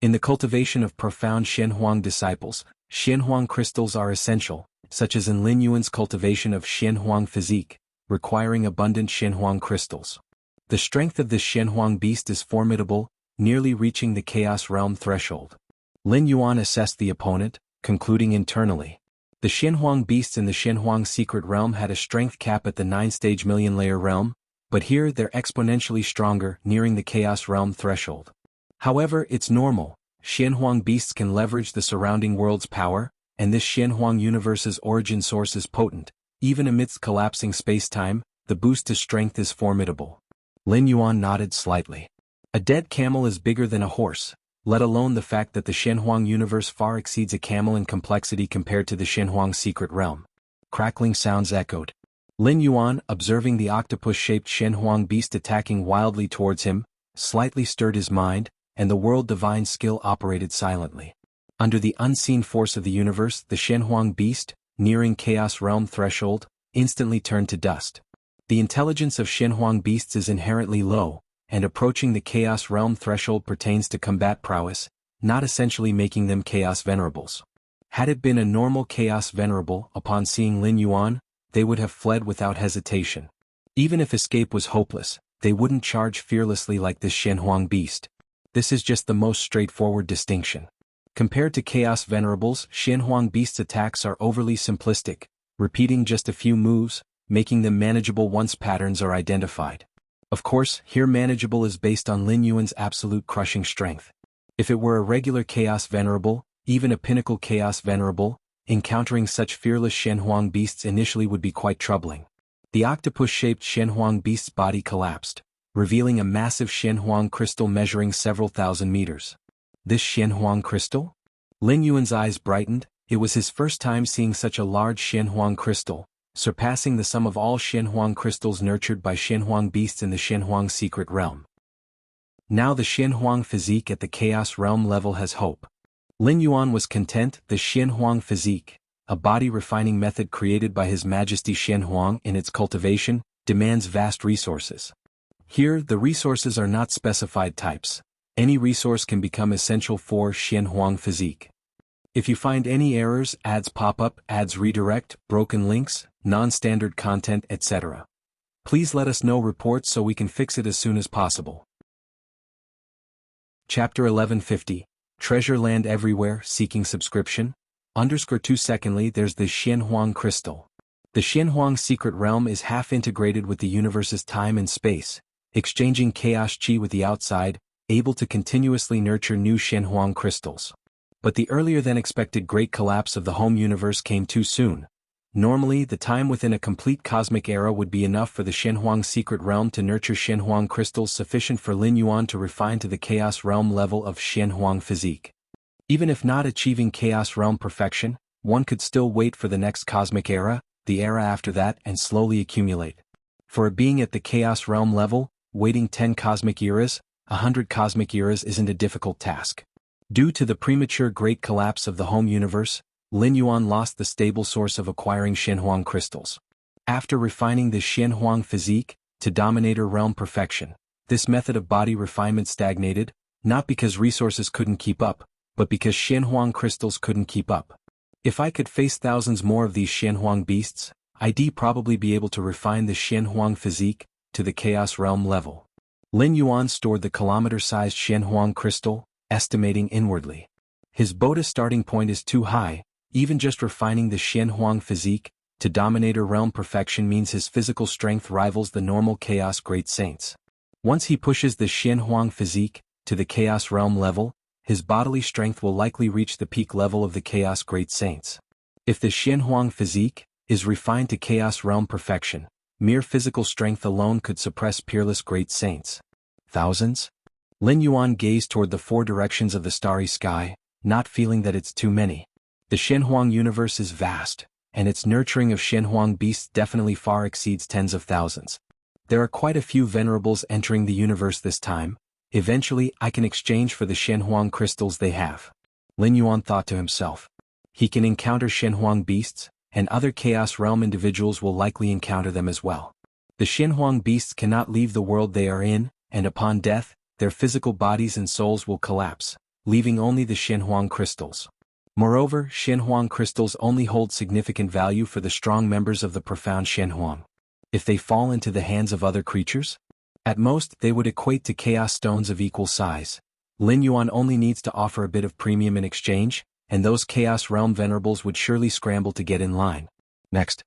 In the cultivation of profound Shenhuang disciples, Shenhuang crystals are essential, such as in Lin Yuan's cultivation of Shenhuang physique, requiring abundant Shenhuang crystals. The strength of this Shenhuang beast is formidable, nearly reaching the Chaos Realm threshold. Lin Yuan assessed the opponent, concluding internally. The Shenhuang beasts in the Shenhuang secret realm had a strength cap at the 9-stage million-layer realm, but here they're exponentially stronger, nearing the Chaos Realm threshold. However, it's normal. Shenhuang beasts can leverage the surrounding world's power, and this Shenhuang universe's origin source is potent. Even amidst collapsing space-time, the boost to strength is formidable. Lin Yuan nodded slightly. A dead camel is bigger than a horse, let alone the fact that the Shenhuang universe far exceeds a camel in complexity compared to the Shenhuang secret realm. Crackling sounds echoed. Lin Yuan, observing the octopus-shaped Shenhuang beast attacking wildly towards him, slightly stirred his mind, and the world-divine skill operated silently. Under the unseen force of the universe, the Shenhuang beast, nearing Chaos Realm threshold, instantly turned to dust. The intelligence of Shenhuang beasts is inherently low, and approaching the Chaos Realm threshold pertains to combat prowess, not essentially making them Chaos Venerables. Had it been a normal Chaos Venerable, upon seeing Lin Yuan, they would have fled without hesitation. Even if escape was hopeless, they wouldn't charge fearlessly like this Shenhuang beast. This is just the most straightforward distinction. Compared to Chaos Venerables, Shenhuang beasts' attacks are overly simplistic, repeating just a few moves, making them manageable once patterns are identified. Of course, here manageable is based on Lin Yuan's absolute crushing strength. If it were a regular Chaos Venerable, even a pinnacle Chaos Venerable, encountering such fearless Shenhuang beasts initially would be quite troubling. The octopus-shaped Shenhuang beast's body collapsed, revealing a massive Shenhuang crystal measuring several thousand meters. This Shenhuang crystal? Lin Yuan's eyes brightened. It was his first time seeing such a large Shenhuang crystal, surpassing the sum of all Shenhuang crystals nurtured by Shenhuang beasts in the Shenhuang secret realm. Now the Shenhuang physique at the Chaos Realm level has hope. Lin Yuan was content. The Shenhuang physique, a body-refining method created by His Majesty Shenhuang in its cultivation, demands vast resources. Here, the resources are not specified types. Any resource can become essential for Shenhuang physique. If you find any errors, ads pop up, ads redirect, broken links, non-standard content, etc., please let us know reports so we can fix it as soon as possible. Chapter 1150, Treasure Land Everywhere, Seeking Subscription. _2 Secondly, there's the Shenhuang crystal. The Shenhuang secret realm is half integrated with the universe's time and space, exchanging chaos chi with the outside, able to continuously nurture new Shenhuang crystals. But the earlier-than-expected great collapse of the home universe came too soon. Normally, the time within a complete cosmic era would be enough for the Shenhuang secret realm to nurture Shenhuang crystals sufficient for Lin Yuan to refine to the Chaos Realm level of Shenhuang physique. Even if not achieving Chaos Realm perfection, one could still wait for the next cosmic era, the era after that, and slowly accumulate. For a being at the Chaos Realm level, waiting 10 cosmic eras, 100 cosmic eras isn't a difficult task. Due to the premature great collapse of the home universe, Lin Yuan lost the stable source of acquiring Shenhuang crystals. After refining the Shenhuang physique to Dominator Realm perfection, this method of body refinement stagnated, not because resources couldn't keep up, but because Shenhuang crystals couldn't keep up. If I could face thousands more of these Shenhuang beasts, I'd probably be able to refine the Shenhuang physique to the Chaos Realm level. Lin Yuan stored the kilometer-sized Shenhuang crystal, estimating inwardly. His Boda starting point is too high. Even just refining the Shenhuang physique to Dominator Realm perfection means his physical strength rivals the normal Chaos Great Saints. Once he pushes the Shenhuang physique to the Chaos Realm level, his bodily strength will likely reach the peak level of the Chaos Great Saints. If the Shenhuang physique is refined to Chaos Realm perfection, mere physical strength alone could suppress peerless Great Saints. Thousands? Lin Yuan gazed toward the 4 directions of the starry sky, not feeling that it's too many. The Shenhuang universe is vast, and its nurturing of Shenhuang beasts definitely far exceeds tens of thousands. There are quite a few venerables entering the universe this time. Eventually I can exchange for the Shenhuang crystals they have. Lin Yuan thought to himself. He can encounter Shenhuang beasts, and other Chaos Realm individuals will likely encounter them as well. The Shenhuang beasts cannot leave the world they are in, and upon death, their physical bodies and souls will collapse, leaving only the Shenhuang crystals. Moreover, Shenhuang crystals only hold significant value for the strong members of the profound Shenhuang. If they fall into the hands of other creatures, at most they would equate to chaos stones of equal size. Lin Yuan only needs to offer a bit of premium in exchange, and those Chaos Realm venerables would surely scramble to get in line. Next.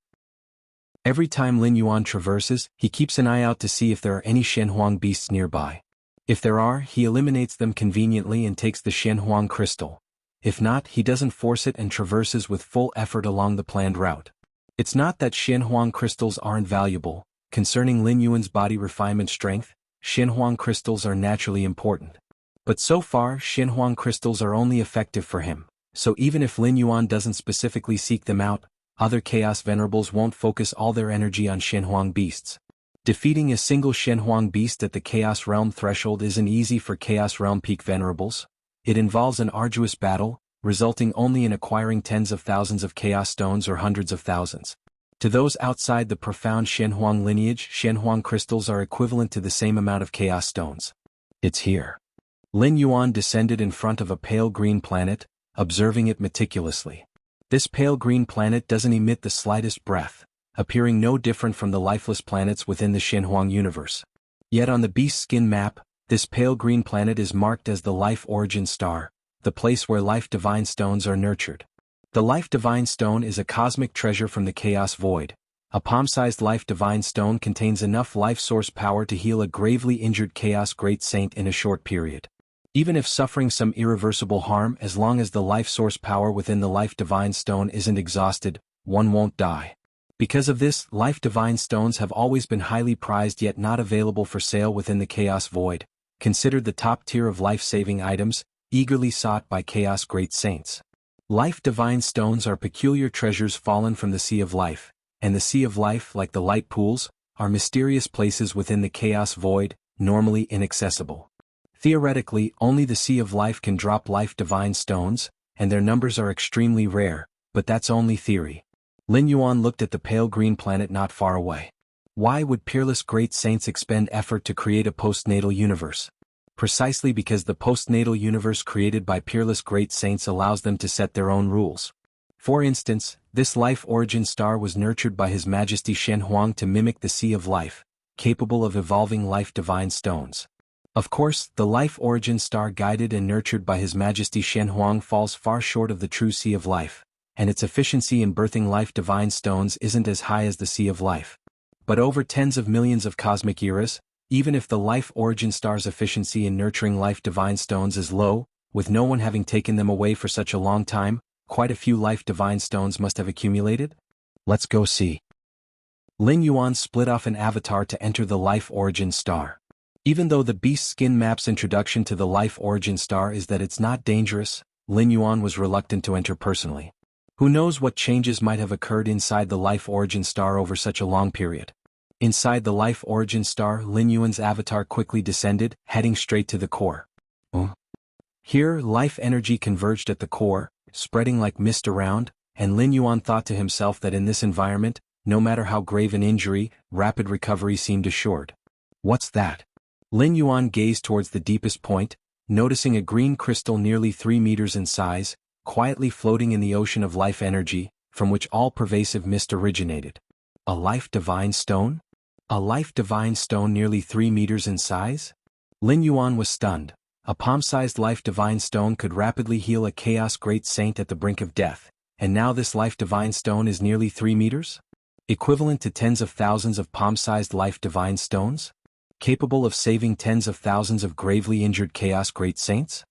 Every time Lin Yuan traverses, he keeps an eye out to see if there are any Shenhuang beasts nearby. If there are, he eliminates them conveniently and takes the Shenhuang crystal. If not, he doesn't force it and traverses with full effort along the planned route. It's not that Shenhuang crystals aren't valuable. Concerning Lin Yuan's body refinement strength, Shenhuang crystals are naturally important. But so far, Shenhuang crystals are only effective for him. So even if Lin Yuan doesn't specifically seek them out, other Chaos Venerables won't focus all their energy on Shenhuang beasts. Defeating a single Shenhuang beast at the Chaos Realm threshold isn't easy for Chaos Realm Peak Venerables. It involves an arduous battle, resulting only in acquiring tens of thousands of Chaos Stones or hundreds of thousands. To those outside the profound Shenhuang lineage, Shenhuang crystals are equivalent to the same amount of Chaos Stones. It's here. Lin Yuan descended in front of a pale green planet, observing it meticulously. This pale green planet doesn't emit the slightest breath, appearing no different from the lifeless planets within the Shenhuang universe. Yet on the beast skin map, this pale green planet is marked as the Life Origin Star, the place where Life Divine Stones are nurtured. The Life Divine Stone is a cosmic treasure from the Chaos Void. A palm-sized Life Divine Stone contains enough life source power to heal a gravely injured Chaos Great Saint in a short period. Even if suffering some irreversible harm, as long as the life source power within the Life Divine Stone isn't exhausted, one won't die. Because of this, Life Divine Stones have always been highly prized yet not available for sale within the Chaos Void, considered the top tier of life-saving items, eagerly sought by Chaos Great Saints. Life Divine Stones are peculiar treasures fallen from the Sea of Life, and the Sea of Life, like the light pools, are mysterious places within the Chaos Void, normally inaccessible. Theoretically, only the Sea of Life can drop Life Divine Stones, and their numbers are extremely rare, but that's only theory. Lin Yuan looked at the pale green planet not far away. Why would peerless great saints expend effort to create a postnatal universe? Precisely because the postnatal universe created by peerless great saints allows them to set their own rules. For instance, this Life Origin Star was nurtured by His Majesty Shenhuang to mimic the Sea of Life, capable of evolving Life Divine Stones. Of course, the Life Origin Star guided and nurtured by His Majesty Shenhuang falls far short of the true Sea of Life, and its efficiency in birthing Life Divine Stones isn't as high as the Sea of Life. But over tens of millions of cosmic eras, even if the Life Origin Star's efficiency in nurturing Life Divine Stones is low, with no one having taken them away for such a long time, quite a few Life Divine Stones must have accumulated? Let's go see. Lin Yuan split off an avatar to enter the Life Origin Star. Even though the Beast Skin map's introduction to the Life Origin Star is that it's not dangerous, Lin Yuan was reluctant to enter personally. Who knows what changes might have occurred inside the Life Origin Star over such a long period. Inside the Life Origin Star, Lin Yuan's avatar quickly descended, heading straight to the core. Here, life energy converged at the core, spreading like mist around, and Lin Yuan thought to himself that in this environment, no matter how grave an injury, rapid recovery seemed assured. What's that? Lin Yuan gazed towards the deepest point, noticing a green crystal nearly 3 meters in size, quietly floating in the ocean of life energy, from which all-pervasive mist originated. A Life Divine Stone? A Life Divine Stone nearly 3 meters in size? Lin Yuan was stunned. A palm-sized Life Divine Stone could rapidly heal a Chaos Great Saint at the brink of death, and now this Life Divine Stone is nearly 3 meters? Equivalent to tens of thousands of palm-sized Life Divine Stones? Capable of saving tens of thousands of gravely injured Chaos Great Saints?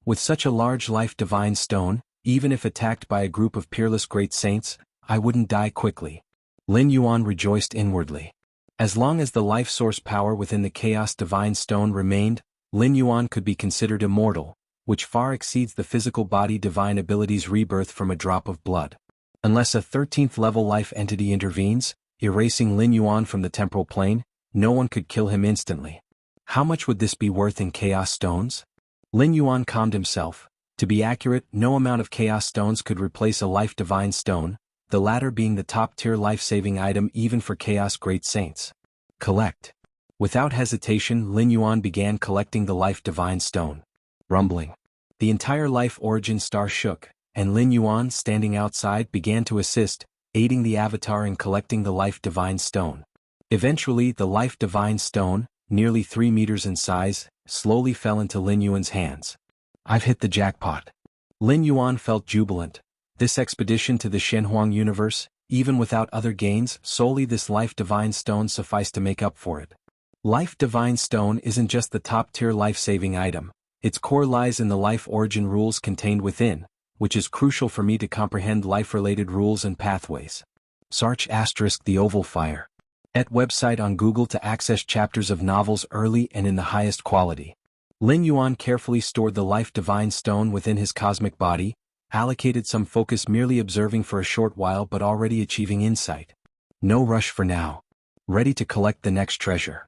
With such a large Life Divine Stone, even if attacked by a group of peerless Great Saints, I wouldn't die quickly. Lin Yuan rejoiced inwardly. As long as the life source power within the Chaos Divine Stone remained, Lin Yuan could be considered immortal, which far exceeds the physical body divine ability's rebirth from a drop of blood. Unless a 13th level life entity intervenes, erasing Lin Yuan from the temporal plane, no one could kill him instantly. How much would this be worth in Chaos Stones? Lin Yuan calmed himself. To be accurate, no amount of Chaos Stones could replace a Life Divine Stone, the latter being the top-tier life-saving item even for Chaos Great Saints. Collect. Without hesitation, Lin Yuan began collecting the Life Divine Stone. Rumbling. The entire Life Origin Star shook, and Lin Yuan, standing outside, began to assist, aiding the Avatar in collecting the Life Divine Stone. Eventually, the Life Divine Stone, nearly 3 meters in size, slowly fell into Lin Yuan's hands. I've hit the jackpot. Lin Yuan felt jubilant. This expedition to the Shenhuang universe, even without other gains, solely this Life Divine Stone sufficed to make up for it. Life Divine Stone isn't just the top-tier life-saving item, its core lies in the life origin rules contained within, which is crucial for me to comprehend life-related rules and pathways. Search * The Oval Fire. @ website on Google to access chapters of novels early and in the highest quality. Lin Yuan carefully stored the Life Divine Stone within his cosmic body, allocated some focus merely observing for a short while but already achieving insight. No rush for now. Ready to collect the next treasure.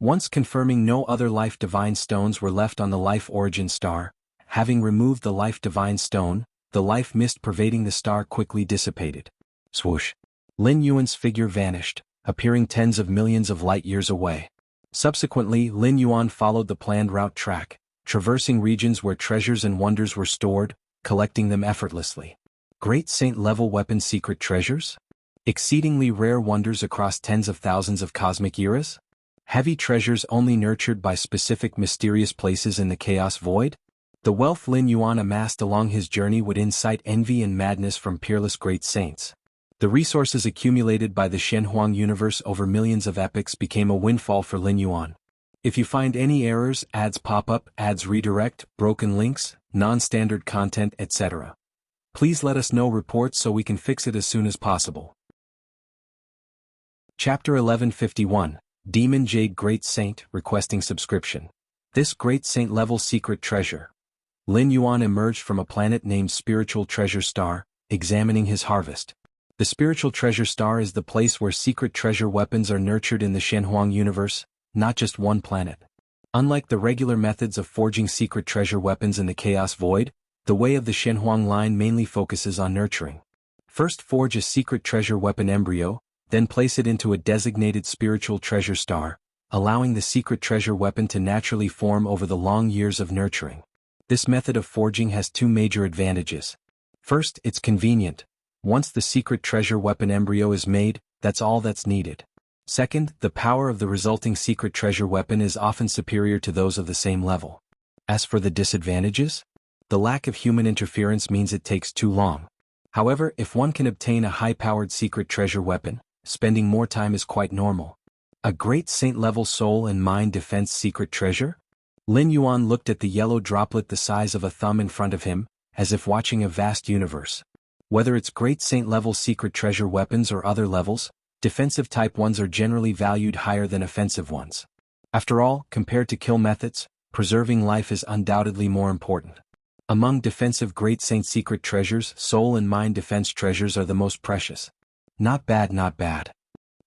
Once confirming no other Life Divine Stones were left on the Life Origin Star, having removed the Life Divine Stone, the life mist pervading the star quickly dissipated. Swoosh. Lin Yuan's figure vanished, appearing tens of millions of light-years away. Subsequently, Lin Yuan followed the planned route track, traversing regions where treasures and wonders were stored, collecting them effortlessly. Great Saint-level weapon secret treasures? Exceedingly rare wonders across tens of thousands of cosmic eras? Heavy treasures only nurtured by specific mysterious places in the Chaos Void? The wealth Lin Yuan amassed along his journey would incite envy and madness from peerless great saints. The resources accumulated by the Shenhuang universe over millions of epochs became a windfall for Lin Yuan. If you find any errors, ads pop up, ads redirect, broken links, non-standard content, etc., please let us know reports so we can fix it as soon as possible. Chapter 1151, Demon Jade Great Saint requesting subscription. This Great Saint level secret treasure. Lin Yuan emerged from a planet named Spiritual Treasure Star, examining his harvest. The Spiritual Treasure Star is the place where secret treasure weapons are nurtured in the Shenhuang universe, not just one planet. Unlike the regular methods of forging secret treasure weapons in the Chaos Void, the way of the Shenhuang line mainly focuses on nurturing. First forge a secret treasure weapon embryo, then place it into a designated Spiritual Treasure Star, allowing the secret treasure weapon to naturally form over the long years of nurturing. This method of forging has two major advantages. First, it's convenient. Once the secret treasure weapon embryo is made, that's all that's needed. Second, the power of the resulting secret treasure weapon is often superior to those of the same level. As for the disadvantages, the lack of human interference means it takes too long. However, if one can obtain a high-powered secret treasure weapon, spending more time is quite normal. A great saint-level soul and mind defense secret treasure? Lin Yuan looked at the yellow droplet the size of a thumb in front of him, as if watching a vast universe. Whether it's great saint-level secret treasure weapons or other levels, defensive type ones are generally valued higher than offensive ones. After all, compared to kill methods, preserving life is undoubtedly more important. Among defensive great saint secret treasures, soul and mind defense treasures are the most precious. Not bad, not bad.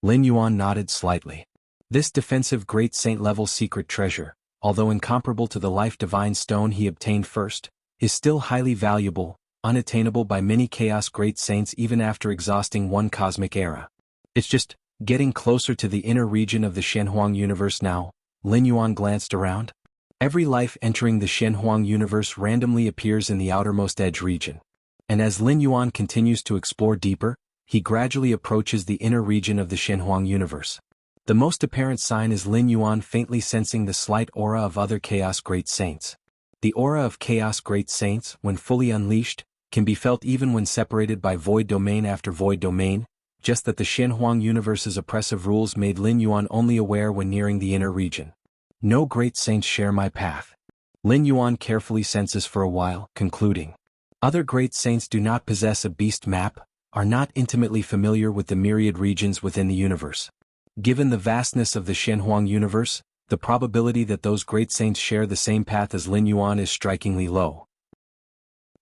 Lin Yuan nodded slightly. This defensive great saint-level secret treasure, although incomparable to the Life Divine Stone he obtained first, is still highly valuable, unattainable by many Chaos Great Saints even after exhausting one cosmic era. It's just getting closer to the inner region of the Shenhuang universe now. Lin Yuan glanced around. Every life entering the Shenhuang universe randomly appears in the outermost edge region. And as Lin Yuan continues to explore deeper, he gradually approaches the inner region of the Shenhuang universe. The most apparent sign is Lin Yuan faintly sensing the slight aura of other Chaos Great Saints. The aura of Chaos Great Saints, when fully unleashed, can be felt even when separated by void domain after void domain, just that the Shenhuang universe's oppressive rules made Lin Yuan only aware when nearing the inner region. No great saints share my path. Lin Yuan carefully senses for a while, concluding. Other great saints do not possess a beast map, are not intimately familiar with the myriad regions within the universe. Given the vastness of the Shenhuang universe, the probability that those great saints share the same path as Lin Yuan is strikingly low.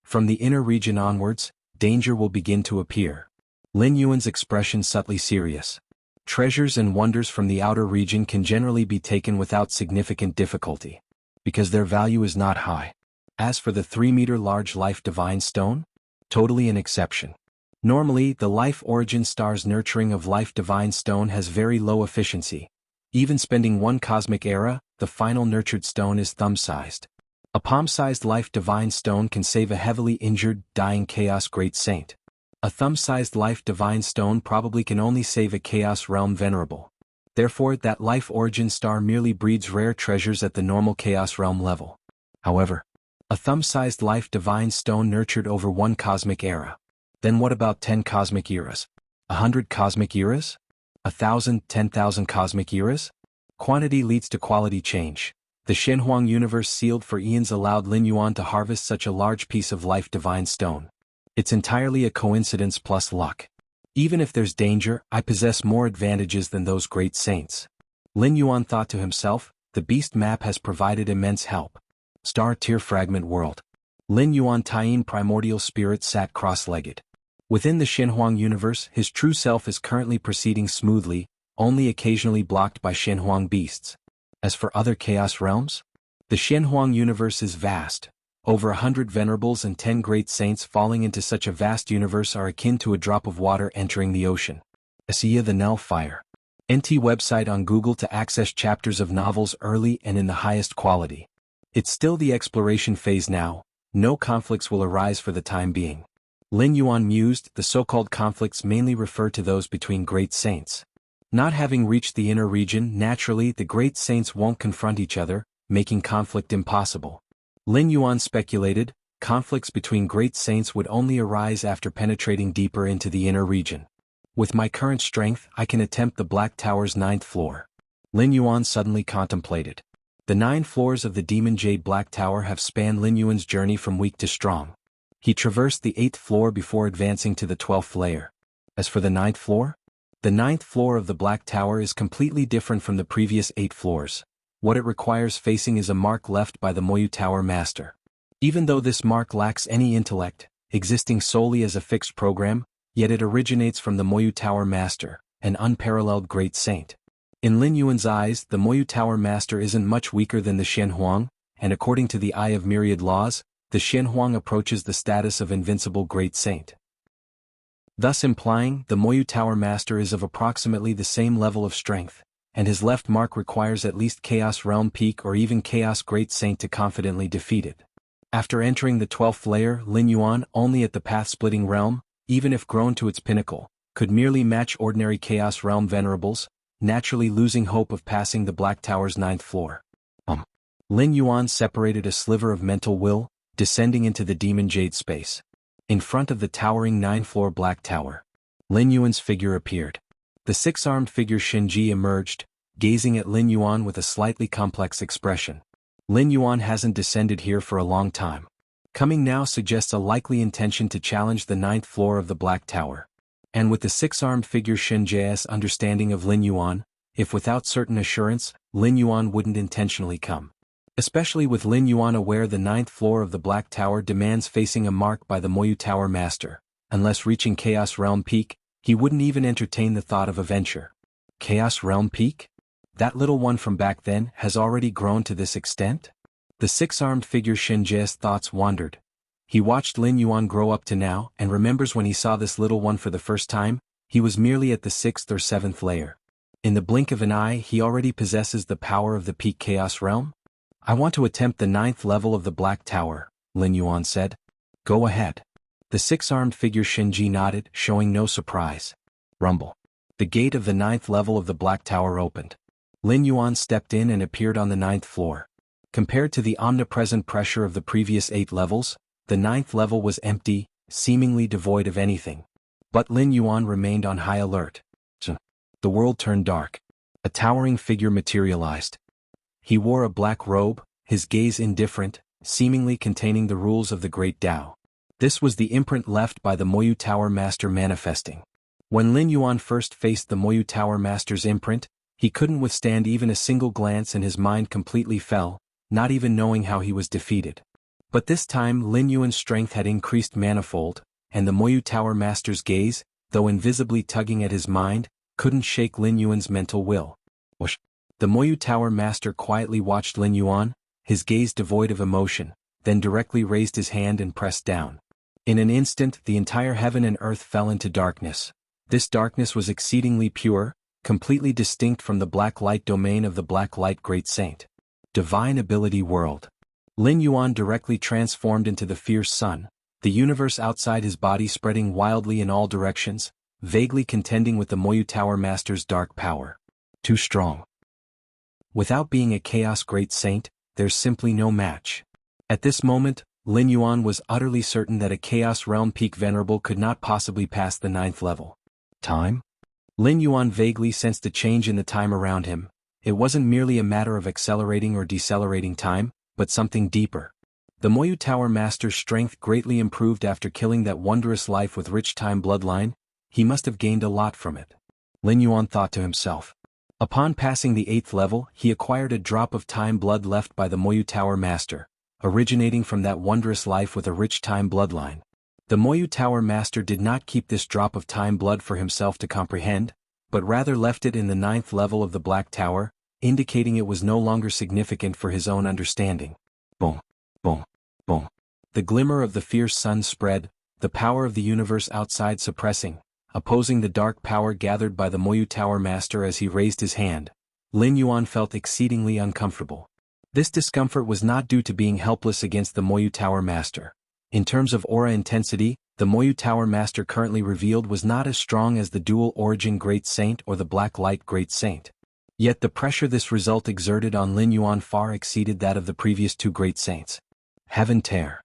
From the inner region onwards, danger will begin to appear. Lin Yuan's expression subtly serious. Treasures and wonders from the outer region can generally be taken without significant difficulty, because their value is not high. As for the 3-meter large Life Divine Stone, totally an exception. Normally, the Life Origin Star's nurturing of Life Divine Stone has very low efficiency. Even spending 1 cosmic era, the final nurtured stone is thumb-sized. A palm-sized Life Divine Stone can save a heavily injured, dying Chaos Great Saint. A thumb-sized Life Divine Stone probably can only save a Chaos Realm Venerable. Therefore, that Life Origin Star merely breeds rare treasures at the normal Chaos Realm level. However, a thumb-sized Life Divine Stone nurtured over 1 cosmic era. Then what about 10 cosmic eras? 100 cosmic eras? 1,000, 10,000 cosmic eras? Quantity leads to quality change. The Shenhuang universe sealed for eons allowed Lin Yuan to harvest such a large piece of Life Divine Stone. It's entirely a coincidence plus luck. Even if there's danger, I possess more advantages than those great saints. Lin Yuan thought to himself, the beast map has provided immense help. Star Tier Fragment World. Lin Yuan Taiyin Primordial Spirit sat cross-legged. Within the Shenhuang universe, his true self is currently proceeding smoothly, only occasionally blocked by Shenhuang beasts. As for other Chaos Realms, the Shenhuang universe is vast. Over 100 venerables and 10 great saints falling into such a vast universe are akin to a drop of water entering the ocean. Asiya the Nell Fire. NT website on Google to access chapters of novels early and in the highest quality. It's still the exploration phase now, no conflicts will arise for the time being. Lin Yuan mused, the so-called conflicts mainly refer to those between great saints. Not having reached the inner region, naturally the great saints won't confront each other, making conflict impossible. Lin Yuan speculated, conflicts between great saints would only arise after penetrating deeper into the inner region. With my current strength, I can attempt the Black Tower's 9th floor. Lin Yuan suddenly contemplated. The 9 floors of the Demon Jade Black Tower have spanned Lin Yuan's journey from weak to strong. He traversed the 8th floor before advancing to the 12th layer. As for the 9th floor? The 9th floor of the Black Tower is completely different from the previous 8 floors. What it requires facing is a mark left by the Moyu Tower Master. Even though this mark lacks any intellect, existing solely as a fixed program, yet it originates from the Moyu Tower Master, an unparalleled great saint. In Lin Yuan's eyes, the Moyu Tower Master isn't much weaker than the Shenhuang, and according to the Eye of Myriad Laws, the Shenhuang approaches the status of invincible great saint. Thus implying, the Moyu Tower Master is of approximately the same level of strength, and his left mark requires at least Chaos Realm Peak or even Chaos Great Saint to confidently defeat it. After entering the 12th layer, Lin Yuan, only at the path-splitting realm, even if grown to its pinnacle, could merely match ordinary Chaos Realm Venerables, naturally losing hope of passing the Black Tower's 9th floor. Lin Yuan separated a sliver of mental will, descending into the Demon Jade space. In front of the towering 9th-floor Black Tower, Lin Yuan's figure appeared. The 6-armed figure Shinji emerged, gazing at Lin Yuan with a slightly complex expression. Lin Yuan hasn't descended here for a long time. Coming now suggests a likely intention to challenge the 9th floor of the Black Tower. And with the 6-armed figure Shinji's understanding of Lin Yuan, if without certain assurance, Lin Yuan wouldn't intentionally come. Especially with Lin Yuan aware the 9th floor of the Black Tower demands facing a mark by the Moyu Tower Master. Unless reaching Chaos Realm Peak, he wouldn't even entertain the thought of a venture. Chaos Realm Peak? That little one from back then has already grown to this extent? The 6-armed figure Shinji's thoughts wandered. He watched Lin Yuan grow up to now and remembers when he saw this little one for the first time, he was merely at the 6th or 7th layer. In the blink of an eye he already possesses the power of the Peak Chaos Realm? I want to attempt the 9th level of the Black Tower, Lin Yuan said. Go ahead. The 6-armed figure Shinji nodded, showing no surprise. Rumble. The gate of the 9th level of the Black Tower opened. Lin Yuan stepped in and appeared on the 9th floor. Compared to the omnipresent pressure of the previous 8 levels, the 9th level was empty, seemingly devoid of anything. But Lin Yuan remained on high alert. The world turned dark. A towering figure materialized. He wore a black robe, his gaze indifferent, seemingly containing the rules of the Great Tao. This was the imprint left by the Moyu Tower Master manifesting. When Lin Yuan first faced the Moyu Tower Master's imprint, he couldn't withstand even a single glance and his mind completely fell, not even knowing how he was defeated. But this time Lin Yuan's strength had increased manifold, and the Moyu Tower Master's gaze, though invisibly tugging at his mind, couldn't shake Lin Yuan's mental will. Whoosh. The Moyu Tower Master quietly watched Lin Yuan, his gaze devoid of emotion, then directly raised his hand and pressed down. In an instant, the entire heaven and earth fell into darkness. This darkness was exceedingly pure, completely distinct from the black light domain of the Black Light Great Saint. Divine Ability World. Lin Yuan directly transformed into the fierce sun, the universe outside his body spreading wildly in all directions, vaguely contending with the Moyu Tower Master's dark power. Too strong. Without being a Chaos Great Saint, there's simply no match. At this moment, Lin Yuan was utterly certain that a Chaos Realm Peak Venerable could not possibly pass the 9th level. Time? Lin Yuan vaguely sensed a change in the time around him. It wasn't merely a matter of accelerating or decelerating time, but something deeper. The Moyu Tower Master's strength greatly improved after killing that wondrous life with rich time bloodline. He must have gained a lot from it. Lin Yuan thought to himself. Upon passing the 8th level, he acquired a drop of time blood left by the Moyu Tower Master, originating from that wondrous life with a rich time bloodline. The Moyu Tower Master did not keep this drop of time blood for himself to comprehend, but rather left it in the 9th level of the Black Tower, indicating it was no longer significant for his own understanding. Boom, boom, boom. The glimmer of the fierce sun spread, the power of the universe outside suppressing, opposing the dark power gathered by the Moyu Tower Master as he raised his hand. Lin Yuan felt exceedingly uncomfortable. This discomfort was not due to being helpless against the Moyu Tower Master. In terms of aura intensity, the Moyu Tower Master currently revealed was not as strong as the Dual Origin Great Saint or the Black Light Great Saint. Yet the pressure this result exerted on Lin Yuan far exceeded that of the previous 2 Great Saints. Heaven Tear.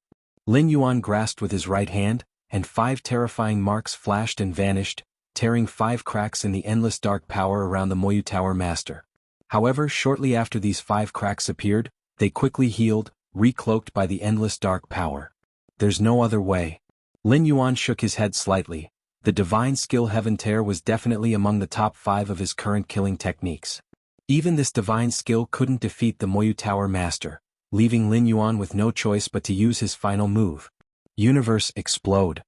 Lin Yuan grasped with his right hand, and 5 terrifying marks flashed and vanished, tearing 5 cracks in the endless dark power around the Moyu Tower Master. However, shortly after these 5 cracks appeared, they quickly healed, recloaked by the endless dark power. There's no other way. Lin Yuan shook his head slightly. The divine skill Heaven Tear was definitely among the top 5 of his current killing techniques. Even this divine skill couldn't defeat the Moyu Tower Master, leaving Lin Yuan with no choice but to use his final move. Universe Explode.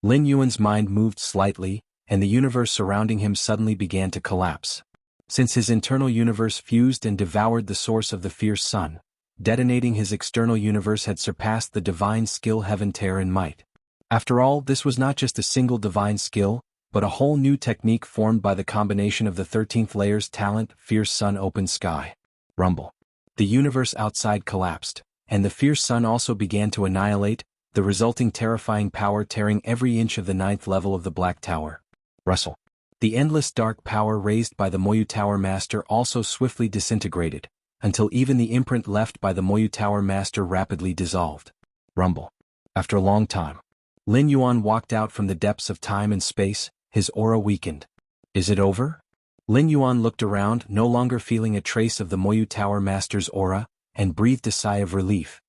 Lin Yuan's mind moved slightly, and the universe surrounding him suddenly began to collapse. Since his internal universe fused and devoured the source of the fierce sun, detonating his external universe had surpassed the divine skill Heaven Tear in might. After all, this was not just a single divine skill, but a whole new technique formed by the combination of the 13th layer's talent, Fierce Sun Open Sky. Rumble. The universe outside collapsed, and the fierce sun also began to annihilate, the resulting terrifying power tearing every inch of the 9th level of the Black Tower. Rustle. The endless dark power raised by the Moyu Tower Master also swiftly disintegrated, until even the imprint left by the Moyu Tower Master rapidly dissolved. Rumble. After a long time, Lin Yuan walked out from the depths of time and space, his aura weakened. Is it over? Lin Yuan looked around, no longer feeling a trace of the Moyu Tower Master's aura, and breathed a sigh of relief.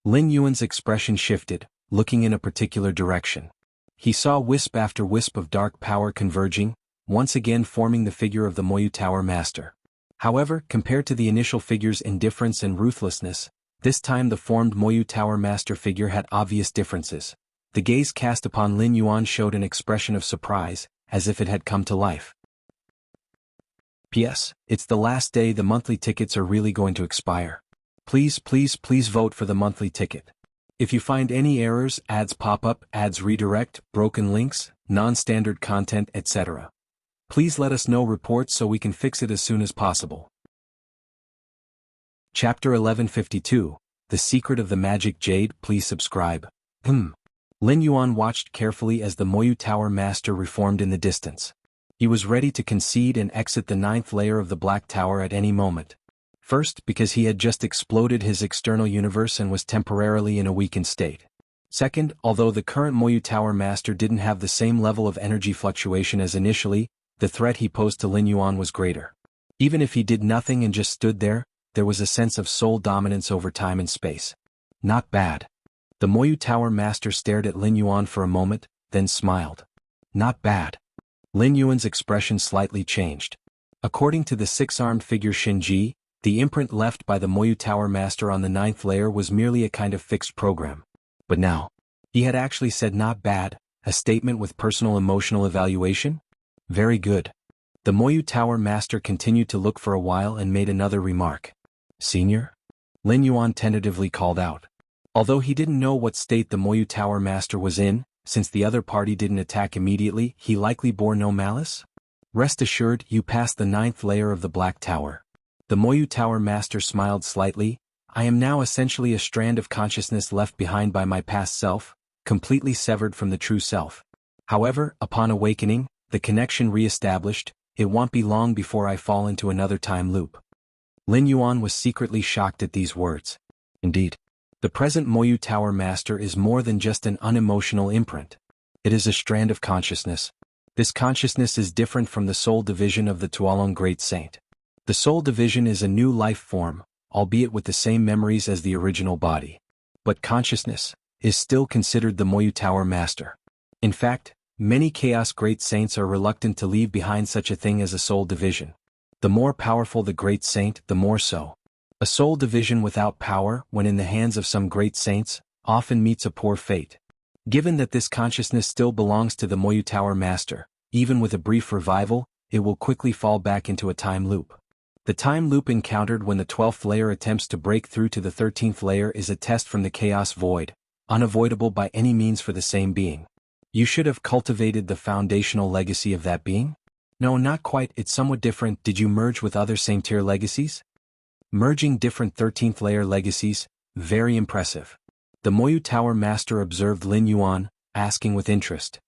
Lin Yuan's expression shifted, looking in a particular direction. He saw wisp after wisp of dark power converging, once again forming the figure of the Moyu Tower Master. However, compared to the initial figure's indifference and ruthlessness, this time the formed Moyu Tower Master figure had obvious differences. The gaze cast upon Lin Yuan showed an expression of surprise, as if it had come to life. P.S. It's the last day. The monthly tickets are really going to expire. Please vote for the monthly ticket. If you find any errors, ads pop up, ads redirect, broken links, non-standard content, etc., please let us know reports so we can fix it as soon as possible. Chapter 1152, The Secret of the Magic Jade. Please subscribe. Lin Yuan watched carefully as the Moyu Tower Master reformed in the distance. He was ready to concede and exit the 9th layer of the Black Tower at any moment. First, because he had just exploded his external universe and was temporarily in a weakened state. Second, although the current Moyu Tower Master didn't have the same level of energy fluctuation as initially, the threat he posed to Lin Yuan was greater. Even if he did nothing and just stood there, there was a sense of sole dominance over time and space. Not bad. The Moyu Tower Master stared at Lin Yuan for a moment, then smiled. Not bad. Lin Yuan's expression slightly changed. According to the 6-armed figure Shinji, the imprint left by the Moyu Tower Master on the 9th layer was merely a kind of fixed program. But now, He had actually said not bad, a statement with personal emotional evaluation? Very good. The Moyu Tower Master continued to look for a while and made another remark. Senior? Lin Yuan tentatively called out. Although he didn't know what state the Moyu Tower Master was in, since the other party didn't attack immediately, he likely bore no malice? Rest assured, you passed the 9th layer of the Black Tower. The Moyu Tower Master smiled slightly. I am now essentially a strand of consciousness left behind by my past self, completely severed from the true self. However, upon awakening, the connection re-established, it won't be long before I fall into another time loop. Lin Yuan was secretly shocked at these words. Indeed. The present Moyu Tower Master is more than just an unemotional imprint. It is a strand of consciousness. This consciousness is different from the soul division of the Tuolong Great Saint. The soul division is a new life form, albeit with the same memories as the original body. But consciousness is still considered the Moyu Tower Master. In fact, many Chaos Great Saints are reluctant to leave behind such a thing as a soul division. The more powerful the Great Saint, the more so. A soul division without power, when in the hands of some great saints, often meets a poor fate. Given that this consciousness still belongs to the Moyu Tower Master, even with a brief revival, it will quickly fall back into a time loop. The time loop encountered when the 12th layer attempts to break through to the 13th layer is a test from the Chaos Void, unavoidable by any means for the same being. You should have cultivated the foundational legacy of that being? No, not quite, it's somewhat different. Did you merge with other same-tier legacies? Merging different 13th layer legacies, very impressive. The Moyu Tower Master observed Lin Yuan, asking with interest.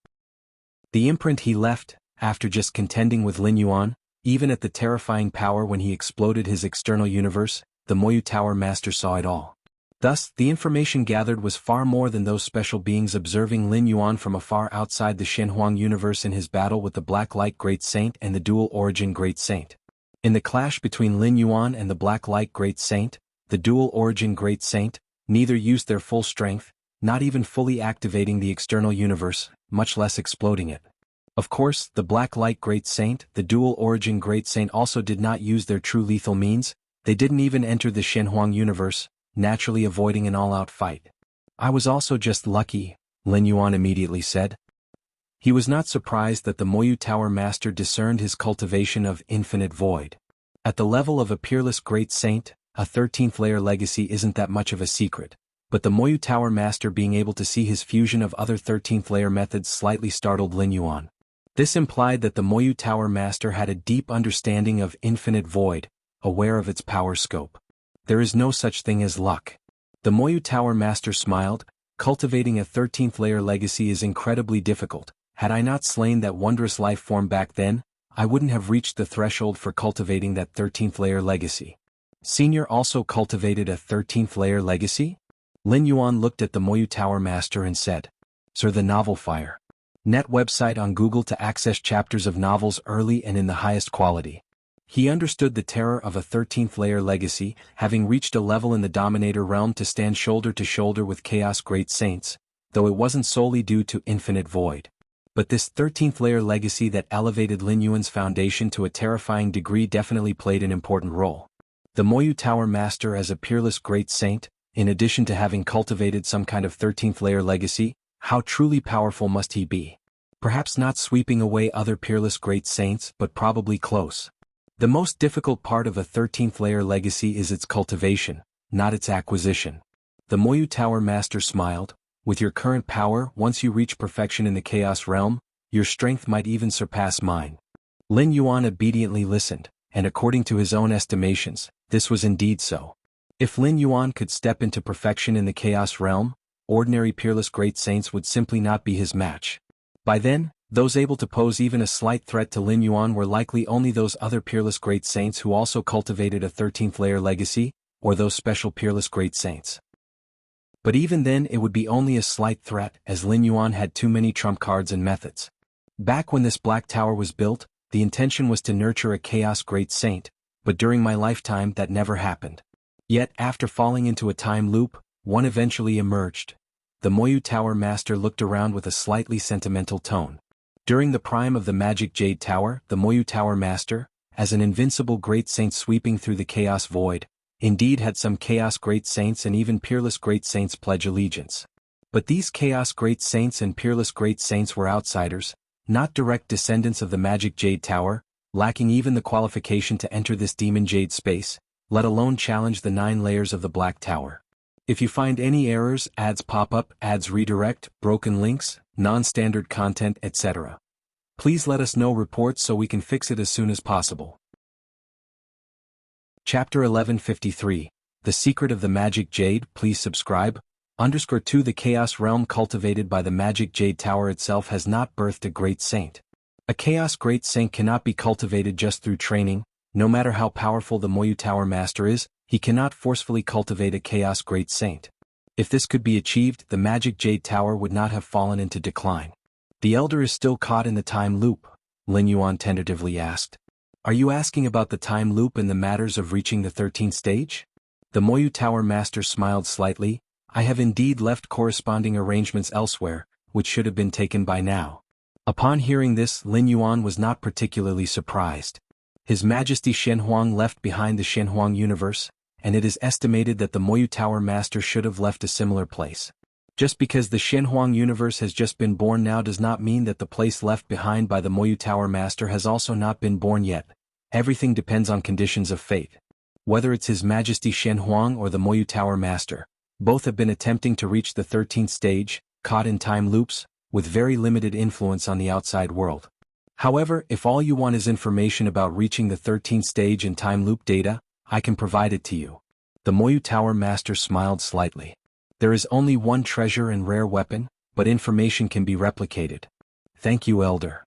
The imprint he left, after just contending with Lin Yuan, even at the terrifying power when he exploded his external universe, the Moyu Tower Master saw it all. Thus, the information gathered was far more than those special beings observing Lin Yuan from afar outside the Shenhuang universe in his battle with the Black Light Great Saint and the Dual Origin Great Saint. In the clash between Lin Yuan and the Black Light Great Saint, the Dual Origin Great Saint, neither used their full strength, not even fully activating the external universe, much less exploding it. Of course, the Black Light Great Saint, the Dual Origin Great Saint also did not use their true lethal means, they didn't even enter the Shenhuang universe, naturally avoiding an all-out fight. I was also just lucky, Lin Yuan immediately said. He was not surprised that the Moyu Tower Master discerned his cultivation of infinite void. At the level of a peerless great saint, a 13th layer legacy isn't that much of a secret, but the Moyu Tower Master being able to see his fusion of other 13th layer methods slightly startled Lin Yuan. This implied that the Moyu Tower Master had a deep understanding of infinite void, aware of its power scope. There is no such thing as luck. The Moyu Tower Master smiled. Cultivating a 13th layer legacy is incredibly difficult. Had I not slain that wondrous life form back then, I wouldn't have reached the threshold for cultivating that 13th layer legacy. Senior also cultivated a 13th layer legacy? Lin Yuan looked at the Moyu Tower Master and said, Sir, the novel Fire. Net website on Google to access chapters of novels early and in the highest quality. He understood the terror of a 13th layer legacy, having reached a level in the Dominator realm to stand shoulder to shoulder with Chaos Great Saints, though it wasn't solely due to infinite void. But this 13th layer legacy that elevated Lin Yuan's foundation to a terrifying degree definitely played an important role. The Moyu Tower Master as a peerless great saint, in addition to having cultivated some kind of 13th layer legacy, how truly powerful must he be? Perhaps not sweeping away other peerless great saints, but probably close. The most difficult part of a 13th layer legacy is its cultivation, not its acquisition. The Moyu Tower Master smiled. With your current power, once you reach perfection in the Chaos Realm, your strength might even surpass mine. Lin Yuan obediently listened, and according to his own estimations, this was indeed so. If Lin Yuan could step into perfection in the Chaos Realm, ordinary peerless great saints would simply not be his match. By then, those able to pose even a slight threat to Lin Yuan were likely only those other peerless great saints who also cultivated a 13th layer legacy, or those special peerless great saints. But even then it would be only a slight threat, as Lin Yuan had too many trump cards and methods. Back when this Black Tower was built, the intention was to nurture a Chaos Great Saint, but during my lifetime that never happened. Yet after falling into a time loop, one eventually emerged. The Moyu Tower Master looked around with a slightly sentimental tone. During the prime of the Magic Jade Tower, the Moyu Tower Master, as an invincible great saint sweeping through the Chaos Void, indeed had some Chaos Great Saints and even peerless Great Saints pledge allegiance. But these Chaos Great Saints and Peerless Great Saints were outsiders, not direct descendants of the Magic Jade Tower, lacking even the qualification to enter this Demon Jade space, let alone challenge the 9 layers of the Black Tower. If you find any errors, ads pop up, ads redirect, broken links, non-standard content, etc., please let us know reports so we can fix it as soon as possible. Chapter 1153, The Secret of the Magic Jade. Please subscribe. _2 The Chaos Realm cultivated by the Magic Jade Tower itself has not birthed a Great Saint. A Chaos Great Saint cannot be cultivated just through training. No matter how powerful the Moyu Tower Master is, he cannot forcefully cultivate a Chaos Great Saint. If this could be achieved, the Magic Jade Tower would not have fallen into decline. The Elder is still caught in the time loop, Lin Yuan tentatively asked. Are you asking about the time loop in the matters of reaching the 13th stage? The Moyu Tower Master smiled slightly. I have indeed left corresponding arrangements elsewhere, which should have been taken by now. Upon hearing this, Lin Yuan was not particularly surprised. His Majesty Shenhuang left behind the Shenhuang universe, and it is estimated that the Moyu Tower Master should have left a similar place. Just because the Shenhuang universe has just been born now does not mean that the place left behind by the Moyu Tower Master has also not been born yet. Everything depends on conditions of fate. Whether it's His Majesty Shenhuang or the Moyu Tower Master, both have been attempting to reach the 13th stage, caught in time loops, with very limited influence on the outside world. However, if all you want is information about reaching the 13th stage and time loop data, I can provide it to you. The Moyu Tower Master smiled slightly. There is only one treasure and rare weapon, but information can be replicated. Thank you, Elder.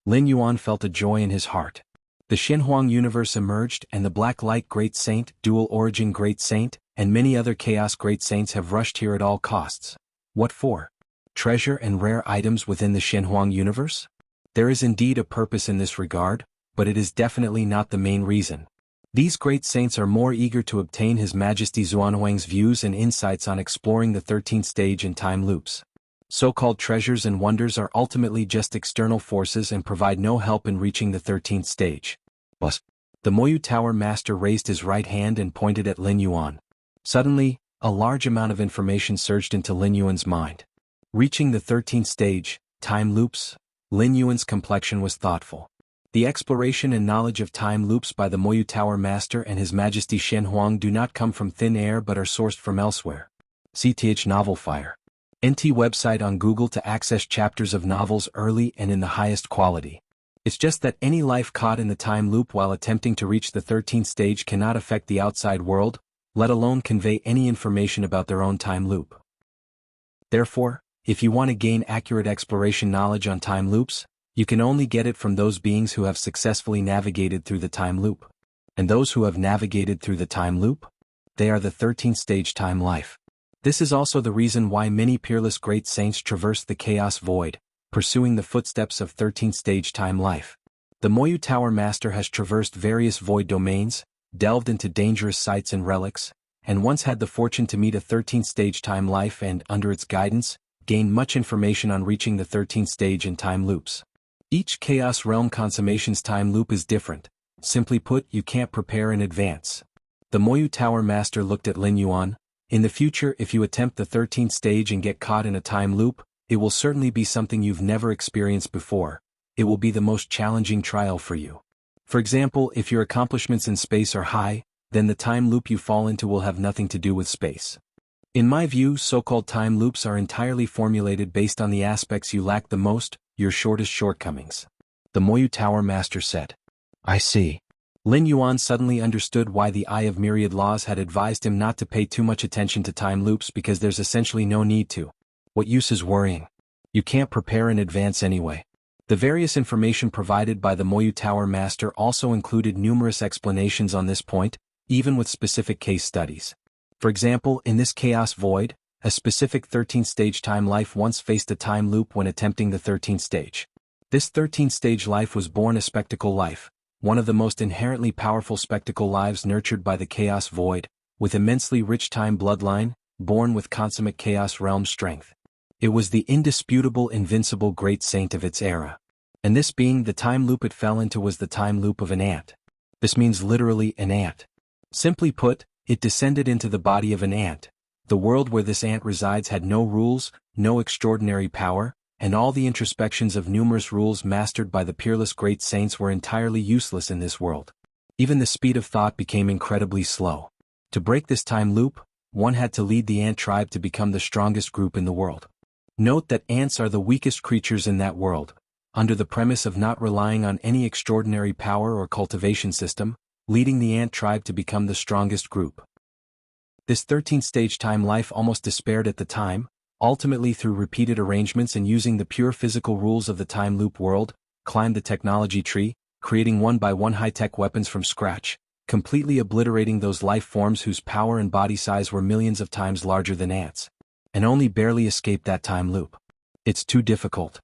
Lin Yuan felt a joy in his heart. The Shenhuang universe emerged, and the Black Light Great Saint, Dual Origin Great Saint, and many other Chaos Great Saints have rushed here at all costs. What for? Treasure and rare items within the Shenhuang universe? There is indeed a purpose in this regard, but it is definitely not the main reason. These Great Saints are more eager to obtain His Majesty Xuanhuang's views and insights on exploring the 13th stage and time loops. So-called treasures and wonders are ultimately just external forces and provide no help in reaching the 13th stage. But the Moyu Tower Master raised his right hand and pointed at Lin Yuan. Suddenly, a large amount of information surged into Lin Yuan's mind. Reaching the 13th stage, time loops. Lin Yuan's complexion was thoughtful. The exploration and knowledge of time loops by the Moyu Tower Master and His Majesty Shenhuang do not come from thin air but are sourced from elsewhere. CTH Novel Fire. NT website on Google to access chapters of novels early and in the highest quality. It's just that any life caught in the time loop while attempting to reach the 13th stage cannot affect the outside world, let alone convey any information about their own time loop. Therefore, if you want to gain accurate exploration knowledge on time loops, you can only get it from those beings who have successfully navigated through the time loop. And those who have navigated through the time loop? They are the 13th stage time life. This is also the reason why many peerless great saints traverse the chaos void, pursuing the footsteps of 13th stage time life. The Moyu Tower Master has traversed various void domains, delved into dangerous sites and relics, and once had the fortune to meet a 13th stage time life and, under its guidance, gained much information on reaching the 13th stage and time loops. Each Chaos Realm consummation's time loop is different. Simply put, you can't prepare in advance. The Moyu Tower Master looked at Lin Yuan. In the future, if you attempt the 13th stage and get caught in a time loop, it will certainly be something you've never experienced before. It will be the most challenging trial for you. For example, if your accomplishments in space are high, then the time loop you fall into will have nothing to do with space. In my view, so-called time loops are entirely formulated based on the aspects you lack the most, your shortest shortcomings. The Moyu Tower Master said. I see. Lin Yuan suddenly understood why the Eye of Myriad Laws had advised him not to pay too much attention to time loops because there's essentially no need to. What use is worrying? You can't prepare in advance anyway. The various information provided by the Moyu Tower Master also included numerous explanations on this point, even with specific case studies. For example, in this Chaos Void, a specific 13th stage time life once faced a time loop when attempting the 13th stage. This 13th stage life was born a spectacle life, one of the most inherently powerful spectacle lives nurtured by the Chaos Void, with immensely rich time bloodline, born with consummate Chaos Realm strength. It was the indisputable invincible great saint of its era. And this being the time loop it fell into was the time loop of an ant. This means literally an ant. Simply put, it descended into the body of an ant, The world where this ant resides had no rules, no extraordinary power, and all the introspections of numerous rules mastered by the peerless great saints were entirely useless in this world. Even the speed of thought became incredibly slow. To break this time loop, one had to lead the ant tribe to become the strongest group in the world. Note that ants are the weakest creatures in that world. Under the premise of not relying on any extraordinary power or cultivation system, leading the ant tribe to become the strongest group. This 13th-stage time life almost despaired at the time, ultimately through repeated arrangements and using the pure physical rules of the time loop world, climbed the technology tree, creating one by one high-tech weapons from scratch, completely obliterating those life forms whose power and body size were millions of times larger than ants, and only barely escaped that time loop. It's too difficult.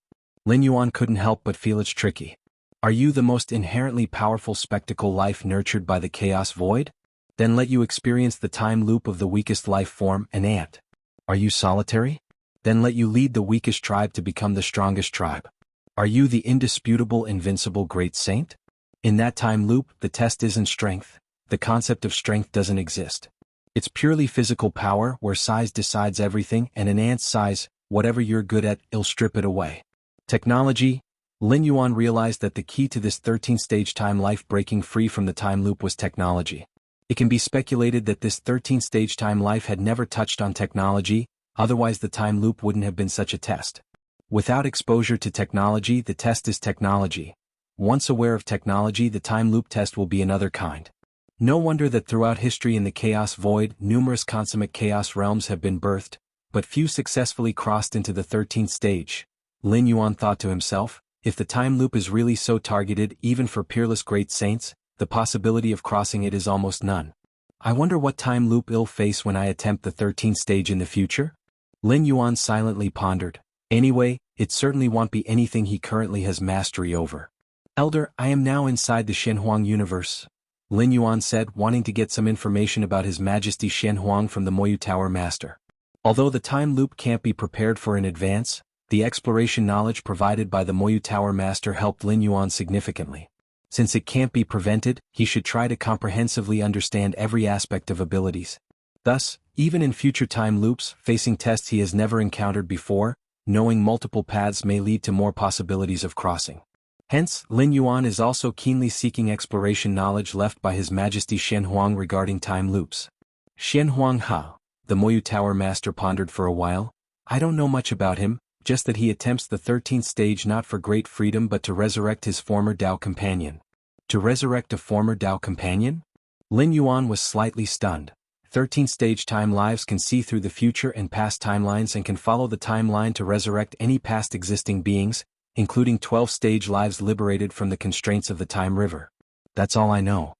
Lin Yuan couldn't help but feel it's tricky. Are you the most inherently powerful spectacle life nurtured by the chaos void? Then let you experience the time loop of the weakest life form, an ant. Are you solitary? Then let you lead the weakest tribe to become the strongest tribe. Are you the indisputable, invincible great saint? In that time loop, the test isn't strength. The concept of strength doesn't exist. It's purely physical power where size decides everything, and an ant's size, whatever you're good at, it'll strip it away. Technology. Lin Yuan realized that the key to this 13th-stage time life breaking free from the time loop was technology. It can be speculated that this 13th-stage time life had never touched on technology, otherwise the time loop wouldn't have been such a test. Without exposure to technology, the test is technology. Once aware of technology, the time loop test will be another kind. No wonder that throughout history in the chaos void, numerous consummate chaos realms have been birthed, but few successfully crossed into the 13th stage. Lin Yuan thought to himself, if the time loop is really so targeted even for peerless great saints, the possibility of crossing it is almost none. I wonder what time loop I'll face when I attempt the 13th stage in the future? Lin Yuan silently pondered. Anyway, it certainly won't be anything he currently has mastery over. Elder, I am now inside the Shenhuang universe, Lin Yuan said, wanting to get some information about His Majesty Shenhuang from the Moyu Tower Master. Although the time loop can't be prepared for in advance, the exploration knowledge provided by the Moyu Tower Master helped Lin Yuan significantly. Since it can't be prevented, he should try to comprehensively understand every aspect of abilities. Thus, even in future time loops, facing tests he has never encountered before, knowing multiple paths may lead to more possibilities of crossing. Hence, Lin Yuan is also keenly seeking exploration knowledge left by His Majesty Shenhuang regarding time loops. Shenhuang Ha, the Moyu Tower Master pondered for a while. I don't know much about him, just that he attempts the 13th stage not for great freedom but to resurrect his former Dao companion. To resurrect a former Dao companion? Lin Yuan was slightly stunned. 13th stage time lives can see through the future and past timelines and can follow the timeline to resurrect any past existing beings, including 12th stage lives liberated from the constraints of the time river. That's all I know.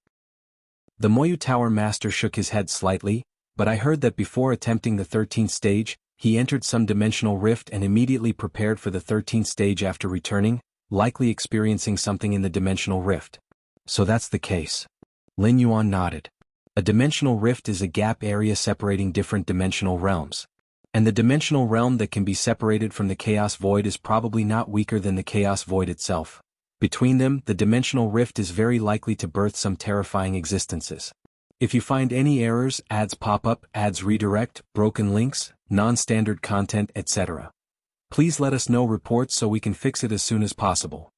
The Moyu Tower Master shook his head slightly, but I heard that before attempting the 13th stage, he entered some dimensional rift and immediately prepared for the 13th stage after returning, likely experiencing something in the dimensional rift. So that's the case. Lin Yuan nodded. A dimensional rift is a gap area separating different dimensional realms. And the dimensional realm that can be separated from the chaos void is probably not weaker than the chaos void itself. Between them, the dimensional rift is very likely to birth some terrifying existences. If you find any errors, ads pop up, ads redirect, broken links, non-standard content, etc., please let us know reports so we can fix it as soon as possible.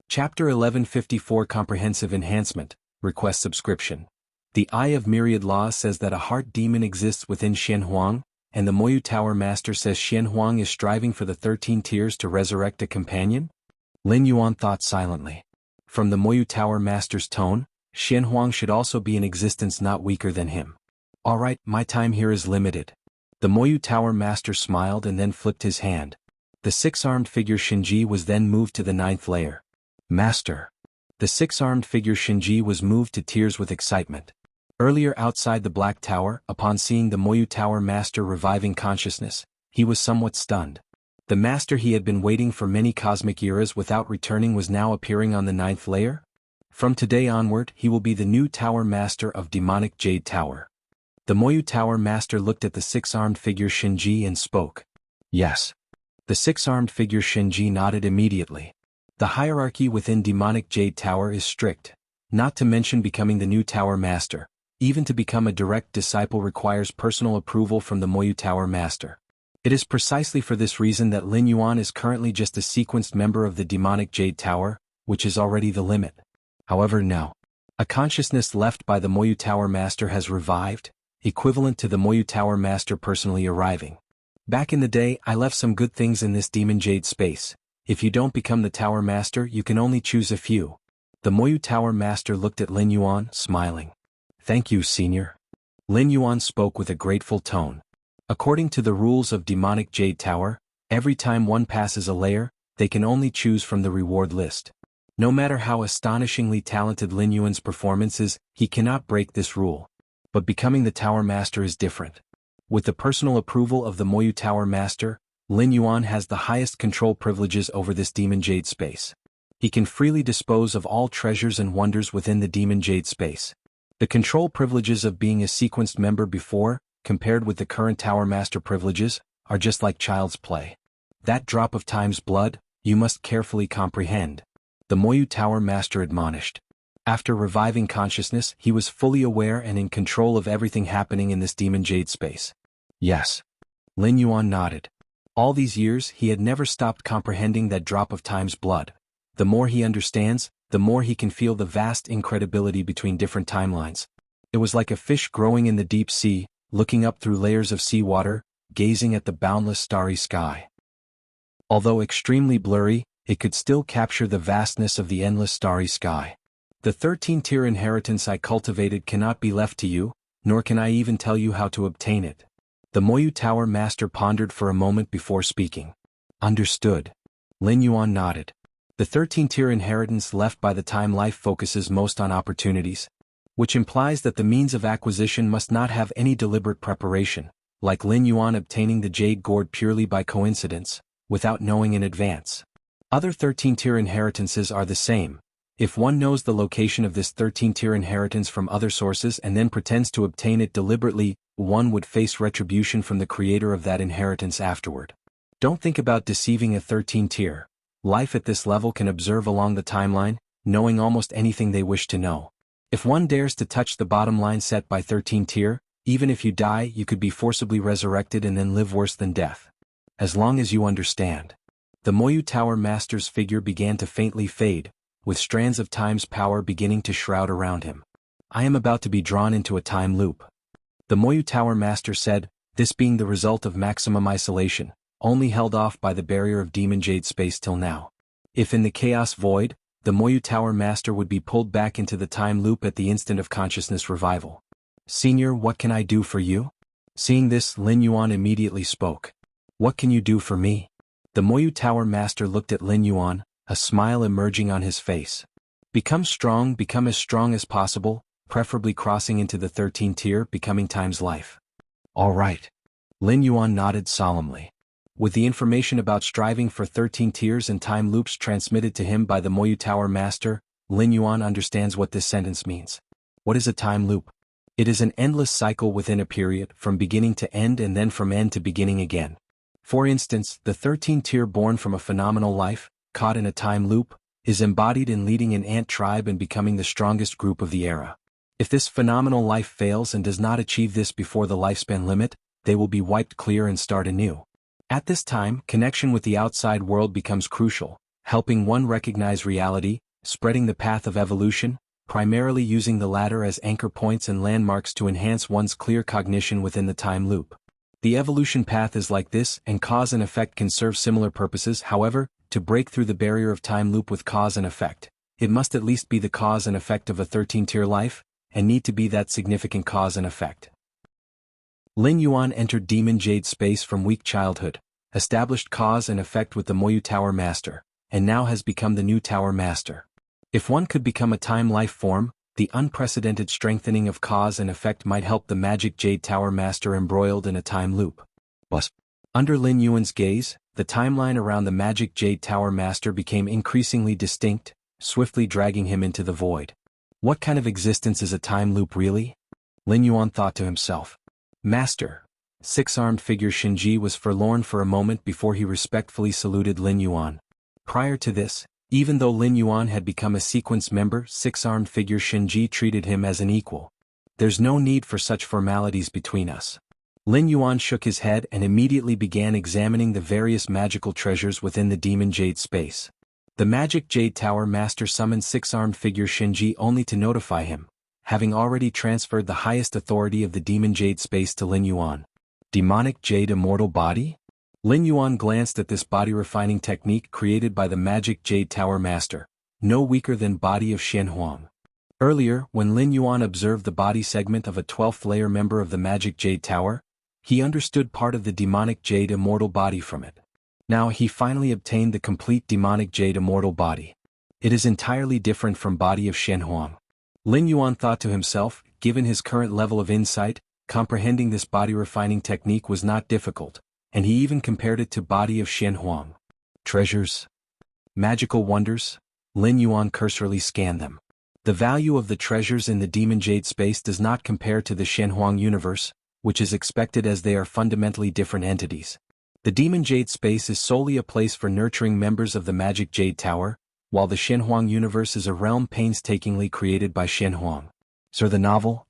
Chapter 1154 Comprehensive Enhancement, Request Subscription. The Eye of Myriad Law says that a heart demon exists within Shenhuang, and the Moyu Tower Master says Shenhuang is striving for the 13 tiers to resurrect a companion? Lin Yuan thought silently. From the Moyu Tower Master's tone, Shenhuang should also be in existence not weaker than him. Alright, my time here is limited. The Moyu Tower Master smiled and then flipped his hand. The six-armed figure Shinji was then moved to the 9th layer. Master. The six-armed figure Shinji was moved to tears with excitement. Earlier outside the Black Tower, upon seeing the Moyu Tower Master reviving consciousness, he was somewhat stunned. The master he had been waiting for many cosmic eras without returning was now appearing on the 9th layer? From today onward, he will be the new Tower Master of Demonic Jade Tower. The Moyu Tower Master looked at the six-armed figure Shinji and spoke. Yes. The six-armed figure Shinji nodded immediately. The hierarchy within Demonic Jade Tower is strict, not to mention becoming the new Tower Master. Even to become a direct disciple requires personal approval from the Moyu Tower Master. It is precisely for this reason that Lin Yuan is currently just a sequenced member of the demonic Jade Tower, which is already the limit. However, now, a consciousness left by the Moyu Tower Master has revived, equivalent to the Moyu Tower Master personally arriving. Back in the day, I left some good things in this demon jade space. If you don't become the Tower Master, you can only choose a few. The Moyu Tower Master looked at Lin Yuan, smiling. Thank you, Senior. Lin Yuan spoke with a grateful tone. According to the rules of Demonic Jade Tower, every time one passes a layer, they can only choose from the reward list. No matter how astonishingly talented Lin Yuan's performance is, he cannot break this rule. But becoming the Tower Master is different. With the personal approval of the Moyu Tower Master, Lin Yuan has the highest control privileges over this Demon Jade space. He can freely dispose of all treasures and wonders within the Demon Jade space. The control privileges of being a sequenced member before, compared with the current Tower Master privileges, are just like child's play. That drop of time's blood, you must carefully comprehend. The Moyu Tower Master admonished. After reviving consciousness, he was fully aware and in control of everything happening in this Demon Jade space. Yes. Lin Yuan nodded. All these years, he had never stopped comprehending that drop of time's blood. The more he understands, the more he can feel the vast incredibility between different timelines. It was like a fish growing in the deep sea, looking up through layers of seawater, gazing at the boundless starry sky. Although extremely blurry, it could still capture the vastness of the endless starry sky. The 13-tier inheritance I cultivated cannot be left to you, nor can I even tell you how to obtain it. The Moyu Tower Master pondered for a moment before speaking. Understood. Lin Yuan nodded. The 13-tier inheritance left by the time life focuses most on opportunities, which implies that the means of acquisition must not have any deliberate preparation, like Lin Yuan obtaining the Jade Gourd purely by coincidence, without knowing in advance. Other 13-tier inheritances are the same. If one knows the location of this 13-tier inheritance from other sources and then pretends to obtain it deliberately, one would face retribution from the creator of that inheritance afterward. Don't think about deceiving a 13-tier. Life at this level can observe along the timeline, knowing almost anything they wish to know. If one dares to touch the bottom line set by 13-tier, even if you die, you could be forcibly resurrected and then live worse than death. As long as you understand. The Moyu Tower Master's figure began to faintly fade, with strands of time's power beginning to shroud around him. I am about to be drawn into a time loop. The Moyu Tower Master said, this being the result of maximum isolation, only held off by the barrier of Demon Jade space till now. If in the Chaos Void, the Moyu Tower Master would be pulled back into the time loop at the instant of consciousness revival. Senior, what can I do for you? Seeing this, Lin Yuan immediately spoke. What can you do for me? The Moyu Tower Master looked at Lin Yuan, a smile emerging on his face. Become strong, become as strong as possible, preferably crossing into the 13th tier, becoming time's life. All right. Lin Yuan nodded solemnly. With the information about striving for 13 tiers and time loops transmitted to him by the Moyu Tower Master, Lin Yuan understands what this sentence means. What is a time loop? It is an endless cycle within a period, from beginning to end and then from end to beginning again. For instance, the 13 tier born from a phenomenal life, caught in a time loop, is embodied in leading an ant tribe and becoming the strongest group of the era. If this phenomenal life fails and does not achieve this before the lifespan limit, they will be wiped clear and start anew. At this time, connection with the outside world becomes crucial, helping one recognize reality, spreading the path of evolution, primarily using the latter as anchor points and landmarks to enhance one's clear cognition within the time loop. The evolution path is like this, and cause and effect can serve similar purposes. However, to break through the barrier of time loop with cause and effect, it must at least be the cause and effect of a 13-tier life, and need to be that significant cause and effect. Lin Yuan entered Demon Jade space from weak childhood, established cause and effect with the Moyu Tower Master, and now has become the new Tower Master. If one could become a time-life form, the unprecedented strengthening of cause and effect might help the Magic Jade Tower Master embroiled in a time loop. But under Lin Yuan's gaze, the timeline around the Magic Jade Tower Master became increasingly distinct, swiftly dragging him into the void. What kind of existence is a time loop really? Lin Yuan thought to himself. Master. Six-armed figure Shinji was forlorn for a moment before he respectfully saluted Lin Yuan. Prior to this, even though Lin Yuan had become a sequence member, six-armed figure Shinji treated him as an equal. There's no need for such formalities between us. Lin Yuan shook his head and immediately began examining the various magical treasures within the Demon Jade space. The Magic Jade Tower Master summoned six-armed figure Shinji only to notify him, having already transferred the highest authority of the Demon Jade space to Lin Yuan. Demonic Jade Immortal Body? Lin Yuan glanced at this body-refining technique created by the Magic Jade Tower Master, no weaker than body of Xian Huang. Earlier, when Lin Yuan observed the body segment of a 12th-layer member of the Magic Jade Tower, he understood part of the Demonic Jade Immortal Body from it. Now he finally obtained the complete Demonic Jade Immortal Body. It is entirely different from body of Xian Huang. Lin Yuan thought to himself, given his current level of insight, comprehending this body-refining technique was not difficult, and he even compared it to body of Xian Huang. Treasures? Magical wonders? Lin Yuan cursorily scanned them. The value of the treasures in the Demon Jade space does not compare to the Xian Huang universe, which is expected as they are fundamentally different entities. The Demon Jade space is solely a place for nurturing members of the Magic Jade Tower, while the Xian Huang universe is a realm painstakingly created by Xian Huang. Sir, the novel,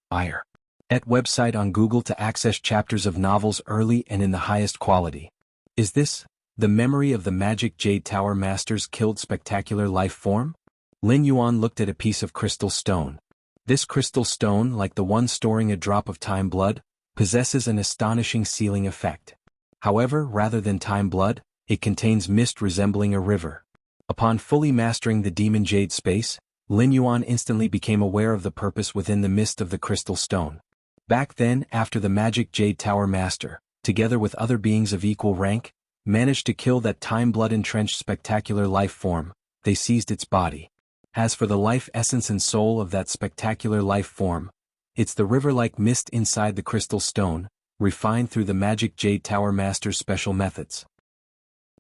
Fire. At website on Google to access chapters of novels early and in the highest quality. Is this the memory of the Magic Jade Tower Master's killed spectacular life form? Lin Yuan looked at a piece of crystal stone. This crystal stone, like the one storing a drop of time blood, possesses an astonishing sealing effect. However, rather than time blood, it contains mist resembling a river. Upon fully mastering the Demon Jade space, Lin Yuan instantly became aware of the purpose within the mist of the crystal stone. Back then, after the Magic Jade Tower Master, together with other beings of equal rank, managed to kill that time blood-entrenched spectacular life form, they seized its body. As for the life essence and soul of that spectacular life form, it's the river-like mist inside the crystal stone, refined through the Magic Jade Tower Master's special methods.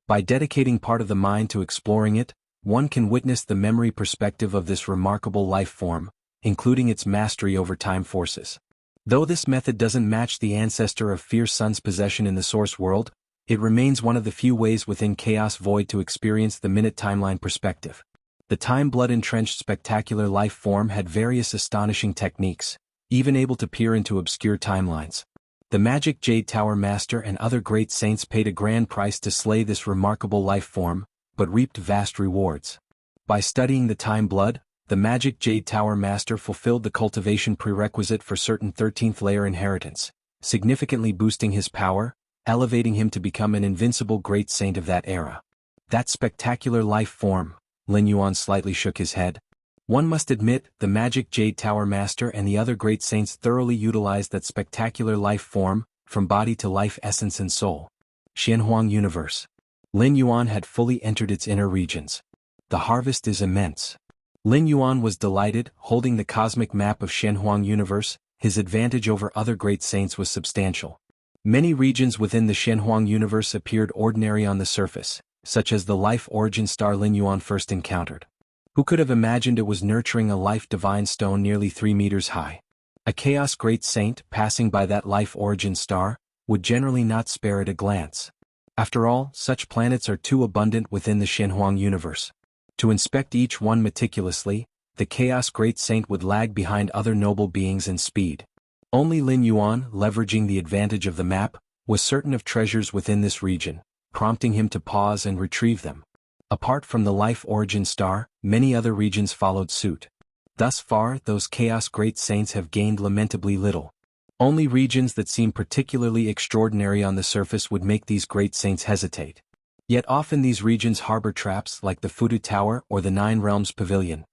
By dedicating part of the mind to exploring it, one can witness the memory perspective of this remarkable life form, including its mastery over time forces. Though this method doesn't match the ancestor of Fierce Sun's possession in the Source World, it remains one of the few ways within Chaos Void to experience the minute timeline perspective. The time blood-entrenched spectacular life form had various astonishing techniques, even able to peer into obscure timelines. The Magic Jade Tower Master and other great saints paid a grand price to slay this remarkable life form, but reaped vast rewards. By studying the time blood, the Magic Jade Tower Master fulfilled the cultivation prerequisite for certain 13th layer inheritance, significantly boosting his power, elevating him to become an invincible great saint of that era. That spectacular life form, Lin Yuan slightly shook his head. One must admit, the Magic Jade Tower Master and the other great saints thoroughly utilized that spectacular life form, from body to life essence and soul. Xian Huang Universe. Lin Yuan had fully entered its inner regions. The harvest is immense. Lin Yuan was delighted, holding the cosmic map of Xian Huang Universe. His advantage over other great saints was substantial. Many regions within the Xian Huang Universe appeared ordinary on the surface, such as the life origin star Lin Yuan first encountered. Who could have imagined it was nurturing a life divine stone nearly 3 meters high? A chaos great saint, passing by that life origin star, would generally not spare it a glance. After all, such planets are too abundant within the Xian Huang universe. To inspect each one meticulously, the chaos great saint would lag behind other noble beings in speed. Only Lin Yuan, leveraging the advantage of the map, was certain of treasures within this region, prompting him to pause and retrieve them. Apart from the life origin star, many other regions followed suit. Thus far, those chaos great saints have gained lamentably little. Only regions that seem particularly extraordinary on the surface would make these great saints hesitate. Yet often these regions harbor traps like the Fudu Tower or the Nine Realms Pavilion.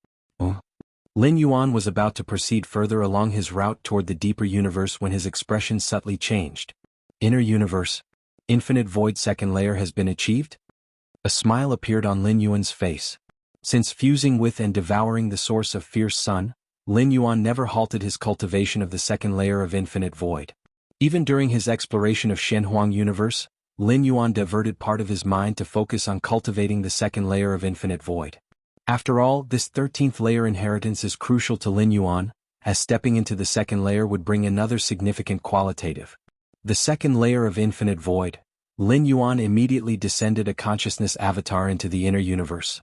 Lin Yuan was about to proceed further along his route toward the deeper universe when his expression subtly changed. Inner universe. Infinite void second layer has been achieved? A smile appeared on Lin Yuan's face. Since fusing with and devouring the source of Fierce Sun, Lin Yuan never halted his cultivation of the second layer of infinite void. Even during his exploration of Xian Huang universe, Lin Yuan diverted part of his mind to focus on cultivating the second layer of infinite void. After all, this 13th layer inheritance is crucial to Lin Yuan, as stepping into the second layer would bring another significant qualitative. The second layer of infinite void. Lin Yuan immediately descended a consciousness avatar into the inner universe.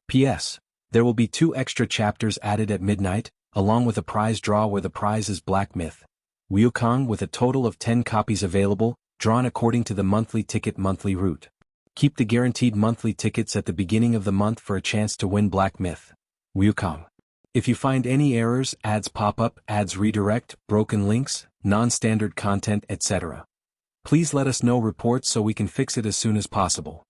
P.S. There will be 2 extra chapters added at midnight, along with a prize draw where the prize is Black Myth. Wukong with a total of 10 copies available, drawn according to the monthly ticket monthly route. Keep the guaranteed monthly tickets at the beginning of the month for a chance to win Black Myth. Wukong. If you find any errors, ads pop up, ads redirect, broken links, non-standard content, etc., please let us know reports so we can fix it as soon as possible.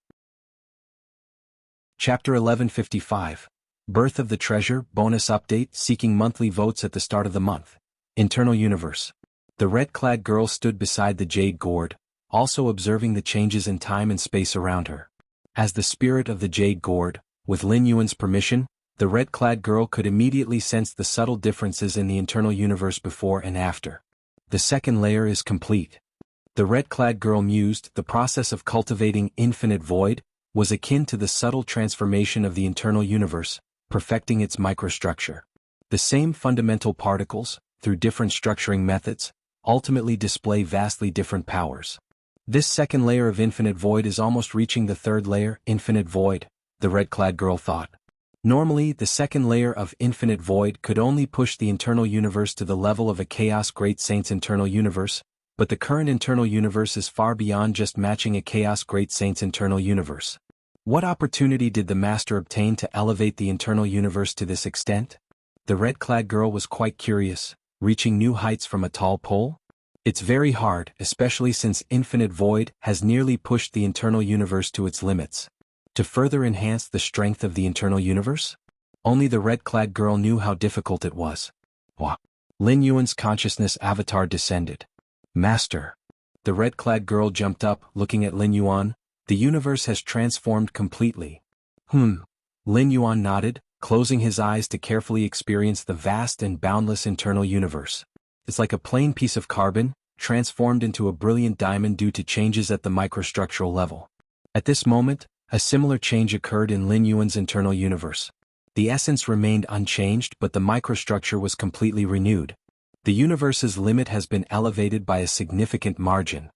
Chapter 1155. Birth of the Treasure, bonus update, seeking monthly votes at the start of the month. Internal Universe. The red-clad girl stood beside the jade gourd, also observing the changes in time and space around her. As the spirit of the jade gourd, with Lin Yuan's permission, the red-clad girl could immediately sense the subtle differences in the internal universe before and after. The second layer is complete. The red-clad girl mused, the process of cultivating infinite void was akin to the subtle transformation of the internal universe, perfecting its microstructure. The same fundamental particles, through different structuring methods, ultimately display vastly different powers. This second layer of infinite void is almost reaching the third layer, infinite void, the red-clad girl thought. Normally, the second layer of infinite void could only push the internal universe to the level of a Chaos Great Saint's internal universe, but the current internal universe is far beyond just matching a Chaos Great Saint's internal universe. What opportunity did the Master obtain to elevate the internal universe to this extent? The red-clad girl was quite curious, reaching new heights from a tall pole? It's very hard, especially since infinite void has nearly pushed the internal universe to its limits. To further enhance the strength of the internal universe? Only the red-clad girl knew how difficult it was. Wah! Lin Yuan's consciousness avatar descended. Master. The red-clad girl jumped up, looking at Lin Yuan. The universe has transformed completely. Lin Yuan nodded, closing his eyes to carefully experience the vast and boundless internal universe. It's like a plain piece of carbon, transformed into a brilliant diamond due to changes at the microstructural level. At this moment, a similar change occurred in Lin Yuan's internal universe. The essence remained unchanged, but the microstructure was completely renewed. The universe's limit has been elevated by a significant margin.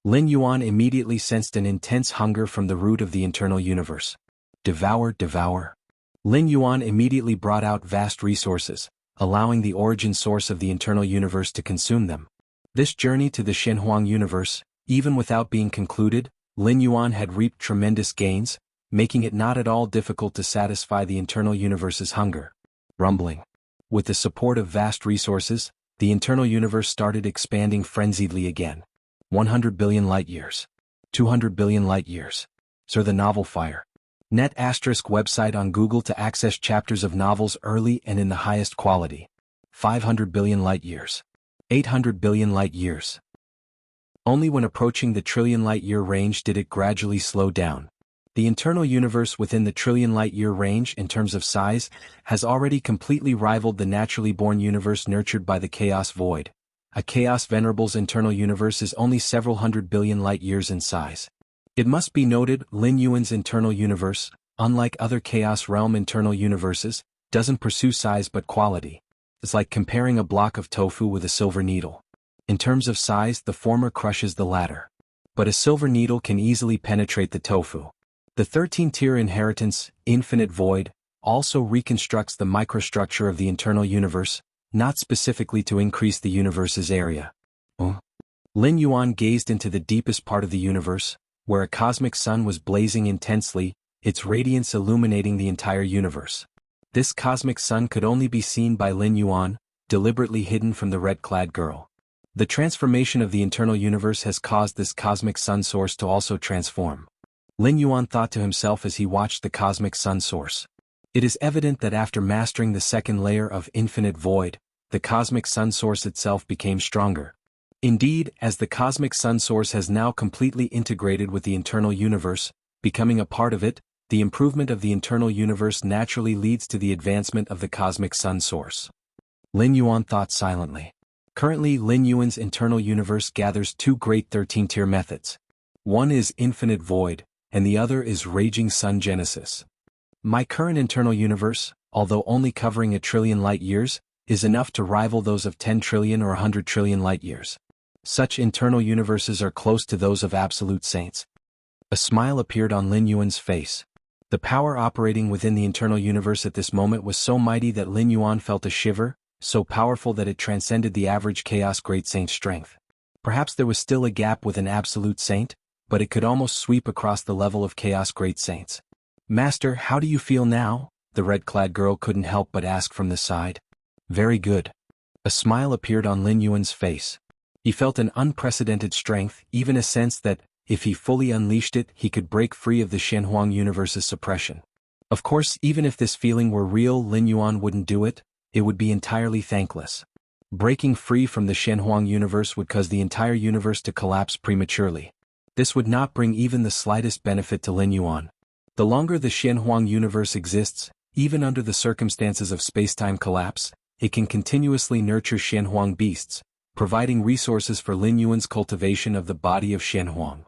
Lin Yuan immediately sensed an intense hunger from the root of the internal universe. Devour, devour. Lin Yuan immediately brought out vast resources, allowing the origin source of the internal universe to consume them. This journey to the Shenhuang universe, even without being concluded, Lin Yuan had reaped tremendous gains, making it not at all difficult to satisfy the internal universe's hunger. Rumbling. With the support of vast resources, the internal universe started expanding frenziedly again. 100 billion light-years. 200 billion light-years. Sir, the novel Fire. Net * website on Google to access chapters of novels early and in the highest quality. 500 billion light-years. 800 billion light-years. Only when approaching the trillion light-year range did it gradually slow down. The internal universe within the trillion light-year range in terms of size has already completely rivaled the naturally born universe nurtured by the Chaos Void. A Chaos Venerable's internal universe is only several hundred billion light-years in size. It must be noted, Lin Yuan's internal universe, unlike other Chaos Realm internal universes, doesn't pursue size but quality. It's like comparing a block of tofu with a silver needle. In terms of size, the former crushes the latter. But a silver needle can easily penetrate the tofu. The 13-tier inheritance, Infinite Void, also reconstructs the microstructure of the internal universe, not specifically to increase the universe's area. Lin Yuan gazed into the deepest part of the universe, where a cosmic sun was blazing intensely, its radiance illuminating the entire universe. This cosmic sun could only be seen by Lin Yuan, deliberately hidden from the red-clad girl. The transformation of the internal universe has caused this cosmic sun source to also transform. Lin Yuan thought to himself as he watched the cosmic sun source. It is evident that after mastering the second layer of infinite void, the cosmic sun source itself became stronger. Indeed, as the cosmic sun source has now completely integrated with the internal universe, becoming a part of it, the improvement of the internal universe naturally leads to the advancement of the cosmic sun source. Lin Yuan thought silently. Currently, Lin Yuan's internal universe gathers two great 13-tier methods. One is Infinite Void, and the other is Raging Sun Genesis. My current internal universe, although only covering a trillion light-years, is enough to rival those of 10 trillion or 100 trillion light-years. Such internal universes are close to those of absolute saints. A smile appeared on Lin Yuan's face. The power operating within the internal universe at this moment was so mighty that Lin Yuan felt a shiver, so powerful that it transcended the average Chaos Great Saint's strength. Perhaps there was still a gap with an Absolute Saint, but it could almost sweep across the level of Chaos Great Saints. "Master, how do you feel now?" the red-clad girl couldn't help but ask from the side. "Very good." A smile appeared on Lin Yuan's face. He felt an unprecedented strength, even a sense that, if he fully unleashed it, he could break free of the Shenhuang universe's suppression. Of course, even if this feeling were real, Lin Yuan wouldn't do it. It would be entirely thankless. Breaking free from the Shenhuang universe would cause the entire universe to collapse prematurely. This would not bring even the slightest benefit to Lin Yuan. The longer the Shenhuang universe exists, even under the circumstances of spacetime collapse, it can continuously nurture Shenhuang beasts, providing resources for Lin Yuan's cultivation of the body of Shenhuang.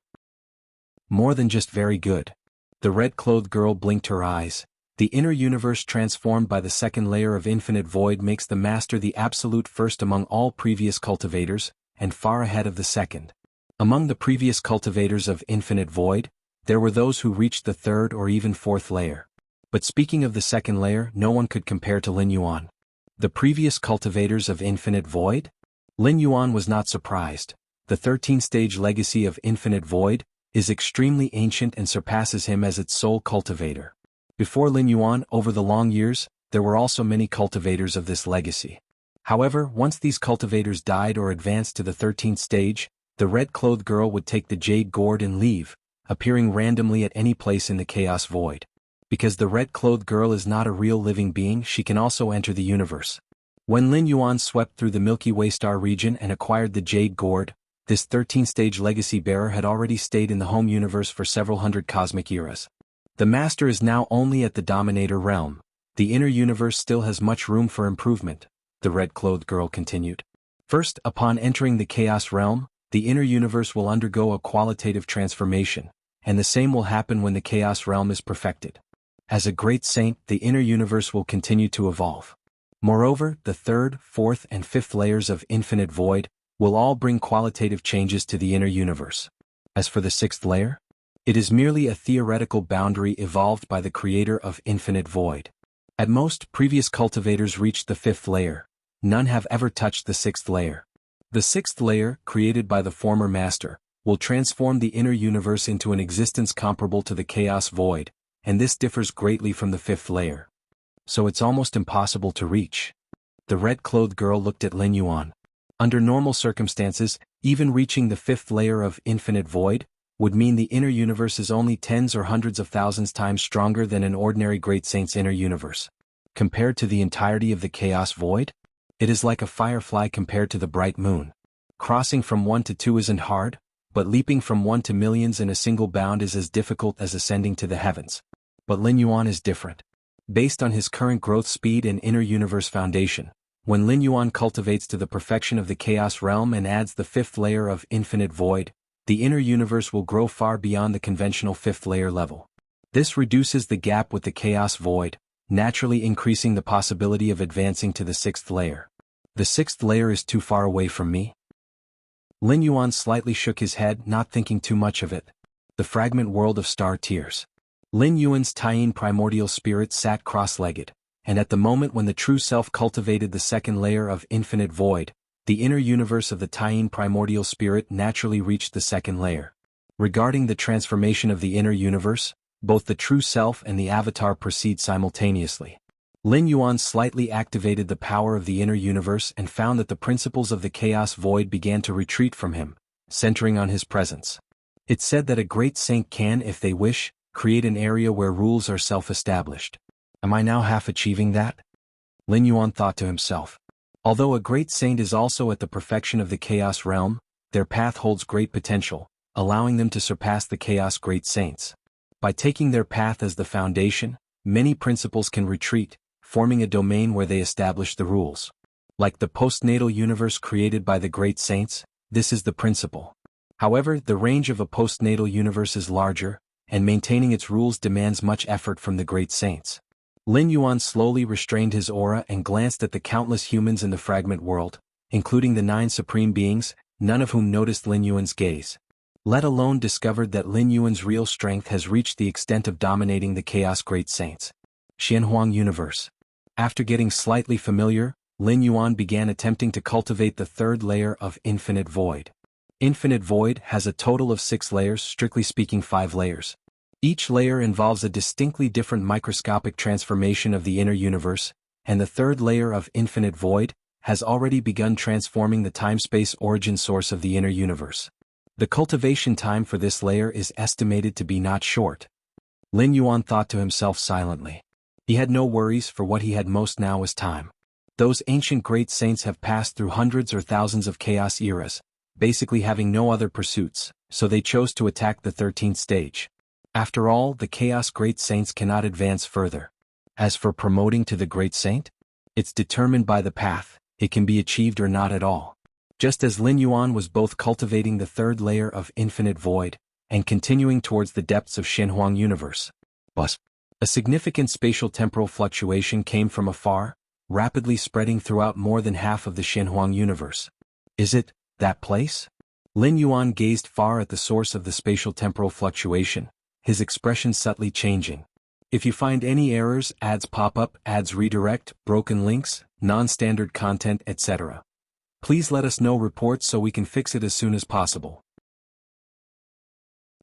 More than just very good. The red-clothed girl blinked her eyes. The inner universe transformed by the second layer of infinite void makes the master the absolute first among all previous cultivators, and far ahead of the second. Among the previous cultivators of infinite void, there were those who reached the third or even fourth layer. But speaking of the second layer, no one could compare to Lin Yuan. The previous cultivators of infinite void? Lin Yuan was not surprised. The 13-stage legacy of infinite void is extremely ancient and surpasses him as its sole cultivator. Before Lin Yuan, over the long years, there were also many cultivators of this legacy. However, once these cultivators died or advanced to the 13th stage, the red-clothed girl would take the jade gourd and leave, appearing randomly at any place in the chaos void. Because the red-clothed girl is not a real living being, she can also enter the universe. When Lin Yuan swept through the Milky Way star region and acquired the jade gourd, this 13th-stage legacy bearer had already stayed in the home universe for several hundred cosmic eras. The master is now only at the dominator realm. The inner universe still has much room for improvement, the red-clothed girl continued. First, upon entering the chaos realm, the inner universe will undergo a qualitative transformation, and the same will happen when the chaos realm is perfected. As a great saint, the inner universe will continue to evolve. Moreover, the third, fourth, and fifth layers of infinite void will all bring qualitative changes to the inner universe. As for the sixth layer, it is merely a theoretical boundary evolved by the creator of infinite void. At most, previous cultivators reached the fifth layer. None have ever touched the sixth layer. The sixth layer, created by the former master, will transform the inner universe into an existence comparable to the chaos void, and this differs greatly from the fifth layer. So it's almost impossible to reach. The red-clothed girl looked at Lin Yuan. Under normal circumstances, even reaching the fifth layer of infinite void would mean the inner universe is only tens or hundreds of thousands times stronger than an ordinary great saint's inner universe. Compared to the entirety of the chaos void, it is like a firefly compared to the bright moon. Crossing from 1 to 2 isn't hard, but leaping from 1 to millions in a single bound is as difficult as ascending to the heavens. But Lin Yuan is different. Based on his current growth speed and inner universe foundation, when Lin Yuan cultivates to the perfection of the chaos realm and adds the fifth layer of infinite void, the inner universe will grow far beyond the conventional fifth layer level. This reduces the gap with the chaos void, naturally increasing the possibility of advancing to the sixth layer. The sixth layer is too far away from me? Lin Yuan slightly shook his head, not thinking too much of it. The fragment world of star tears. Lin Yuan's Taiyin primordial spirit sat cross-legged, and at the moment when the true self cultivated the second layer of infinite void, the inner universe of the Taiyin primordial spirit naturally reached the second layer. Regarding the transformation of the inner universe, both the true self and the avatar proceed simultaneously. Lin Yuan slightly activated the power of the inner universe and found that the principles of the chaos void began to retreat from him, centering on his presence. It's said that a great saint can, if they wish, create an area where rules are self-established. Am I now half achieving that? Lin Yuan thought to himself. Although a great saint is also at the perfection of the chaos realm, their path holds great potential, allowing them to surpass the chaos great saints. By taking their path as the foundation, many principles can retreat, forming a domain where they establish the rules. Like the postnatal universe created by the great saints, this is the principle. However, the range of a postnatal universe is larger, and maintaining its rules demands much effort from the great saints. Lin Yuan slowly restrained his aura and glanced at the countless humans in the fragment world, including the 9 supreme beings, none of whom noticed Lin Yuan's gaze. Let alone discovered that Lin Yuan's real strength has reached the extent of dominating the chaos great saints. Shenhuang universe. After getting slightly familiar, Lin Yuan began attempting to cultivate the third layer of Infinite Void. Infinite Void has a total of 6 layers, strictly speaking 5 layers. Each layer involves a distinctly different microscopic transformation of the inner universe, and the third layer of Infinite Void has already begun transforming the time-space origin source of the inner universe. The cultivation time for this layer is estimated to be not short. Lin Yuan thought to himself silently. He had no worries, for what he had most now was time. Those ancient great saints have passed through hundreds or thousands of chaos eras, basically having no other pursuits, so they chose to attack the 13th stage. After all, the chaos great saints cannot advance further. As for promoting to the great saint, it's determined by the path. It can be achieved or not at all. Just as Lin Yuan was both cultivating the third layer of Infinite Void and continuing towards the depths of Shenhuang universe. A significant spatial-temporal fluctuation came from afar, rapidly spreading throughout more than half of the Shenhuang universe. Is it that place? Lin Yuan gazed far at the source of the spatial-temporal fluctuation, his expression subtly changing. If you find any errors, ads pop up, ads redirect, broken links, non-standard content, etc., please let us know. Reports so we can fix it as soon as possible.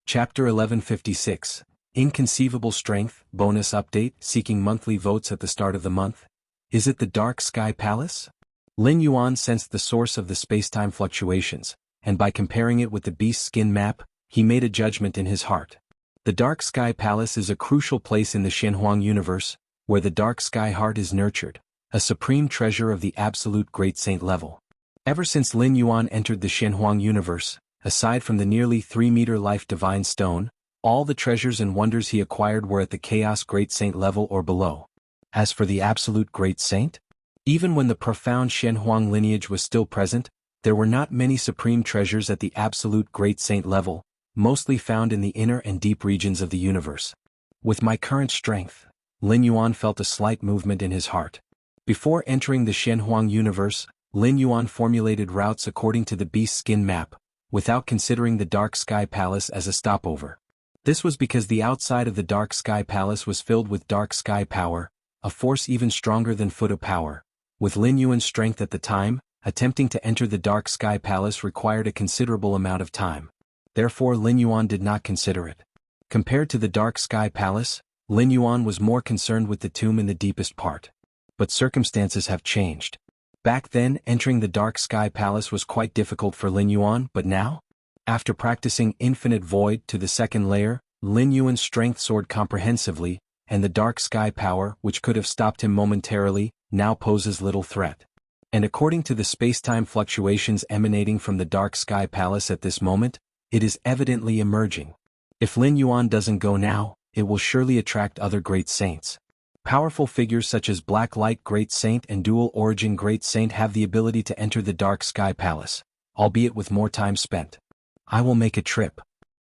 Chapter 1156, Inconceivable Strength, Bonus Update, Seeking Monthly Votes at the Start of the Month. Is it the Dark Sky Palace? Lin Yuan sensed the source of the spacetime fluctuations, and by comparing it with the beast skin map, he made a judgment in his heart. The Dark Sky Palace is a crucial place in the Shenhuang universe, where the Dark Sky Heart is nurtured, a supreme treasure of the absolute Great Saint level. Ever since Lin Yuan entered the Shenhuang universe, aside from the nearly 3-meter life divine stone, all the treasures and wonders he acquired were at the Chaos Great Saint level or below. As for the absolute Great Saint, even when the profound Shenhuang lineage was still present, there were not many supreme treasures at the absolute Great Saint level, mostly found in the inner and deep regions of the universe. With my current strength, Lin Yuan felt a slight movement in his heart. Before entering the Shenhuang universe, Lin Yuan formulated routes according to the beast skin map, without considering the Dark Sky Palace as a stopover. This was because the outside of the Dark Sky Palace was filled with Dark Sky power, a force even stronger than Fuda power. With Lin Yuan's strength at the time, attempting to enter the Dark Sky Palace required a considerable amount of time. Therefore Lin Yuan did not consider it. Compared to the Dark Sky Palace, Lin Yuan was more concerned with the tomb in the deepest part. But circumstances have changed. Back then, entering the Dark Sky Palace was quite difficult for Lin Yuan, but now? After practicing Infinite Void to the second layer, Lin Yuan's strength soared comprehensively, and the Dark Sky power, which could have stopped him momentarily, now poses little threat. And according to the space-time fluctuations emanating from the Dark Sky Palace at this moment, it is evidently emerging. If Lin Yuan doesn't go now, it will surely attract other great saints. Powerful figures such as Black Light Great Saint and Dual Origin Great Saint have the ability to enter the Dark Sky Palace, albeit with more time spent. I will make a trip.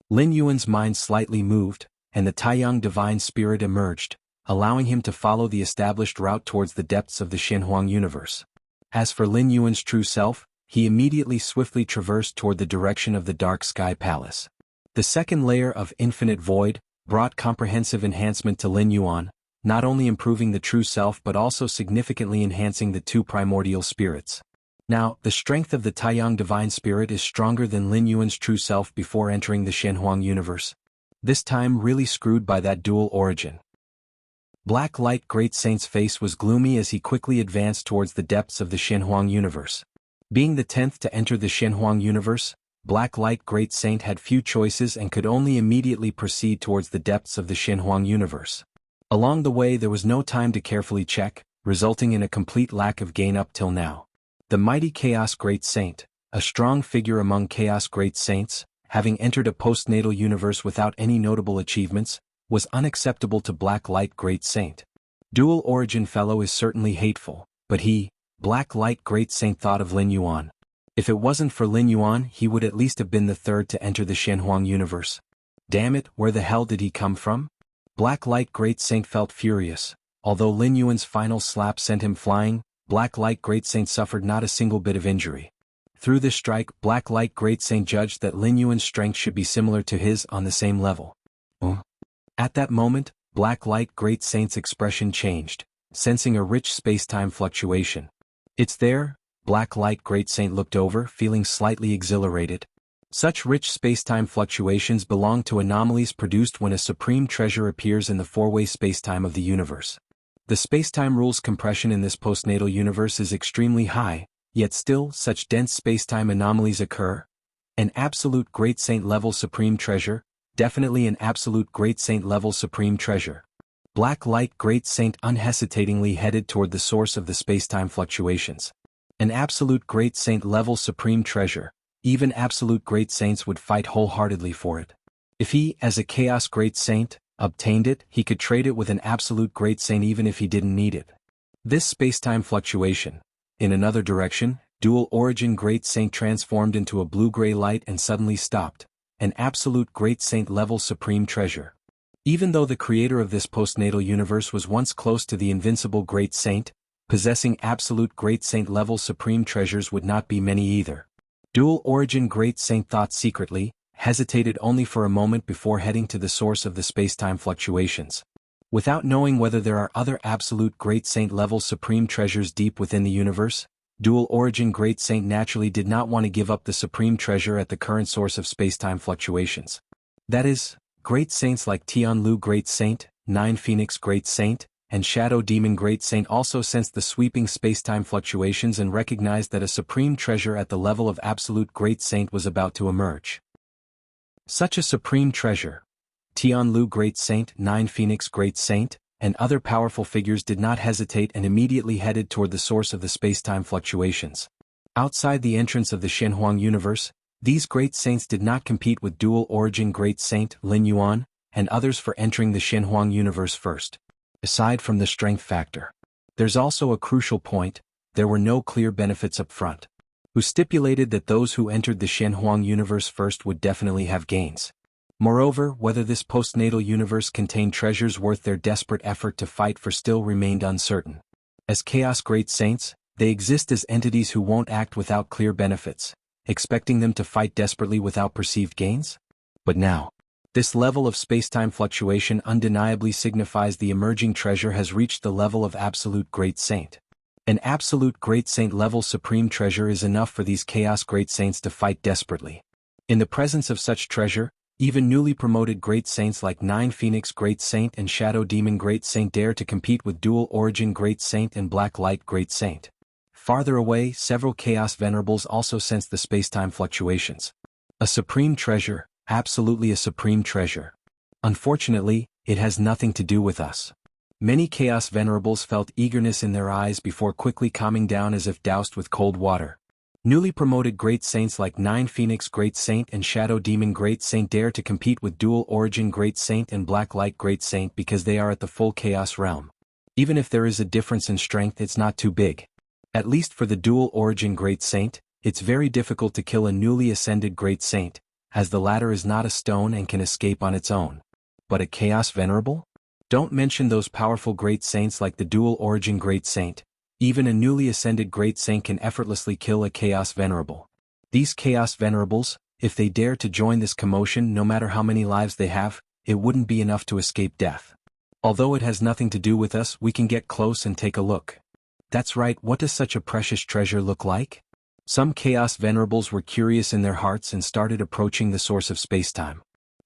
Lin Yuan's mind slightly moved, and the Taiyang Divine Spirit emerged, allowing him to follow the established route towards the depths of the Shenhuang universe. As for Lin Yuan's true self, he immediately swiftly traversed toward the direction of the Dark Sky Palace. The second layer of Infinite Void brought comprehensive enhancement to Lin Yuan, not only improving the true self but also significantly enhancing the two primordial spirits. Now, the strength of the Taiyang Divine Spirit is stronger than Lin Yuan's true self before entering the Shenhuang universe. This time really screwed by that dual origin. Black Light Great Saint's face was gloomy as he quickly advanced towards the depths of the Shenhuang universe. Being the 10th to enter the Shenhuang universe, Black Light Great Saint had few choices and could only immediately proceed towards the depths of the Shenhuang universe. Along the way there was no time to carefully check, resulting in a complete lack of gain up till now. The mighty Chaos Great Saint, a strong figure among Chaos Great Saints, having entered a postnatal universe without any notable achievements, was unacceptable to Black Light Great Saint. Dual Origin Fellow is certainly hateful, but he, Black Light Great Saint, thought of Lin Yuan. If it wasn't for Lin Yuan, he would at least have been the third to enter the Shenhuang universe. Damn it, where the hell did he come from? Black Light Great Saint felt furious. Although Lin Yuan's final slap sent him flying, Black Light Great Saint suffered not a single bit of injury. Through this strike, Black Light Great Saint judged that Lin Yuan's strength should be similar to his, on the same level. At that moment, Black Light Great Saint's expression changed, sensing a rich space-time fluctuation. It's there, Black Light Great Saint looked over, feeling slightly exhilarated. Such rich spacetime fluctuations belong to anomalies produced when a supreme treasure appears in the four-way spacetime of the universe. The spacetime rules compression in this postnatal universe is extremely high, yet still such dense spacetime anomalies occur. An absolute Great Saint level supreme treasure, definitely an absolute Great Saint level supreme treasure. Black Light Great Saint unhesitatingly headed toward the source of the spacetime fluctuations. An absolute Great Saint level supreme treasure, even absolute Great Saints would fight wholeheartedly for it. If he, as a Chaos Great Saint, obtained it, he could trade it with an absolute Great Saint even if he didn't need it. This spacetime fluctuation, in another direction, dual origin Great Saint transformed into a blue-gray light and suddenly stopped. An absolute Great Saint level supreme treasure. Even though the creator of this postnatal universe was once close to the invincible Great Saint, possessing absolute Great Saint level supreme treasures would not be many either. Dual origin Great Saint thought secretly, hesitated only for a moment before heading to the source of the spacetime fluctuations. Without knowing whether there are other absolute Great Saint level supreme treasures deep within the universe, dual origin Great Saint naturally did not want to give up the supreme treasure at the current source of spacetime fluctuations. That is, Great Saints like Tianlu Great Saint, Nine Phoenix Great Saint, and Shadow Demon Great Saint also sensed the sweeping spacetime fluctuations and recognized that a supreme treasure at the level of absolute Great Saint was about to emerge. Such a supreme treasure, Tianlu Great Saint, Nine Phoenix Great Saint, and other powerful figures did not hesitate and immediately headed toward the source of the spacetime fluctuations. Outside the entrance of the Shenhuang universe, these Great Saints did not compete with dual origin Great Saint Lin Yuan and others for entering the Shenhuang universe first. Aside from the strength factor, there's also a crucial point: there were no clear benefits up front. Who stipulated that those who entered the Shenhuang universe first would definitely have gains? Moreover, whether this postnatal universe contained treasures worth their desperate effort to fight for still remained uncertain. As Chaos Great Saints, they exist as entities who won't act without clear benefits, expecting them to fight desperately without perceived gains? But now, this level of spacetime fluctuation undeniably signifies the emerging treasure has reached the level of absolute Great Saint. An absolute Great Saint level supreme treasure is enough for these Chaos Great Saints to fight desperately. In the presence of such treasure, even newly promoted Great Saints like Nine Phoenix Great Saint and Shadow Demon Great Saint dare to compete with Dual Origin Great Saint and Black Light Great Saint. Farther away, several Chaos Venerables also sense the spacetime fluctuations. A supreme treasure, absolutely a supreme treasure. Unfortunately, it has nothing to do with us. Many Chaos Venerables felt eagerness in their eyes before quickly calming down as if doused with cold water. Newly promoted Great Saints like Nine Phoenix Great Saint and Shadow Demon Great Saint dare to compete with Dual Origin Great Saint and Black Light Great Saint because they are at the full Chaos realm. Even if there is a difference in strength, it's not too big. At least for the Dual Origin Great Saint, it's very difficult to kill a newly ascended Great Saint, as the latter is not a stone and can escape on its own. But a Chaos Venerable? Don't mention those powerful Great Saints like the Dual Origin Great Saint. Even a newly ascended Great Saint can effortlessly kill a Chaos Venerable. These Chaos Venerables, if they dare to join this commotion, no matter how many lives they have, it wouldn't be enough to escape death. Although it has nothing to do with us, we can get close and take a look. That's right, what does such a precious treasure look like? Some Chaos Venerables were curious in their hearts and started approaching the source of spacetime.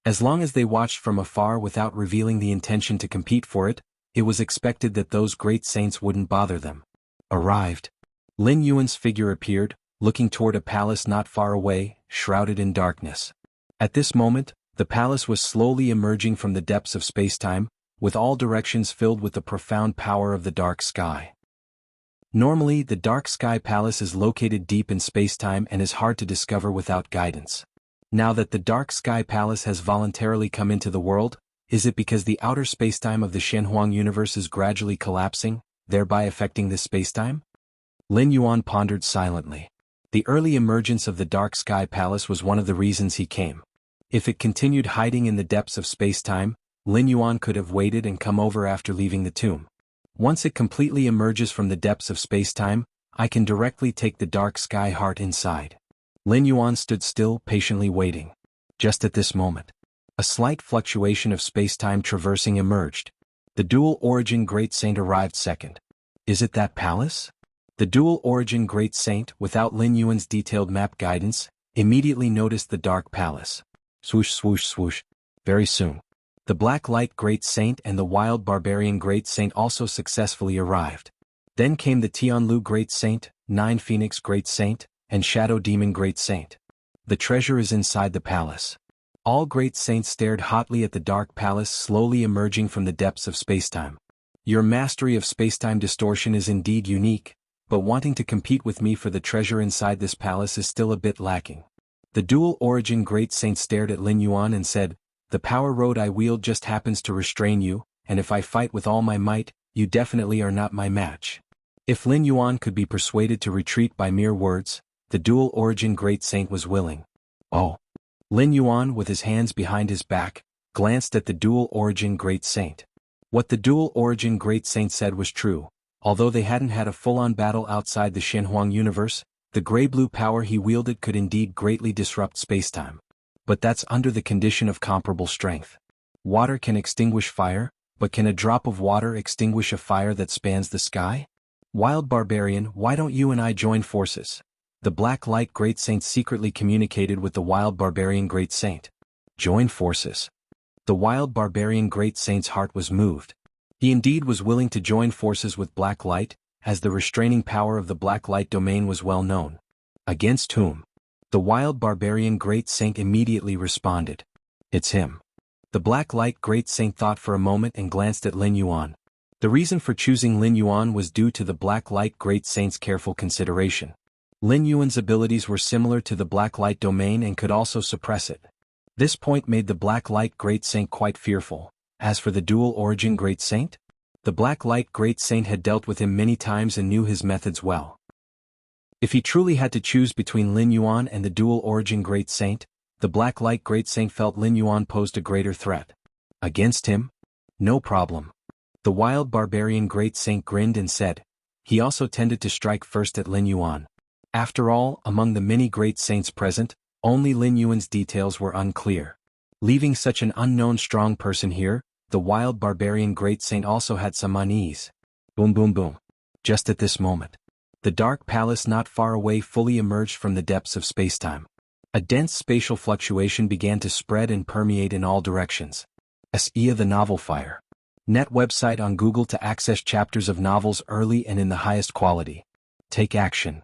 As long as they watched from afar without revealing the intention to compete for it, it was expected that those Great Saints wouldn't bother them. Arrived. Lin Yuan's figure appeared, looking toward a palace not far away, shrouded in darkness. At this moment, the palace was slowly emerging from the depths of spacetime, with all directions filled with the profound power of the dark sky. Normally, the Dark Sky Palace is located deep in spacetime and is hard to discover without guidance. Now that the Dark Sky Palace has voluntarily come into the world, is it because the outer spacetime of the Shenhuang universe is gradually collapsing, thereby affecting this spacetime? Lin Yuan pondered silently. The early emergence of the Dark Sky Palace was one of the reasons he came. If it continued hiding in the depths of spacetime, Lin Yuan could have waited and come over after leaving the tomb. Once it completely emerges from the depths of spacetime, I can directly take the Dark Sky Heart inside. Lin Yuan stood still, patiently waiting. Just at this moment, a slight fluctuation of spacetime traversing emerged. The Dual Origin Great Saint arrived second. Is it that palace? The dual origin Great Saint, without Lin Yuan's detailed map guidance, immediately noticed the dark palace. Swoosh swoosh swoosh. Very soon, the Black Light Great Saint and the Wild Barbarian Great Saint also successfully arrived. Then came the Tianlu Great Saint, Nine Phoenix Great Saint, and Shadow Demon Great Saint. The treasure is inside the palace. All great saints stared hotly at the dark palace slowly emerging from the depths of spacetime. Your mastery of spacetime distortion is indeed unique, but wanting to compete with me for the treasure inside this palace is still a bit lacking. The dual origin great saint stared at Lin Yuan and said, "The power rod I wield just happens to restrain you, and if I fight with all my might, you definitely are not my match." If Lin Yuan could be persuaded to retreat by mere words, the dual origin great saint was willing. Oh. Lin Yuan, with his hands behind his back, glanced at the dual origin great saint. What the dual origin great saint said was true. Although they hadn't had a full-on battle outside the Shenhuang universe, the gray-blue power he wielded could indeed greatly disrupt spacetime. But that's under the condition of comparable strength. Water can extinguish fire, but can a drop of water extinguish a fire that spans the sky? Wild Barbarian, why don't you and I join forces? The Black Light Great Saint secretly communicated with the Wild Barbarian Great Saint. Join forces. The Wild Barbarian Great Saint's heart was moved. He indeed was willing to join forces with Black Light, as the restraining power of the Black Light domain was well known. Against whom? The Wild Barbarian Great Saint immediately responded. It's him. The Black Light Great Saint thought for a moment and glanced at Lin Yuan. The reason for choosing Lin Yuan was due to the Black Light Great Saint's careful consideration. Lin Yuan's abilities were similar to the Black Light domain and could also suppress it. This point made the Black Light Great Saint quite fearful. As for the dual origin Great Saint, the Black Light Great Saint had dealt with him many times and knew his methods well. If he truly had to choose between Lin Yuan and the dual origin Great Saint, the Black Light Great Saint felt Lin Yuan posed a greater threat. Against him? No problem. The Wild Barbarian Great Saint grinned and said. He also tended to strike first at Lin Yuan. After all, among the many great saints present, only Lin Yuan's details were unclear. Leaving such an unknown strong person here, the Wild Barbarian Great Saint also had some unease. Boom boom boom. Just at this moment, the dark palace not far away fully emerged from the depths of spacetime. A dense spatial fluctuation began to spread and permeate in all directions. SEA the Novel Fire. Net website on Google to access chapters of novels early and in the highest quality. Take action.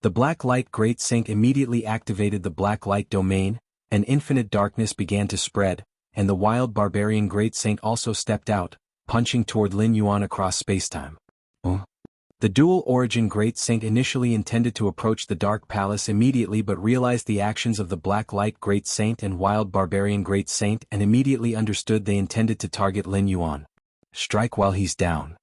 The Black Light Great Saint immediately activated the Black Light domain, and infinite darkness began to spread, and the Wild Barbarian Great Saint also stepped out, punching toward Lin Yuan across spacetime. The dual origin Great Saint initially intended to approach the Dark Palace immediately but realized the actions of the Black Light Great Saint and Wild Barbarian Great Saint and immediately understood they intended to target Lin Yuan. Strike while he's down.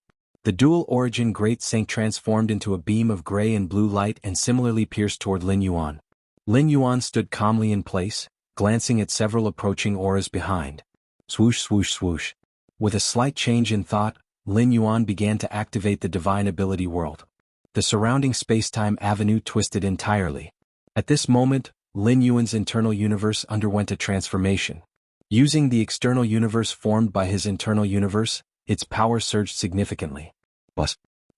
The dual origin Great Saint transformed into a beam of gray and blue light and similarly pierced toward Lin Yuan. Lin Yuan stood calmly in place, glancing at several approaching auras behind. Swoosh swoosh swoosh. With a slight change in thought, Lin Yuan began to activate the Divine Ability World. The surrounding space-time avenue twisted entirely. At this moment, Lin Yuan's internal universe underwent a transformation. Using the external universe formed by his internal universe, its power surged significantly.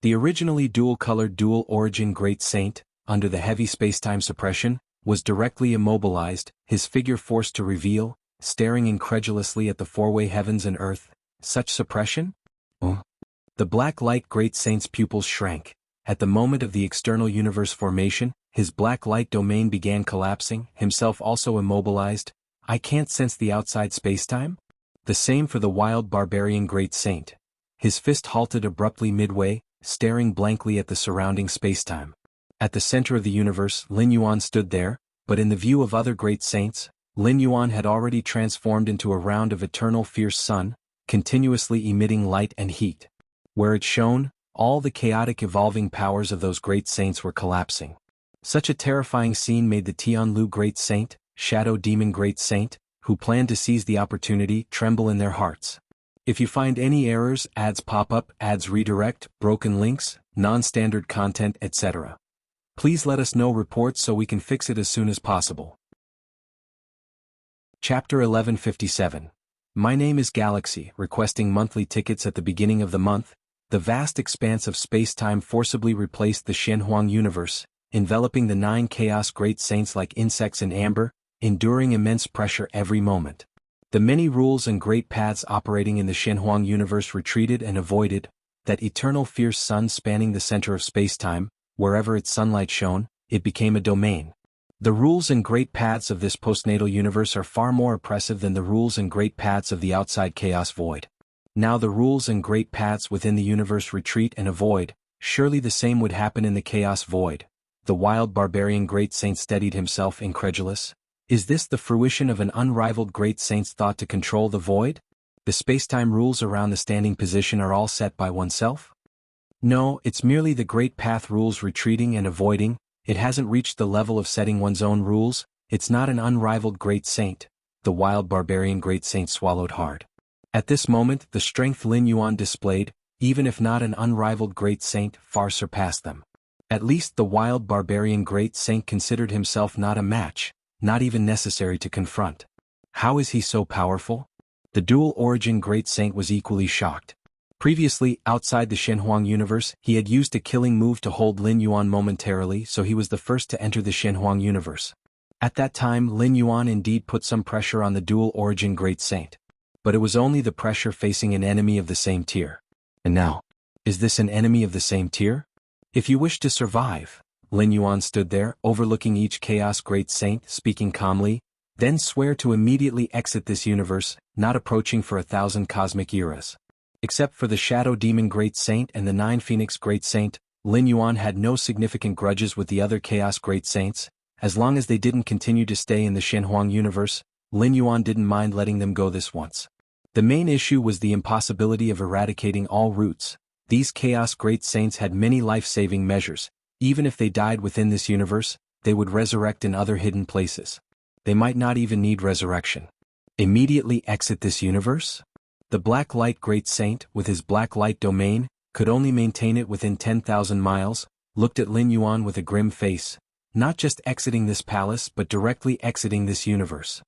The originally dual-colored dual origin Great Saint, under the heavy spacetime suppression, was directly immobilized, his figure forced to reveal, staring incredulously at the four-way heavens and earth. Such suppression? The Black Light Great Saint's pupils shrank. At the moment of the external universe formation, his Black Light domain began collapsing, himself also immobilized. I can't sense the outside spacetime? The same for the Wild Barbarian Great Saint. His fist halted abruptly midway, staring blankly at the surrounding spacetime. At the center of the universe, Lin Yuan stood there, but in the view of other great saints, Lin Yuan had already transformed into a round of eternal fierce sun, continuously emitting light and heat. Where it shone, all the chaotic evolving powers of those great saints were collapsing. Such a terrifying scene made the Tianlu Great Saint, Shadow Demon Great Saint, who planned to seize the opportunity, tremble in their hearts. If you find any errors, ads pop up, ads redirect, broken links, non-standard content, etc., please let us know reports so we can fix it as soon as possible. Chapter 1157. My name is Galaxy, requesting monthly tickets at the beginning of the month. the vast expanse of space-time forcibly replaced the Shenhuang universe, enveloping the 9 Chaos Great Saints like insects in amber, enduring immense pressure every moment. The many rules and great paths operating in the Shenhuang universe retreated and avoided, that eternal fierce sun spanning the center of space-time, wherever its sunlight shone, it became a domain. The rules and great paths of this postnatal universe are far more oppressive than the rules and great paths of the outside chaos void. Now the rules and great paths within the universe retreat and avoid, surely the same would happen in the chaos void. The wild barbarian great saint steadied himself incredulous. Is this the fruition of an unrivaled great saint's thought to control the void? The spacetime rules around the standing position are all set by oneself? No, it's merely the great path rules retreating and avoiding. It hasn't reached the level of setting one's own rules. It's not an unrivaled great saint. The wild barbarian great saint swallowed hard. At this moment, the strength Lin Yuan displayed, even if not an unrivaled great saint, far surpassed them. At least the wild barbarian great saint considered himself not a match, not even necessary to confront. How is he so powerful? The dual origin great saint was equally shocked. Previously, outside the Shenhuang universe, he had used a killing move to hold Lin Yuan momentarily, so he was the first to enter the Shenhuang universe. At that time, Lin Yuan indeed put some pressure on the dual origin great saint. But it was only the pressure facing an enemy of the same tier. And now, is this an enemy of the same tier? If you wish to survive, Lin Yuan stood there, overlooking each chaos great saint, speaking calmly, then swear to immediately exit this universe, not approaching for 1,000 cosmic eras. Except for the Shadow Demon Great Saint and the 9 Phoenix Great Saint, Lin Yuan had no significant grudges with the other Chaos Great Saints. As long as they didn't continue to stay in the Shenhuang universe, Lin Yuan didn't mind letting them go this once. The main issue was the impossibility of eradicating all roots. These Chaos Great Saints had many life-saving measures. Even if they died within this universe, they would resurrect in other hidden places. They might not even need resurrection. Immediately exit this universe? The Black Light Great Saint, with his Black Light domain, could only maintain it within 10,000 miles, looked at Lin Yuan with a grim face, not just exiting this palace but directly exiting this universe.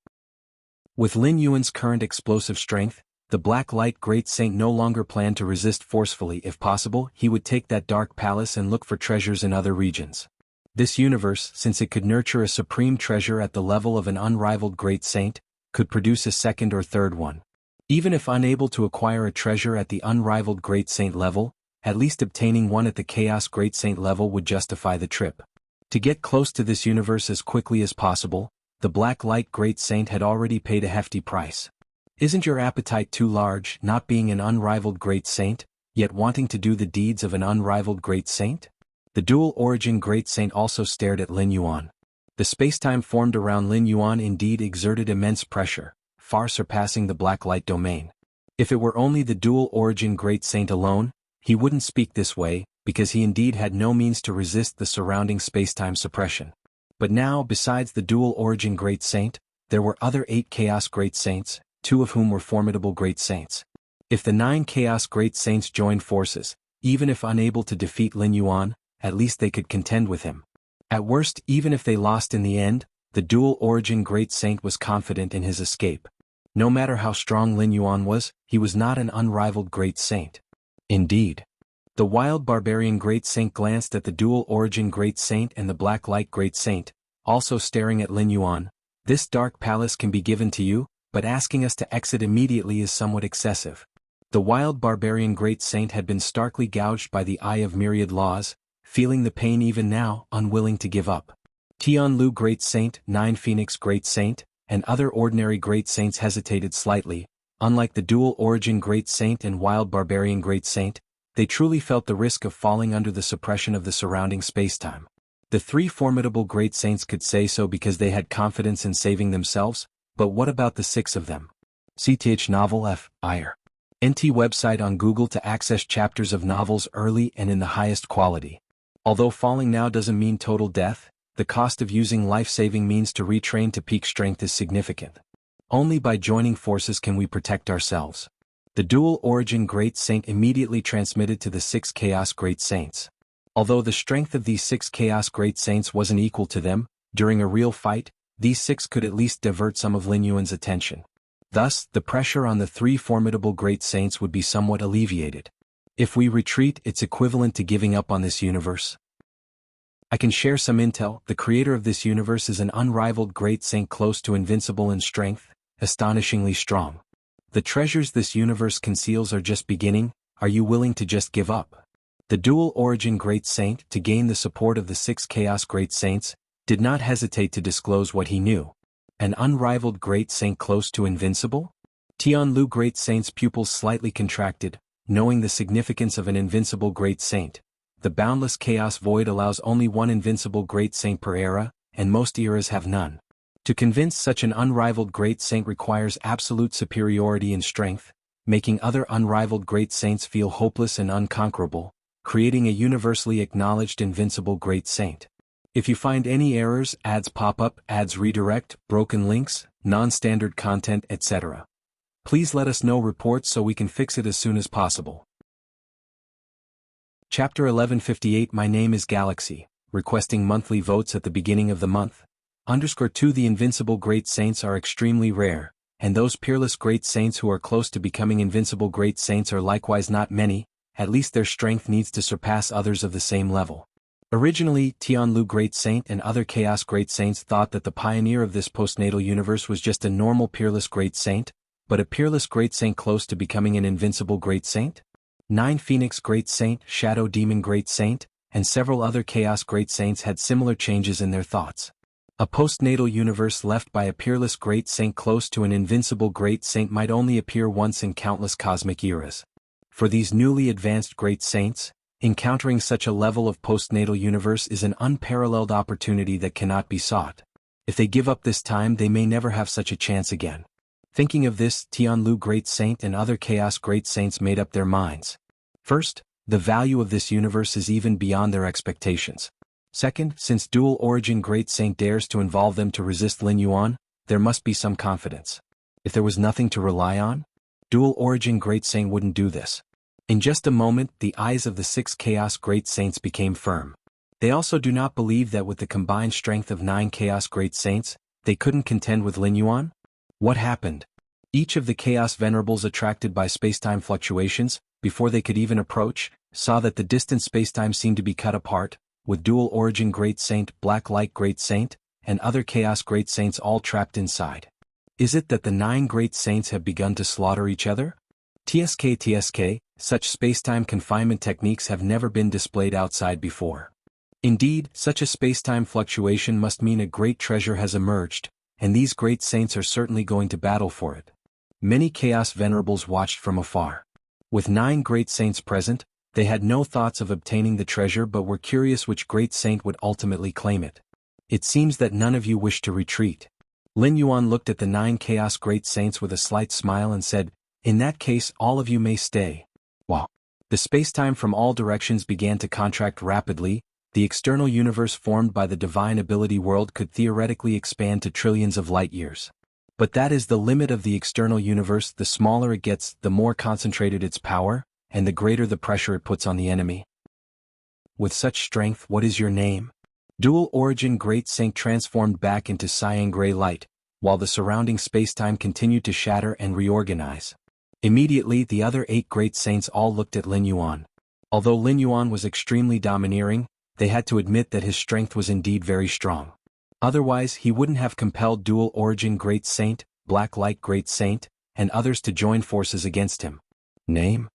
With Lin Yuan's current explosive strength, the Black Light Great Saint no longer planned to resist forcefully. If possible, he would take that dark palace and look for treasures in other regions. This universe, since it could nurture a supreme treasure at the level of an unrivaled Great Saint, could produce a second or third one. Even if unable to acquire a treasure at the unrivaled Great Saint level, at least obtaining one at the Chaos Great Saint level would justify the trip. To get close to this universe as quickly as possible, the Black Light Great Saint had already paid a hefty price. Isn't your appetite too large, not being an unrivaled Great Saint, yet wanting to do the deeds of an unrivaled Great Saint? The dual origin Great Saint also stared at Lin Yuan. The spacetime formed around Lin Yuan indeed exerted immense pressure, far surpassing the Black Light domain. If it were only the dual origin Great Saint alone, he wouldn't speak this way, because he indeed had no means to resist the surrounding spacetime suppression. But now, besides the dual origin Great Saint, there were other 8 Chaos Great Saints, 2 of whom were formidable Great Saints. If the 9 Chaos Great Saints joined forces, even if unable to defeat Lin Yuan, at least they could contend with him. At worst, even if they lost in the end, the dual origin Great Saint was confident in his escape. No matter how strong Lin Yuan was, he was not an unrivaled Great Saint. Indeed. The wild barbarian Great Saint glanced at the dual origin Great Saint and the Black Light Great Saint, also staring at Lin Yuan. This dark palace can be given to you, but asking us to exit immediately is somewhat excessive. The wild barbarian Great Saint had been starkly gouged by the eye of myriad laws, feeling the pain even now, unwilling to give up. Tianlu Great Saint, 9 Phoenix Great Saint, and other ordinary Great Saints hesitated slightly. Unlike the dual origin Great Saint and wild barbarian Great Saint, they truly felt the risk of falling under the suppression of the surrounding spacetime. The 3 formidable Great Saints could say so because they had confidence in saving themselves, but what about the 6 of them? CTH Novel F. IR. NT website on Google to access chapters of novels early and in the highest quality. Although falling now doesn't mean total death, the cost of using life-saving means to retrain to peak strength is significant. Only by joining forces can we protect ourselves. The dual origin Great Saint immediately transmitted to the 6 Chaos Great Saints. Although the strength of these 6 Chaos Great Saints wasn't equal to them, during a real fight, these 6 could at least divert some of Lin Yuan's attention. Thus, the pressure on the 3 formidable Great Saints would be somewhat alleviated. If we retreat, it's equivalent to giving up on this universe. I can share some intel. The creator of this universe is an unrivaled great saint, close to invincible in strength, astonishingly strong. The treasures this universe conceals are just beginning. Are you willing to just give up? The dual origin great saint, to gain the support of the 6 chaos great saints, did not hesitate to disclose what he knew. An unrivaled great saint close to invincible? Tianlu great saint's pupils slightly contracted, knowing the significance of an invincible great saint. The boundless chaos void allows only one invincible great saint per era, and most eras have none. To convince such an unrivaled great saint requires absolute superiority in strength, making other unrivaled great saints feel hopeless and unconquerable, creating a universally acknowledged invincible great saint. If you find any errors, ads pop up, ads redirect, broken links, non-standard content, etc., please let us know reports so we can fix it as soon as possible. Chapter 1158. My name is Galaxy, requesting monthly votes at the beginning of the month. _2 The invincible great saints are extremely rare, and those peerless great saints who are close to becoming invincible great saints are likewise not many. At least their strength needs to surpass others of the same level. Originally, Tianlu Great Saint and other Chaos Great Saints thought that the pioneer of this postnatal universe was just a normal peerless Great Saint, but a peerless Great Saint close to becoming an invincible Great Saint? 9 Phoenix Great Saint, Shadow Demon Great Saint, and several other Chaos Great Saints had similar changes in their thoughts. A postnatal universe left by a peerless Great Saint close to an invincible Great Saint might only appear once in countless cosmic eras. For these newly advanced Great Saints, encountering such a level of postnatal universe is an unparalleled opportunity that cannot be sought. If they give up this time, they may never have such a chance again. Thinking of this, Tianlu Great Saint and other Chaos Great Saints made up their minds. First, the value of this universe is even beyond their expectations. Second, since Dual Origin Great Saint dares to involve them to resist Lin Yuan, there must be some confidence. If there was nothing to rely on, Dual Origin Great Saint wouldn't do this. In just a moment, the eyes of the 6 Chaos Great Saints became firm. They also do not believe that with the combined strength of 9 Chaos Great Saints, they couldn't contend with Lin Yuan? What happened? Each of the Chaos Venerables, attracted by spacetime fluctuations, before they could even approach, saw that the distant spacetime seemed to be cut apart, with Dual Origin Great Saint, Black Light Great Saint, and other Chaos Great Saints all trapped inside. Is it that the 9 Great Saints have begun to slaughter each other? TSK, such spacetime confinement techniques have never been displayed outside before. Indeed, such a spacetime fluctuation must mean a great treasure has emerged, and these Great Saints are certainly going to battle for it. Many Chaos Venerables watched from afar. With 9 Great Saints present, they had no thoughts of obtaining the treasure but were curious which Great Saint would ultimately claim it. It seems that none of you wish to retreat. Lin Yuan looked at the 9 Chaos Great Saints with a slight smile and said, "In that case, all of you may stay." Wow. The spacetime from all directions began to contract rapidly. The external universe formed by the divine ability world could theoretically expand to trillions of light years. But that is the limit of the external universe. The smaller it gets, the more concentrated its power, and the greater the pressure it puts on the enemy. With such strength, what is your name? Dual Origin Great Saint transformed back into cyan gray light, while the surrounding spacetime continued to shatter and reorganize. Immediately, the other 8 Great Saints all looked at Lin Yuan. Although Lin Yuan was extremely domineering, they had to admit that his strength was indeed very strong. Otherwise, he wouldn't have compelled Dual Origin Great Saint, Black Light Great Saint, and others to join forces against him. Name?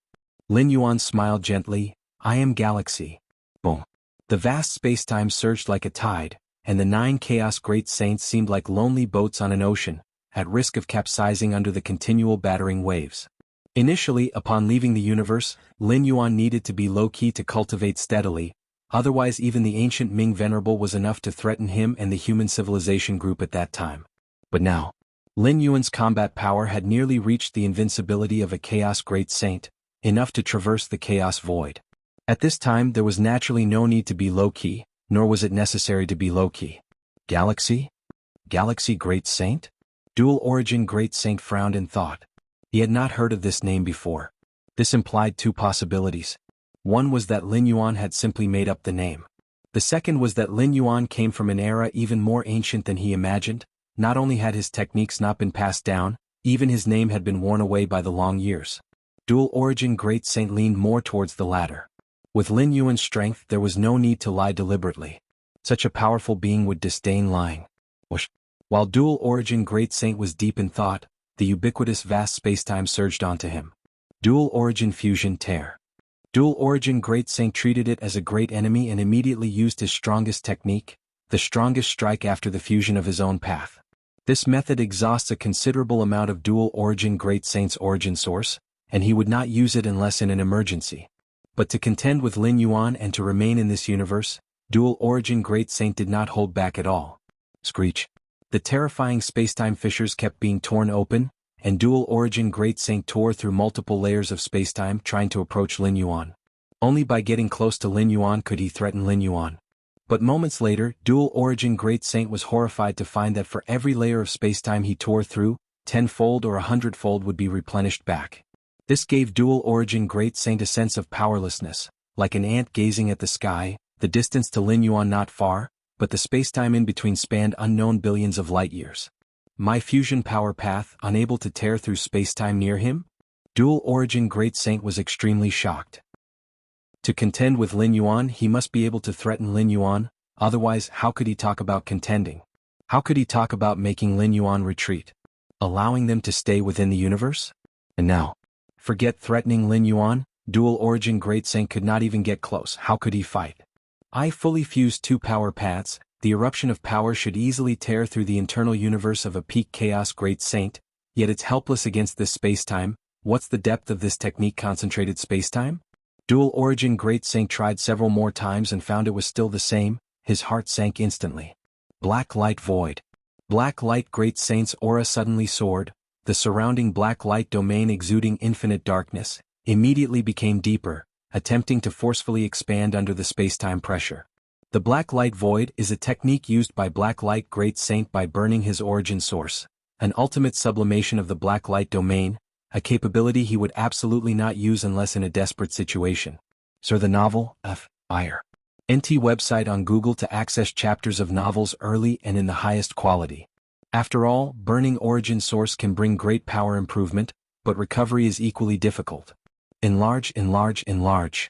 Lin Yuan smiled gently, "I am Galaxy." Boom. The vast spacetime surged like a tide, and the 9 Chaos Great Saints seemed like lonely boats on an ocean, at risk of capsizing under the continual battering waves. Initially, upon leaving the universe, Lin Yuan needed to be low-key to cultivate steadily, otherwise even the ancient Ming Venerable was enough to threaten him and the human civilization group at that time. But now, Lin Yuan's combat power had nearly reached the invincibility of a Chaos Great Saint, enough to traverse the Chaos Void. At this time there was naturally no need to be low-key, nor was it necessary to be low-key. Galaxy? Galaxy Great Saint? Dual Origin Great Saint frowned in thought. He had not heard of this name before. This implied 2 possibilities. One was that Lin Yuan had simply made up the name. The second was that Lin Yuan came from an era even more ancient than he imagined. Not only had his techniques not been passed down, even his name had been worn away by the long years. Dual Origin Great Saint leaned more towards the latter. With Lin Yuan's strength there was no need to lie deliberately. Such a powerful being would disdain lying. While Dual Origin Great Saint was deep in thought, the ubiquitous vast spacetime surged onto him. Dual Origin Fusion Tear. Dual Origin Great Saint treated it as a great enemy and immediately used his strongest technique, the strongest strike after the fusion of his own path. This method exhausts a considerable amount of Dual Origin Great Saint's origin source, and he would not use it unless in an emergency. But to contend with Lin Yuan and to remain in this universe, Dual Origin Great Saint did not hold back at all. Screech. The terrifying spacetime fissures kept being torn open, and Dual Origin Great Saint tore through multiple layers of spacetime trying to approach Lin Yuan. Only by getting close to Lin Yuan could he threaten Lin Yuan. But moments later, Dual Origin Great Saint was horrified to find that for every layer of spacetime he tore through, 10-fold or 100-fold would be replenished back. This gave Dual Origin Great Saint a sense of powerlessness, like an ant gazing at the sky, the distance to Lin Yuan not far, but the spacetime in between spanned unknown billions of light-years. My fusion power path unable to tear through spacetime near him? Dual Origin Great Saint was extremely shocked. To contend with Lin Yuan he must be able to threaten Lin Yuan, otherwise how could he talk about contending? How could he talk about making Lin Yuan retreat? Allowing them to stay within the universe? And now, forget threatening Lin Yuan, Dual Origin Great Saint could not even get close. How could he fight? I fully fused 2 power paths. The eruption of power should easily tear through the internal universe of a peak chaos Great Saint, yet it's helpless against this spacetime. What's the depth of this technique concentrated spacetime? Dual Origin Great Saint tried several more times and found it was still the same. His heart sank instantly. Black Light Void. Black Light Great Saint's aura suddenly soared. The surrounding black light domain exuding infinite darkness, immediately became deeper, attempting to forcefully expand under the spacetime pressure. The Black Light Void is a technique used by Black Light Great Saint by burning his origin source, an ultimate sublimation of the Black Light domain, a capability he would absolutely not use unless in a desperate situation. Sir, the novel, Fire. NT website on Google to access chapters of novels early and in the highest quality. After all, burning origin source can bring great power improvement, but recovery is equally difficult. Enlarge, enlarge, enlarge.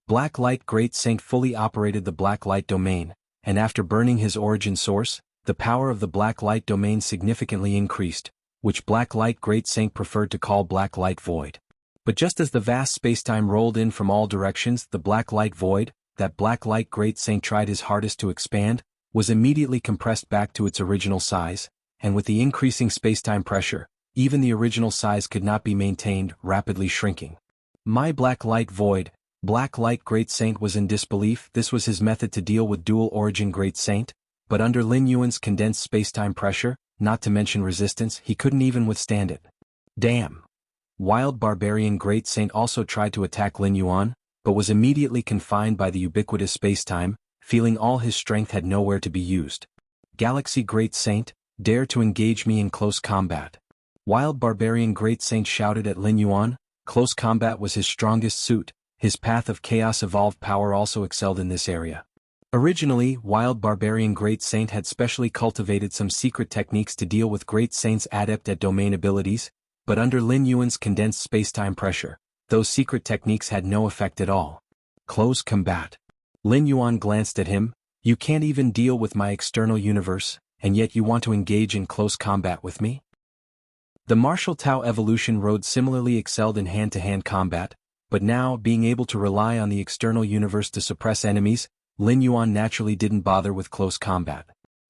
Black Light Great Saint fully operated the Black Light domain, and after burning his origin source, the power of the Black Light domain significantly increased, which Black Light Great Saint preferred to call Black Light Void. But just as the vast spacetime rolled in from all directions, the Black Light Void, that Black Light Great Saint tried his hardest to expand, was immediately compressed back to its original size, and with the increasing spacetime pressure, even the original size could not be maintained, rapidly shrinking. My Black Light Void. Black Light Great Saint was in disbelief. This was his method to deal with Dual Origin Great Saint, but under Lin Yuan's condensed spacetime pressure, not to mention resistance, he couldn't even withstand it. Damn. Wild Barbarian Great Saint also tried to attack Lin Yuan, but was immediately confined by the ubiquitous spacetime, feeling all his strength had nowhere to be used. Galaxy Great Saint, dare to engage me in close combat. Wild Barbarian Great Saint shouted at Lin Yuan. Close combat was his strongest suit. His path of chaos evolved power also excelled in this area. Originally, Wild Barbarian Great Saint had specially cultivated some secret techniques to deal with Great Saint's adept at domain abilities, but under Lin Yuan's condensed spacetime pressure, those secret techniques had no effect at all. Close combat. Lin Yuan glanced at him. You can't even deal with my external universe, and yet you want to engage in close combat with me? The martial Tao evolution road similarly excelled in hand-to-hand combat, but now, being able to rely on the external universe to suppress enemies, Lin Yuan naturally didn't bother with close combat.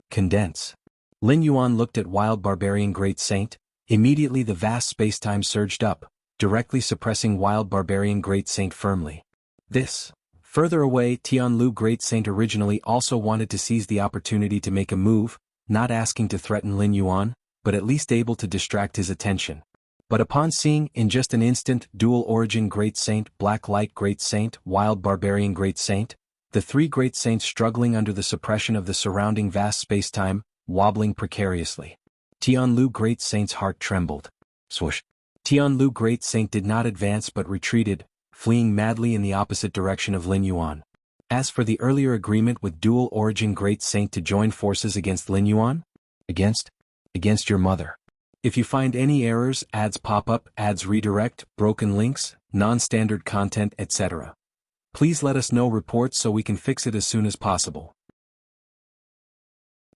Condense. Lin Yuan looked at Wild Barbarian Great Saint. Immediately the vast spacetime surged up, directly suppressing Wild Barbarian Great Saint firmly. This. Further away, Tianlu Great Saint originally also wanted to seize the opportunity to make a move, not asking to threaten Lin Yuan, but at least able to distract his attention. But upon seeing, in just an instant, Dual Origin Great Saint, Black Light Great Saint, Wild Barbarian Great Saint, the 3 Great Saints struggling under the suppression of the surrounding vast spacetime, wobbling precariously. Tianlu Great Saint's heart trembled. Swoosh. Tianlu Great Saint did not advance but retreated, fleeing madly in the opposite direction of Lin Yuan. As for the earlier agreement with Dual Origin Great Saint to join forces against Lin Yuan? Against your mother. If you find any errors, ads pop up, ads redirect, broken links, non-standard content, etc., please let us know reports so we can fix it as soon as possible.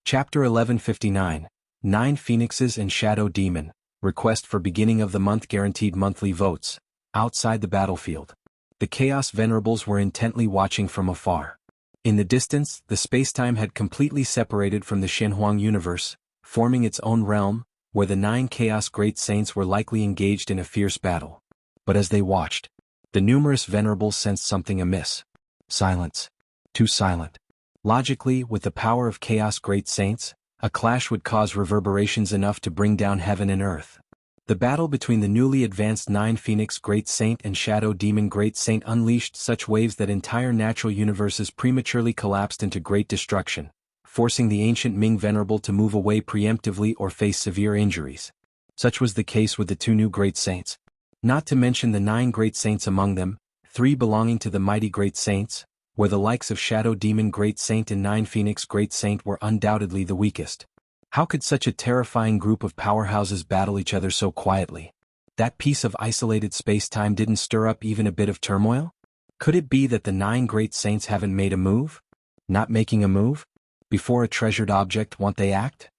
Chapter 1159, 9 Phoenixes and Shadow Demon, Request for Beginning of the Month Guaranteed Monthly Votes, Outside the Battlefield. The Chaos Venerables were intently watching from afar. In the distance, the spacetime had completely separated from the Shenhuang universe, forming its own realm, where the 9 Chaos Great Saints were likely engaged in a fierce battle. But as they watched, the numerous Venerables sensed something amiss. Silence. Too silent. Logically, with the power of Chaos Great Saints, a clash would cause reverberations enough to bring down heaven and earth. The battle between the newly advanced 9 Phoenix Great Saint and Shadow Demon Great Saint unleashed such waves that entire natural universes prematurely collapsed into great destruction, forcing the ancient Ming Venerable to move away preemptively or face severe injuries. Such was the case with the 2 new Great Saints. Not to mention the 9 Great Saints among them, 3 belonging to the mighty Great Saints, where the likes of Shadow Demon Great Saint and 9 Phoenix Great Saint were undoubtedly the weakest. How could such a terrifying group of powerhouses battle each other so quietly? That piece of isolated space-time didn't stir up even a bit of turmoil? Could it be that the 9 Great Saints haven't made a move? Not making a move? Before a treasured object, won't they act?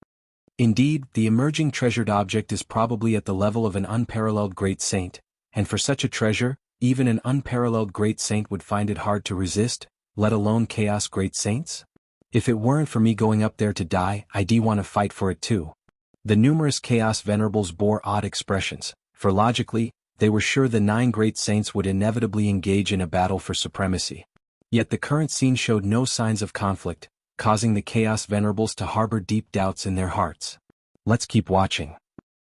Indeed, the emerging treasured object is probably at the level of an unparalleled Great Saint, and for such a treasure, even an unparalleled Great Saint would find it hard to resist, let alone Chaos Great Saints? If it weren't for me going up there to die, I'd want to fight for it too. The numerous Chaos Venerables bore odd expressions, for logically, they were sure the 9 Great Saints would inevitably engage in a battle for supremacy. Yet the current scene showed no signs of conflict, causing the Chaos Venerables to harbor deep doubts in their hearts. Let's keep watching.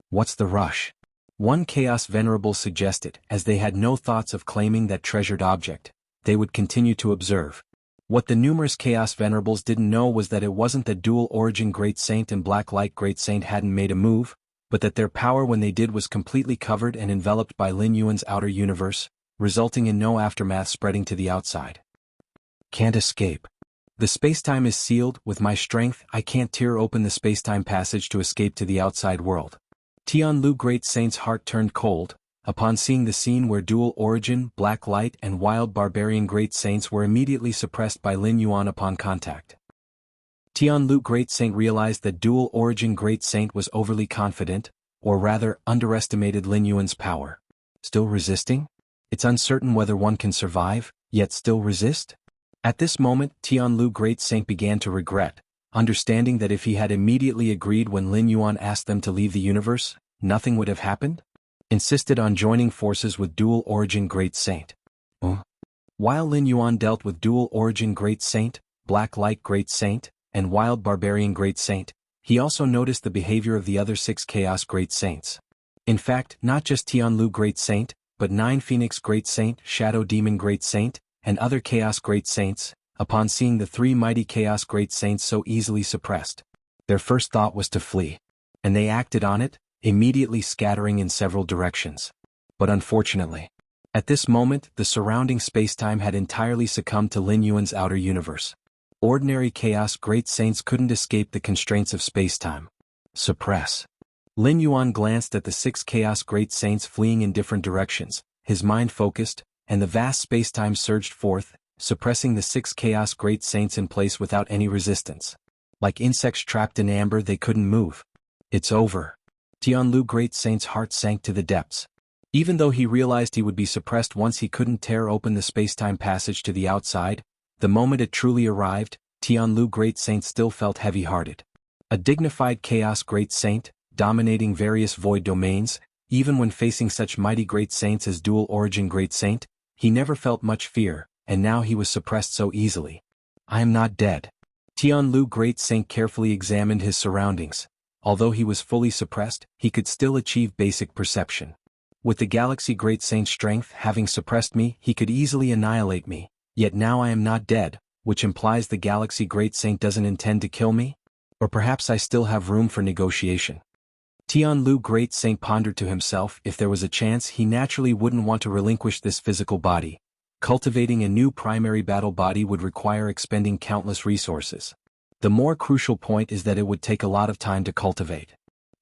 What's the rush? One Chaos Venerable suggested, as they had no thoughts of claiming that treasured object, they would continue to observe. What the numerous Chaos Venerables didn't know was that it wasn't that Dual Origin Great Saint and Black Light Great Saint hadn't made a move, but that their power when they did was completely covered and enveloped by Lin Yuan's outer universe, resulting in no aftermath spreading to the outside. Can't escape. The spacetime is sealed. With my strength, I can't tear open the spacetime passage to escape to the outside world. Tianlu Great Saint's heart turned cold, upon seeing the scene where Dual Origin, Black Light and Wild Barbarian Great Saints were immediately suppressed by Lin Yuan upon contact. Tianlu Great Saint realized that Dual Origin Great Saint was overly confident, or rather, underestimated Lin Yuan's power. Still resisting? It's uncertain whether one can survive, yet still resist? At this moment, Tianlu Great Saint began to regret, understanding that if he had immediately agreed when Lin Yuan asked them to leave the universe, nothing would have happened? Insisted on joining forces with Dual Origin Great Saint. While Lin Yuan dealt with Dual Origin Great Saint, Black Light Great Saint, and Wild Barbarian Great Saint, he also noticed the behavior of the other 6 Chaos Great Saints. In fact, not just Tianlu Great Saint, but 9 Phoenix Great Saint, Shadow Demon Great Saint, and other Chaos Great Saints, upon seeing the 3 mighty Chaos Great Saints so easily suppressed, their first thought was to flee. And they acted on it, immediately scattering in several directions. But unfortunately, at this moment, the surrounding spacetime had entirely succumbed to Lin Yuan's outer universe. Ordinary Chaos Great Saints couldn't escape the constraints of spacetime. Suppress. Lin Yuan glanced at the 6 Chaos Great Saints fleeing in different directions, his mind focused, and the vast spacetime surged forth, suppressing the 6 Chaos Great Saints in place without any resistance. Like insects trapped in amber, they couldn't move. It's over. Tianlu Great Saint's heart sank to the depths. Even though he realized he would be suppressed once he couldn't tear open the spacetime passage to the outside, the moment it truly arrived, Tianlu Great Saint still felt heavy-hearted. A dignified Chaos Great Saint, dominating various void domains, even when facing such mighty Great Saints as Dual Origin Great Saint, he never felt much fear, and now he was suppressed so easily. I am not dead. Tianlu Great Saint carefully examined his surroundings. Although he was fully suppressed, he could still achieve basic perception. With the Galaxy Great Saint's strength having suppressed me, he could easily annihilate me, yet now I am not dead, which implies the Galaxy Great Saint doesn't intend to kill me? Or perhaps I still have room for negotiation. Tianlu Great Saint pondered to himself, if there was a chance he naturally wouldn't want to relinquish this physical body. Cultivating a new primary battle body would require expending countless resources. The more crucial point is that it would take a lot of time to cultivate.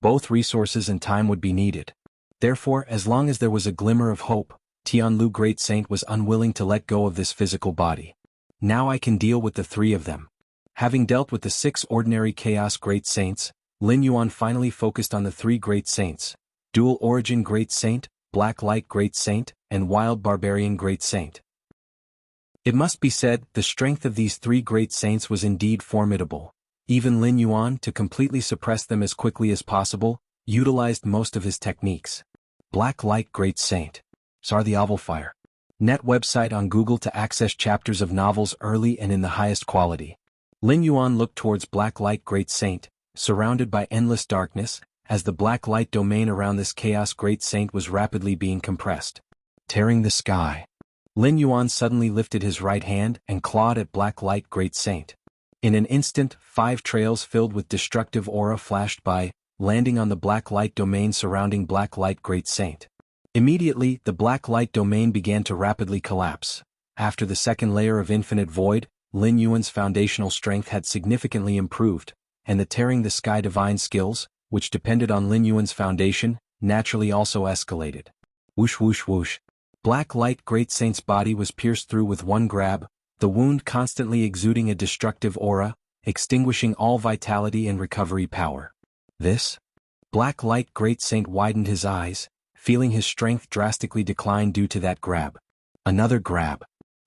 Both resources and time would be needed. Therefore, as long as there was a glimmer of hope, Tianlu Great Saint was unwilling to let go of this physical body. Now I can deal with the three of them. Having dealt with the 6 ordinary Chaos Great Saints, Lin Yuan finally focused on the 3 Great Saints: Dual Origin Great Saint, Black Light Great Saint, and Wild Barbarian Great Saint. It must be said, the strength of these 3 Great Saints was indeed formidable. Even Lin Yuan, to completely suppress them as quickly as possible, utilized most of his techniques. Black Light Great Saint. Sar the Ovalfire. Net website on Google to access chapters of novels early and in the highest quality. Lin Yuan looked towards Black Light Great Saint, surrounded by endless darkness, as the black light domain around this Chaos Great Saint was rapidly being compressed. Tearing the sky. Lin Yuan suddenly lifted his right hand and clawed at Black Light Great Saint. In an instant, 5 trails filled with destructive aura flashed by, landing on the black light domain surrounding Black Light Great Saint. Immediately, the black light domain began to rapidly collapse. After the second layer of infinite void, Lin Yuan's foundational strength had significantly improved, and the tearing the sky divine skills, which depended on Lin Yuan's foundation, naturally also escalated. Whoosh whoosh whoosh. Black Light Great Saint's body was pierced through with one grab, the wound constantly exuding a destructive aura, extinguishing all vitality and recovery power. This? Black Light Great Saint widened his eyes, feeling his strength drastically decline due to that grab. Another grab.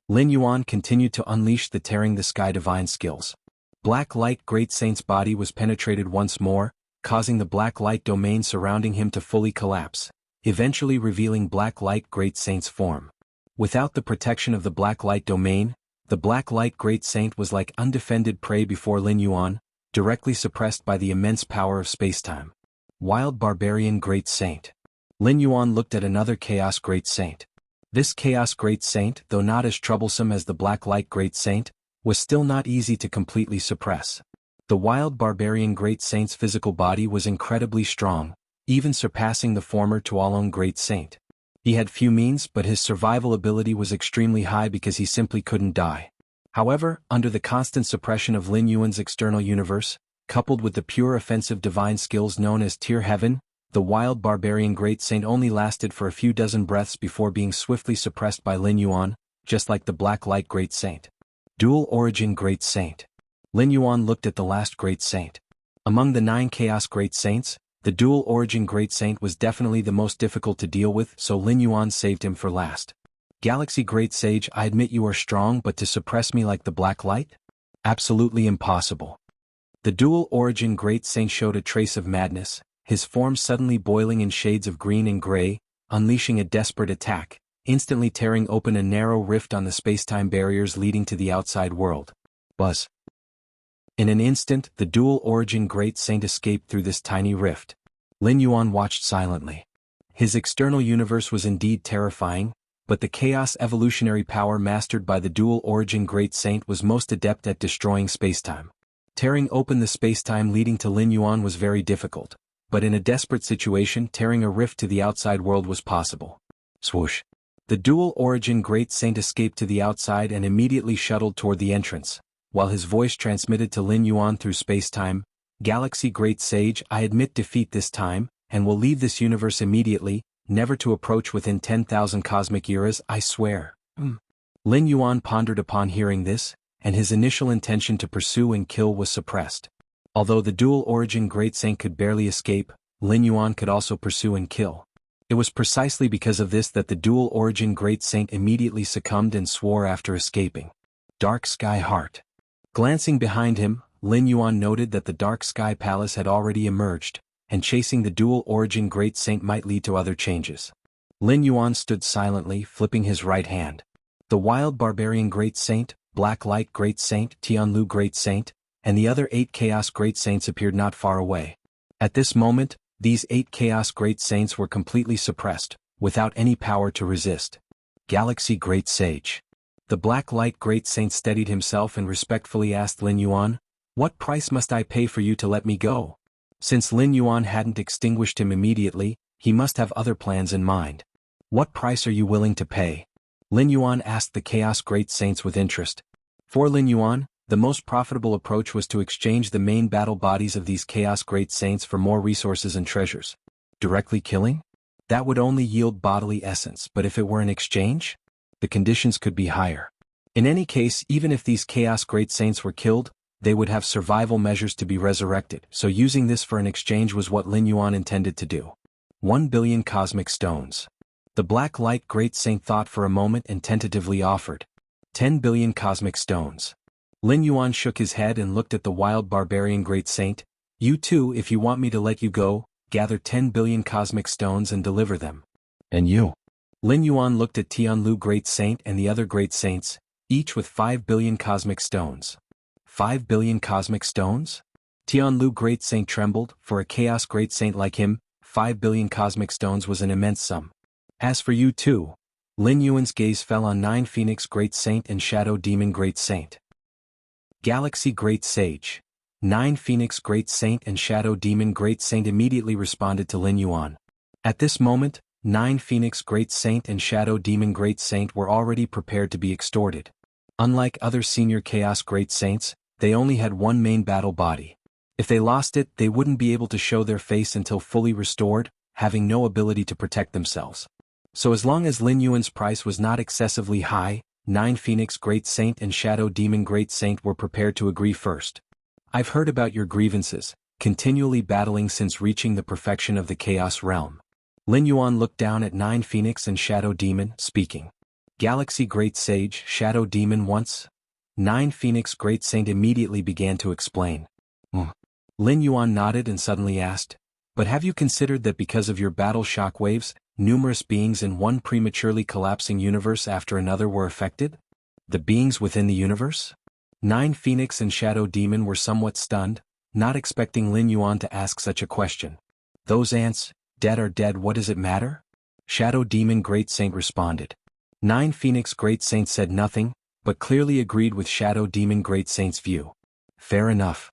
Lin Yuan continued to unleash the tearing the sky divine skills. Black Light Great Saint's body was penetrated once more, causing the black light domain surrounding him to fully collapse, eventually revealing Black Light Great Saint's form. Without the protection of the black light domain, the Black Light Great Saint was like undefended prey before Lin Yuan, directly suppressed by the immense power of spacetime. Wild Barbarian Great Saint. Lin Yuan looked at another Chaos Great Saint. This Chaos Great Saint, though not as troublesome as the Black Light Great Saint, was still not easy to completely suppress. The Wild Barbarian Great Saint's physical body was incredibly strong, even surpassing the former Tuolong Great Saint. He had few means, but his survival ability was extremely high because he simply couldn't die. However, under the constant suppression of Lin Yuan's external universe, coupled with the pure offensive divine skills known as Tier Heaven, the Wild Barbarian Great Saint only lasted for a few dozen breaths before being swiftly suppressed by Lin Yuan, just like the Black Light Great Saint. Dual Origin Great Saint. Lin Yuan looked at the last Great Saint. Among the 9 Chaos Great Saints, the Dual Origin Great Saint was definitely the most difficult to deal with, so Lin Yuan saved him for last. Galaxy Great Sage, I admit you are strong, but to suppress me like the Black Light? Absolutely impossible. The Dual Origin Great Saint showed a trace of madness, his form suddenly boiling in shades of green and gray, unleashing a desperate attack, instantly tearing open a narrow rift on the spacetime barriers leading to the outside world. Buzz. In an instant, the Dual Origin Great Saint escaped through this tiny rift. Lin Yuan watched silently. His external universe was indeed terrifying, but the chaos evolutionary power mastered by the Dual Origin Great Saint was most adept at destroying spacetime. Tearing open the spacetime leading to Lin Yuan was very difficult, but in a desperate situation tearing a rift to the outside world was possible. Swoosh. The Dual Origin Great Saint escaped to the outside and immediately shuttled toward the entrance, while his voice transmitted to Lin Yuan through spacetime, Galaxy Great Sage, I admit defeat this time, and will leave this universe immediately, never to approach within 10,000 cosmic eras, I swear. Lin Yuan pondered upon hearing this, and his initial intention to pursue and kill was suppressed. Although the Dual Origin Great Saint could barely escape, Lin Yuan could also pursue and kill. It was precisely because of this that the Dual Origin Great Saint immediately succumbed and swore after escaping. Dark Sky Heart. Glancing behind him, Lin Yuan noted that the Dark Sky Palace had already emerged, and chasing the Dual Origin Great Saint might lead to other changes. Lin Yuan stood silently, flipping his right hand. The Wild Barbarian Great Saint, Black Light Great Saint, Tianlu Great Saint, and the other 8 Chaos Great Saints appeared not far away. At this moment, these 8 Chaos Great Saints were completely suppressed, without any power to resist. Galaxy Great Sage. The Black Light Great Saint steadied himself and respectfully asked Lin Yuan, "What price must I pay for you to let me go?" Since Lin Yuan hadn't extinguished him immediately, he must have other plans in mind. "What price are you willing to pay?" Lin Yuan asked the Chaos Great Saints with interest. For Lin Yuan, The most profitable approach was to exchange the main battle bodies of these Chaos Great Saints for more resources and treasures. Directly killing? That would only yield bodily essence, but if it were an exchange? The conditions could be higher. In any case, even if these Chaos Great Saints were killed, they would have survival measures to be resurrected, so using this for an exchange was what Lin Yuan intended to do. 1 billion cosmic stones. The Black Light Great Saint thought for a moment and tentatively offered 10 billion cosmic stones. Lin Yuan shook his head and looked at the Wild Barbarian Great Saint. You too, if you want me to let you go, gather 10 billion cosmic stones and deliver them. And you? Lin Yuan looked at Tianlu Great Saint and the other Great Saints, each with 5 billion cosmic stones. 5 billion cosmic stones? Tianlu Great Saint trembled. For a Chaos Great Saint like him, 5 billion cosmic stones was an immense sum. As for you too, Lin Yuan's gaze fell on 9 Phoenix Great Saint and Shadow Demon Great Saint. Galaxy Great Sage. 9 Phoenix Great Saint and Shadow Demon Great Saint immediately responded to Lin Yuan. At this moment, 9 Phoenix Great Saint and Shadow Demon Great Saint were already prepared to be extorted. Unlike other senior Chaos Great Saints, they only had one main battle body. If they lost it, they wouldn't be able to show their face until fully restored, having no ability to protect themselves. So as long as Lin Yuan's price was not excessively high, 9 Phoenix Great Saint and Shadow Demon Great Saint were prepared to agree first. I've heard about your grievances, continually battling since reaching the perfection of the Chaos Realm. Lin Yuan looked down at 9 Phoenix and Shadow Demon, speaking. Galaxy Great Sage, Shadow Demon once? 9 Phoenix Great Saint immediately began to explain. Lin Yuan nodded and suddenly asked, but have you considered that because of your battle shockwaves, numerous beings in one prematurely collapsing universe after another were affected? The beings within the universe? 9 Phoenix and Shadow Demon were somewhat stunned, not expecting Lin Yuan to ask such a question. Those ants, dead are dead, what does it matter? Shadow Demon Great Saint responded. 9 Phoenix Great Saint said nothing, but clearly agreed with Shadow Demon Great Saint's view. Fair enough.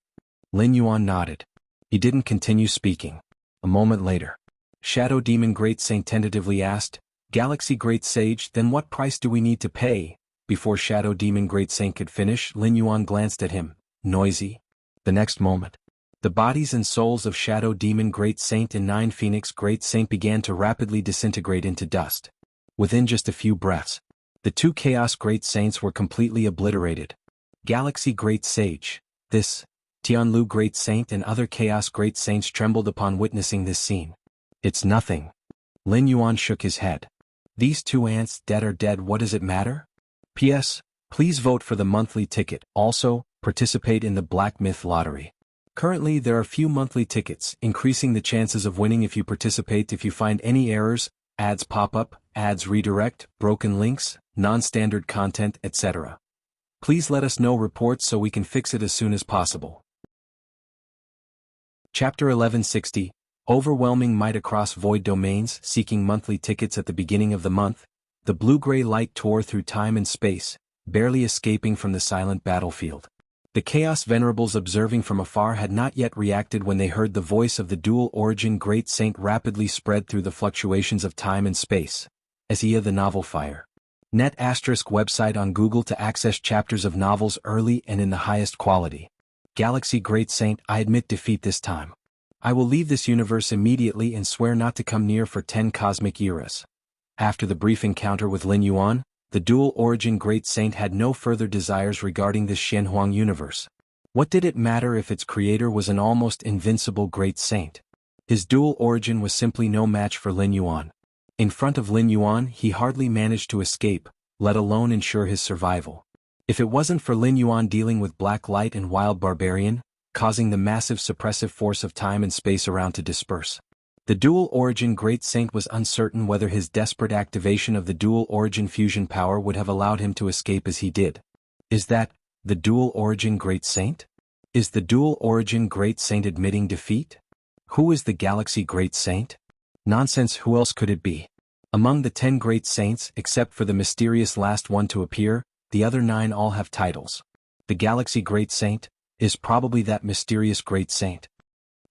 Lin Yuan nodded. He didn't continue speaking. A moment later, Shadow Demon Great Saint tentatively asked, Galaxy Great Sage, then what price do we need to pay? Before Shadow Demon Great Saint could finish, Lin Yuan glanced at him, noisy. The next moment, the bodies and souls of Shadow Demon Great Saint and 9 Phoenix Great Saint began to rapidly disintegrate into dust. Within just a few breaths, the 2 Chaos Great Saints were completely obliterated. Galaxy Great Sage, this, Tianlu Great Saint and other Chaos Great Saints trembled upon witnessing this scene. It's nothing. Lin Yuan shook his head. These 2 ants, dead are dead, what does it matter? P.S. Please vote for the monthly ticket. Also, participate in the Black Myth Lottery. Currently there are few monthly tickets, increasing the chances of winning if you participate. If you find any errors, ads pop up, ads redirect, broken links, non-standard content, etc. Please let us know reports so we can fix it as soon as possible. Chapter 1160, Overwhelming Might Across Void Domains. Seeking monthly tickets at the beginning of the month, the blue-gray light tore through time and space, barely escaping from the silent battlefield. The Chaos Venerables observing from afar had not yet reacted when they heard the voice of the dual origin Great Saint rapidly spread through the fluctuations of time and space. As the novel Fire. Net ** website on Google to access chapters of novels early and in the highest quality. Galaxy Great Saint, I admit defeat this time. I will leave this universe immediately and swear not to come near for 10 cosmic eras. After the brief encounter with Lin Yuan, the dual origin Great Saint had no further desires regarding this Xianhuang universe. What did it matter if its creator was an almost invincible Great Saint? His dual origin was simply no match for Lin Yuan. In front of Lin Yuan, he hardly managed to escape, let alone ensure his survival. If it wasn't for Lin Yuan dealing with Black Light and Wild Barbarian, causing the massive suppressive force of time and space around to disperse, the dual origin Great Saint was uncertain whether his desperate activation of the dual origin fusion power would have allowed him to escape as he did. Is that the dual origin Great Saint? Is the dual origin Great Saint admitting defeat? Who is the Galaxy Great Saint? Nonsense, who else could it be? Among the 10 Great Saints, except for the mysterious last one to appear, the other 9 all have titles. The Galaxy Great Saint is probably that mysterious Great Saint.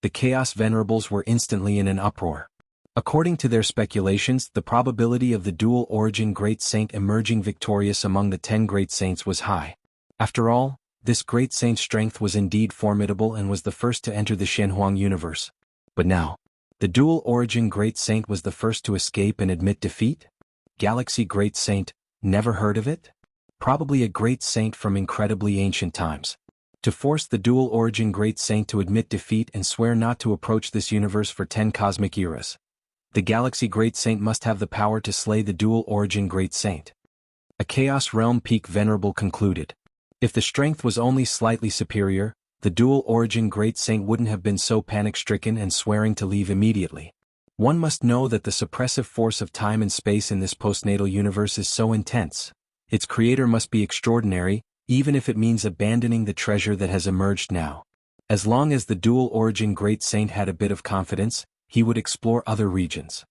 The Chaos Venerables were instantly in an uproar. According to their speculations, the probability of the dual origin Great Saint emerging victorious among the 10 Great Saints was high. After all, This great saint's strength was indeed formidable and was the first to enter the Shenhuang universe. But now, the dual origin great saint was the first to escape and admit defeat? Galaxy great saint, never heard of it? Probably a great saint from incredibly ancient times. To force the dual origin great saint to admit defeat and swear not to approach this universe for 10 cosmic eras. The Galaxy Great Saint must have the power to slay the dual origin Great Saint. A Chaos Realm Peak Venerable concluded. If the strength was only slightly superior, the dual origin Great Saint wouldn't have been so panic-stricken and swearing to leave immediately. One must know that the suppressive force of time and space in this postnatal universe is so intense. Its creator must be extraordinary, even if it means abandoning the treasure that has emerged now. As long as the dual origin Great Saint had a bit of confidence, he would explore other regions.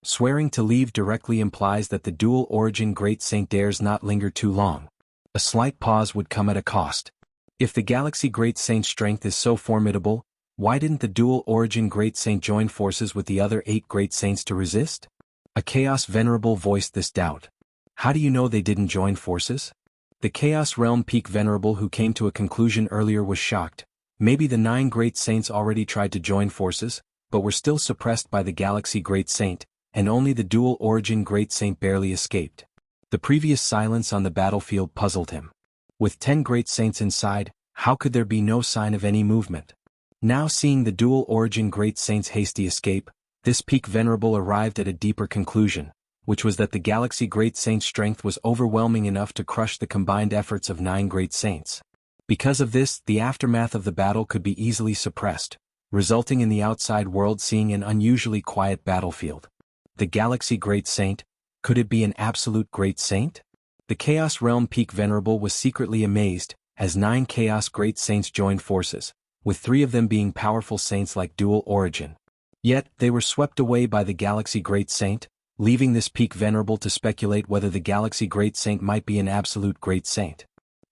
Swearing to leave directly implies that the dual origin Great Saint dares not linger too long. A slight pause would come at a cost. If the Galaxy Great Saint's strength is so formidable, why didn't the dual origin Great Saint join forces with the other 8 Great Saints to resist? A Chaos Venerable voiced this doubt. How do you know they didn't join forces? The Chaos Realm Peak Venerable who came to a conclusion earlier was shocked. Maybe the 9 Great Saints already tried to join forces, but were still suppressed by the Galaxy Great Saint, and only the dual origin Great Saint barely escaped. The previous silence on the battlefield puzzled him. With 10 Great Saints inside, how could there be no sign of any movement? Now seeing the dual origin Great Saint's hasty escape, this Peak Venerable arrived at a deeper conclusion, which was that the Galaxy Great Saint's strength was overwhelming enough to crush the combined efforts of 9 Great Saints. Because of this, the aftermath of the battle could be easily suppressed, resulting in the outside world seeing an unusually quiet battlefield. The Galaxy Great Saint, could it be an absolute Great Saint? The Chaos Realm Peak Venerable was secretly amazed, as 9 Chaos Great Saints joined forces, with 3 of them being powerful saints like dual origin. Yet, they were swept away by the Galaxy Great Saint, leaving this Peak Venerable to speculate whether the Galaxy Great Saint might be an absolute Great Saint.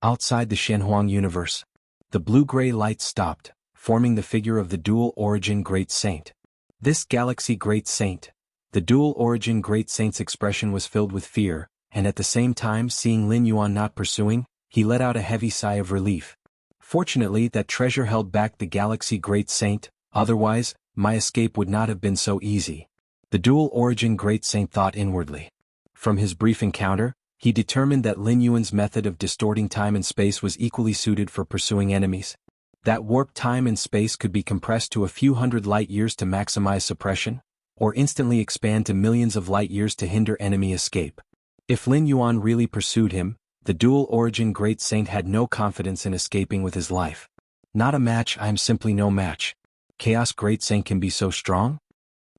Outside the Shenhuang universe, the blue-gray light stopped, forming the figure of the dual origin Great Saint. This Galaxy Great Saint, the dual origin Great Saint's expression was filled with fear, and at the same time seeing Lin Yuan not pursuing, he let out a heavy sigh of relief. Fortunately that treasure held back the Galaxy Great Saint, otherwise, my escape would not have been so easy. The dual origin Great Saint thought inwardly. From his brief encounter, he determined that Lin Yuan's method of distorting time and space was equally suited for pursuing enemies. That warped time and space could be compressed to a few hundred light-years to maximize suppression, or instantly expand to millions of light-years to hinder enemy escape. If Lin Yuan really pursued him, the dual origin Great Saint had no confidence in escaping with his life. Not a match, I am simply no match. Chaos Great Saint can be so strong?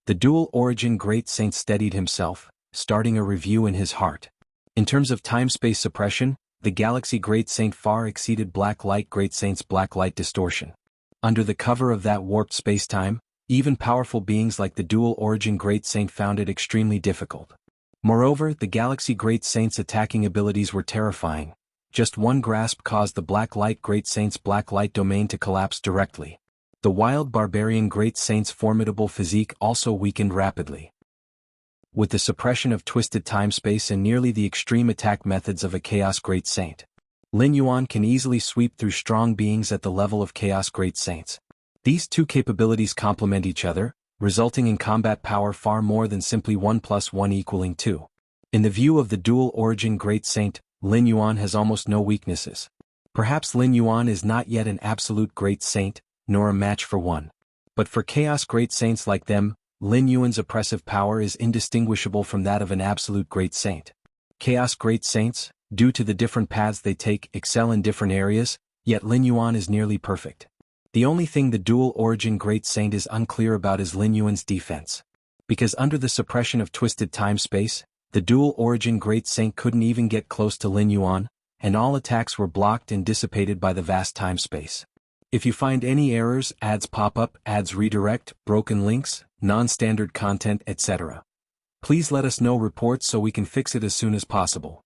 The dual origin Great Saint steadied himself, starting a review in his heart. In terms of time-space suppression, the Galaxy Great Saint far exceeded Black Light Great Saint's black light distortion. Under the cover of that warped space-time, even powerful beings like the dual origin Great Saint found it extremely difficult. Moreover, the Galaxy Great Saint's attacking abilities were terrifying. Just one grasp caused the Black Light Great Saint's black light domain to collapse directly. The wild barbarian Great Saint's formidable physique also weakened rapidly. With the suppression of twisted time-space and nearly the extreme attack methods of a Chaos Great Saint, Lin Yuan can easily sweep through strong beings at the level of Chaos Great Saints. These two capabilities complement each other, resulting in combat power far more than simply 1 + 1 = 2. In the view of the dual origin Great Saint, Lin Yuan has almost no weaknesses. Perhaps Lin Yuan is not yet an absolute Great Saint, nor a match for one. But for Chaos Great Saints like them, Lin Yuan's oppressive power is indistinguishable from that of an absolute Great Saint. Chaos Great Saints, due to the different paths they take, excel in different areas, yet Lin Yuan is nearly perfect. The only thing the dual origin Great Saint is unclear about is Lin Yuan's defense. Because under the suppression of twisted time-space, the dual origin Great Saint couldn't even get close to Lin Yuan, and all attacks were blocked and dissipated by the vast time-space. If you find any errors, ads pop up, ads redirect, broken links, non-standard content, etc., please let us know reports so we can fix it as soon as possible.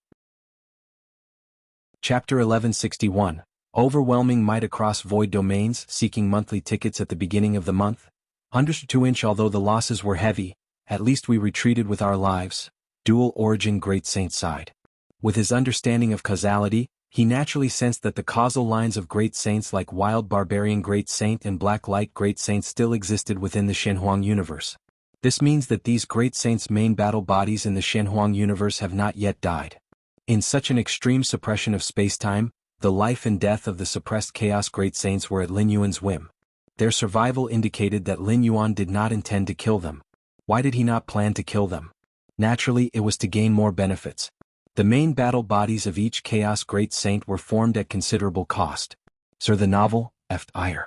Chapter 1161. Overwhelming Might Across Void Domains. Seeking monthly tickets at the beginning of the month. Understood 2-inch. Although the losses were heavy, at least we retreated with our lives. Dual origin Great Saint sighed. With his understanding of causality, He naturally sensed that the causal lines of great saints like Wild Barbarian Great Saint and Black Light Great Saint still existed within the Shenhuang universe. This means that these great saints' main battle bodies in the Shenhuang universe have not yet died. In such an extreme suppression of spacetime, the life and death of the suppressed Chaos Great Saints were at Lin Yuan's whim. Their survival indicated that Lin Yuan did not intend to kill them. Why did he not plan to kill them? Naturally, it was to gain more benefits. The main battle bodies of each Chaos Great Saint were formed at considerable cost. Sir, the novel, Fr.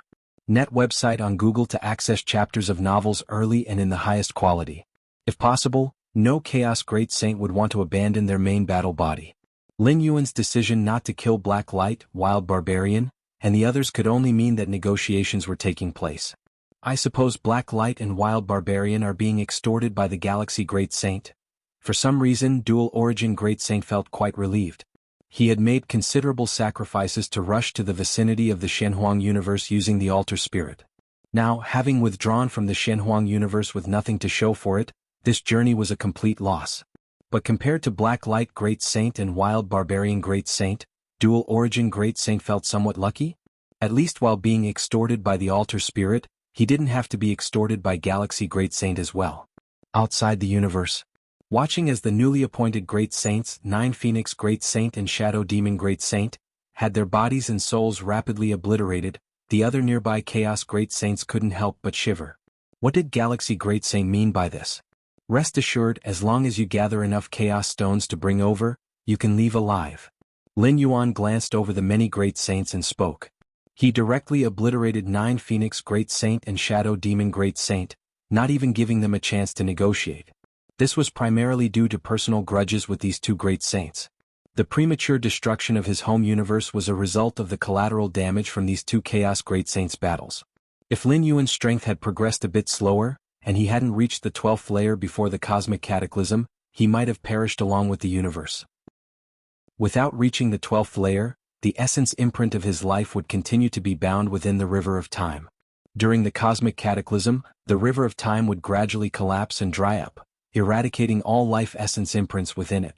Net website on Google to access chapters of novels early and in the highest quality. If possible, no Chaos Great Saint would want to abandon their main battle body. Lin Yuan's decision not to kill Black Light, Wild Barbarian, and the others could only mean that negotiations were taking place. I suppose Black Light and Wild Barbarian are being extorted by the Galaxy Great Saint. For some reason, Dual Origin Great Saint felt quite relieved. He had made considerable sacrifices to rush to the vicinity of the Shenhuang universe using the Altar Spirit. Now, having withdrawn from the Shenhuang universe with nothing to show for it, this journey was a complete loss. But compared to Black Light Great Saint and Wild Barbarian Great Saint, Dual Origin Great Saint felt somewhat lucky? At least while being extorted by the Altar Spirit, he didn't have to be extorted by Galaxy Great Saint as well. Outside the universe, watching as the newly appointed Great Saints, Nine Phoenix Great Saint and Shadow Demon Great Saint, had their bodies and souls rapidly obliterated, the other nearby Chaos Great Saints couldn't help but shiver. What did Galaxy Great Saint mean by this? Rest assured, as long as you gather enough Chaos Stones to bring over, you can leave alive. Lin Yuan glanced over the many Great Saints and spoke. He directly obliterated Nine Phoenix Great Saint and Shadow Demon Great Saint, not even giving them a chance to negotiate. This was primarily due to personal grudges with these two great saints. The premature destruction of his home universe was a result of the collateral damage from these two Chaos Great Saints battles. If Lin Yuan's strength had progressed a bit slower, and he hadn't reached the 12th layer before the cosmic cataclysm, he might have perished along with the universe. Without reaching the 12th layer, the essence imprint of his life would continue to be bound within the river of time. During the cosmic cataclysm, the river of time would gradually collapse and dry up, eradicating all life essence imprints within it.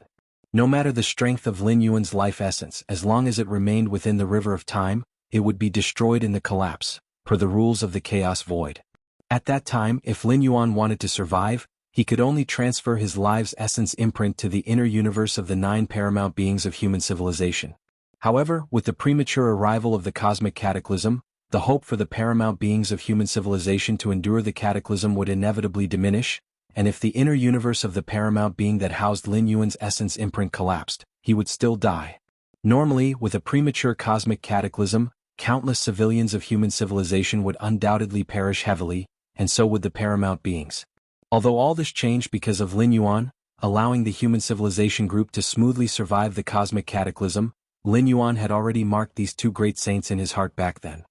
No matter the strength of Lin Yuan's life essence, as long as it remained within the river of time, it would be destroyed in the collapse, per the rules of the Chaos Void. At that time, if Lin Yuan wanted to survive, he could only transfer his life's essence imprint to the inner universe of the 9 paramount beings of human civilization. However, with the premature arrival of the cosmic cataclysm, the hope for the paramount beings of human civilization to endure the cataclysm would inevitably diminish, and if the inner universe of the paramount being that housed Lin Yuan's essence imprint collapsed, he would still die. Normally, with a premature cosmic cataclysm, countless civilians of human civilization would undoubtedly perish heavily, and so would the paramount beings. Although all this changed because of Lin Yuan, allowing the human civilization group to smoothly survive the cosmic cataclysm, Lin Yuan had already marked these two great saints in his heart back then.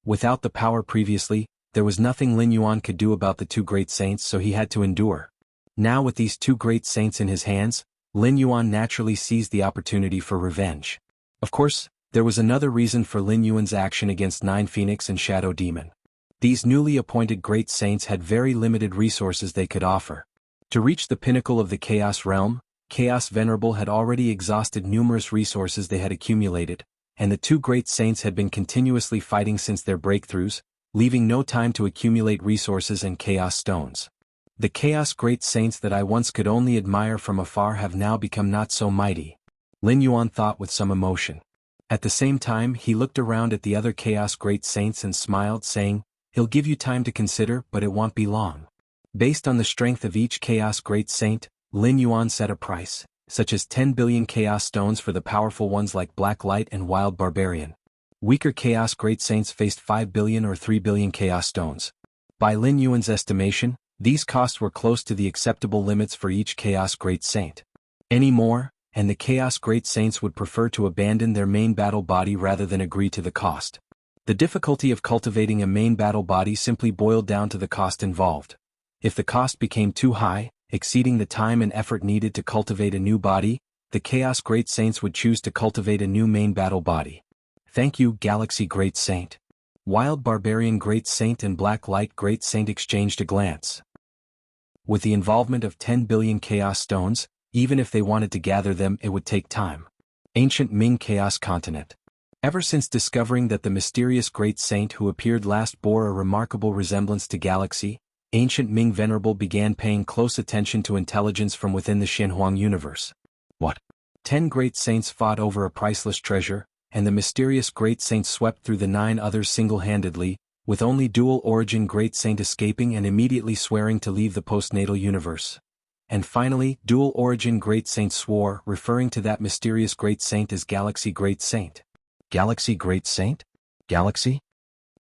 Without the power previously, there was nothing Lin Yuan could do about the two great saints, so he had to endure. Now with these two great saints in his hands, Lin Yuan naturally seized the opportunity for revenge. Of course, there was another reason for Lin Yuan's action against Nine Phoenix and Shadow Demon. These newly appointed great saints had very limited resources they could offer. To reach the pinnacle of the Chaos Realm, Chaos Venerable had already exhausted numerous resources they had accumulated, and the two great saints had been continuously fighting since their breakthroughs, leaving no time to accumulate resources and Chaos Stones. The Chaos Great Saints that I once could only admire from afar have now become not so mighty, Lin Yuan thought with some emotion. At the same time, he looked around at the other Chaos Great Saints and smiled, saying, "He'll give you time to consider, but it won't be long." Based on the strength of each Chaos Great Saint, Lin Yuan set a price, such as 10 billion Chaos Stones for the powerful ones like Black Light and Wild Barbarian. Weaker Chaos Great Saints faced 5 billion or 3 billion Chaos Stones. By Lin Yuan's estimation, these costs were close to the acceptable limits for each Chaos Great Saint. Any more, and the Chaos Great Saints would prefer to abandon their main battle body rather than agree to the cost. The difficulty of cultivating a main battle body simply boiled down to the cost involved. If the cost became too high, exceeding the time and effort needed to cultivate a new body, the Chaos Great Saints would choose to cultivate a new main battle body. Thank you, Galaxy Great Saint. Wild Barbarian Great Saint and Black Light Great Saint exchanged a glance. With the involvement of 10 billion Chaos Stones, even if they wanted to gather them, it would take time. Ancient Ming Chaos Continent. Ever since discovering that the mysterious great saint who appeared last bore a remarkable resemblance to Galaxy, Ancient Ming Venerable began paying close attention to intelligence from within the Xinhuang universe. What? 10 great saints fought over a priceless treasure, and the mysterious great saint swept through the 9 others single-handedly, with only dual-origin great saint escaping and immediately swearing to leave the postnatal universe. And finally, dual-origin great saint swore, referring to that mysterious great saint as Galaxy Great Saint. Galaxy Great Saint? Galaxy?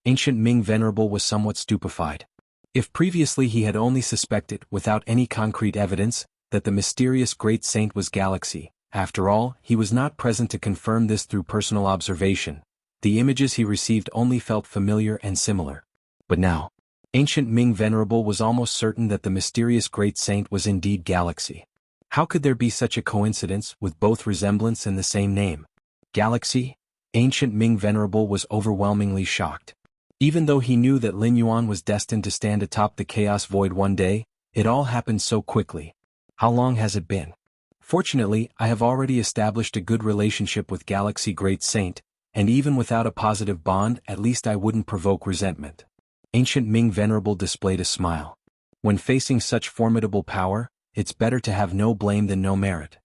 Ancient Ming Venerable was somewhat stupefied. If previously he had only suspected, without any concrete evidence, that the mysterious great saint was Galaxy, after all, he was not present to confirm this through personal observation. The images he received only felt familiar and similar. But now, Ancient Ming Venerable was almost certain that the mysterious great saint was indeed Galaxy. How could there be such a coincidence with both resemblance and the same name? Galaxy? Ancient Ming Venerable was overwhelmingly shocked. Even though he knew that Lin Yuan was destined to stand atop the Chaos Void one day, it all happened so quickly. How long has it been? Fortunately, I have already established a good relationship with Galaxy Great Saint, and even without a positive bond, at least I wouldn't provoke resentment. Ancient Ming Venerable displayed a smile. When facing such formidable power, it's better to have no blame than no merit.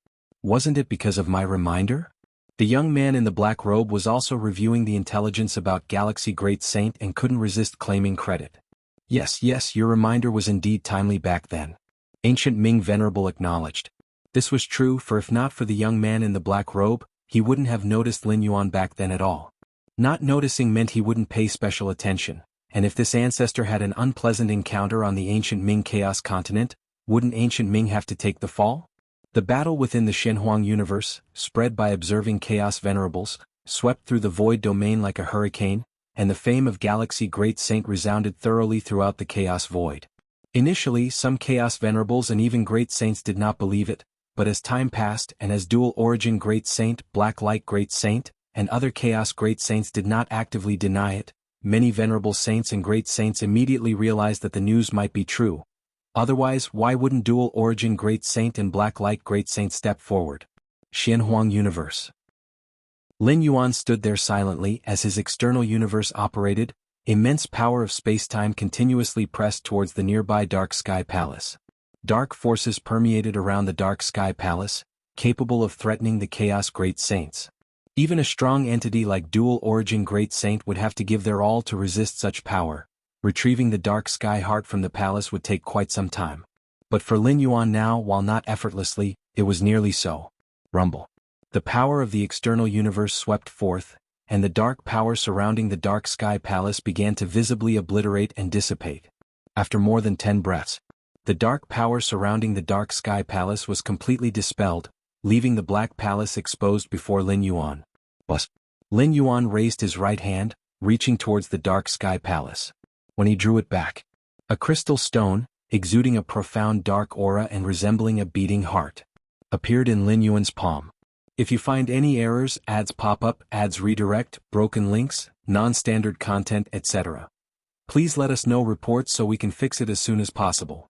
Wasn't it because of my reminder? The young man in the black robe was also reviewing the intelligence about Galaxy Great Saint and couldn't resist claiming credit. Yes, your reminder was indeed timely back then. Ancient Ming Venerable acknowledged. This was true, for if not for the young man in the black robe, he wouldn't have noticed Lin Yuan back then at all. Not noticing meant he wouldn't pay special attention, and if this ancestor had an unpleasant encounter on the Ancient Ming Chaos Continent, wouldn't Ancient Ming have to take the fall? The battle within the Xinhuang universe, spread by observing Chaos Venerables, swept through the void domain like a hurricane, and the fame of Galaxy Great Saint resounded thoroughly throughout the Chaos Void. Initially, some Chaos Venerables and even Great Saints did not believe it, but as time passed and as dual-origin Great Saint, Black Light Great Saint, and other Chaos Great Saints did not actively deny it, many Venerable Saints and Great Saints immediately realized that the news might be true. Otherwise, why wouldn't dual-origin Great Saint and Black Light Great Saint step forward? Xinhuang Universe. Lin Yuan stood there silently as his external universe operated. Immense power of spacetime continuously pressed towards the nearby Dark Sky Palace. Dark forces permeated around the Dark Sky Palace, capable of threatening the Chaos Great Saints. Even a strong entity like dual-origin Great Saint would have to give their all to resist such power. Retrieving the Dark Sky Heart from the palace would take quite some time. But for Lin Yuan now, while not effortlessly, it was nearly so. Rumble. The power of the external universe swept forth, and the dark power surrounding the Dark Sky Palace began to visibly obliterate and dissipate. After more than 10 breaths, the dark power surrounding the Dark Sky Palace was completely dispelled, leaving the Black Palace exposed before Lin Yuan. Bust. Lin Yuan raised his right hand, reaching towards the Dark Sky Palace. When he drew it back, a crystal stone, exuding a profound dark aura and resembling a beating heart, appeared in Lin Yuan's palm. If you find any errors, ads pop up, ads redirect, broken links, non-standard content, etc., please let us know reports so we can fix it as soon as possible.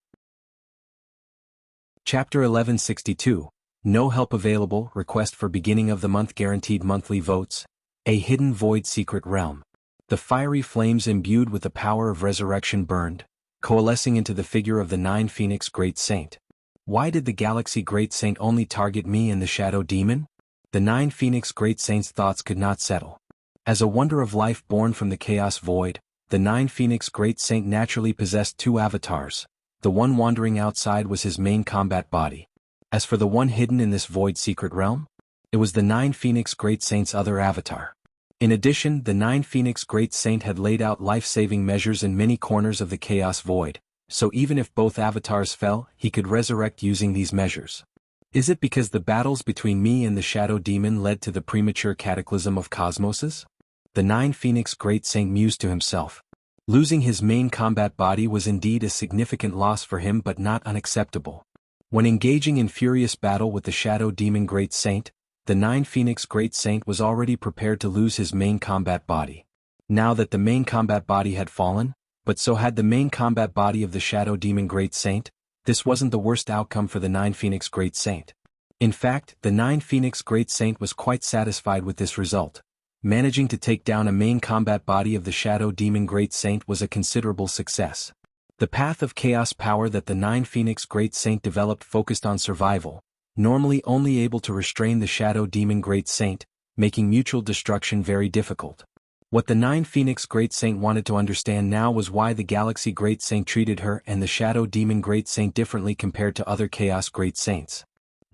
Chapter 1162, No Help Available, Request for Beginning of the Month Guaranteed Monthly Votes, A Hidden Void Secret Realm. The fiery flames imbued with the power of resurrection burned, coalescing into the figure of the 9 Phoenix Great Saint. Why did the Galaxy Great Saint only target me and the Shadow Demon? The 9 Phoenix Great Saint's thoughts could not settle. As a wonder of life born from the Chaos Void, the 9 Phoenix Great Saint naturally possessed 2 avatars. The one wandering outside was his main combat body. As for the one hidden in this void secret realm, it was the 9 Phoenix Great Saint's other avatar. In addition, the 9 Phoenix Great Saint had laid out life-saving measures in many corners of the Chaos Void, so even if both avatars fell, he could resurrect using these measures. Is it because the battles between me and the Shadow Demon led to the premature cataclysm of cosmoses? The 9 Phoenix Great Saint mused to himself. Losing his main combat body was indeed a significant loss for him, but not unacceptable. When engaging in furious battle with the Shadow Demon Great Saint, the 9 Phoenix Great Saint was already prepared to lose his main combat body. Now that the main combat body had fallen, but so had the main combat body of the Shadow Demon Great Saint, this wasn't the worst outcome for the 9 Phoenix Great Saint. In fact, the 9 Phoenix Great Saint was quite satisfied with this result. Managing to take down a main combat body of the Shadow Demon Great Saint was a considerable success. The path of chaos power that the 9 Phoenix Great Saint developed focused on survival, normally only able to restrain the Shadow Demon Great Saint, making mutual destruction very difficult. What the 9 Phoenix Great Saint wanted to understand now was why the Galaxy Great Saint treated her and the Shadow Demon Great Saint differently compared to other Chaos Great Saints.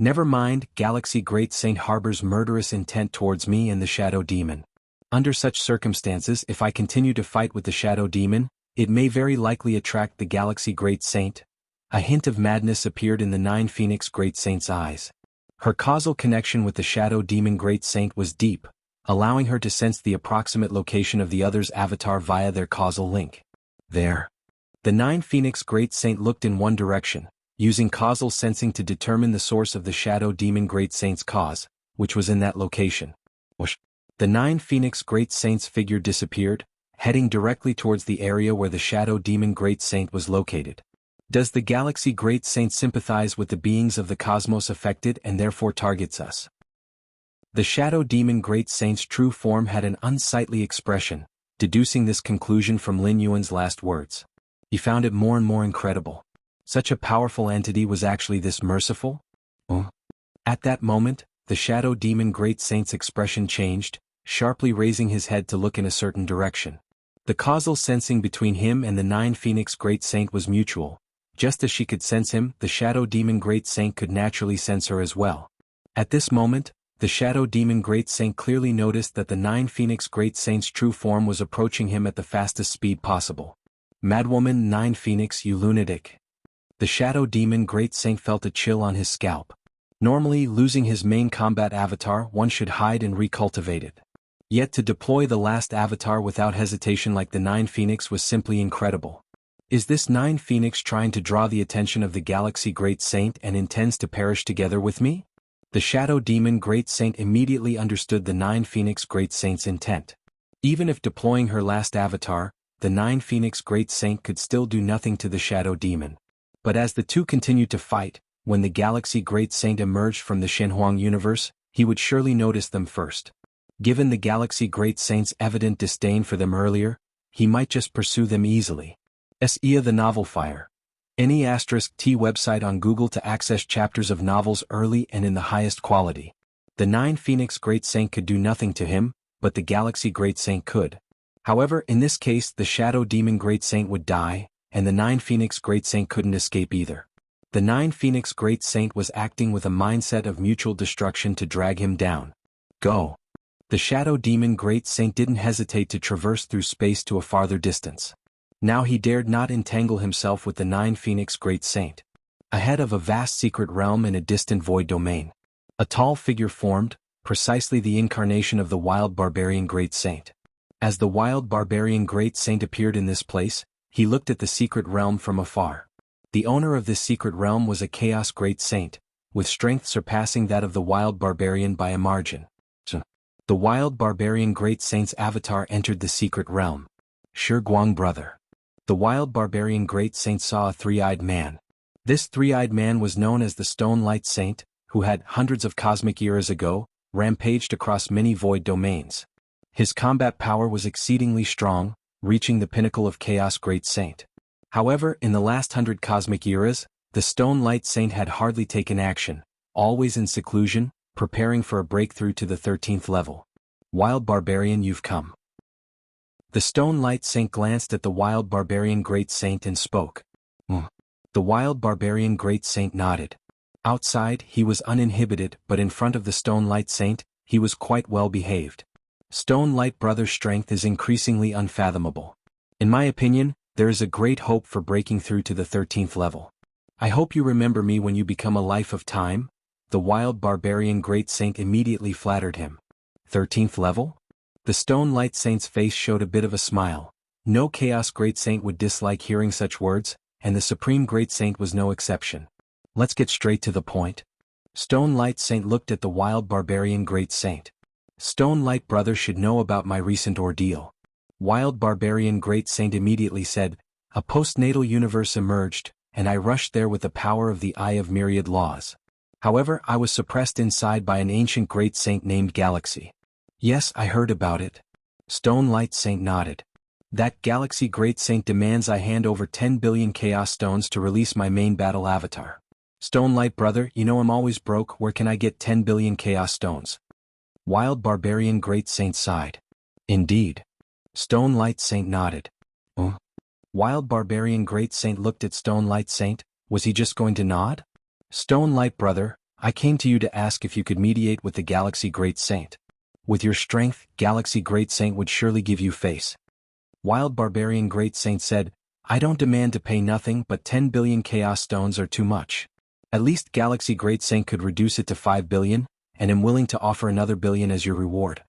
Never mind, Galaxy Great Saint harbors murderous intent towards me and the Shadow Demon. Under such circumstances, if I continue to fight with the Shadow Demon, it may very likely attract the Galaxy Great Saint. A hint of madness appeared in the 9 Phoenix Great Saint's eyes. Her causal connection with the Shadow Demon Great Saint was deep, allowing her to sense the approximate location of the other's avatar via their causal link. There. The 9 Phoenix Great Saint looked in one direction, using causal sensing to determine the source of the Shadow Demon Great Saint's cause, which was in that location. Whoosh. The 9 Phoenix Great Saint's figure disappeared, heading directly towards the area where the Shadow Demon Great Saint was located. Does the Galaxy Great Saint sympathize with the beings of the cosmos affected and therefore targets us? The Shadow Demon Great Saint's true form had an unsightly expression, deducing this conclusion from Lin Yuan's last words. He found it more and more incredible. Such a powerful entity was actually this merciful? At that moment, the Shadow Demon Great Saint's expression changed, sharply raising his head to look in a certain direction. The causal sensing between him and the 9 Phoenix Great Saint was mutual. Just as she could sense him, the Shadow Demon Great Saint could naturally sense her as well. At this moment, the Shadow Demon Great Saint clearly noticed that the 9 Phoenix Great Saint's true form was approaching him at the fastest speed possible. Madwoman 9 Phoenix, you lunatic. The Shadow Demon Great Saint felt a chill on his scalp. Normally, losing his main combat avatar, one should hide and recultivate it. Yet to deploy the last avatar without hesitation like the 9 Phoenix was simply incredible. Is this 9 Phoenix trying to draw the attention of the Galaxy Great Saint and intends to perish together with me? The Shadow Demon Great Saint immediately understood the 9 Phoenix Great Saint's intent. Even if deploying her last avatar, the 9 Phoenix Great Saint could still do nothing to the Shadow Demon. But as the two continued to fight, when the Galaxy Great Saint emerged from the Shenhuang universe, he would surely notice them first. Given the Galaxy Great Saint's evident disdain for them earlier, he might just pursue them easily. S.E.A. the Novel Fire. Any *T website on Google to access chapters of novels early and in the highest quality. The 9 Phoenix Great Saint could do nothing to him, but the Galaxy Great Saint could. However, in this case the Shadow Demon Great Saint would die, and the 9 Phoenix Great Saint couldn't escape either. The 9 Phoenix Great Saint was acting with a mindset of mutual destruction to drag him down. Go. The Shadow Demon Great Saint didn't hesitate to traverse through space to a farther distance. Now he dared not entangle himself with the 9 Phoenix Great Saint. Ahead of a vast secret realm in a distant void domain, a tall figure formed, precisely the incarnation of the Wild Barbarian Great Saint. As the Wild Barbarian Great Saint appeared in this place, he looked at the secret realm from afar. The owner of this secret realm was a Chaos Great Saint, with strength surpassing that of the Wild Barbarian by a margin. The Wild Barbarian Great Saint's avatar entered the secret realm. Shi Guang brother. The Wild Barbarian Great Saint saw a three-eyed man. This three-eyed man was known as the Stone Light Saint, who had, hundreds of cosmic eras ago, rampaged across many void domains. His combat power was exceedingly strong, reaching the pinnacle of Chaos Great Saint. However, in the last 100 cosmic eras, the Stone Light Saint had hardly taken action, always in seclusion, preparing for a breakthrough to the 13th level. Wild Barbarian, you've come. The Stone Light Saint glanced at the Wild Barbarian Great Saint and spoke. The Wild Barbarian Great Saint nodded. Outside, he was uninhibited, but in front of the Stone Light Saint, he was quite well behaved. Stone Light Brother's strength is increasingly unfathomable. In my opinion, there is a great hope for breaking through to the 13th level. I hope you remember me when you become a life of time. The Wild Barbarian Great Saint immediately flattered him. 13th level? The Stone Light Saint's face showed a bit of a smile. No Chaos Great Saint would dislike hearing such words, and the Supreme Great Saint was no exception. Let's get straight to the point. Stone Light Saint looked at the Wild Barbarian Great Saint. Stone Light Brother should know about my recent ordeal. Wild Barbarian Great Saint immediately said, a postnatal universe emerged, and I rushed there with the power of the Eye of Myriad Laws. However, I was suppressed inside by an ancient great saint named Galaxy. Yes, I heard about it. Stone Light Saint nodded. That Galaxy Great Saint demands I hand over 10 billion Chaos Stones to release my main battle avatar. Stone Light brother, you know I'm always broke, where can I get 10 billion Chaos Stones? Wild Barbarian Great Saint sighed. Indeed. Stone Light Saint nodded. Wild Barbarian Great Saint looked at Stone Light Saint, was he just going to nod? Stone Light brother, I came to you to ask if you could mediate with the Galaxy Great Saint. With your strength, Galaxy Great Saint would surely give you face. Wild Barbarian Great Saint said, I don't demand to pay nothing, but 10 billion Chaos Stones are too much. At least Galaxy Great Saint could reduce it to 5 billion, and am willing to offer another billion as your reward.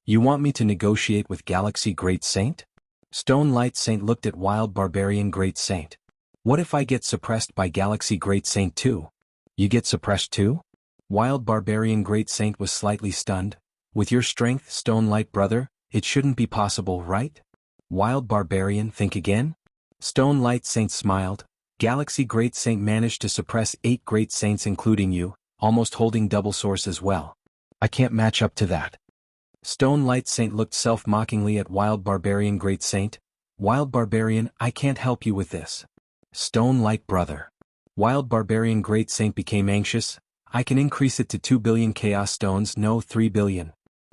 You want me to negotiate with Galaxy Great Saint? Stone Light Saint looked at Wild Barbarian Great Saint. What if I get suppressed by Galaxy Great Saint too? You get suppressed too? Wild Barbarian Great Saint was slightly stunned. With your strength, Stone Light brother, it shouldn't be possible, right? Wild Barbarian, think again? Stone Light Saint smiled. Galaxy Great Saint managed to suppress 8 Great Saints including you, almost holding double source as well. I can't match up to that. Stone Light Saint looked self-mockingly at Wild Barbarian Great Saint. Wild Barbarian, I can't help you with this. Stone Light brother. Wild Barbarian Great Saint became anxious. I can increase it to 2 billion Chaos Stones, no 3 billion.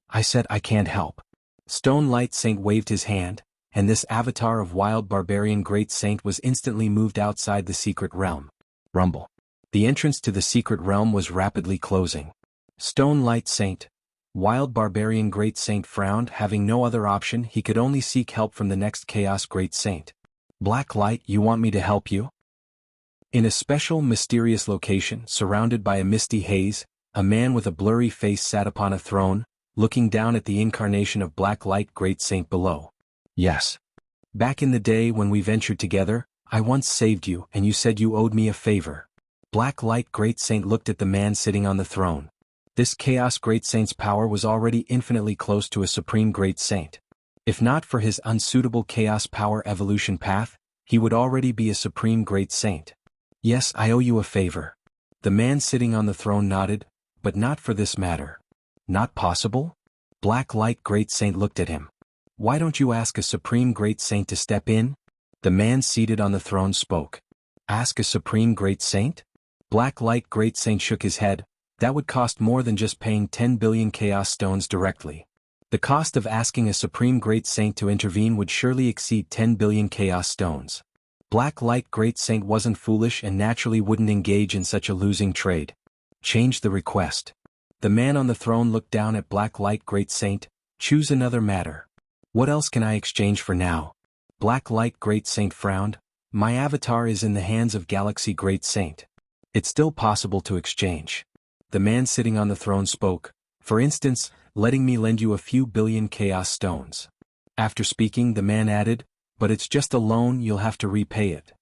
I said I can't help. Stone Light Saint waved his hand, and this avatar of Wild Barbarian Great Saint was instantly moved outside the secret realm. Rumble. The entrance to the secret realm was rapidly closing. Stone Light Saint. Wild Barbarian Great Saint frowned, having no other option, he could only seek help from the next Chaos Great Saint. Black Light, you want me to help you? In a special, mysterious location, surrounded by a misty haze, a man with a blurry face sat upon a throne, looking down at the incarnation of Black Light Great Saint below. Yes. Back in the day when we ventured together, I once saved you, and you said you owed me a favor. Black Light Great Saint looked at the man sitting on the throne. This Chaos Great Saint's power was already infinitely close to a Supreme Great Saint. If not for his unsuitable Chaos Power evolution path, he would already be a Supreme Great Saint. Yes, I owe you a favor. The man sitting on the throne nodded, but not for this matter. Not possible? Black Light Great Saint looked at him. Why don't you ask a Supreme Great Saint to step in? The man seated on the throne spoke. Ask a Supreme Great Saint? Black Light Great Saint shook his head. That would cost more than just paying 10 billion Chaos Stones directly. The cost of asking a Supreme Great Saint to intervene would surely exceed 10 billion Chaos Stones. Black Light Great Saint wasn't foolish and naturally wouldn't engage in such a losing trade. Change the request. The man on the throne looked down at Black Light Great Saint. Choose another matter. What else can I exchange for now? Black Light Great Saint frowned. My avatar is in the hands of Galaxy Great Saint. It's still possible to exchange. The man sitting on the throne spoke. For instance, letting me lend you a few billion Chaos Stones. After speaking, the man added, but it's just a loan, you'll have to repay it.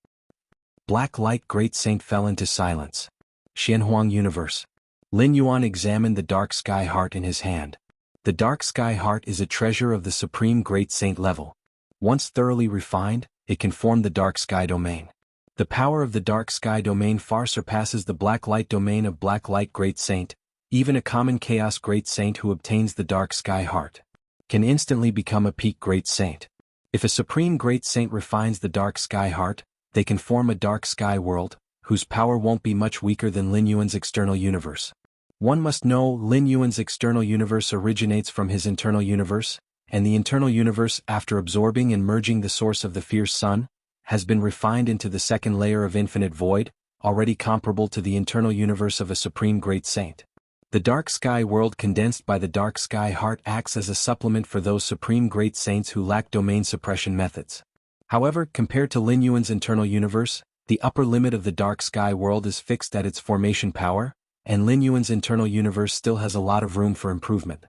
Black Light Great Saint fell into silence. Xianhuang Universe. Lin Yuan examined the Dark Sky Heart in his hand. The Dark Sky Heart is a treasure of the Supreme Great Saint level. Once thoroughly refined, it can form the Dark Sky Domain. The power of the Dark Sky Domain far surpasses the Black Light Domain of Black Light Great Saint. Even a common Chaos Great Saint who obtains the Dark Sky Heart can instantly become a peak Great Saint. If a Supreme Great Saint refines the Dark Sky Heart, they can form a Dark Sky World, whose power won't be much weaker than Lin Yuan's external universe. One must know Lin Yuan's external universe originates from his internal universe, and the internal universe, after absorbing and merging the source of the fierce sun, has been refined into the second layer of infinite void, already comparable to the internal universe of a Supreme Great Saint. The Dark Sky World condensed by the Dark Sky Heart acts as a supplement for those Supreme Great Saints who lack domain suppression methods. However, compared to Lin Yuan's internal universe, the upper limit of the Dark Sky World is fixed at its formation power, and Lin Yuan's internal universe still has a lot of room for improvement.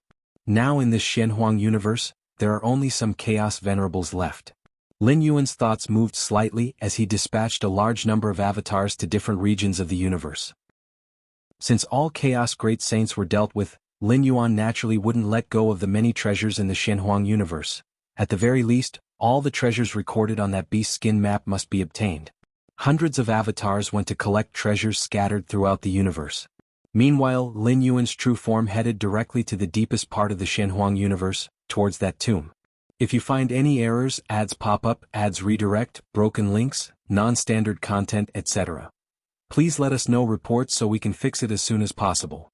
Now in this Xianhuang universe, there are only some Chaos Venerables left. Lin Yuan's thoughts moved slightly as he dispatched a large number of avatars to different regions of the universe. Since all Chaos Great Saints were dealt with, Lin Yuan naturally wouldn't let go of the many treasures in the Xianhuang universe. At the very least, all the treasures recorded on that beast skin map must be obtained. Hundreds of avatars went to collect treasures scattered throughout the universe. Meanwhile, Lin Yuan's true form headed directly to the deepest part of the Shenhuang universe, towards that tomb. If you find any errors, ads pop up, ads redirect, broken links, non-standard content, etc., please let us know reports so we can fix it as soon as possible.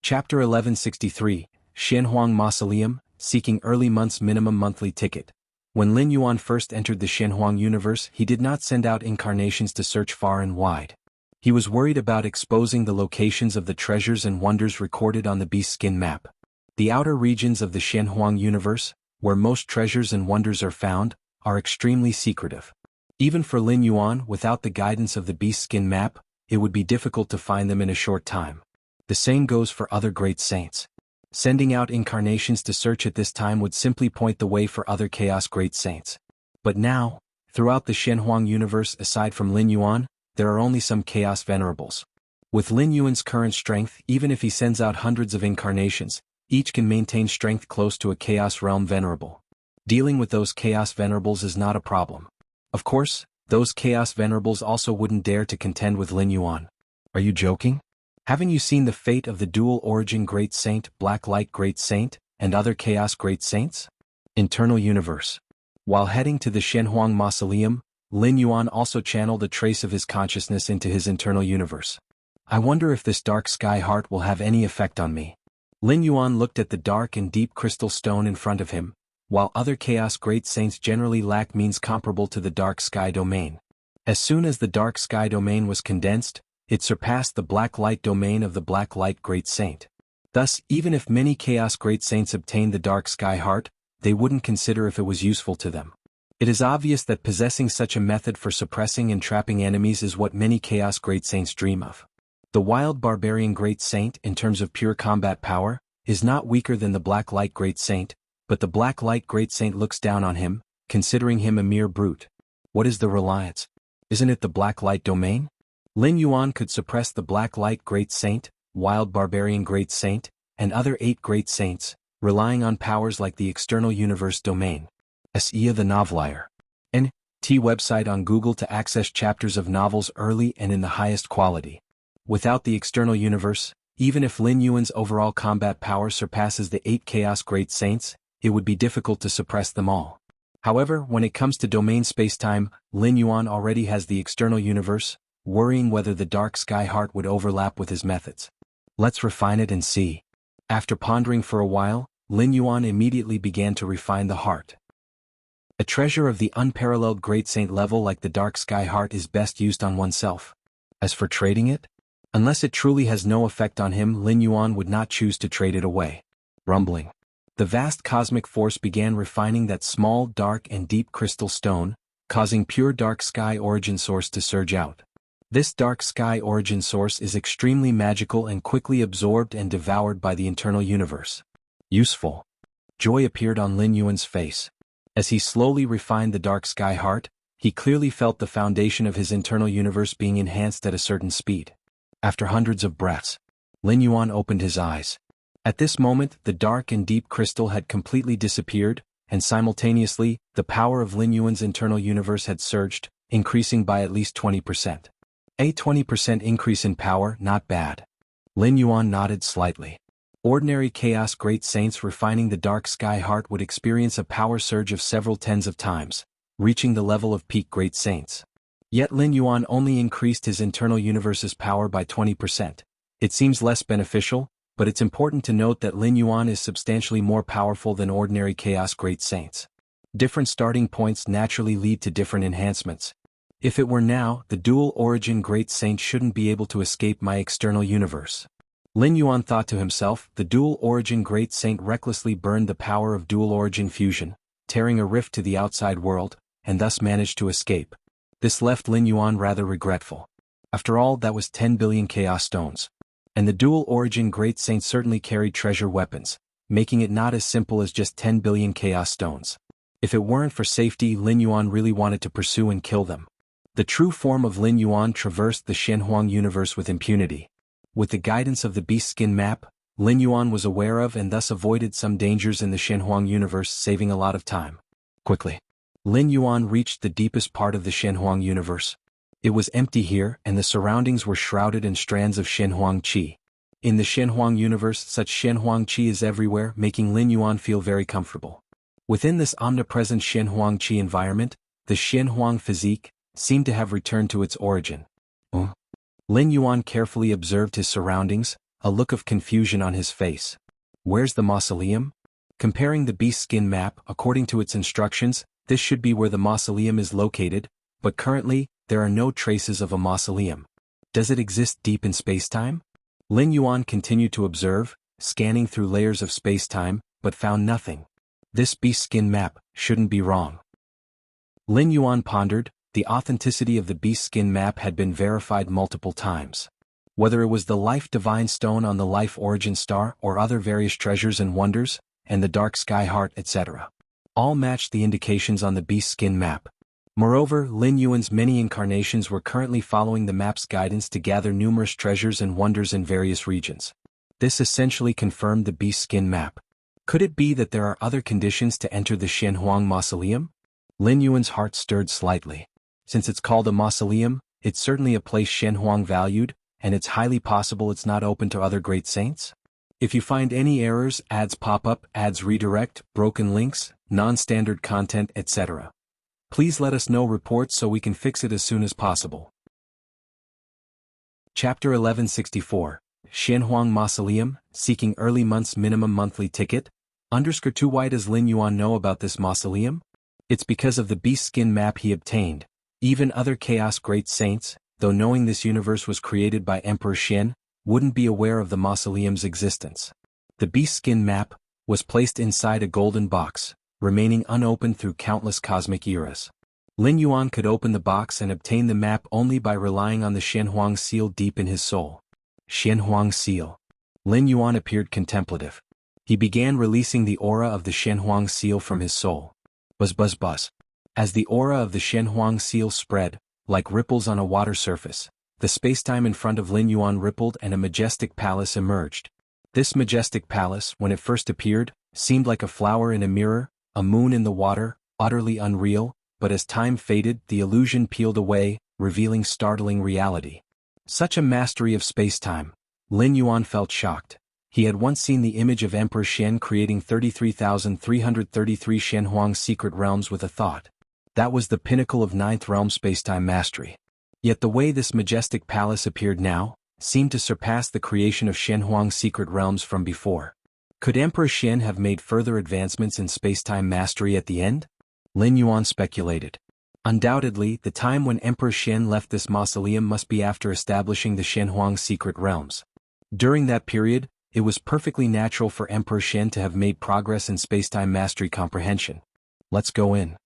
Chapter 1163, Shenhuang Mausoleum, Seeking Early Month's Minimum Monthly Ticket. When Lin Yuan first entered the Shenhuang universe, he did not send out incarnations to search far and wide. He was worried about exposing the locations of the treasures and wonders recorded on the beast skin map. The outer regions of the Shenhuang universe, where most treasures and wonders are found, are extremely secretive. Even for Lin Yuan, without the guidance of the beast skin map, it would be difficult to find them in a short time. The same goes for other great saints. Sending out incarnations to search at this time would simply point the way for other chaos great saints. But now, throughout the Shenhuang universe aside from Lin Yuan, there are only some chaos venerables. With Lin Yuan's current strength, even if he sends out hundreds of incarnations, each can maintain strength close to a Chaos Realm Venerable. Dealing with those Chaos Venerables is not a problem. Of course, those Chaos Venerables also wouldn't dare to contend with Lin Yuan. Are you joking? Haven't you seen the fate of the Dual Origin Great Saint, Black Light Great Saint, and other Chaos Great Saints? Internal Universe. While heading to the Shenhuang Mausoleum, Lin Yuan also channeled a trace of his consciousness into his internal universe. I wonder if this dark sky heart will have any effect on me. Lin Yuan looked at the dark and deep crystal stone in front of him, while other Chaos Great Saints generally lack means comparable to the Dark Sky Domain. As soon as the Dark Sky Domain was condensed, it surpassed the Black Light Domain of the Black Light Great Saint. Thus, even if many Chaos Great Saints obtained the Dark Sky Heart, they wouldn't consider if it was useful to them. It is obvious that possessing such a method for suppressing and trapping enemies is what many Chaos Great Saints dream of. The Wild Barbarian Great Saint, in terms of pure combat power, is not weaker than the Black Light Great Saint, but the Black Light Great Saint looks down on him, considering him a mere brute. What is the reliance? Isn't it the Black Light Domain? Lin Yuan could suppress the Black Light Great Saint, Wild Barbarian Great Saint, and other 8 Great Saints, relying on powers like the External Universe Domain. Ia the Novelier. N.T. website on Google to access chapters of novels early and in the highest quality. Without the external universe, even if Lin Yuan's overall combat power surpasses the 8 Chaos Great Saints, it would be difficult to suppress them all. However, when it comes to domain spacetime, Lin Yuan already has the external universe, worrying whether the Dark Sky Heart would overlap with his methods. Let's refine it and see. After pondering for a while, Lin Yuan immediately began to refine the heart. A treasure of the unparalleled Great Saint level like the Dark Sky Heart is best used on oneself. As for trading it, unless it truly has no effect on him, Lin Yuan would not choose to trade it away. Rumbling. The vast cosmic force began refining that small, dark and deep crystal stone, causing pure dark sky origin source to surge out. This dark sky origin source is extremely magical and quickly absorbed and devoured by the internal universe. Useful. Joy appeared on Lin Yuan's face. As he slowly refined the dark sky heart, he clearly felt the foundation of his internal universe being enhanced at a certain speed. After hundreds of breaths, Lin Yuan opened his eyes. At this moment, the dark and deep crystal had completely disappeared, and simultaneously, the power of Lin Yuan's internal universe had surged, increasing by at least 20%. A 20% increase in power, not bad. Lin Yuan nodded slightly. Ordinary Chaos Great Saints refining the Dark Sky Heart would experience a power surge of several tens of times, reaching the level of peak Great Saints. Yet Lin Yuan only increased his internal universe's power by 20%. It seems less beneficial, but it's important to note that Lin Yuan is substantially more powerful than ordinary Chaos Great Saints. Different starting points naturally lead to different enhancements. If it were now, the Dual Origin Great Saint shouldn't be able to escape my external universe. Lin Yuan thought to himself. The Dual Origin Great Saint recklessly burned the power of Dual Origin Fusion, tearing a rift to the outside world, and thus managed to escape. This left Lin Yuan rather regretful. After all, that was 10 billion Chaos Stones. And the Dual Origin Great Saint certainly carried treasure weapons, making it not as simple as just 10 billion Chaos Stones. If it weren't for safety, Lin Yuan really wanted to pursue and kill them. The true form of Lin Yuan traversed the Shenhuang universe with impunity. With the guidance of the Beast Skin map, Lin Yuan was aware of and thus avoided some dangers in the Shenhuang universe, saving a lot of time. Quickly, Lin Yuan reached the deepest part of the Shenhuang universe. It was empty here, and the surroundings were shrouded in strands of Shenhuang qi. In the Shenhuang universe, such Shenhuang qi is everywhere, making Lin Yuan feel very comfortable. Within this omnipresent Shenhuang qi environment, the Shenhuang physique seemed to have returned to its origin. Lin Yuan carefully observed his surroundings, a look of confusion on his face. Where's the mausoleum? Comparing the beast skin map according to its instructions, this should be where the mausoleum is located, but currently, there are no traces of a mausoleum. Does it exist deep in spacetime? Lin Yuan continued to observe, scanning through layers of spacetime, but found nothing. This beast skin map shouldn't be wrong. Lin Yuan pondered. The authenticity of the beast skin map had been verified multiple times. Whether it was the Life Divine Stone on the Life Origin Star or other various treasures and wonders, and the Dark Sky Heart, etc. all matched the indications on the beast skin map. Moreover, Lin Yuan's many incarnations were currently following the map's guidance to gather numerous treasures and wonders in various regions. This essentially confirmed the beast skin map. Could it be that there are other conditions to enter the Shenhuang mausoleum? Lin Yuan's heart stirred slightly. Since it's called a mausoleum, it's certainly a place Shenhuang valued, and it's highly possible it's not open to other great saints. If you find any errors, ads pop up, ads redirect, broken links, non-standard content, etc., please let us know reports so we can fix it as soon as possible. Chapter 1164, Shenhuang Mausoleum, Seeking Early Month's Minimum Monthly Ticket. _2 Why does Lin Yuan know about this mausoleum? It's because of the beast skin map he obtained. Even other Chaos Great Saints, though knowing this universe was created by Emperor Shen, wouldn't be aware of the mausoleum's existence. The beast skin map was placed inside a golden box, remaining unopened through countless cosmic eras. Lin Yuan could open the box and obtain the map only by relying on the Shenhuang seal deep in his soul. Shenhuang seal. Lin Yuan appeared contemplative. He began releasing the aura of the Shenhuang seal from his soul. Buzz buzz buzz. As the aura of the Shenhuang seal spread, like ripples on a water surface, the spacetime in front of Lin Yuan rippled and a majestic palace emerged. This majestic palace, when it first appeared, seemed like a flower in a mirror, a moon in the water, utterly unreal, but as time faded, the illusion peeled away, revealing startling reality. Such a mastery of spacetime. Lin Yuan felt shocked. He had once seen the image of Emperor Shen creating 33,333 Shenhuang secret realms with a thought. That was the pinnacle of ninth realm spacetime mastery. Yet the way this majestic palace appeared now seemed to surpass the creation of Shenhuang secret realms from before. Could Emperor Shen have made further advancements in spacetime mastery at the end? Lin Yuan speculated. Undoubtedly, the time when Emperor Shen left this mausoleum must be after establishing the Shenhuang secret realms. During that period, it was perfectly natural for Emperor Shen to have made progress in spacetime mastery comprehension. Let's go in.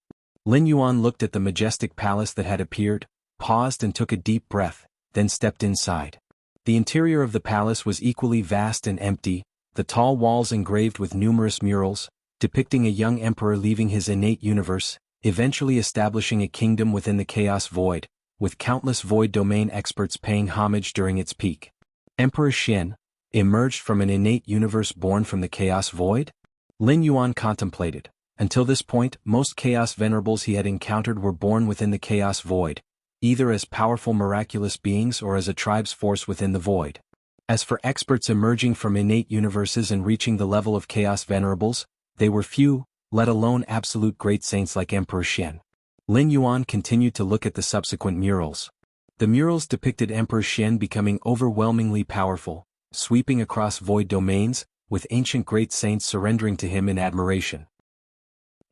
Lin Yuan looked at the majestic palace that had appeared, paused and took a deep breath, then stepped inside. The interior of the palace was equally vast and empty, the tall walls engraved with numerous murals, depicting a young emperor leaving his innate universe, eventually establishing a kingdom within the chaos void, with countless void domain experts paying homage during its peak. Emperor Shen emerged from an innate universe born from the chaos void? Lin Yuan contemplated. Until this point, most chaos venerables he had encountered were born within the chaos void, either as powerful miraculous beings or as a tribe's force within the void. As for experts emerging from innate universes and reaching the level of chaos venerables, they were few, let alone absolute great saints like Emperor Shen. Lin Yuan continued to look at the subsequent murals. The murals depicted Emperor Shen becoming overwhelmingly powerful, sweeping across void domains, with ancient great saints surrendering to him in admiration.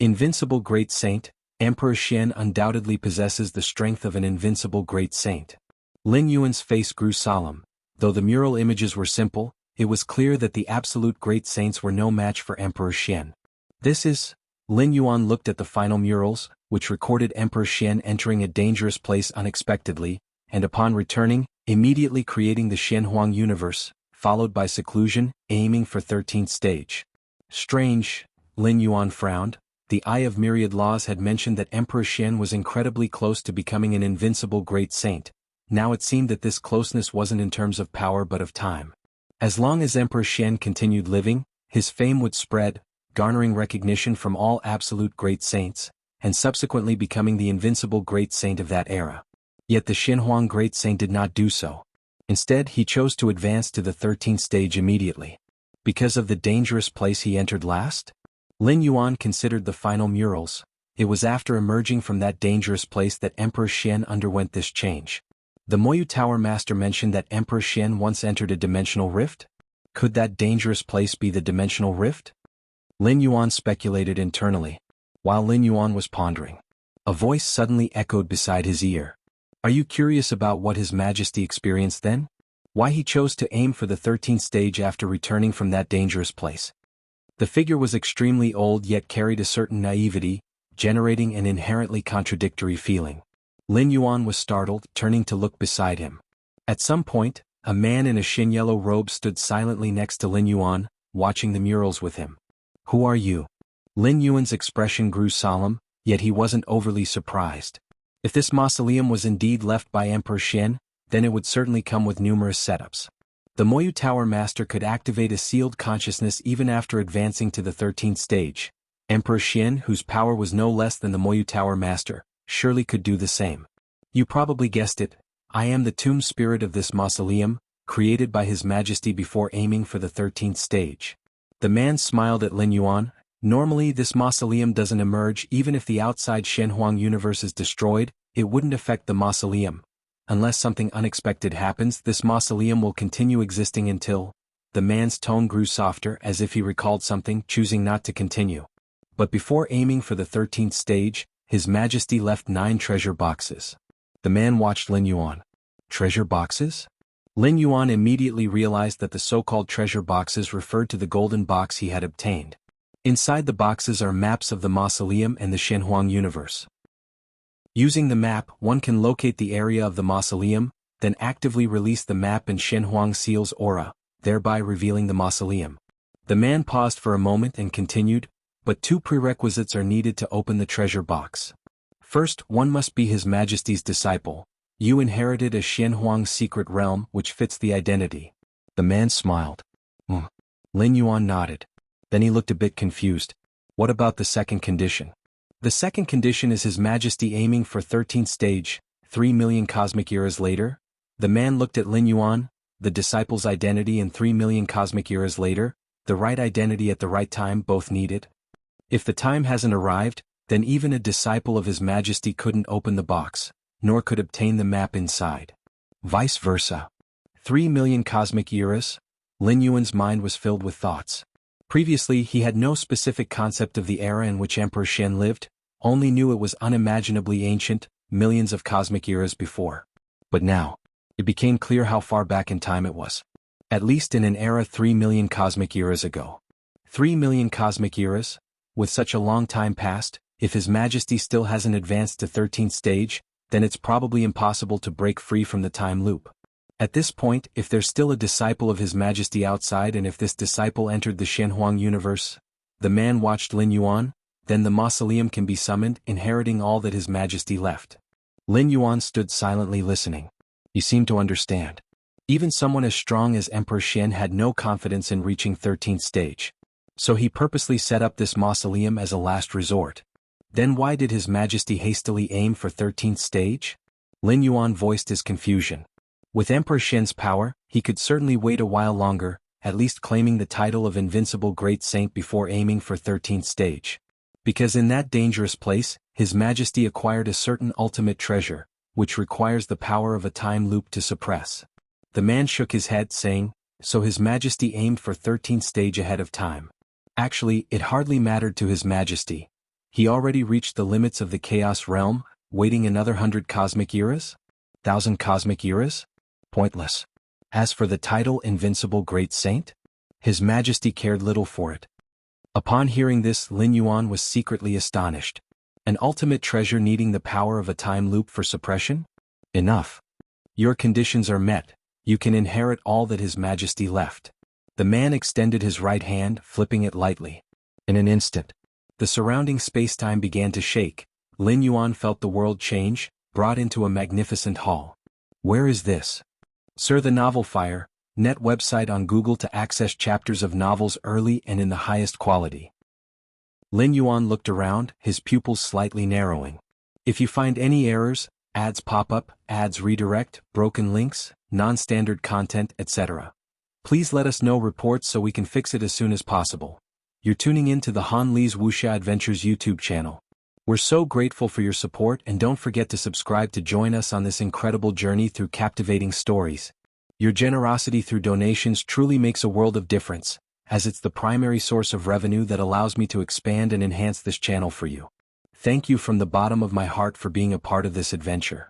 Invincible Great Saint, Emperor Shen undoubtedly possesses the strength of an invincible great saint. Lin Yuan's face grew solemn. Though the mural images were simple, it was clear that the absolute great saints were no match for Emperor Shen. This is... Lin Yuan looked at the final murals, which recorded Emperor Shen entering a dangerous place unexpectedly, and upon returning, immediately creating the Shenhuang universe, followed by seclusion, aiming for 13th stage. Strange, Lin Yuan frowned. The Eye of Myriad Laws had mentioned that Emperor Shen was incredibly close to becoming an invincible great saint. Now it seemed that this closeness wasn't in terms of power but of time. As long as Emperor Shen continued living, his fame would spread, garnering recognition from all absolute great saints, and subsequently becoming the invincible great saint of that era. Yet the Xinhuang Great Saint did not do so. Instead, he chose to advance to the 13th stage immediately. Because of the dangerous place he entered last? Lin Yuan considered the final murals. It was after emerging from that dangerous place that Emperor Xian underwent this change. The Moyu Tower Master mentioned that Emperor Xian once entered a dimensional rift? Could that dangerous place be the dimensional rift? Lin Yuan speculated internally. While Lin Yuan was pondering, a voice suddenly echoed beside his ear. Are you curious about what His Majesty experienced then? Why he chose to aim for the 13th stage after returning from that dangerous place? The figure was extremely old yet carried a certain naivety, generating an inherently contradictory feeling. Lin Yuan was startled, turning to look beside him. At some point, a man in a shin yellow robe stood silently next to Lin Yuan, watching the murals with him. Who are you? Lin Yuan's expression grew solemn, yet he wasn't overly surprised. If this mausoleum was indeed left by Emperor Xian, then it would certainly come with numerous setups. The Moyu Tower Master could activate a sealed consciousness even after advancing to the 13th stage. Emperor Xian, whose power was no less than the Moyu Tower Master, surely could do the same. You probably guessed it, I am the tomb spirit of this mausoleum, created by His Majesty before aiming for the 13th stage. The man smiled at Lin Yuan. Normally this mausoleum doesn't emerge even if the outside Shenhuang universe is destroyed, it wouldn't affect the mausoleum. Unless something unexpected happens, this mausoleum will continue existing until... The man's tone grew softer as if he recalled something, choosing not to continue. But before aiming for the 13th stage, His Majesty left 9 treasure boxes. The man watched Lin Yuan. Treasure boxes? Lin Yuan immediately realized that the so-called treasure boxes referred to the golden box he had obtained. Inside the boxes are maps of the mausoleum and the Shenhuang universe. Using the map, one can locate the area of the mausoleum, then actively release the map and Shenhuang seal's aura, thereby revealing the mausoleum. The man paused for a moment and continued, but 2 prerequisites are needed to open the treasure box. First, one must be His Majesty's disciple. You inherited a Shenhuang secret realm which fits the identity. The man smiled. Lin Yuan nodded. Then he looked a bit confused. What about the second condition? The second condition is His Majesty aiming for 13th stage, 3 million cosmic eras later? The man looked at Lin Yuan, the disciple's identity and 3 million cosmic eras later, the right identity at the right time both needed. If the time hasn't arrived, then even a disciple of His Majesty couldn't open the box, nor could obtain the map inside. Vice versa. 3 million cosmic eras? Lin Yuan's mind was filled with thoughts. Previously he had no specific concept of the era in which Emperor Xian lived, only knew it was unimaginably ancient, millions of cosmic eras before. But now, it became clear how far back in time it was. At least in an era 3 million cosmic eras ago. 3 million cosmic eras? With such a long time past, if His Majesty still hasn't advanced to 13th stage, then it's probably impossible to break free from the time loop. At this point, if there's still a disciple of His Majesty outside and if this disciple entered the Shenhuang universe, the man watched Lin Yuan, then the mausoleum can be summoned, inheriting all that His Majesty left. Lin Yuan stood silently listening. He seemed to understand. Even someone as strong as Emperor Xian had no confidence in reaching 13th stage. So he purposely set up this mausoleum as a last resort. Then why did His Majesty hastily aim for 13th stage? Lin Yuan voiced his confusion. With Emperor Xian's power, he could certainly wait a while longer, at least claiming the title of Invincible Great Saint before aiming for 13th stage. Because in that dangerous place, His Majesty acquired a certain ultimate treasure, which requires the power of a time loop to suppress. The man shook his head, saying, so His Majesty aimed for 13th stage ahead of time. Actually, it hardly mattered to His Majesty. He already reached the limits of the Chaos Realm, waiting another 100 cosmic eras? 1,000 cosmic eras? Pointless. As for the title Invincible Great Saint, His Majesty cared little for it. Upon hearing this, Lin Yuan was secretly astonished. An ultimate treasure needing the power of a time loop for suppression? Enough. Your conditions are met. You can inherit all that His Majesty left. The man extended his right hand, flipping it lightly. In an instant, the surrounding space-time began to shake. Lin Yuan felt the world change, brought into a magnificent hall. Where is this? Sir, the Novel Fire, net website on Google to access chapters of novels early and in the highest quality. Lin Yuan looked around, his pupils slightly narrowing. If you find any errors, Ads pop up, ads redirect, broken links, non-standard content, etc. Please let us know reports so we can fix it as soon as possible. You're tuning in to the Han Li's Wuxia Adventures YouTube channel. We're so grateful for your support, and don't forget to subscribe to join us on this incredible journey through captivating stories. Your generosity through donations truly makes a world of difference, as it's the primary source of revenue that allows me to expand and enhance this channel for you. Thank you from the bottom of my heart for being a part of this adventure.